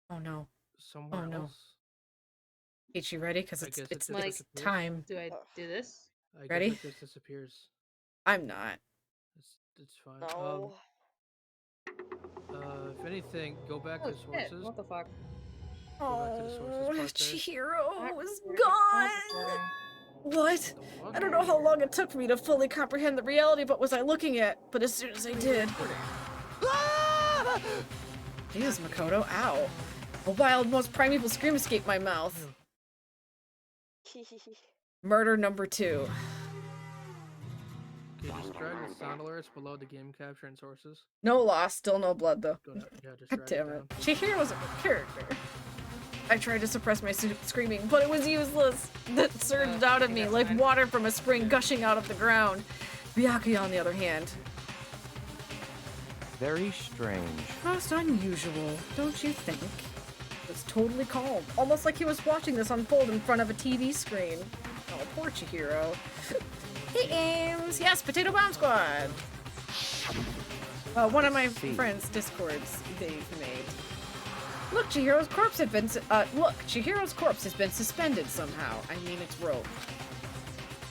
A: Oh no. Oh no. Is she ready? Because it's like time.
P: Do I do this?
A: Ready?
R: This disappears.
A: I'm not.
R: It's fine.
U: No.
R: If anything, go back to sources.
P: What the fuck?
A: Oh, Chihiro is gone! What? I don't know how long it took for me to fully comprehend the reality, but was I looking at? But as soon as I did... Jesus, Makoto, ow. A wild, most primeval scream escaped my mouth. Murder number 2.
R: Okay, just drag the sound alerts below the game capture and sources.
A: No loss, still no blood though.
R: Just
A: God damn it. Chihiro was a good character. I tried to suppress my screaming, but it was useless. That surged out of me like water from a spring gushing out of the ground. Byakuya, on the other hand.
L: Very strange.
A: Most unusual, don't you think? It was totally calm, almost like he was watching this unfold in front of a TV screen. Oh, poor Chihiro. Hey, Ames! Yes, Potato Bomb Squad! One of my friends' Discords they've made. Look, Chihiro's corpse had been Chihiro's corpse has been suspended somehow. I mean, it's rope.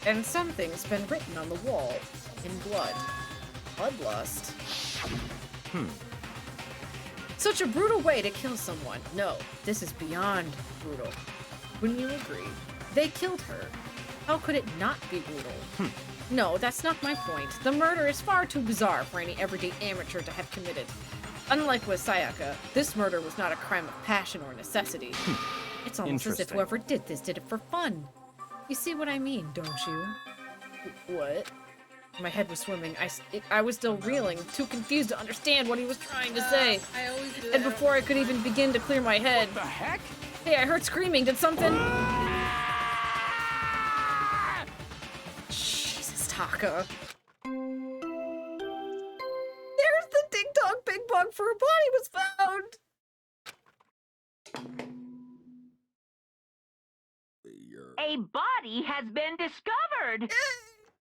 A: And something's been written on the wall in blood. Bloodlust. Such a brutal way to kill someone. No, this is beyond brutal. Wouldn't you agree? They killed her. How could it not be brutal? No, that's not my point. The murder is far too bizarre for any everyday amateur to have committed. Unlike with Sayaka, this murder was not a crime of passion or necessity. It's almost as if whoever did this did it for fun. You see what I mean, don't you? What? My head was swimming. I was still reeling, too confused to understand what he was trying to say.
P: I always do that.
A: And before I could even begin to clear my head...
D: What the heck?
A: Hey, I heard screaming. Did something... Jesus, Taka. There's the Ding Dong Big Bong for a body was found!
O: A body has been discovered!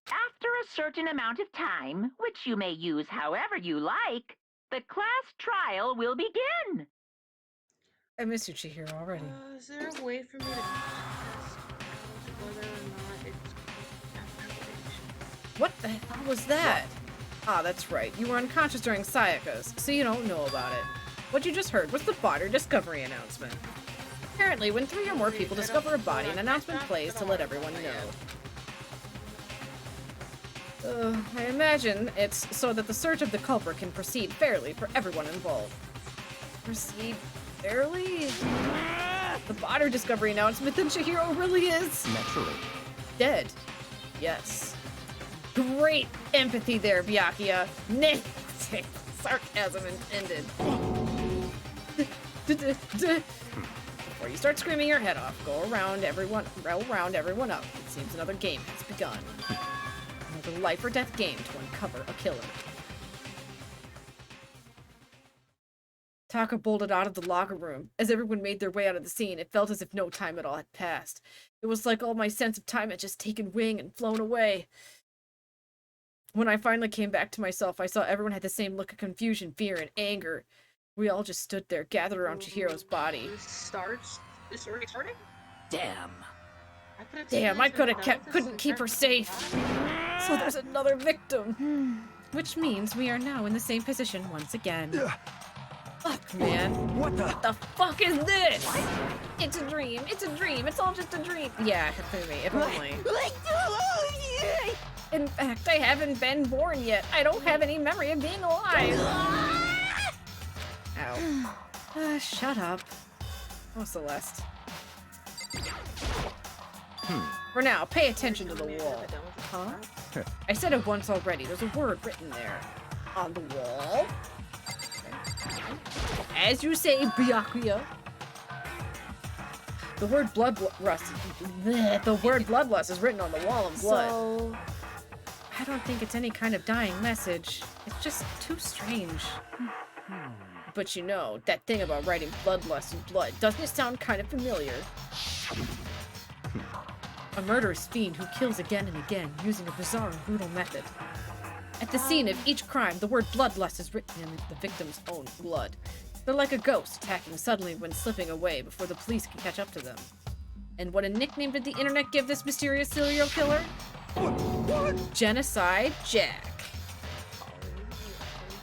O: After a certain amount of time, which you may use however you like, the class trial will begin.
A: I miss you, Chihiro, already.
P: Is there a way for me to test whether or not it's actually...
A: What the hell was that? Ah, that's right. You were unconscious during Sayaka's, so you don't know about it. What you just heard was the body discovery announcement. Apparently, when 3 or more people discover a body, an announcement plays to let everyone know. I imagine it's so that the search of the culprit can proceed fairly for everyone involved. Proceed fairly? The body discovery announcement that Chihiro really is...
I: Naturally.
A: Dead. Yes. Great empathy there, Byakuya. Sarcasm intended. Before you start screaming your head off, go around everyone up. It seems another game has begun. Another life or death game to uncover a killer. Taka bolted out of the locker room. As everyone made their way out of the scene, it felt as if no time at all had passed. It was like all my sense of time had just taken wing and flown away. When I finally came back to myself, I saw everyone had the same look of confusion, fear, and anger. We all just stood there, gathered around Chihiro's body.
P: It's already starting?
K: Damn.
A: Damn, I couldn't keep her safe. So there's another victim. Which means we are now in the same position once again. Fuck, man. What the fuck is this? It's a dream. It's a dream. It's all just a dream. Yeah, for me, if only. In fact, I haven't been born yet. I don't have any memory of being alive. Ow. Shut up. Oh, Celeste. For now, pay attention to the wall. Huh? I said it once already. There's a word written there. On the wall. As you say, Byakuya. The word bloodlust. The word bloodlust is written on the wall in blood.
H: So...
A: I don't think it's any kind of dying message. It's just too strange. But you know, that thing about writing bloodlust in blood, doesn't it sound kind of familiar? A murderous fiend who kills again and again, using a bizarre and brutal method. At the scene of each crime, the word bloodlust is written in the victim's own blood. They're like a ghost, attacking suddenly when slipping away before the police can catch up to them. And what a nickname did the internet give this mysterious serial killer? What? Genocide Jack.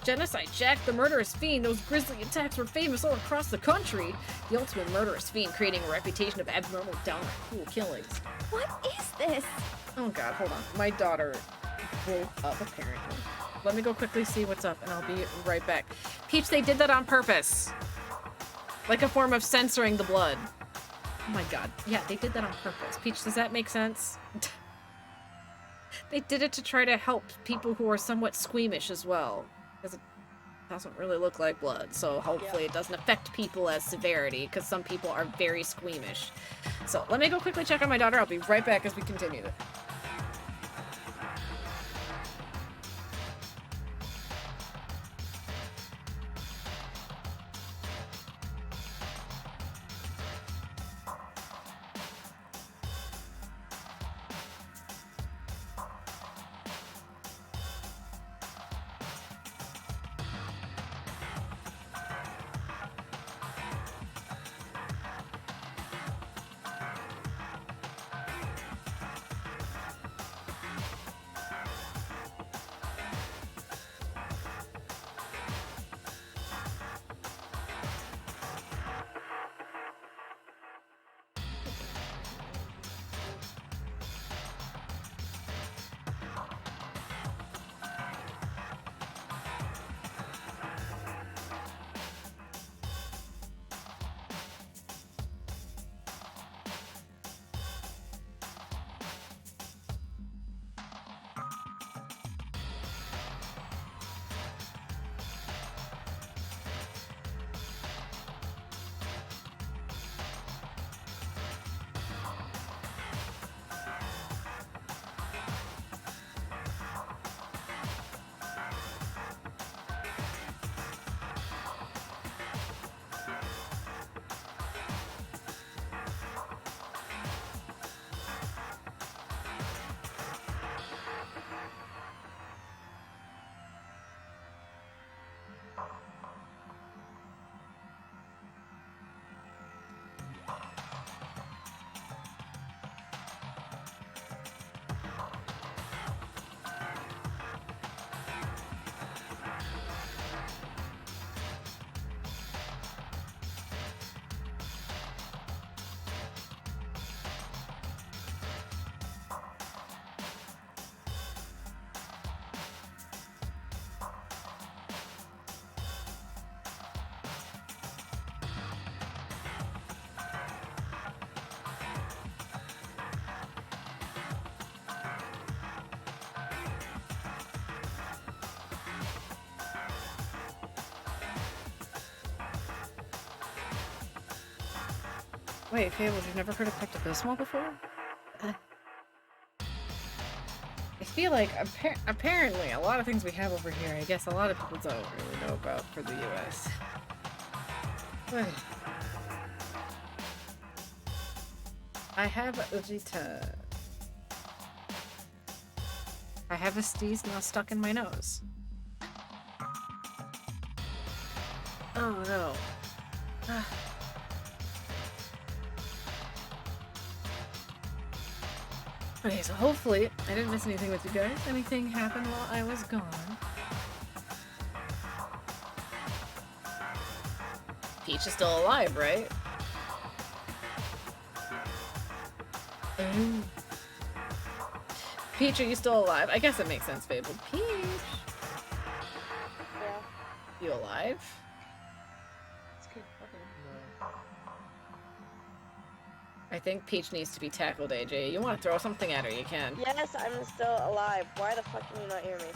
A: Genocide Jack, the murderous fiend. Those grisly attacks were famous all across the country. The ultimate murderous fiend, creating a reputation of abnormal, downright cruel killings.
M: What is this?
A: Oh god, hold on. My daughter woke up, apparently. Let me go quickly see what's up, and I'll be right back. Peach, they did that on purpose. Like a form of censoring the blood. Oh my god. Yeah, they did that on purpose. Peach, does that make sense? They did it to try to help people who are somewhat squeamish as well. Because it doesn't really look like blood, so hopefully it doesn't affect people as severity, because some people are very squeamish. So let me go quickly check on my daughter. I'll be right back as we continue this. Wait, Fables, you've never heard of Pepto-Bismol before? I feel like apparently a lot of things we have over here, I guess a lot of people don't really know about for the US. I have a Vita. I have a steez now stuck in my nose. Oh no. Okay, so hopefully I didn't miss anything with you guys. Anything happened while I was gone. Peach is still alive, right? Ooh. Peach, are you still alive? I guess it makes sense, Fable. Peach!
U: Yeah.
A: You alive? I think Peach needs to be tackled, AJ. You want to throw something at her, you can.
U: Yes, I'm still alive. Why the fuck can you not hear me?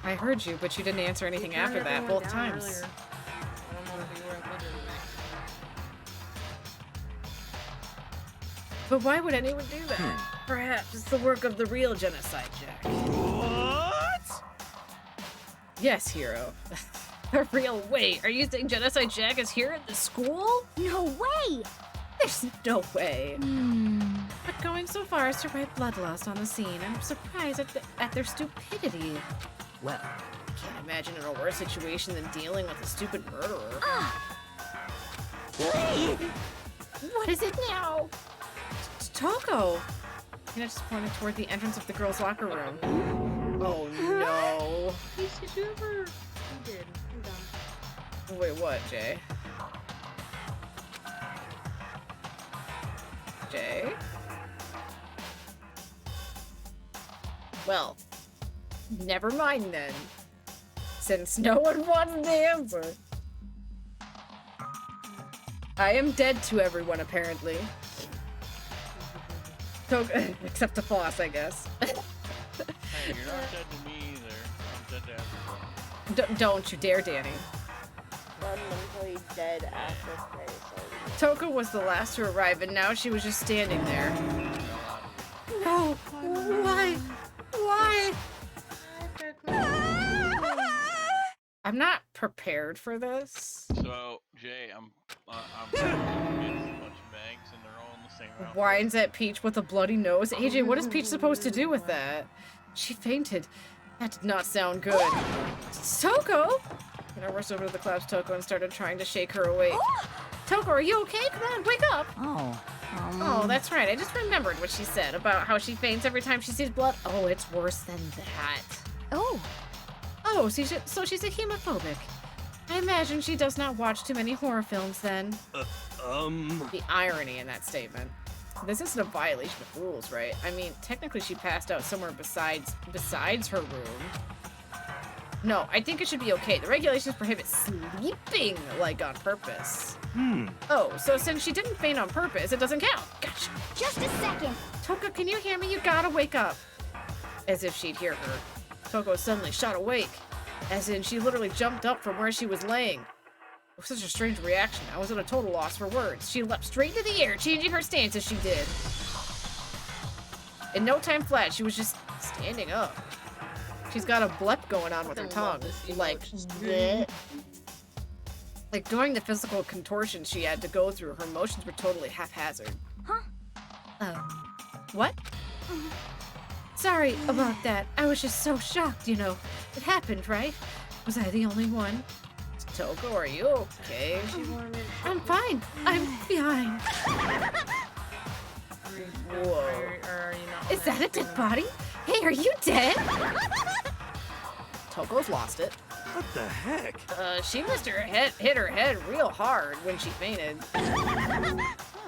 A: I heard you, but you didn't answer anything after that both times.
R: Earlier. I don't know if you were included or not.
A: But why would anyone do that? Perhaps it's the work of the real Genocide Jack.
J: What?
A: Yes, Hero. The real. Wait, are you saying Genocide Jack is here at the school?
N: No way!
A: There's no way. But going so far as to write bloodlust on the scene, I'm surprised at their stupidity. Well, I can't imagine a worse situation than dealing with a stupid murderer. What is it now? It's Toko. And I just pointed toward the entrance of the girls' locker room. Oh no.
P: Did you ever? You did. I'm done.
A: Wait, what, Jay? Jay? Well, never mind then. Since no one wants the answer. I am dead to everyone, apparently. Except to Floss, I guess.
L: Hey, you're not dead to me either. I'm dead to everyone.
A: Don't you dare, Danny.
U: I'm mentally dead after play, so...
A: Toko was the last to arrive, and now she was just standing there. No! Why? Why? I'm not prepared for this.
L: So, Jay, I'm getting a bunch of bags, and they're all in the same round.
A: Whines at Peach with a bloody nose. AJ, what is Peach supposed to do with that? She fainted. That did not sound good. Toko! And I rushed over to the collapsed Toko and started trying to shake her awake. Toko, are you okay? Come on, wake up! Oh, that's right. I just remembered what she said about how she faints every time she sees blood. Oh, it's worse than that. Oh, so she's a hemophobic. I imagine she does not watch too many horror films then. The irony in that statement. This isn't a violation of rules, right? I mean, technically she passed out somewhere besides her room. No, I think it should be okay. The regulations prohibit sleeping, like, on purpose. Oh, so since she didn't faint on purpose, it doesn't count. Gotcha.
N: Just a second.
A: Toko, can you hear me? You gotta wake up. As if she'd hear her. Toko suddenly shot awake. As in, she literally jumped up from where she was laying. It was such a strange reaction. I was at a total loss for words. She leapt straight into the air, changing her stance as she did. In no time flat, she was just standing up. She's got a blep going on with her tongue. Like, bleh. Like, during the physical contortions she had to go through, her motions were totally haphazard. What? Sorry about that. I was just so shocked, you know. It happened, right? Was I the only one? Toko, are you okay? I'm fine. I'm fine. Whoa. Is that a dead body? Hey, are you dead? Toko's lost it.
J: What the heck?
A: She must have hit her head real hard when she fainted.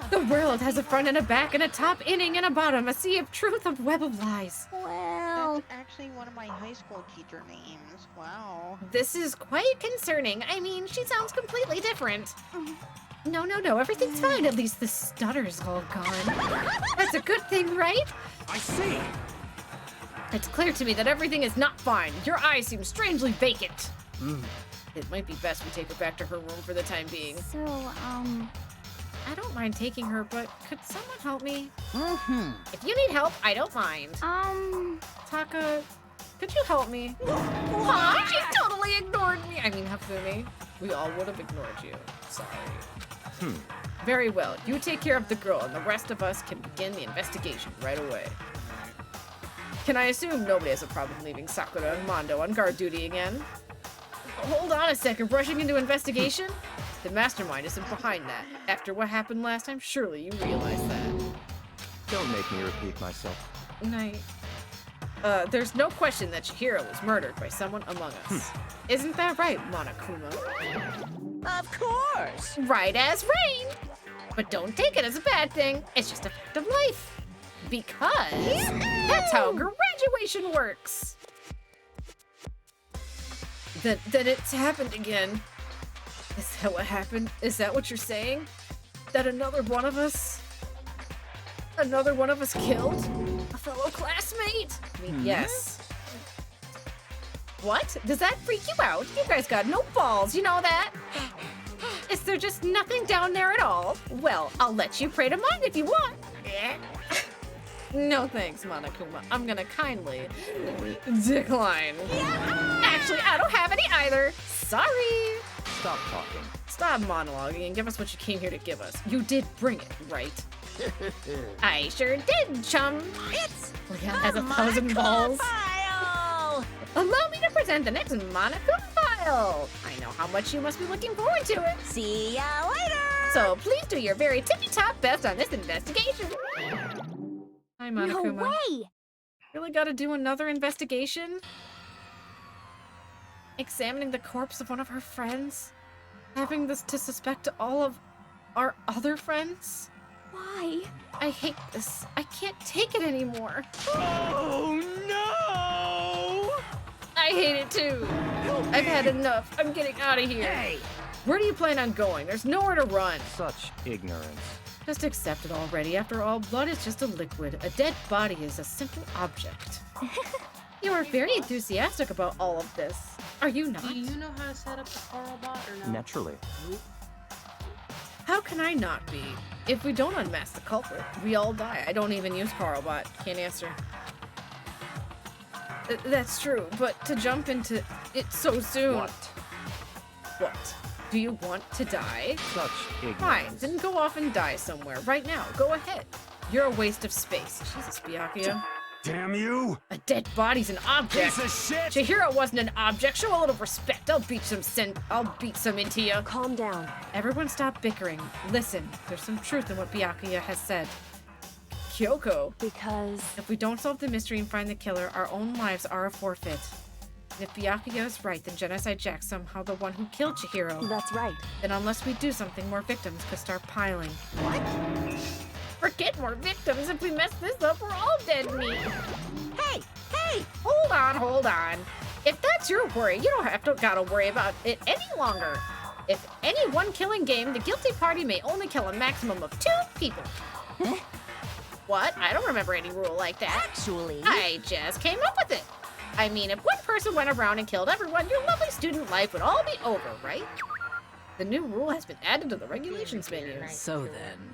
A: The world has a front and a back and a top inning and a bottom, a sea of truth, a web of lies.
V: Well, that's actually one of my high school teacher names. Wow.
A: This is quite concerning. I mean, she sounds completely different. No, everything's fine. At least the stutter's all gone. That's a good thing, right?
J: I see.
A: It's clear to me that everything is not fine. Your eyes seem strangely vacant. It might be best we take her back to her room for the time being.
N: So,
A: I don't mind taking her, but could someone help me?
C: Mm-hmm.
A: If you need help, I don't mind. Taka, could you help me? Huh? She totally ignored me. I mean, Hafumi, we all would have ignored you. Sorry. Very well. You take care of the girl, and the rest of us can begin the investigation right away. Can I assume nobody has a problem leaving Sakura and Mondo on guard duty again? Hold on a second. Rushing into investigation? The mastermind isn't behind that. After what happened last time, surely you realize that.
I: Don't make me repeat myself.
A: Night. There's no question that Chihiro was murdered by someone among us. Isn't that right, Monokuma?
C: Of course!
A: Right as rain! But don't take it as a bad thing. It's just a fact of life. Because that's how graduation works. That it's happened again. Is that what happened? Is that what you're saying? That another one of us killed a fellow classmate? I mean, yes. What? Does that freak you out? You guys got no balls, you know that? Is there just nothing down there at all? Well, I'll let you pray to mine if you want. No thanks, Monokuma. I'm gonna kindly decline. Actually, I don't have any either. Sorry.
I: Stop talking.
A: Stop monologuing and give us what you came here to give us. You did bring it, right? I sure did, chum.
C: It's
A: Leon has 1,000 balls.
C: File!
A: Allow me to present the next Monokuma file. I know how much you must be looking forward to it.
C: See ya later!
A: So please do your very tippy-top best on this investigation. Hi, Monokuma.
N: No way!
A: Really gotta do another investigation? Examining the corpse of one of her friends? Having this to suspect all of our other friends?
N: Why?
A: I hate this. I can't take it anymore.
J: Oh no!
A: I hate it too. I've had enough. I'm getting out of here.
C: Hey!
A: Where do you plan on going? There's nowhere to run.
I: Such ignorance.
A: Just accept it already. After all, blood is just a liquid. A dead body is a simple object. You are very enthusiastic about all of this. Are you not?
P: Do you know how to set up the car bot or no?
I: Naturally.
A: How can I not be? If we don't unmask the culprit, we all die. I don't even use Carlbot. Can't answer. That's true, but to jump into it so soon... What? Do you want to die?
I: Such ignorance.
A: Fine, then go off and die somewhere. Right now. Go ahead. You're a waste of space. Jesus, Byakuya.
G: Damn you!
A: A dead body's an object.
G: Piece of shit!
A: Chihiro wasn't an object. Show a little respect. I'll beat some into you.
H: Calm down.
A: Everyone stop bickering. Listen, there's some truth in what Byakuya has said. Kyoko.
H: Because...
A: If we don't solve the mystery and find the killer, our own lives are a forfeit. And if Byakuya is right, then Genocide Jack's somehow the one who killed Chihiro.
H: That's right.
A: Then unless we do something, more victims could start piling. What? Forget more victims. If we mess this up, we're all dead meat. Hey! Hold on. If that's your worry, you don't gotta worry about it any longer. If any one killing game, the guilty party may only kill a maximum of 2 people. What? I don't remember any rule like that.
C: Actually...
A: I just came up with it. I mean, if one person went around and killed everyone, your lovely student life would all be over, right? The new rule has been added to the regulations menu.
K: So then...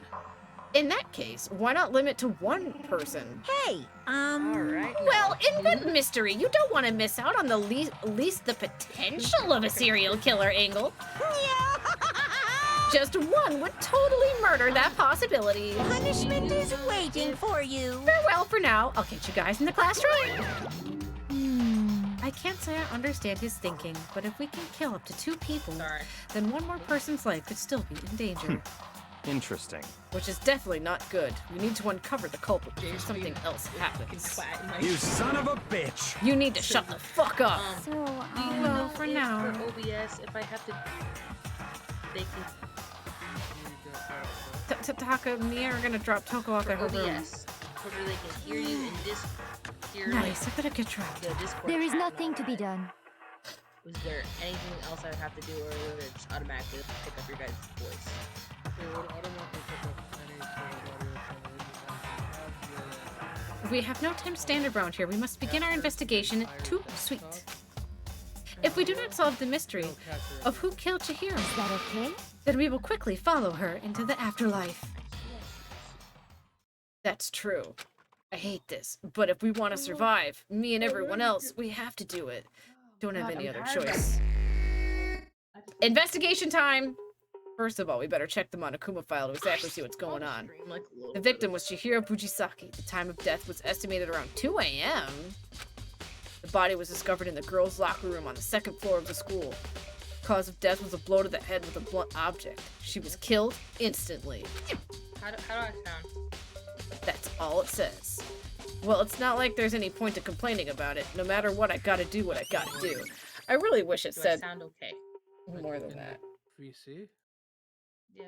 A: In that case, why not limit to 1 person?
C: Hey,
A: Well, in good mystery, you don't want to miss out on the least the potential of a serial killer angle. Just 1 would totally murder that possibility.
C: Punishment is waiting for you.
A: Farewell for now. I'll catch you guys in the class trial. I can't say I understand his thinking, but if we can kill up to 2 people, then 1 more person's life could still be in danger.
I: Interesting.
A: Which is definitely not good. We need to uncover the culprit before something else happens.
G: You son of a bitch!
A: You need to shut the fuck up.
N: So,
P: Do you
A: well,
P: know
A: for
P: if
A: now.
P: for OBS, if I have to... They can...
A: Taka and Mia are gonna drop Toko off at her room.
P: OBS. Where they can hear you and hear
A: Nice, I better get dropped.
P: the Discord
E: There is
P: chat
E: nothing
P: now.
E: to be done.
P: Was there anything else I would have to do, or would it just automatically pick up your guys' voice?
R: It would automatically pick up any sort of audio from
A: We have no time to stand around here. We must begin our investigation. Too sweet. If we do not solve the mystery of who killed Chihiro,
E: Is that okay?
A: then we will quickly follow her into the afterlife. That's true. I hate this, but if we want to survive, me and everyone else, we have to do it. Don't have any other choice. Investigation time! First of all, we better check the Monokuma file to exactly see what's going on. The victim was Chihiro Fujisaki. The time of death was estimated around 2 a.m. The body was discovered in the girls' locker room on the second floor of the school. Cause of death was a blow to the head with a blunt object. She was killed instantly.
P: How do I sound?
A: That's all it says. Well, it's not like there's any point to complaining about it. No matter what, I gotta do what I gotta do. I really wish it said
P: I sound okay?
A: more than that.
R: VC?
P: Yeah.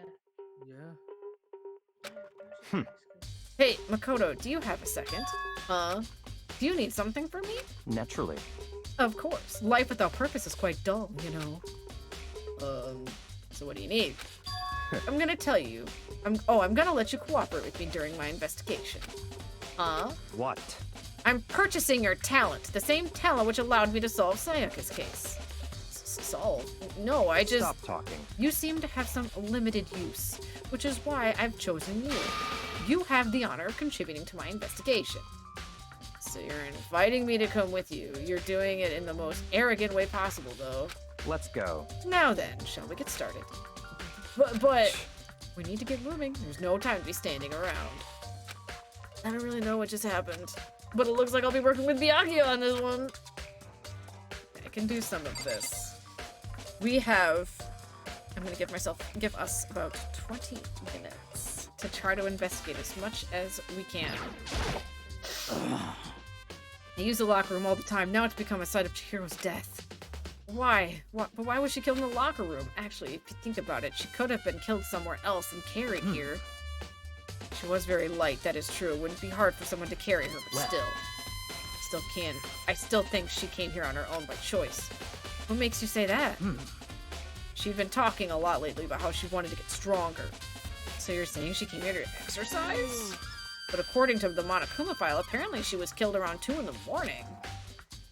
R: Yeah.
A: Hey, Makoto, do you have a second? Do you need something from me?
I: Naturally.
A: Of course. Life without purpose is quite dull, you know. So what do you need? I'm gonna tell you. I'm gonna let you cooperate with me during my investigation.
I: What?
A: I'm purchasing your talent. The same talent which allowed me to solve Sayaka's case. Solve? No, I just...
I: Stop talking.
A: You seem to have some limited use, which is why I've chosen you. You have the honor of contributing to my investigation. So you're inviting me to come with you. You're doing it in the most arrogant way possible, though.
I: Let's go.
A: Now then, shall we get started? But we need to get moving. There's no time to be standing around. I don't really know what just happened, but it looks like I'll be working with Byakuya on this one. I can do some of this. We have... I'm gonna give us about 20 minutes to try to investigate as much as we can. I use the locker room all the time. Now it's become a site of Chihiro's death. Why? Why was she killed in the locker room? Actually, if you think about it, she could have been killed somewhere else and carried here. She was very light, that is true. It wouldn't be hard for someone to carry her, but I still think she came here on her own by choice. What makes you say that? She'd been talking a lot lately about how she wanted to get stronger. So you're saying she came here to exercise? But according to the Monokuma file, apparently she was killed around 2 in the morning.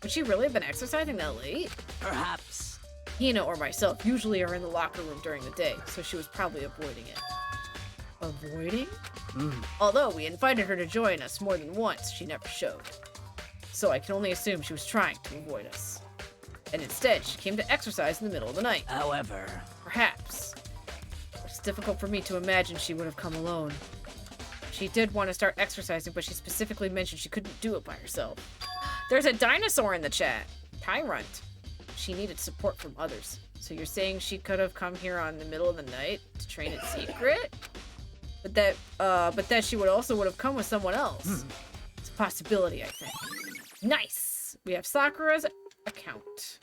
A: Would she really have been exercising that late?
K: Perhaps.
A: Hina or myself usually are in the locker room during the day, so she was probably avoiding it. Avoiding? Although we invited her to join us more than once, she never showed. So I can only assume she was trying to avoid us. And instead, she came to exercise in the middle of the night.
K: However...
A: Perhaps. It's difficult for me to imagine she would have come alone. She did want to start exercising, but she specifically mentioned she couldn't do it by herself. There's a dinosaur in the chat. Tyrant. She needed support from others. So you're saying she could have come here on the middle of the night to train in secret? But that she would have come with someone else. It's a possibility, I think. Nice! We have Sakura's account.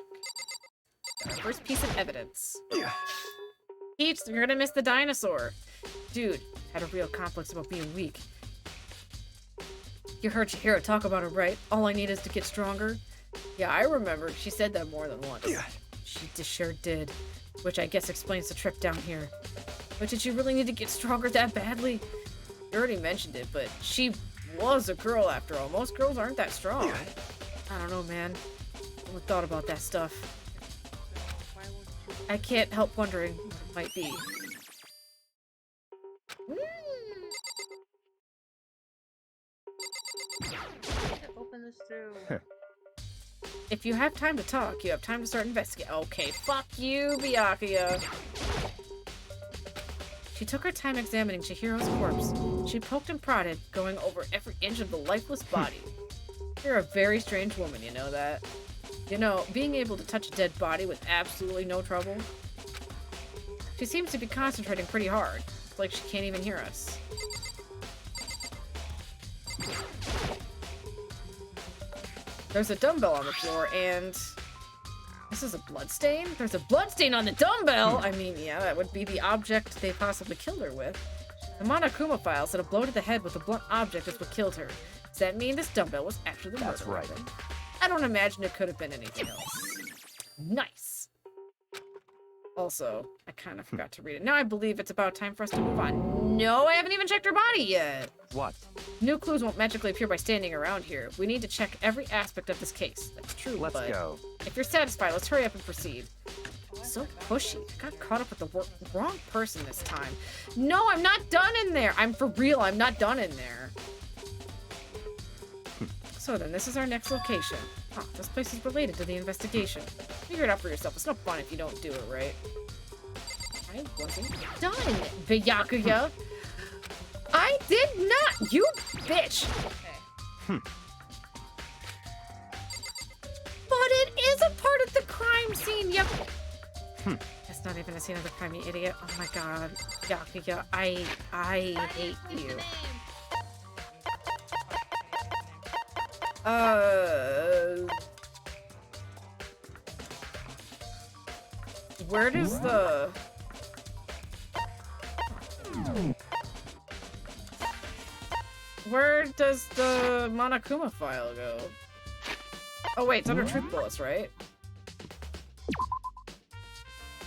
A: Our first piece of evidence. Peach, you're gonna miss the dinosaur. Dude, had a real complex about being weak. You heard Chihiro talk about it, right? All I need is to get stronger. Yeah, I remember. She said that more than once. She sure did. Which I guess explains the trip down here. But did you really need to get stronger that badly? You already mentioned it, but she was a girl after all. Most girls aren't that strong. I don't know, man. I haven't thought about that stuff. I can't help wondering what it might be.
P: Open this through.
A: If you have time to talk, you have time to start investigating. Okay, fuck you, Byakuya. She took her time examining Chihiro's corpse. She poked and prodded, going over every inch of the lifeless body. You're a very strange woman, you know that? You know, being able to touch a dead body with absolutely no trouble. She seems to be concentrating pretty hard. It's like she can't even hear us. There's a dumbbell on the floor, and... This is a bloodstain? There's a bloodstain on the dumbbell! I mean, yeah, that would be the object they possibly killed her with. The Monokuma file said a blow to the head with a blunt object is what killed her. Does that mean this dumbbell was actually the murder weapon? I don't imagine it could have been anything else. Nice! Also, I kind of forgot to read it. Now I believe it's about time for us to move on. No, I haven't even checked her body yet!
I: What?
A: New clues won't magically appear by standing around here. We need to check every aspect of this case. That's true,
I: Let's
A: but
I: go.
A: if you're satisfied, let's hurry up and proceed. so pushy. I got caught up with the wrong person this time. No, I'm not done in there. I'm for real. I'm not done in there. So then, this is our next location. Huh, this place is related to the investigation. Figure it out for yourself. It's no fun if you don't do it, right? I wasn't done, Byakuya. I did not. You bitch. Okay. But it is a part of the crime scene. Yep. That's not even a scene of the crime, you idiot. Oh my god, Byakuya. I hate you. Where does the... Where does the Monokuma file go? Oh wait, it's under truth bullets, right?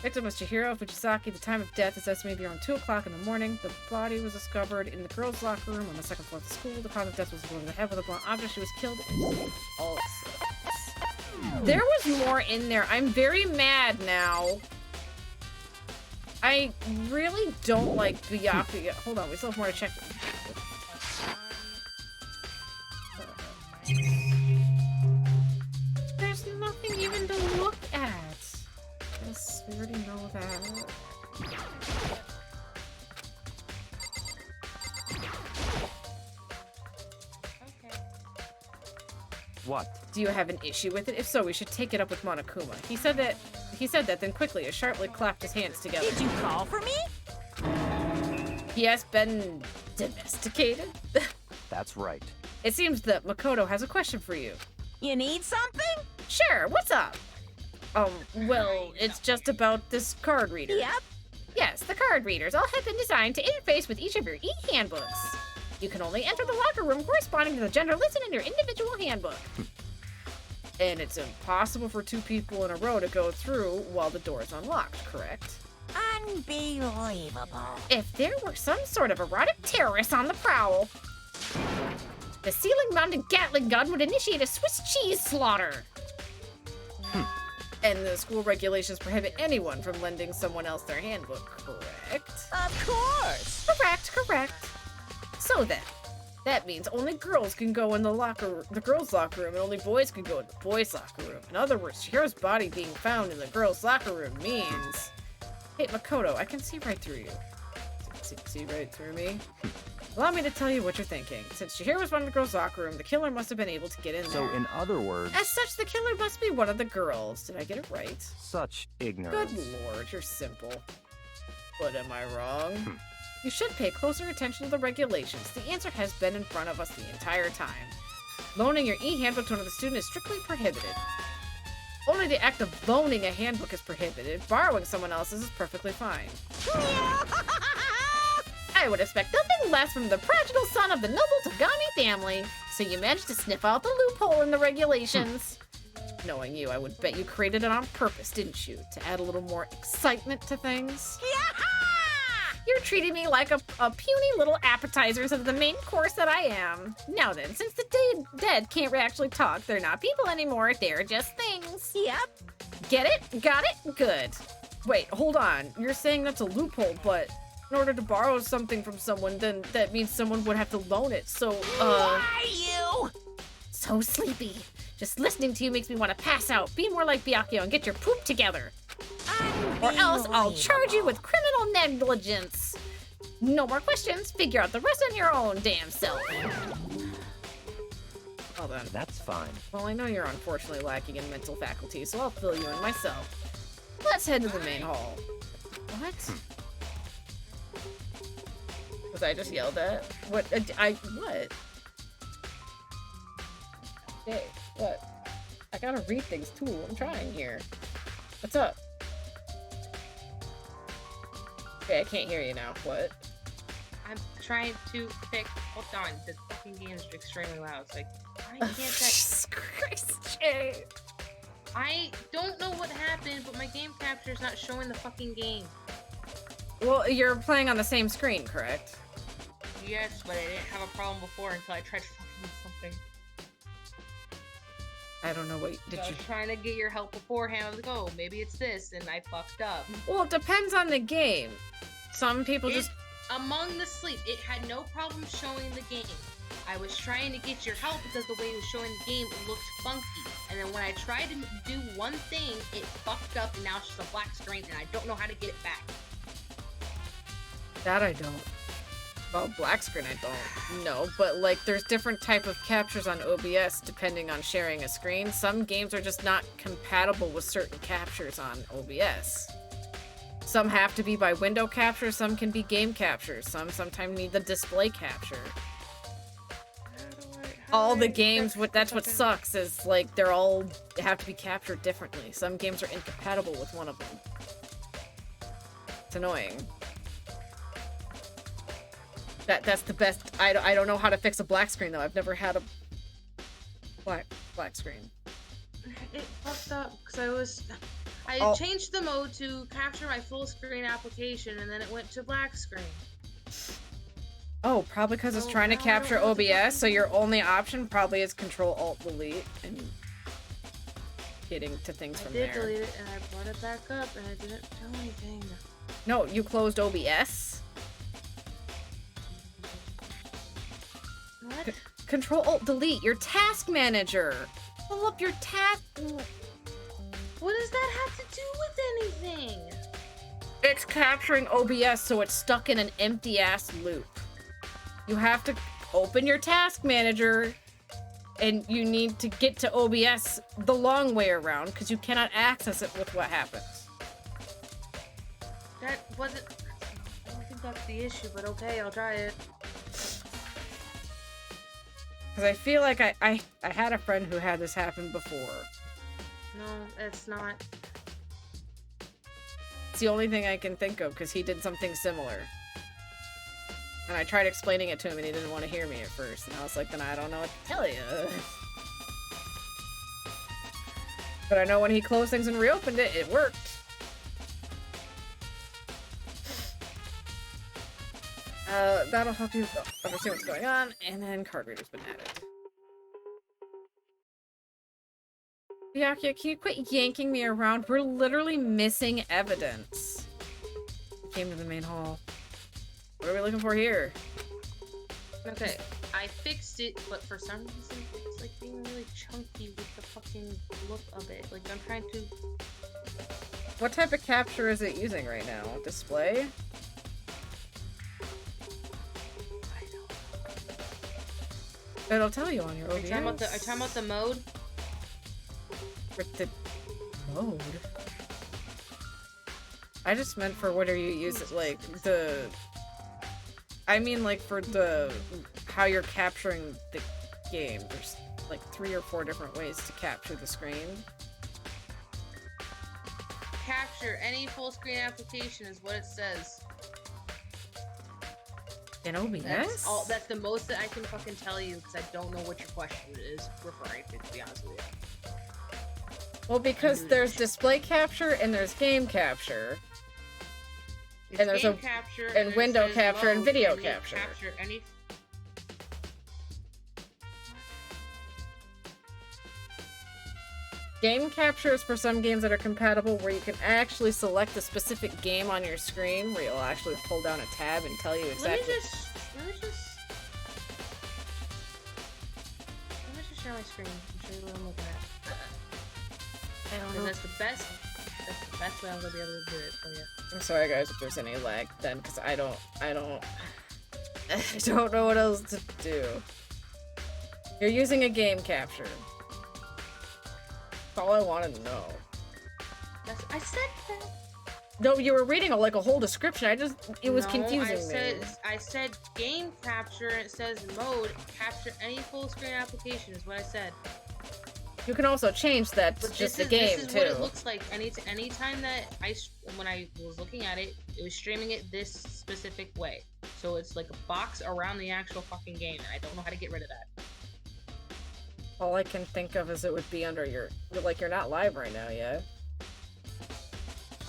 A: Victim was Chihiro Fujisaki. The time of death is estimated to be around 2 o'clock in the morning. The body was discovered in the girls' locker room on the second floor of the school. The cause of death was a blow to the head with a blunt object. She was killed in all six. There was more in there. I'm very mad now. I really don't like Byakuya. Hold on, we still have more to check. There's nothing even to look at. Yes, we already know that.
I: What?
A: Do you have an issue with it? If so, we should take it up with Monokuma. He said that, then quickly, sharply clapped his hands together.
C: Did you call for me?
A: He has been domesticated?
I: That's right.
A: It seems that Makoto has a question for you.
C: You need something?
A: Sure, what's up? Well, it's just about this card reader.
C: Yep.
A: Yes, the card readers all have been designed to interface with each of your e-handbooks. You can only enter the locker room corresponding to the gender listed in your individual handbook. And it's impossible for 2 people in a row to go through while the door is unlocked, correct?
C: Unbelievable.
A: If there were some sort of erotic terrorist on the prowl, the ceiling-mounted Gatling gun would initiate a Swiss cheese slaughter. And the school regulations prohibit anyone from lending someone else their handbook, correct?
C: Of course.
A: Correct. So then, that means only girls can go in the girls' locker room, and only boys can go in the boys' locker room. In other words, Chihiro's body being found in the girls' locker room means... Hey, Makoto, I can see right through you. See right through me? Allow me to tell you what you're thinking. Since Chihiro was found in the girls' locker room, the killer must have been able to get in there.
I: So, in other words...
A: As such, the killer must be one of the girls. Did I get it right?
I: Such ignorance.
A: Good lord, you're simple. But am I wrong? You should pay closer attention to the regulations. The answer has been in front of us the entire time. Loaning your e-handbook to another student is strictly prohibited. Only the act of loaning a handbook is prohibited. Borrowing someone else's is perfectly fine. I would expect nothing less from the prodigal son of the noble Tagami family. So you managed to sniff out the loophole in the regulations. Knowing you, I would bet you created it on purpose, didn't you? To add a little more excitement to things? You're treating me like a puny little appetizer instead of the main course that I am. Now then, since the dead can't actually talk, they're not people anymore, they're just things.
C: Yep.
A: Get it? Got it? Good. Wait, hold on. You're saying that's a loophole, but in order to borrow something from someone, then that means someone would have to loan it, so,
C: Why you?
A: So sleepy. Just listening to you makes me want to pass out. Be more like Byakuya and get your poop together. Or else I'll charge you with criminal negligence. No more questions. Figure out the rest on your own damn self. Well then.
I: That's fine.
A: Well, I know you're unfortunately lacking in mental faculty, so I'll fill you in myself. Let's head to the main hall. What? Was I just yelled at? What? What? Hey, what? I gotta read things too. I'm trying here. What's up? Okay, I can't hear you now. What?
P: I'm trying to pick. Hold on, this fucking game is extremely loud. It's like, I can't
A: Jesus Christ, Jay.
P: I don't know what happened, but my game capture is not showing the fucking game.
A: Well, you're playing on the same screen, correct?
P: Yes, but I didn't have a problem before until I tried fucking something.
A: I don't know what did
P: I
A: you.
P: was trying to get your help beforehand. I was like, oh, maybe it's this, and I fucked up.
A: Well, it depends on the game. Some people just.
P: Among the Sleep, it had no problem showing the game. I was trying to get your help because the way it was showing the game, it looked funky. And then when I tried to do one thing, it fucked up, and now it's just a black screen, and I don't know how to get it back.
A: That I don't. Well, black screen I don't know, but like there's different type of captures on OBS depending on sharing a screen. Some games are just not compatible with certain captures on OBS. Some have to be by window capture, some can be game capture, some sometimes need the display capture. All the games, that's what sucks, is like they're all have to be captured differently. Some games are incompatible with one of them. It's annoying. That's the best. I don't know how to fix a black screen though. I've never had a black screen.
P: It fucked up because I changed the mode to capture my full screen application, and then it went to black screen.
A: Oh, probably because it's trying to capture OBS, so your only option probably is Control-Alt-Delete and getting to things from there.
P: I did delete it, and I brought it back up, and it didn't do anything.
A: No, you closed OBS?
P: What?
A: Control-Alt-Delete, your task manager! Pull up your task...
P: What does that have to do with anything?
A: It's capturing OBS, so it's stuck in an empty-ass loop. You have to open your task manager, and you need to get to OBS the long way around, because you cannot access it with what happens.
P: That wasn't... I don't think that's the issue, but okay, I'll try it.
A: Because I feel like I had a friend who had this happen before.
P: No, it's not.
A: It's the only thing I can think of, because he did something similar. And I tried explaining it to him, and he didn't want to hear me at first. And I was like, then I don't know what to tell you. But I know when he closed things and reopened it, it worked. That'll help you understand what's going on. And then card reader's been added. Byakuya, can you quit yanking me around? We're literally missing evidence. We came to the main hall. What are we looking for here?
P: Okay, I fixed it, but for some reason it's like being really chunky with the fucking look of it. Like I'm trying to...
A: What type of capture is it using right now? Display? It'll tell you on your OBS.
P: Are you talking about the mode?
A: The mode? I just meant for what are you using, like, the... I mean, like, for the... how you're capturing the game. There's, like, 3 or 4 different ways to capture the screen.
P: Capture any full screen application is what it says.
A: In OBS?
P: That's the most that I can fucking tell you, because I don't know what your question is referring to be honest with you.
A: Well, because there's display capture and there's game capture. And there's
P: game capture,
A: and window capture and video capture.
P: Any...
A: Game capture is for some games that are compatible where you can actually select a specific game on your screen where you'll actually pull down a tab and tell you exactly.
P: Let me just share my screen and show you what I'm looking at.
A: I don't know.
P: That's the best way I'm gonna be able to do it for you.
A: I'm sorry guys if there's any lag then, because I don't know what else to do. You're using a game capture. That's all I wanted to know.
P: I said that.
A: No, you were reading a whole description. It was confusing me.
P: I said game capture, and it says mode, capture any full screen application is what I said.
A: You can also change that to just the game,
P: this is
A: too.
P: what it looks like. Anytime that when I was looking at it, it was streaming it this specific way. So it's like a box around the actual fucking game, and I don't know how to get rid of that.
A: All I can think of is it would be under your... Like, you're not live right now yet.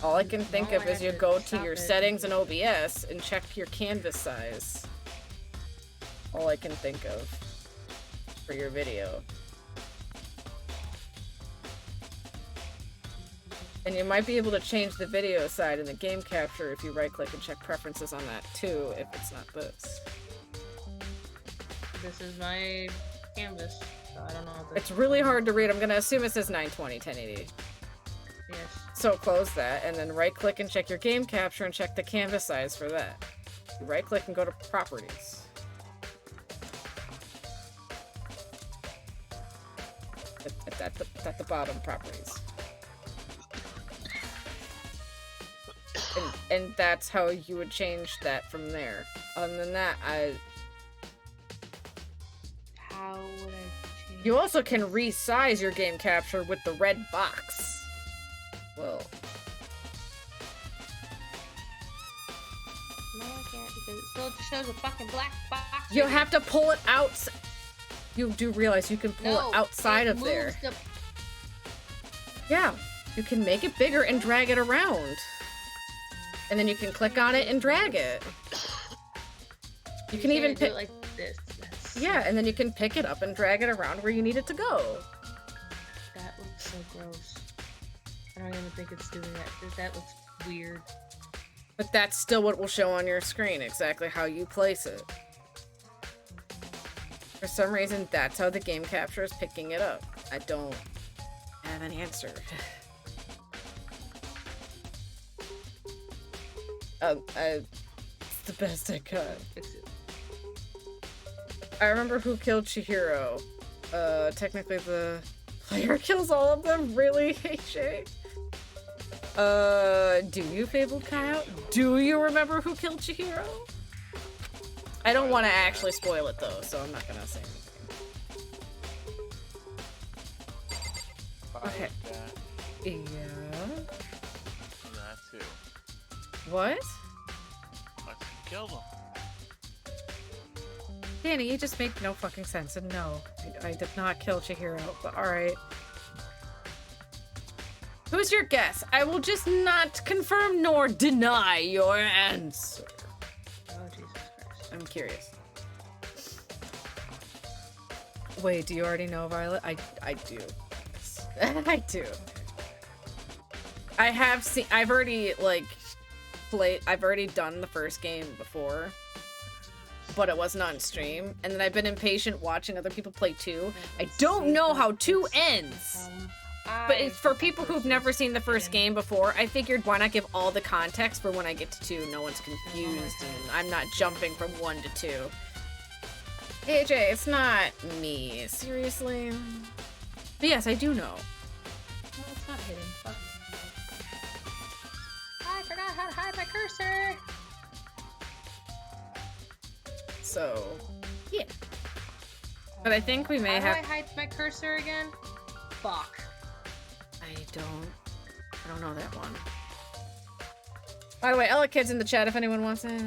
A: All I can think of is you go to your settings in OBS and check your canvas size. All I can think of for your video. And you might be able to change the video side in the game capture if you right-click and check preferences on that too, if it's not this.
P: This is my canvas, so I don't know if
A: It's really hard to read. I'm gonna assume it says 920, 1080.
P: Yes.
A: So close that, and then right-click and check your game capture and check the canvas size for that. You right-click and go to properties. At the bottom, properties. And that's how you would change that from there. Other than that,
P: How would I change?
A: You also can resize your game capture with the red box. Well.
P: No, I can't because it still just shows a fucking black box.
A: You'll have to pull it out. You do realize you can pull it outside of there. Yeah, you can make it bigger and drag it around. And then you can click on it and drag it. You can even
P: do
A: pick
P: it like this.
A: Yeah, and then you can pick it up and drag it around where you need it to go.
P: That looks so gross. I don't even think it's doing that. That looks weird.
A: But that's still what will show on your screen, exactly how you place it. For some reason, that's how the game capture is picking it up. I don't have an answer. It's the best I could. I remember who killed Chihiro. Technically the player kills all of them? Really, AJ? Do you, Fabled Coyote? Do you remember who killed Chihiro? I don't want to actually spoil it though, so I'm not gonna say anything. Okay. Yeah.
L: That too.
A: What?
L: I killed him.
A: Danny, you just make no fucking sense, and no, I did not kill Chihiro, but alright. Who's your guess? I will just not confirm nor deny your answer.
P: Oh, Jesus Christ.
A: I'm curious. Wait, do you already know, Violet? I do. I do. I have seen, I've already, like, I've already done the first game before, but it wasn't on stream, and then I've been impatient watching other people play 2. I don't know how 2 ends, but it's for people who've never seen the first game before. I figured why not give all the context for when I get to 2, no one's confused, and I'm not jumping from 1 to 2. AJ, it's not me, seriously. But yes, I do know.
P: No, it's not hidden. Fuck. I forgot how to hide my cursor!
A: So, yeah. But I think we may
P: how
A: have.
P: do I hide my cursor again? Fuck.
A: I don't know that one. By the way, Ella Kid's in the chat if anyone wants it.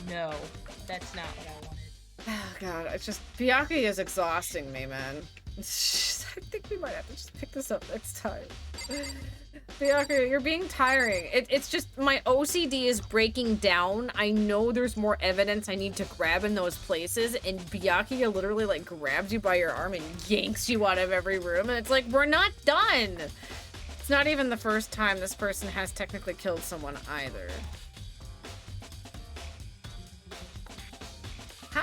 P: No, that's not what I wanted.
A: Oh god, it's just Byakuya is exhausting me, man. I think we might have to just pick this up next time. Byakuya, you're being tiring. It's just my OCD is breaking down. I know there's more evidence I need to grab in those places, and Byakuya literally like grabs you by your arm and yanks you out of every room, and it's like, we're not done! It's not even the first time this person has technically killed someone either. Huh?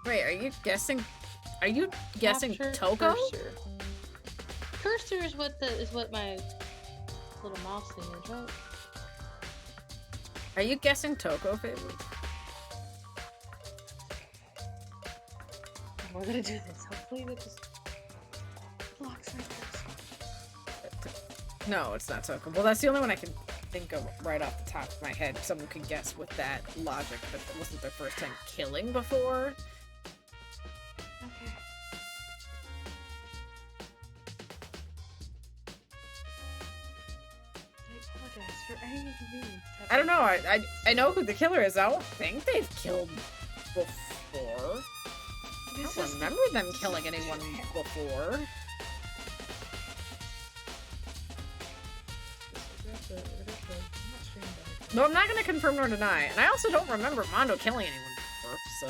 A: Wait, are you guessing Toko?
P: Cursor is what my little mouse thing is, right?
A: Are you guessing Toko, Fable?
P: We're gonna do this. Hopefully that just blocks my cursor.
A: No, it's not Toko. Well, that's the only one I can think of right off the top of my head. Someone could guess with that logic that it wasn't their first time killing before.
P: Okay. I apologize for any inconvenience.
A: I don't know. I know who the killer is. I don't think they've killed before. I don't remember them killing anyone before. No, I'm not gonna confirm nor deny. And I also don't remember Mondo killing anyone before, so...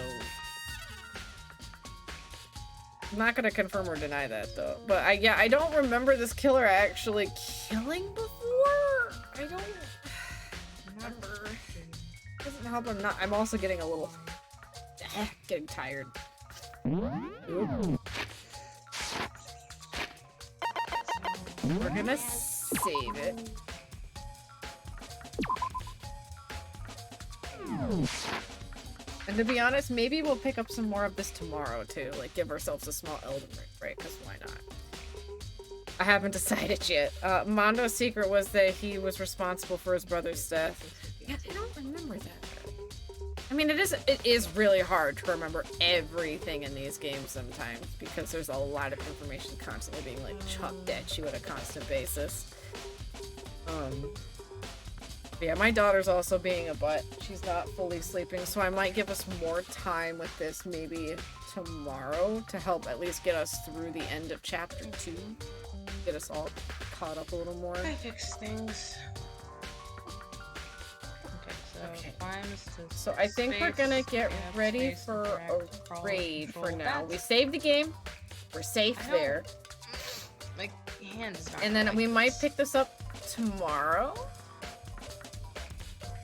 A: I'm not gonna confirm or deny that, though. But I don't remember this killer actually killing before. I don't remember. Doesn't help I'm also getting a little... getting tired. Ooh. We're gonna save it. And to be honest, maybe we'll pick up some more of this tomorrow too. Like, give ourselves a small Elden Ring break, because why not? I haven't decided yet. Mondo's secret was that he was responsible for his brother's death. Yeah, I don't remember that. I mean, it is really hard to remember everything in these games sometimes, because there's a lot of information constantly being, like, chucked at you at a constant basis. Yeah, my daughter's also being a butt. She's not fully sleeping, so I might give us more time with this maybe tomorrow to help at least get us through the end of chapter 2. Get us all caught up a little more.
P: I fix things. Okay,
A: so I think we're gonna get ready for a raid for now. We saved the game. We're safe there.
P: My hand is not
A: and then we might pick this up tomorrow.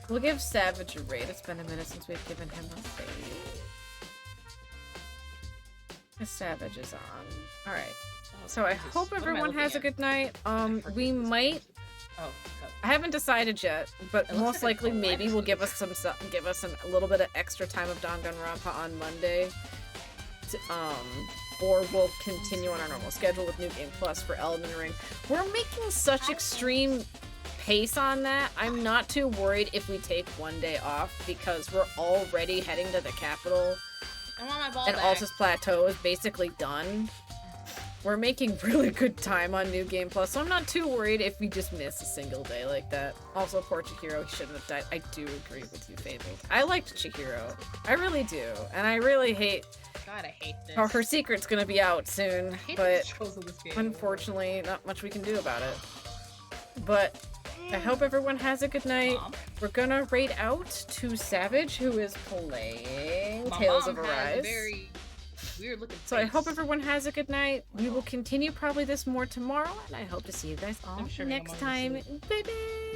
A: We'll give Savage a raid. It's been a minute since we've given him a raid. The Savage is on. Alright. So I hope everyone has a good night. We might... I haven't decided yet, but most likely maybe we'll give us a little bit of extra time of Danganronpa on Monday. Or we'll continue on our normal schedule with New Game Plus for Elden Ring. We're making such extreme pace on that. I'm not too worried if we take one day off, because we're already heading to the capital.
P: I want my ball
A: and
P: back.
A: Altus Plateau is basically done. We're making really good time on New Game Plus, so I'm not too worried if we just miss a single day like that. Also, poor Chihiro, he shouldn't have died. I do agree with you, Fabled. I liked Chihiro. I really do. And I really hate...
P: God, I hate this.
A: How her secret's gonna be out soon,
P: hate
A: but
P: the controls of this game.
A: unfortunately, not much we can do about it. But I hope everyone has a good night. We're gonna raid out to Savage, who is playing Tales of Arise.
P: Weird looking
A: So I hope everyone has a good night. We will continue probably this more tomorrow, and I hope to see you guys all next time. Bye-bye!